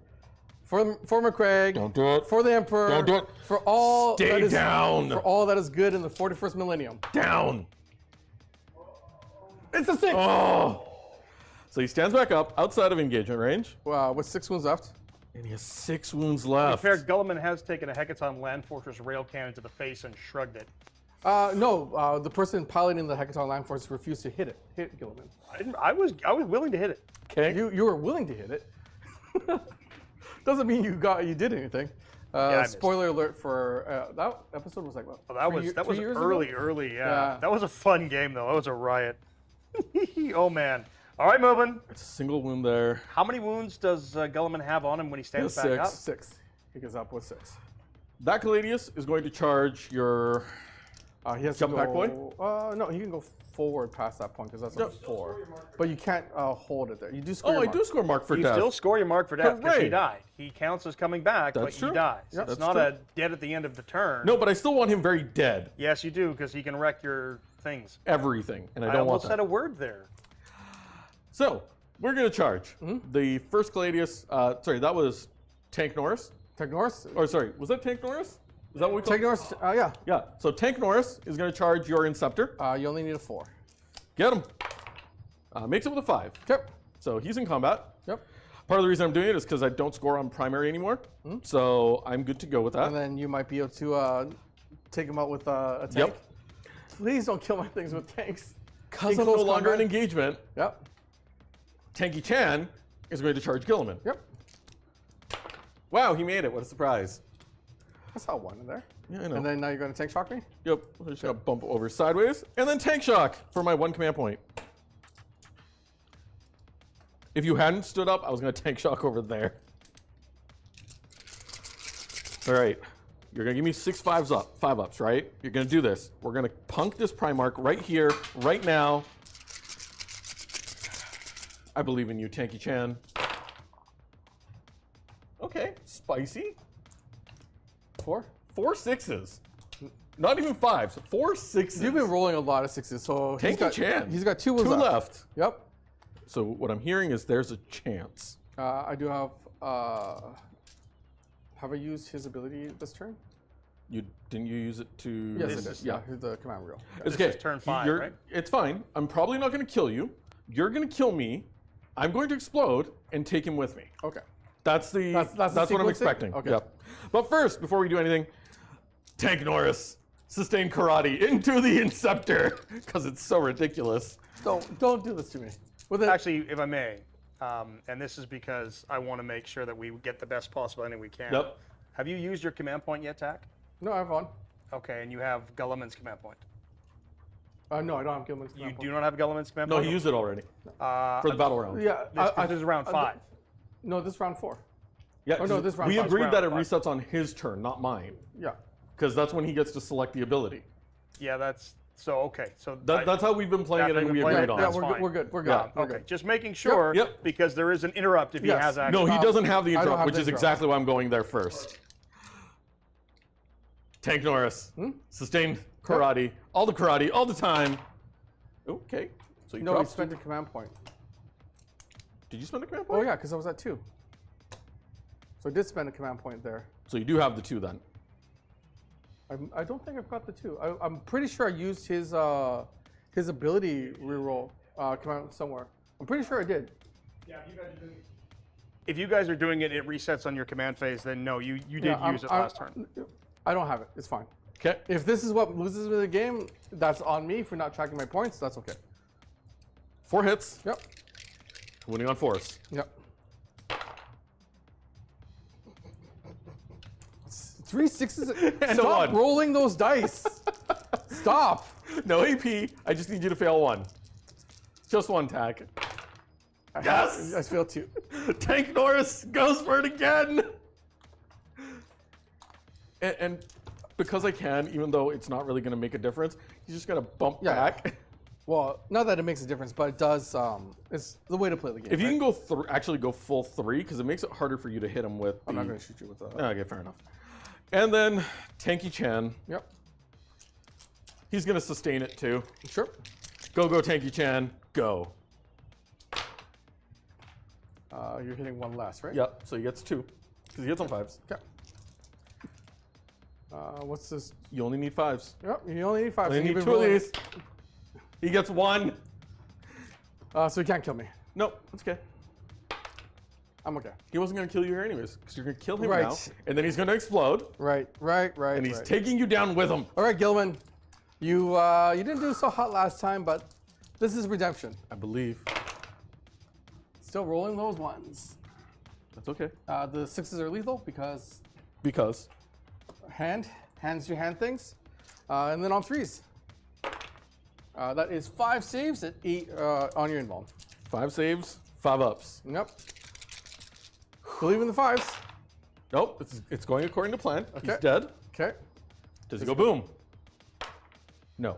Speaker 3: For McCraig.
Speaker 2: Don't do it.
Speaker 3: For the Emperor.
Speaker 2: Don't do it.
Speaker 3: For all
Speaker 2: Stay
Speaker 3: that is,
Speaker 2: down.
Speaker 3: For all that is good in the 41st millennium.
Speaker 2: Down.
Speaker 3: It's a 6.
Speaker 2: Oh. So he stands back up outside of engagement range.
Speaker 3: Wow, with 6 wounds left.
Speaker 2: And he has 6 wounds
Speaker 1: To be
Speaker 2: left.
Speaker 1: fair, Guilliman has taken a Hecaton Land Fortress rail cannon to the face and shrugged it.
Speaker 3: No, the person piloting the Hecaton Land Force refused to hit it. Hit Guilliman.
Speaker 1: I was willing to hit it.
Speaker 2: Okay.
Speaker 3: You were willing to hit it. Doesn't mean you did anything.
Speaker 1: I missed.
Speaker 3: Spoiler alert for that episode was like what?
Speaker 1: Oh, that was
Speaker 3: 2 years
Speaker 1: early,
Speaker 3: ago?
Speaker 1: early. Yeah.
Speaker 3: Yeah.
Speaker 1: That was a fun game though. That was a riot. Oh man. All right, Mubin.
Speaker 2: It's a single wound there.
Speaker 1: How many wounds does Guilliman have on him when he stands
Speaker 2: He has
Speaker 1: back
Speaker 2: 6.
Speaker 1: up?
Speaker 3: 6. He goes up with 6.
Speaker 2: That Gladius is going to charge your.
Speaker 3: He has
Speaker 2: Jump
Speaker 3: to
Speaker 2: back
Speaker 3: go, no, he can go forward past that point because that's a 4. But you can't hold it there. You do score.
Speaker 2: Oh,
Speaker 3: your
Speaker 2: I
Speaker 3: mark.
Speaker 2: do score mark for
Speaker 1: You
Speaker 2: death.
Speaker 1: still score your mark for death because he
Speaker 2: Hooray.
Speaker 1: died. He counts as coming back,
Speaker 2: That's
Speaker 1: but
Speaker 2: true.
Speaker 1: he dies.
Speaker 3: Yep.
Speaker 1: It's
Speaker 2: That's
Speaker 1: not
Speaker 2: true.
Speaker 1: a dead at the end of the turn.
Speaker 2: No, but I still want him very dead.
Speaker 1: Yes, you do because he can wreck your things.
Speaker 2: Everything, and I
Speaker 1: I
Speaker 2: don't want
Speaker 1: almost
Speaker 2: that.
Speaker 1: said a word there.
Speaker 2: So we're going to charge the first Gladius. Sorry, that was Tank Norris.
Speaker 3: Tank Norris.
Speaker 2: Or sorry, was that Tank Norris? Is that what we call
Speaker 3: Tank Norris. Yeah.
Speaker 2: Yeah. So Tank Norris is going to charge your Inceptor.
Speaker 3: You only need a 4.
Speaker 2: Get him. Makes it with a 5.
Speaker 3: Yep.
Speaker 2: So he's in combat.
Speaker 3: Yep.
Speaker 2: Part of the reason I'm doing it is because I don't score on primary anymore. So I'm good to go with that.
Speaker 3: And then you might be able to take him out with a tank.
Speaker 2: Yep.
Speaker 3: Please don't kill my things with tanks.
Speaker 2: Because
Speaker 3: In
Speaker 2: I'm no
Speaker 3: close
Speaker 2: longer in
Speaker 3: combat.
Speaker 2: engagement,
Speaker 3: Yep.
Speaker 2: Tanky Chan is going to charge Guilliman.
Speaker 3: Yep.
Speaker 2: Wow, he made it. What a surprise.
Speaker 3: I saw one in there.
Speaker 2: Yeah, I know.
Speaker 3: And then now you're going to tank shock me?
Speaker 2: Yep. I'm just going to bump over sideways. And then Tank Shock for my 1 command point. If you hadn't stood up, I was going to Tank Shock over there. All right. You're going to give me 6 5-ups, right? You're going to do this. We're going to punk this Primarch right here, right now. I believe in you, Tanky Chan. Okay, spicy.
Speaker 3: 4?
Speaker 2: 4 6s. Not even 5s. 4 6s.
Speaker 3: You've been rolling a lot of 6s, so
Speaker 2: Tanky Chan.
Speaker 3: He's got 2
Speaker 2: 2
Speaker 3: left.
Speaker 2: left.
Speaker 3: Yep.
Speaker 2: So what I'm hearing is there's a chance.
Speaker 3: I do have I used his ability this turn?
Speaker 2: Didn't you use it to?
Speaker 3: Yes,
Speaker 1: This
Speaker 3: I
Speaker 1: is-
Speaker 3: did. Yeah, here's the command reel.
Speaker 2: It's
Speaker 1: This
Speaker 2: okay.
Speaker 1: is turn 5,
Speaker 2: You're-
Speaker 1: right?
Speaker 2: It's fine. I'm probably not going to kill you. You're going to kill me. I'm going to explode and take him with me.
Speaker 3: Okay.
Speaker 2: That's the
Speaker 3: That's the
Speaker 2: what I'm
Speaker 3: sequencing?
Speaker 2: expecting.
Speaker 3: Okay.
Speaker 2: Yep. But first, before we do anything, Tank Norris, sustain karate into the Inceptor because it's so ridiculous.
Speaker 3: Don't do this to me. With it,
Speaker 1: Actually, if I may, and this is because I want to make sure that we get the best possible ending we can.
Speaker 2: Yep.
Speaker 1: Have you used your command point yet, Tack?
Speaker 3: no, I have one.
Speaker 1: Okay, and you have Guilliman's command point.
Speaker 3: No, I don't have Guilliman's
Speaker 1: You
Speaker 3: command
Speaker 1: do not have Guilliman's command
Speaker 2: No,
Speaker 1: point?
Speaker 2: he used it already for the battle round.
Speaker 3: point. Yeah,
Speaker 1: This is round 5.
Speaker 3: No, this is round 4.
Speaker 2: Yeah,
Speaker 3: Oh, no, this round
Speaker 2: we
Speaker 3: five.
Speaker 2: agreed that it
Speaker 1: Round five.
Speaker 2: resets on his turn, not mine,
Speaker 3: Yeah.
Speaker 2: because that's when he gets to select the ability.
Speaker 1: Yeah, that's so okay. So
Speaker 2: That's how we've been playing it,
Speaker 1: That's
Speaker 2: and
Speaker 1: how
Speaker 2: we
Speaker 1: you've been
Speaker 2: agreed
Speaker 1: playing
Speaker 2: on.
Speaker 1: it.
Speaker 3: Yeah,
Speaker 1: That's fine.
Speaker 3: we're good. We're good.
Speaker 2: Yeah,
Speaker 3: We're
Speaker 1: okay.
Speaker 3: good.
Speaker 1: Just making sure
Speaker 2: Yep.
Speaker 1: because there is an interrupt if he
Speaker 3: Yes.
Speaker 1: has access.
Speaker 2: No, he doesn't have the
Speaker 3: I don't
Speaker 2: interrupt,
Speaker 3: have
Speaker 2: which
Speaker 3: the
Speaker 2: is
Speaker 3: interrupt.
Speaker 2: exactly why I'm going there first. Tank Norris,
Speaker 3: Hmm?
Speaker 2: sustained karate, all the time. Okay, so you
Speaker 3: No, he
Speaker 2: dropped.
Speaker 3: spent a command point.
Speaker 2: Did you spend a command
Speaker 3: Oh,
Speaker 2: point?
Speaker 3: yeah, because I was at 2. So I did spend a command point there.
Speaker 2: So you do have the 2 then.
Speaker 3: I don't think I've got the 2. I'm pretty sure I used his ability reroll command somewhere. I'm pretty sure I did.
Speaker 1: If you guys are doing it, it resets on your command phase. Then no, you did
Speaker 3: Yeah,
Speaker 1: use it last turn.
Speaker 3: I don't have it. It's fine.
Speaker 2: Okay.
Speaker 3: If this is what loses me the game, that's on me for not tracking my points. That's okay.
Speaker 2: 4 hits,
Speaker 3: Yep.
Speaker 2: winning on force.
Speaker 3: Yep. 3 6s.
Speaker 2: And
Speaker 3: Stop
Speaker 2: 1.
Speaker 3: rolling those dice. Stop.
Speaker 2: No AP. I just need you to fail 1. Just 1 tack. Yes!
Speaker 3: I failed 2.
Speaker 2: Tank Norris goes for it again. And because I can, even though it's not really going to make a difference, he's just going to bump
Speaker 3: Yeah.
Speaker 2: back.
Speaker 3: Well, not that it makes a difference, but it does. It's the way to play the game.
Speaker 2: If you
Speaker 3: right?
Speaker 2: can go actually go full 3, because it makes it harder for you to hit him with.
Speaker 3: I'm not going to shoot you with that.
Speaker 2: Okay, fair enough. And then Tanky Chan,
Speaker 3: Yep.
Speaker 2: he's going to sustain it too.
Speaker 3: Sure.
Speaker 2: Go Tanky Chan, go.
Speaker 3: You're hitting 1 less, right?
Speaker 2: Yep. So he gets 2, because he hits on 5s.
Speaker 3: Okay. What's this?
Speaker 2: You only need 5s.
Speaker 3: Yep. You only need 5.
Speaker 2: I
Speaker 3: so
Speaker 2: need
Speaker 3: you've
Speaker 2: 2
Speaker 3: been
Speaker 2: of
Speaker 3: rolling-
Speaker 2: these. He gets 1.
Speaker 3: So he can't kill me.
Speaker 2: Nope, it's okay.
Speaker 3: I'm okay.
Speaker 2: He wasn't going to kill you anyways, because you're going to kill him
Speaker 3: Right.
Speaker 2: now, and then he's going to explode,
Speaker 3: Right.
Speaker 2: and he's taking you down with him.
Speaker 3: All right, Guilliman. You didn't do so hot last time, but this is redemption.
Speaker 2: I believe.
Speaker 3: Still rolling those 1s.
Speaker 2: That's okay.
Speaker 3: The 6s are lethal because
Speaker 2: Because.
Speaker 3: hands you hand things, and then on 3s. That is 5 saves at 8 on your invuln.
Speaker 2: 5 saves, 5 ups.
Speaker 3: Yep. Believe in the 5s.
Speaker 2: Nope, it's going according to plan. He's
Speaker 3: Okay.
Speaker 2: dead.
Speaker 3: Okay.
Speaker 2: Does he go boom? No.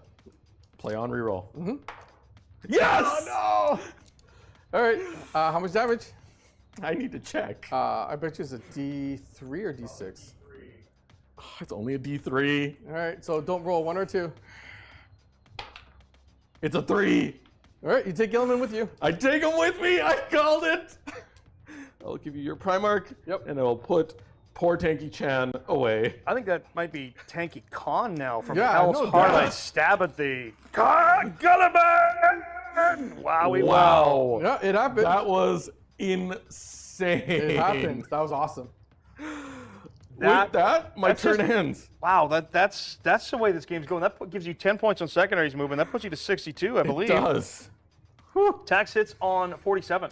Speaker 2: Play on reroll. Mm-hmm. Yes!
Speaker 3: No. All right. How much damage?
Speaker 2: I need to check.
Speaker 3: I bet you it's a D3 or D6.
Speaker 2: It's only a D3.
Speaker 3: All right. So don't roll 1 or 2.
Speaker 2: It's a 3.
Speaker 3: All right. You take Guilliman with you.
Speaker 2: I take him with me. I called it. I'll give you your Primarch.
Speaker 3: Yep.
Speaker 2: And I'll put poor Tanky Chan away.
Speaker 1: I think that might be Tanky Khan now from
Speaker 3: Yeah,
Speaker 1: Hell's
Speaker 3: no
Speaker 1: Heart.
Speaker 3: doubt.
Speaker 1: I stab at the Guilliman. Wow,
Speaker 2: Wow.
Speaker 3: Yeah, it happened.
Speaker 2: That was insane.
Speaker 3: It happened. That was awesome.
Speaker 2: With that, my
Speaker 1: that's
Speaker 2: turn
Speaker 1: just-
Speaker 2: ends.
Speaker 1: Wow, that's the way this game's going. That gives you 10 points on secondaries movement. That puts you to 62, I believe.
Speaker 2: It does.
Speaker 1: Tax hits on 47.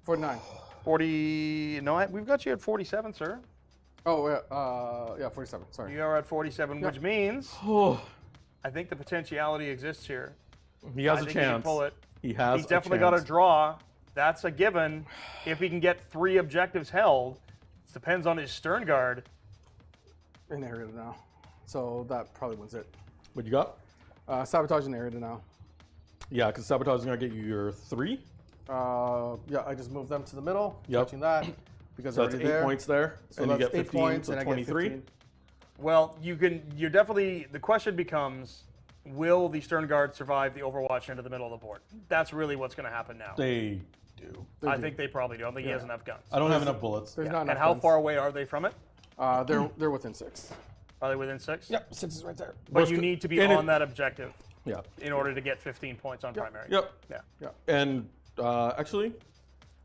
Speaker 3: 49.
Speaker 1: 40. No, we've got you at 47, sir.
Speaker 3: Oh, yeah, 47. Sorry.
Speaker 1: You are at 47, which means
Speaker 2: Oh,
Speaker 1: I think the potentiality exists here.
Speaker 2: he has
Speaker 1: I
Speaker 2: a
Speaker 1: think he can
Speaker 2: chance.
Speaker 1: pull it.
Speaker 2: He has
Speaker 1: He's definitely got a draw. That's a given. If he can get 3 objectives held, it depends on his Stern Guard.
Speaker 3: In area now. So that probably wins it.
Speaker 2: What you got?
Speaker 3: Sabotage in area now.
Speaker 2: Yeah, because sabotage is gonna get you your 3.
Speaker 3: Yeah, I just moved them to the middle,
Speaker 2: Yep.
Speaker 3: touching that. Because
Speaker 2: So that's
Speaker 3: already
Speaker 2: 8
Speaker 3: there.
Speaker 2: points there,
Speaker 3: So
Speaker 2: and you
Speaker 3: that's
Speaker 2: get
Speaker 3: 8
Speaker 2: 15,
Speaker 3: points,
Speaker 2: so
Speaker 3: and I get
Speaker 2: 23.
Speaker 3: 15.
Speaker 1: Well, you're definitely, the question becomes, will the Stern Guard survive the Overwatch into the middle of the board? That's really what's going to happen now.
Speaker 2: They do.
Speaker 1: I think they probably do. I don't think he has enough guns.
Speaker 2: I don't have enough bullets.
Speaker 3: There's not enough
Speaker 1: And how
Speaker 3: guns.
Speaker 1: far away are they from it?
Speaker 3: They're within 6.
Speaker 1: Are they within 6?
Speaker 3: Yep, 6 is right there.
Speaker 1: But you need to be
Speaker 2: and
Speaker 1: on
Speaker 2: it-
Speaker 1: that objective
Speaker 2: Yeah.
Speaker 1: in order to get 15 points on primary.
Speaker 2: Yep.
Speaker 1: Yeah.
Speaker 2: And actually,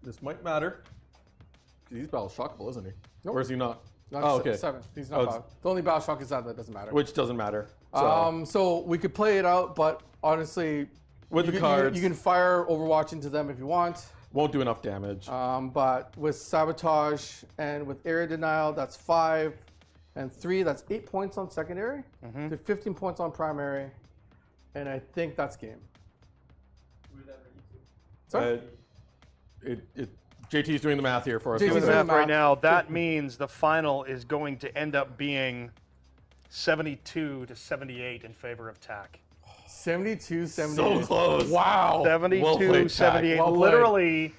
Speaker 2: this might matter. 'Cause he's battle shockable, isn't he?
Speaker 3: Nope.
Speaker 2: Or is he not?
Speaker 3: Not
Speaker 2: Oh, okay.
Speaker 3: 7. He's
Speaker 2: Oh,
Speaker 3: not
Speaker 2: it's-
Speaker 3: battle. The only battle shock is that doesn't matter.
Speaker 2: Which doesn't matter. So,
Speaker 3: So we could play it out, but honestly,
Speaker 2: with
Speaker 3: you
Speaker 2: the
Speaker 3: can,
Speaker 2: cards,
Speaker 3: you can fire Overwatch into them if you want.
Speaker 2: won't do enough damage.
Speaker 3: But with Sabotage and with Area Denial, that's 5. And 3, that's 8 points on secondary. To 15 points on primary. And I think that's game. Sorry?
Speaker 2: JT's doing the math here for us.
Speaker 3: JT's
Speaker 1: Doing the
Speaker 3: doing
Speaker 1: math
Speaker 3: the
Speaker 1: right
Speaker 3: math.
Speaker 1: now, that means the final is going to end up being 72 to 78 in favor of TAC.
Speaker 3: 72, 78.
Speaker 2: So close.
Speaker 3: Wow.
Speaker 1: 72,
Speaker 2: Well played, TAC.
Speaker 1: 78.
Speaker 3: Well played.
Speaker 1: Literally,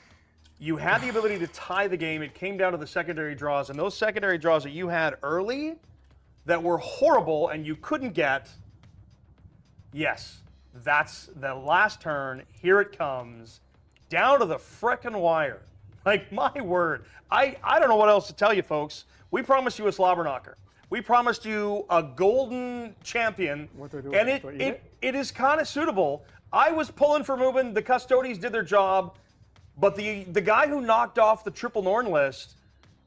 Speaker 1: you had the ability to tie the game. It came down to the secondary draws, and those secondary draws that you had early that were horrible and you couldn't get, yes, that's the last turn. Here it comes. Down to the frickin' wire. Like, my word. I don't know what else to tell you, folks. We promised you a slobber knocker. We promised you a golden champion,
Speaker 3: What do I do
Speaker 1: and
Speaker 3: with it? Do I eat
Speaker 1: it is kind of suitable. I was pulling for Mubin. The Custodians did their job, but the guy who knocked off the Triple Norn list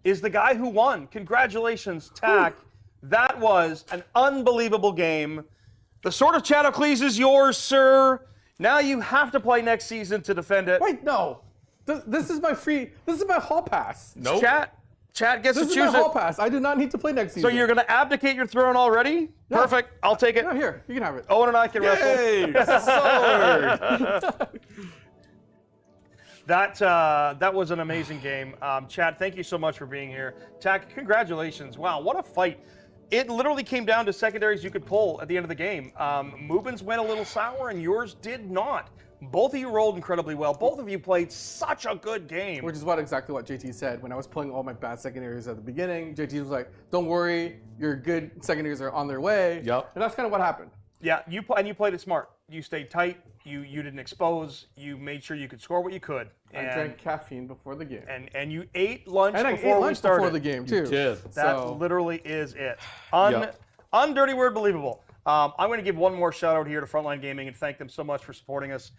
Speaker 1: is the guy who won. Congratulations, TAC. That was an unbelievable game. The Sword of Chatocles is yours, sir. Now you have to play next season to defend it.
Speaker 3: Wait, no. This is my hall pass.
Speaker 2: Nope.
Speaker 1: Chat gets
Speaker 3: This
Speaker 1: to
Speaker 3: is my
Speaker 1: choose
Speaker 3: hall
Speaker 1: it.
Speaker 3: pass. I do not need to play next
Speaker 1: So
Speaker 3: season.
Speaker 1: you're going to abdicate your throne already?
Speaker 3: Yeah.
Speaker 1: Perfect. I'll take it.
Speaker 3: Yeah, here. You can have it.
Speaker 1: Owen and I can wrestle.
Speaker 2: Yay! Sword!
Speaker 1: That was an amazing game. Chad, thank you so much for being here. TAC, congratulations. Wow, what a fight. It literally came down to secondaries you could pull at the end of the game. Mubin's went a little sour and yours did not. Both of you rolled incredibly well. Both of you played such a good game.
Speaker 3: Which is exactly what JT said. When I was pulling all my bad secondaries at the beginning, JT was like, don't worry, your good secondaries are on their way.
Speaker 2: Yep.
Speaker 3: And that's kind of what happened.
Speaker 1: Yeah, you played it smart. You stayed tight. You didn't expose. You made sure you could score what you could.
Speaker 3: I drank caffeine before the game.
Speaker 1: And you ate lunch
Speaker 3: And I
Speaker 1: before
Speaker 3: ate
Speaker 1: we
Speaker 3: lunch
Speaker 1: started.
Speaker 3: before the game, too.
Speaker 2: did.
Speaker 1: That
Speaker 3: So-
Speaker 1: literally is it.
Speaker 2: Yep.
Speaker 1: Undirty word believable. I'm going to give one more shout out here to Frontline Gaming and thank them so much for supporting us.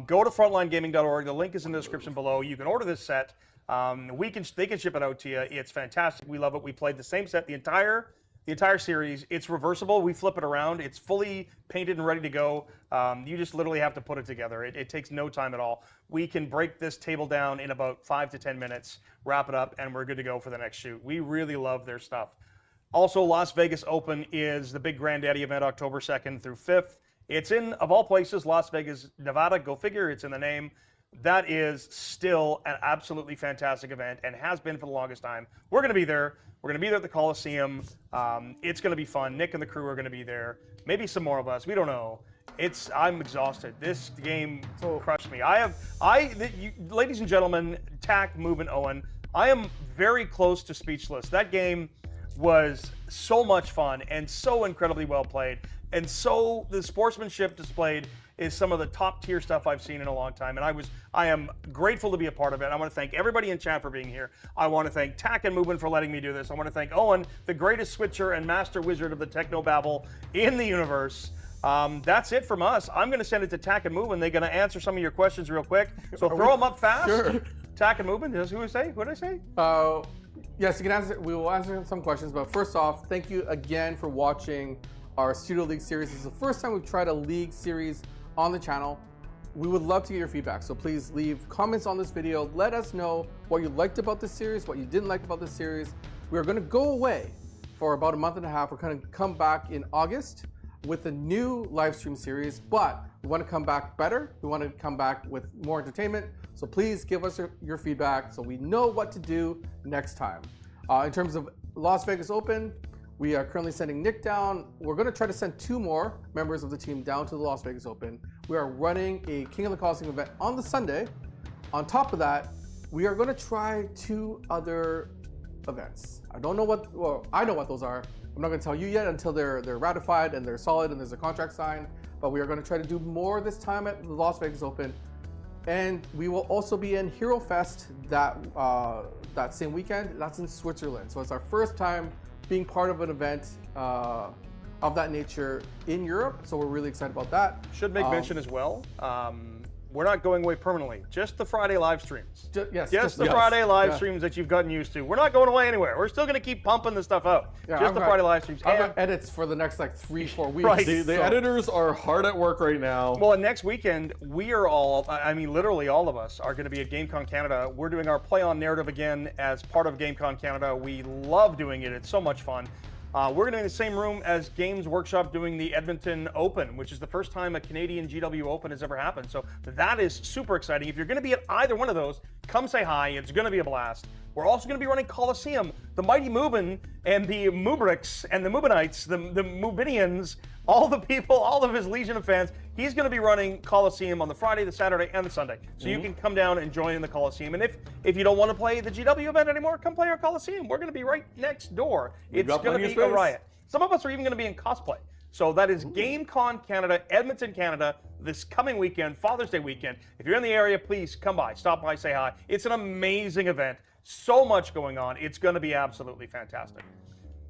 Speaker 1: Go to frontlinegaming.org. The link is in the description below. You can order this set. They can ship it out to you. It's fantastic. We love it. We played the same set the entire series. It's reversible. We flip it around. It's fully painted and ready to go. You just literally have to put it together. It takes no time at all. We can break this table down in about 5 to 10 minutes, wrap it up, and we're good to go for the next shoot. We really love their stuff. Also, Las Vegas Open is the big granddaddy event, October 2nd through 5th. It's in, of all places, Las Vegas, Nevada. Go figure, it's in the name. That is still an absolutely fantastic event and has been for the longest time. We're going to be there. We're going to be there at the Coliseum. It's going to be fun. Nick and the crew are going to be there. Maybe some more of us. We don't know. I'm exhausted. This game crushed me. Ladies and gentlemen, TAC, Mubin, Owen, I am very close to speechless. That game was so much fun and so incredibly well played. And so the sportsmanship displayed is some of the top tier stuff I've seen in a long time. And I am grateful to be a part of it. I want to thank everybody in chat for being here. I want to thank TAC and Mubin for letting me do this. I want to thank Owen, the greatest switcher and master wizard of the technobabble in the universe. That's it from us. I'm going to send it to Tack and Mubin. They're going to answer some of your questions real quick. So throw them up fast.
Speaker 3: Sure.
Speaker 1: Tack and Mubin, who did I say? What did I say?
Speaker 3: Yes, you can answer. We will answer some questions, but first off, thank you again for watching our Studio League series. This is the first time we've tried a League series on the channel. We would love to get your feedback, so please leave comments on this video. Let us know what you liked about this series, what you didn't like about this series. We are going to go away for about a month and a half. We're going to come back in August with a new live stream series, but we want to come back better. We want to come back with more entertainment. So please give us your feedback so we know what to do next time. In terms of Las Vegas Open, we are currently sending Nick down. We're going to try to send 2 more members of the team down to the Las Vegas Open. We are running a King of the Coliseum event on the Sunday. On top of that, we are going to try 2 other events. I don't know what, well, I know what those are. I'm not going to tell you yet until they're ratified and they're solid and there's a contract signed. But we are going to try to do more this time at the Las Vegas Open. And we will also be in Hero Fest that same weekend. That's in Switzerland. So it's our first time being part of an event of that nature in Europe. So we're really excited about that.
Speaker 1: Should make mention as well. We're not going away permanently. Just the Friday live streams. Just the Friday live streams that you've gotten used to. We're not going away anywhere. We're still going to keep pumping this stuff out.
Speaker 3: Yeah,
Speaker 1: just the Friday live streams.
Speaker 3: I've got edits for the next like 3-4 weeks.
Speaker 1: Right.
Speaker 2: The editors are hard at work right now.
Speaker 1: Well, and next weekend, we are all, I mean, literally all of us are going to be at GameCon Canada. We're doing our Play On narrative again as part of GameCon Canada. We love doing it. It's so much fun. We're going to be in the same room as Games Workshop doing the Edmonton Open, which is the first time a Canadian GW Open has ever happened. So that is super exciting. If you're going to be at either one of those, come say hi. It's going to be a blast. We're also going to be running Coliseum. The mighty Mubin and the Mubrics and the Mubinites, the Mubinians, all the people, all of his legion of fans, he's going to be running Coliseum on the Friday, the Saturday, and the Sunday. So you can come down and join in the Coliseum. And if you don't want to play the GW event anymore, come play our Coliseum. We're going to be right next door. It's going to be a riot. Some of us are even going to be in cosplay. So that is GameCon Canada, Edmonton, Canada, this coming weekend, Father's Day weekend. If you're in the area, please come by, stop by, say hi. It's an amazing event. So much going on. It's going to be absolutely fantastic.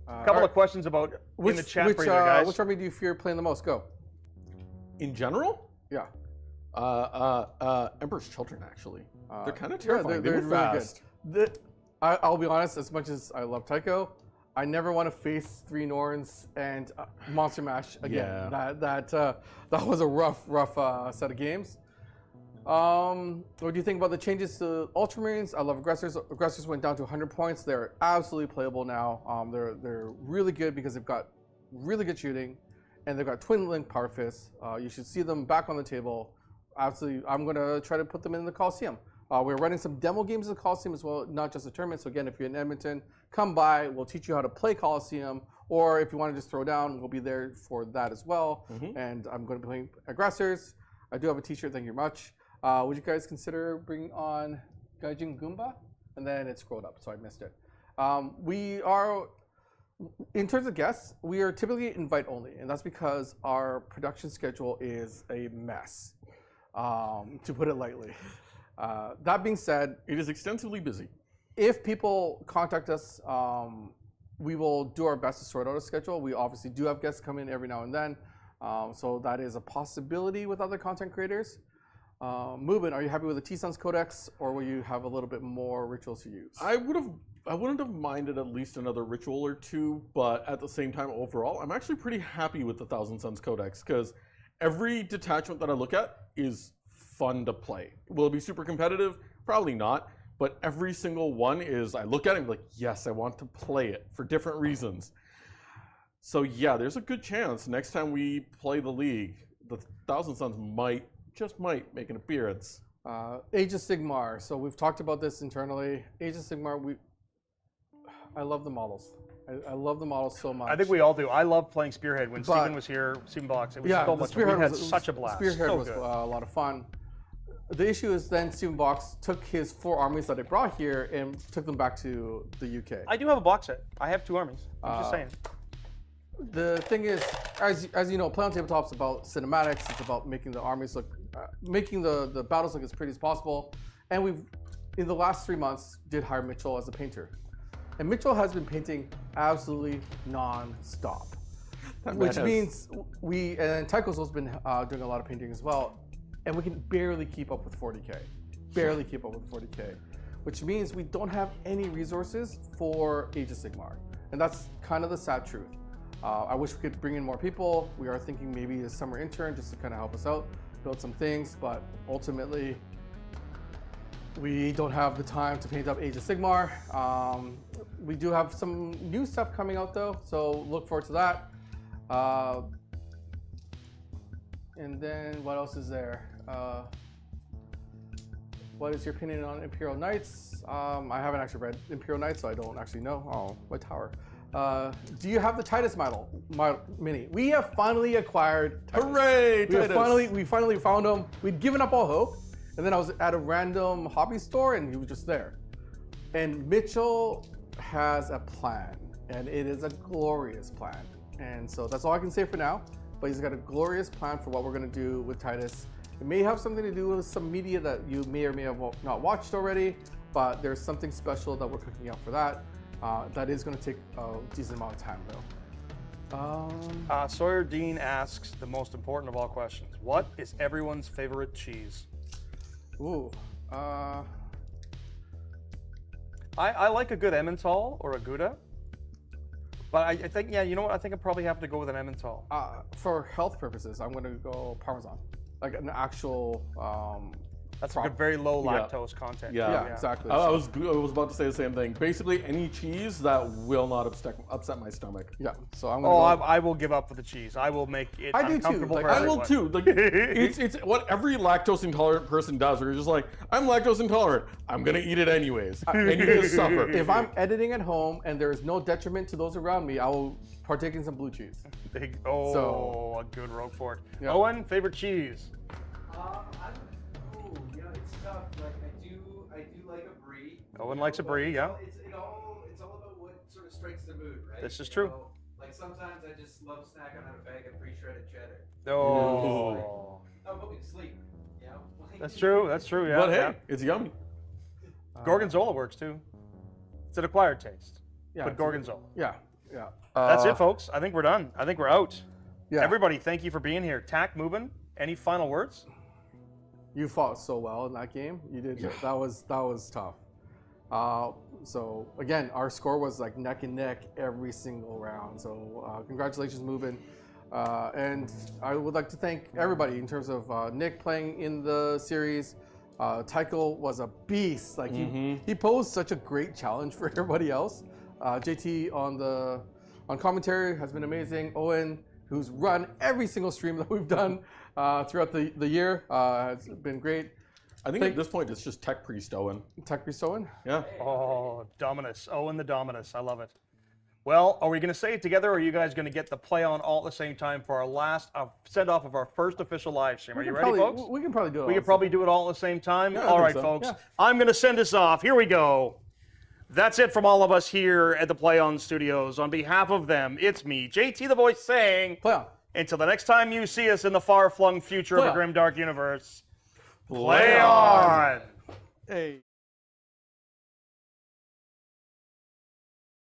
Speaker 1: A couple of questions about in the chat for you guys.
Speaker 3: Which army do you fear playing the most? Go.
Speaker 2: In general?
Speaker 3: Yeah.
Speaker 2: Emperor's Children, actually. They're kind of terrifying.
Speaker 3: They're
Speaker 2: move
Speaker 3: really
Speaker 2: fast.
Speaker 3: good. I'll be honest, as much as I love Tycho, I never want to face 3 Norns and Monster Mash again.
Speaker 2: Yeah.
Speaker 3: That was a rough set of games. What do you think about the changes to Ultramarines? I love Aggressors. Aggressors went down to 100 points. They're absolutely playable now. They're really good because they've got really good shooting, and they've got twin link power fists. You should see them back on the table. Absolutely, I'm gonna try to put them in the Coliseum. We're running some demo games in the Coliseum as well, not just a tournament. So again, if you're in Edmonton, come by. We'll teach you how to play Coliseum, or if you want to just throw down, we'll be there for that as well. And I'm going to be playing Aggressors. I do have a T-shirt. Thank you very much. Would you guys consider bringing on Gaijin Goomba? And then it scrolled up, so I missed it. We are, in terms of guests, we are typically invite only, and that's because our production schedule is a mess, to put it lightly. That being said,
Speaker 2: it is extensively busy.
Speaker 3: If people contact us, we will do our best to sort out a schedule. We obviously do have guests come in every now and then, so that is a possibility with other content creators. Mubin, are you happy with the T-Sons Codex, or will you have a little bit more rituals to use?
Speaker 2: I wouldn't have minded at least another ritual or 2, but at the same time, overall, I'm actually pretty happy with the Thousand Suns Codex, because every detachment that I look at is fun to play. Will it be super competitive? Probably not, but every single one is, I look at it and be like, yes, I want to play it for different reasons. So yeah, there's a good chance next time we play the League, the Thousand Suns just might make an appearance.
Speaker 3: Age of Sigmar. So we've talked about this internally. Age of Sigmar, I love the models. I love the models so much.
Speaker 1: I think we all do. I love playing Spearhead. When Steven was here, Steven Box, it was so much fun. We had such a blast.
Speaker 3: Spearhead was a lot of fun. The issue is then Steven Box took his 4 armies that I brought here and took them back to the UK.
Speaker 1: I do have a box set. I have 2 armies. I'm just saying.
Speaker 3: The thing is, as you know, Play on Tabletop's about cinematics. It's about making the armies look, making the battles look as pretty as possible. And we've, in the last 3 months, did hire Mitchell as a painter. And Mitchell has been painting absolutely non-stop. Which means we, and Tycho's also been doing a lot of painting as well, and we can barely keep up with 40K. Barely keep up with 40K. Which means we don't have any resources for Age of Sigmar. And that's kind of the sad truth. I wish we could bring in more people. We are thinking maybe a summer intern just to kind of help us out, build some things, but ultimately, we don't have the time to paint up Age of Sigmar. We do have some new stuff coming out though, so look forward to that. And then what else is there? What is your opinion on Imperial Knights? I haven't actually read Imperial Knights, so I don't actually know. Oh, my tower. Do you have the Titus mini? We have finally acquired Titus.
Speaker 2: Hooray, Titus!
Speaker 3: We finally found him. We'd given up all hope, and then I was at a random hobby store, and he was just there. And Mitchell has a plan, and it is a glorious plan. And so that's all I can say for now, but he's got a glorious plan for what we're gonna do with Titus. It may have something to do with some media that you may or may have not watched already, but there's something special that we're cooking up for that. That is going to take a decent amount of time, though.
Speaker 1: Sawyer Dean asks the most important of all questions. What is everyone's favorite cheese?
Speaker 3: Ooh.
Speaker 1: I like a good Emmental or a Gouda. But I think, yeah, you know what? I think I probably have to go with an Emmental.
Speaker 3: For health purposes, I'm going to go Parmesan. Like an actual.
Speaker 1: That's a very low lactose content.
Speaker 3: Yeah, exactly.
Speaker 2: I was about to say the same thing. Basically, any cheese that will not upset my stomach.
Speaker 3: Yeah, so I'm gonna.
Speaker 1: I will give up for the cheese. I will make it uncomfortable
Speaker 3: too.
Speaker 1: for
Speaker 2: I
Speaker 1: everyone.
Speaker 2: will too. Like, it's what every lactose intolerant person does. Where you're just like, I'm lactose intolerant. I'm gonna eat it anyways, and you just suffer.
Speaker 3: If I'm editing at home and there is no detriment to those around me, I will partake in some blue cheese.
Speaker 1: A good Roquefort.
Speaker 3: Yeah.
Speaker 1: Owen, favorite cheese?
Speaker 4: It's tough. Like I do like a brie.
Speaker 1: Owen likes a brie, yeah.
Speaker 4: It's all about what sort of strikes the mood, right?
Speaker 1: This is true.
Speaker 4: Like sometimes I just love snacking on a bag of pre-shredded cheddar.
Speaker 1: Oh.
Speaker 4: That'll put me to sleep. You know?
Speaker 1: That's true. That's true. Yeah.
Speaker 2: But hey,
Speaker 1: yeah.
Speaker 2: it's yummy.
Speaker 1: Gorgonzola works too. It's an acquired taste.
Speaker 3: Yeah,
Speaker 1: But Gorgonzola.
Speaker 3: Yeah.
Speaker 1: That's it, folks. I think we're done. I think we're out.
Speaker 3: Yeah.
Speaker 1: Everybody, thank you for being here. Tack, Mubin, any final words?
Speaker 3: You fought so well in that game. You did. Yeah. That was tough. So again, our score was like neck and neck every single round. So congratulations, Mubin. And I would like to thank everybody in terms of Nick playing in the series. Tycho was a beast. Like he posed such a great challenge for everybody else. JT on commentary has been amazing. Owen, who's run every single stream that we've done throughout the year, has been great.
Speaker 2: I think at this point it's just Tech Priest Owen.
Speaker 3: Tech Priest Owen?
Speaker 2: Yeah.
Speaker 1: Oh, Dominus. Owen the Dominus. I love it. Well, are we going to say it together, or are you guys going to get the play on all at the same time for our last send-off of our first official live stream? Are you ready, folks?
Speaker 3: We can probably do it.
Speaker 1: We could probably do it all at the same time?
Speaker 2: Yeah,
Speaker 1: all
Speaker 2: I
Speaker 1: right,
Speaker 2: think so.
Speaker 1: folks.
Speaker 3: Yeah.
Speaker 1: I'm going to send us off. Here we go. That's it from all of us here at the Play On Studios. On behalf of them, it's me, JT the Voice, saying,
Speaker 3: Play on.
Speaker 1: until the next time you see us in the far-flung future
Speaker 3: Play
Speaker 1: of a
Speaker 3: on.
Speaker 1: grimdark universe, play on!
Speaker 3: Hey.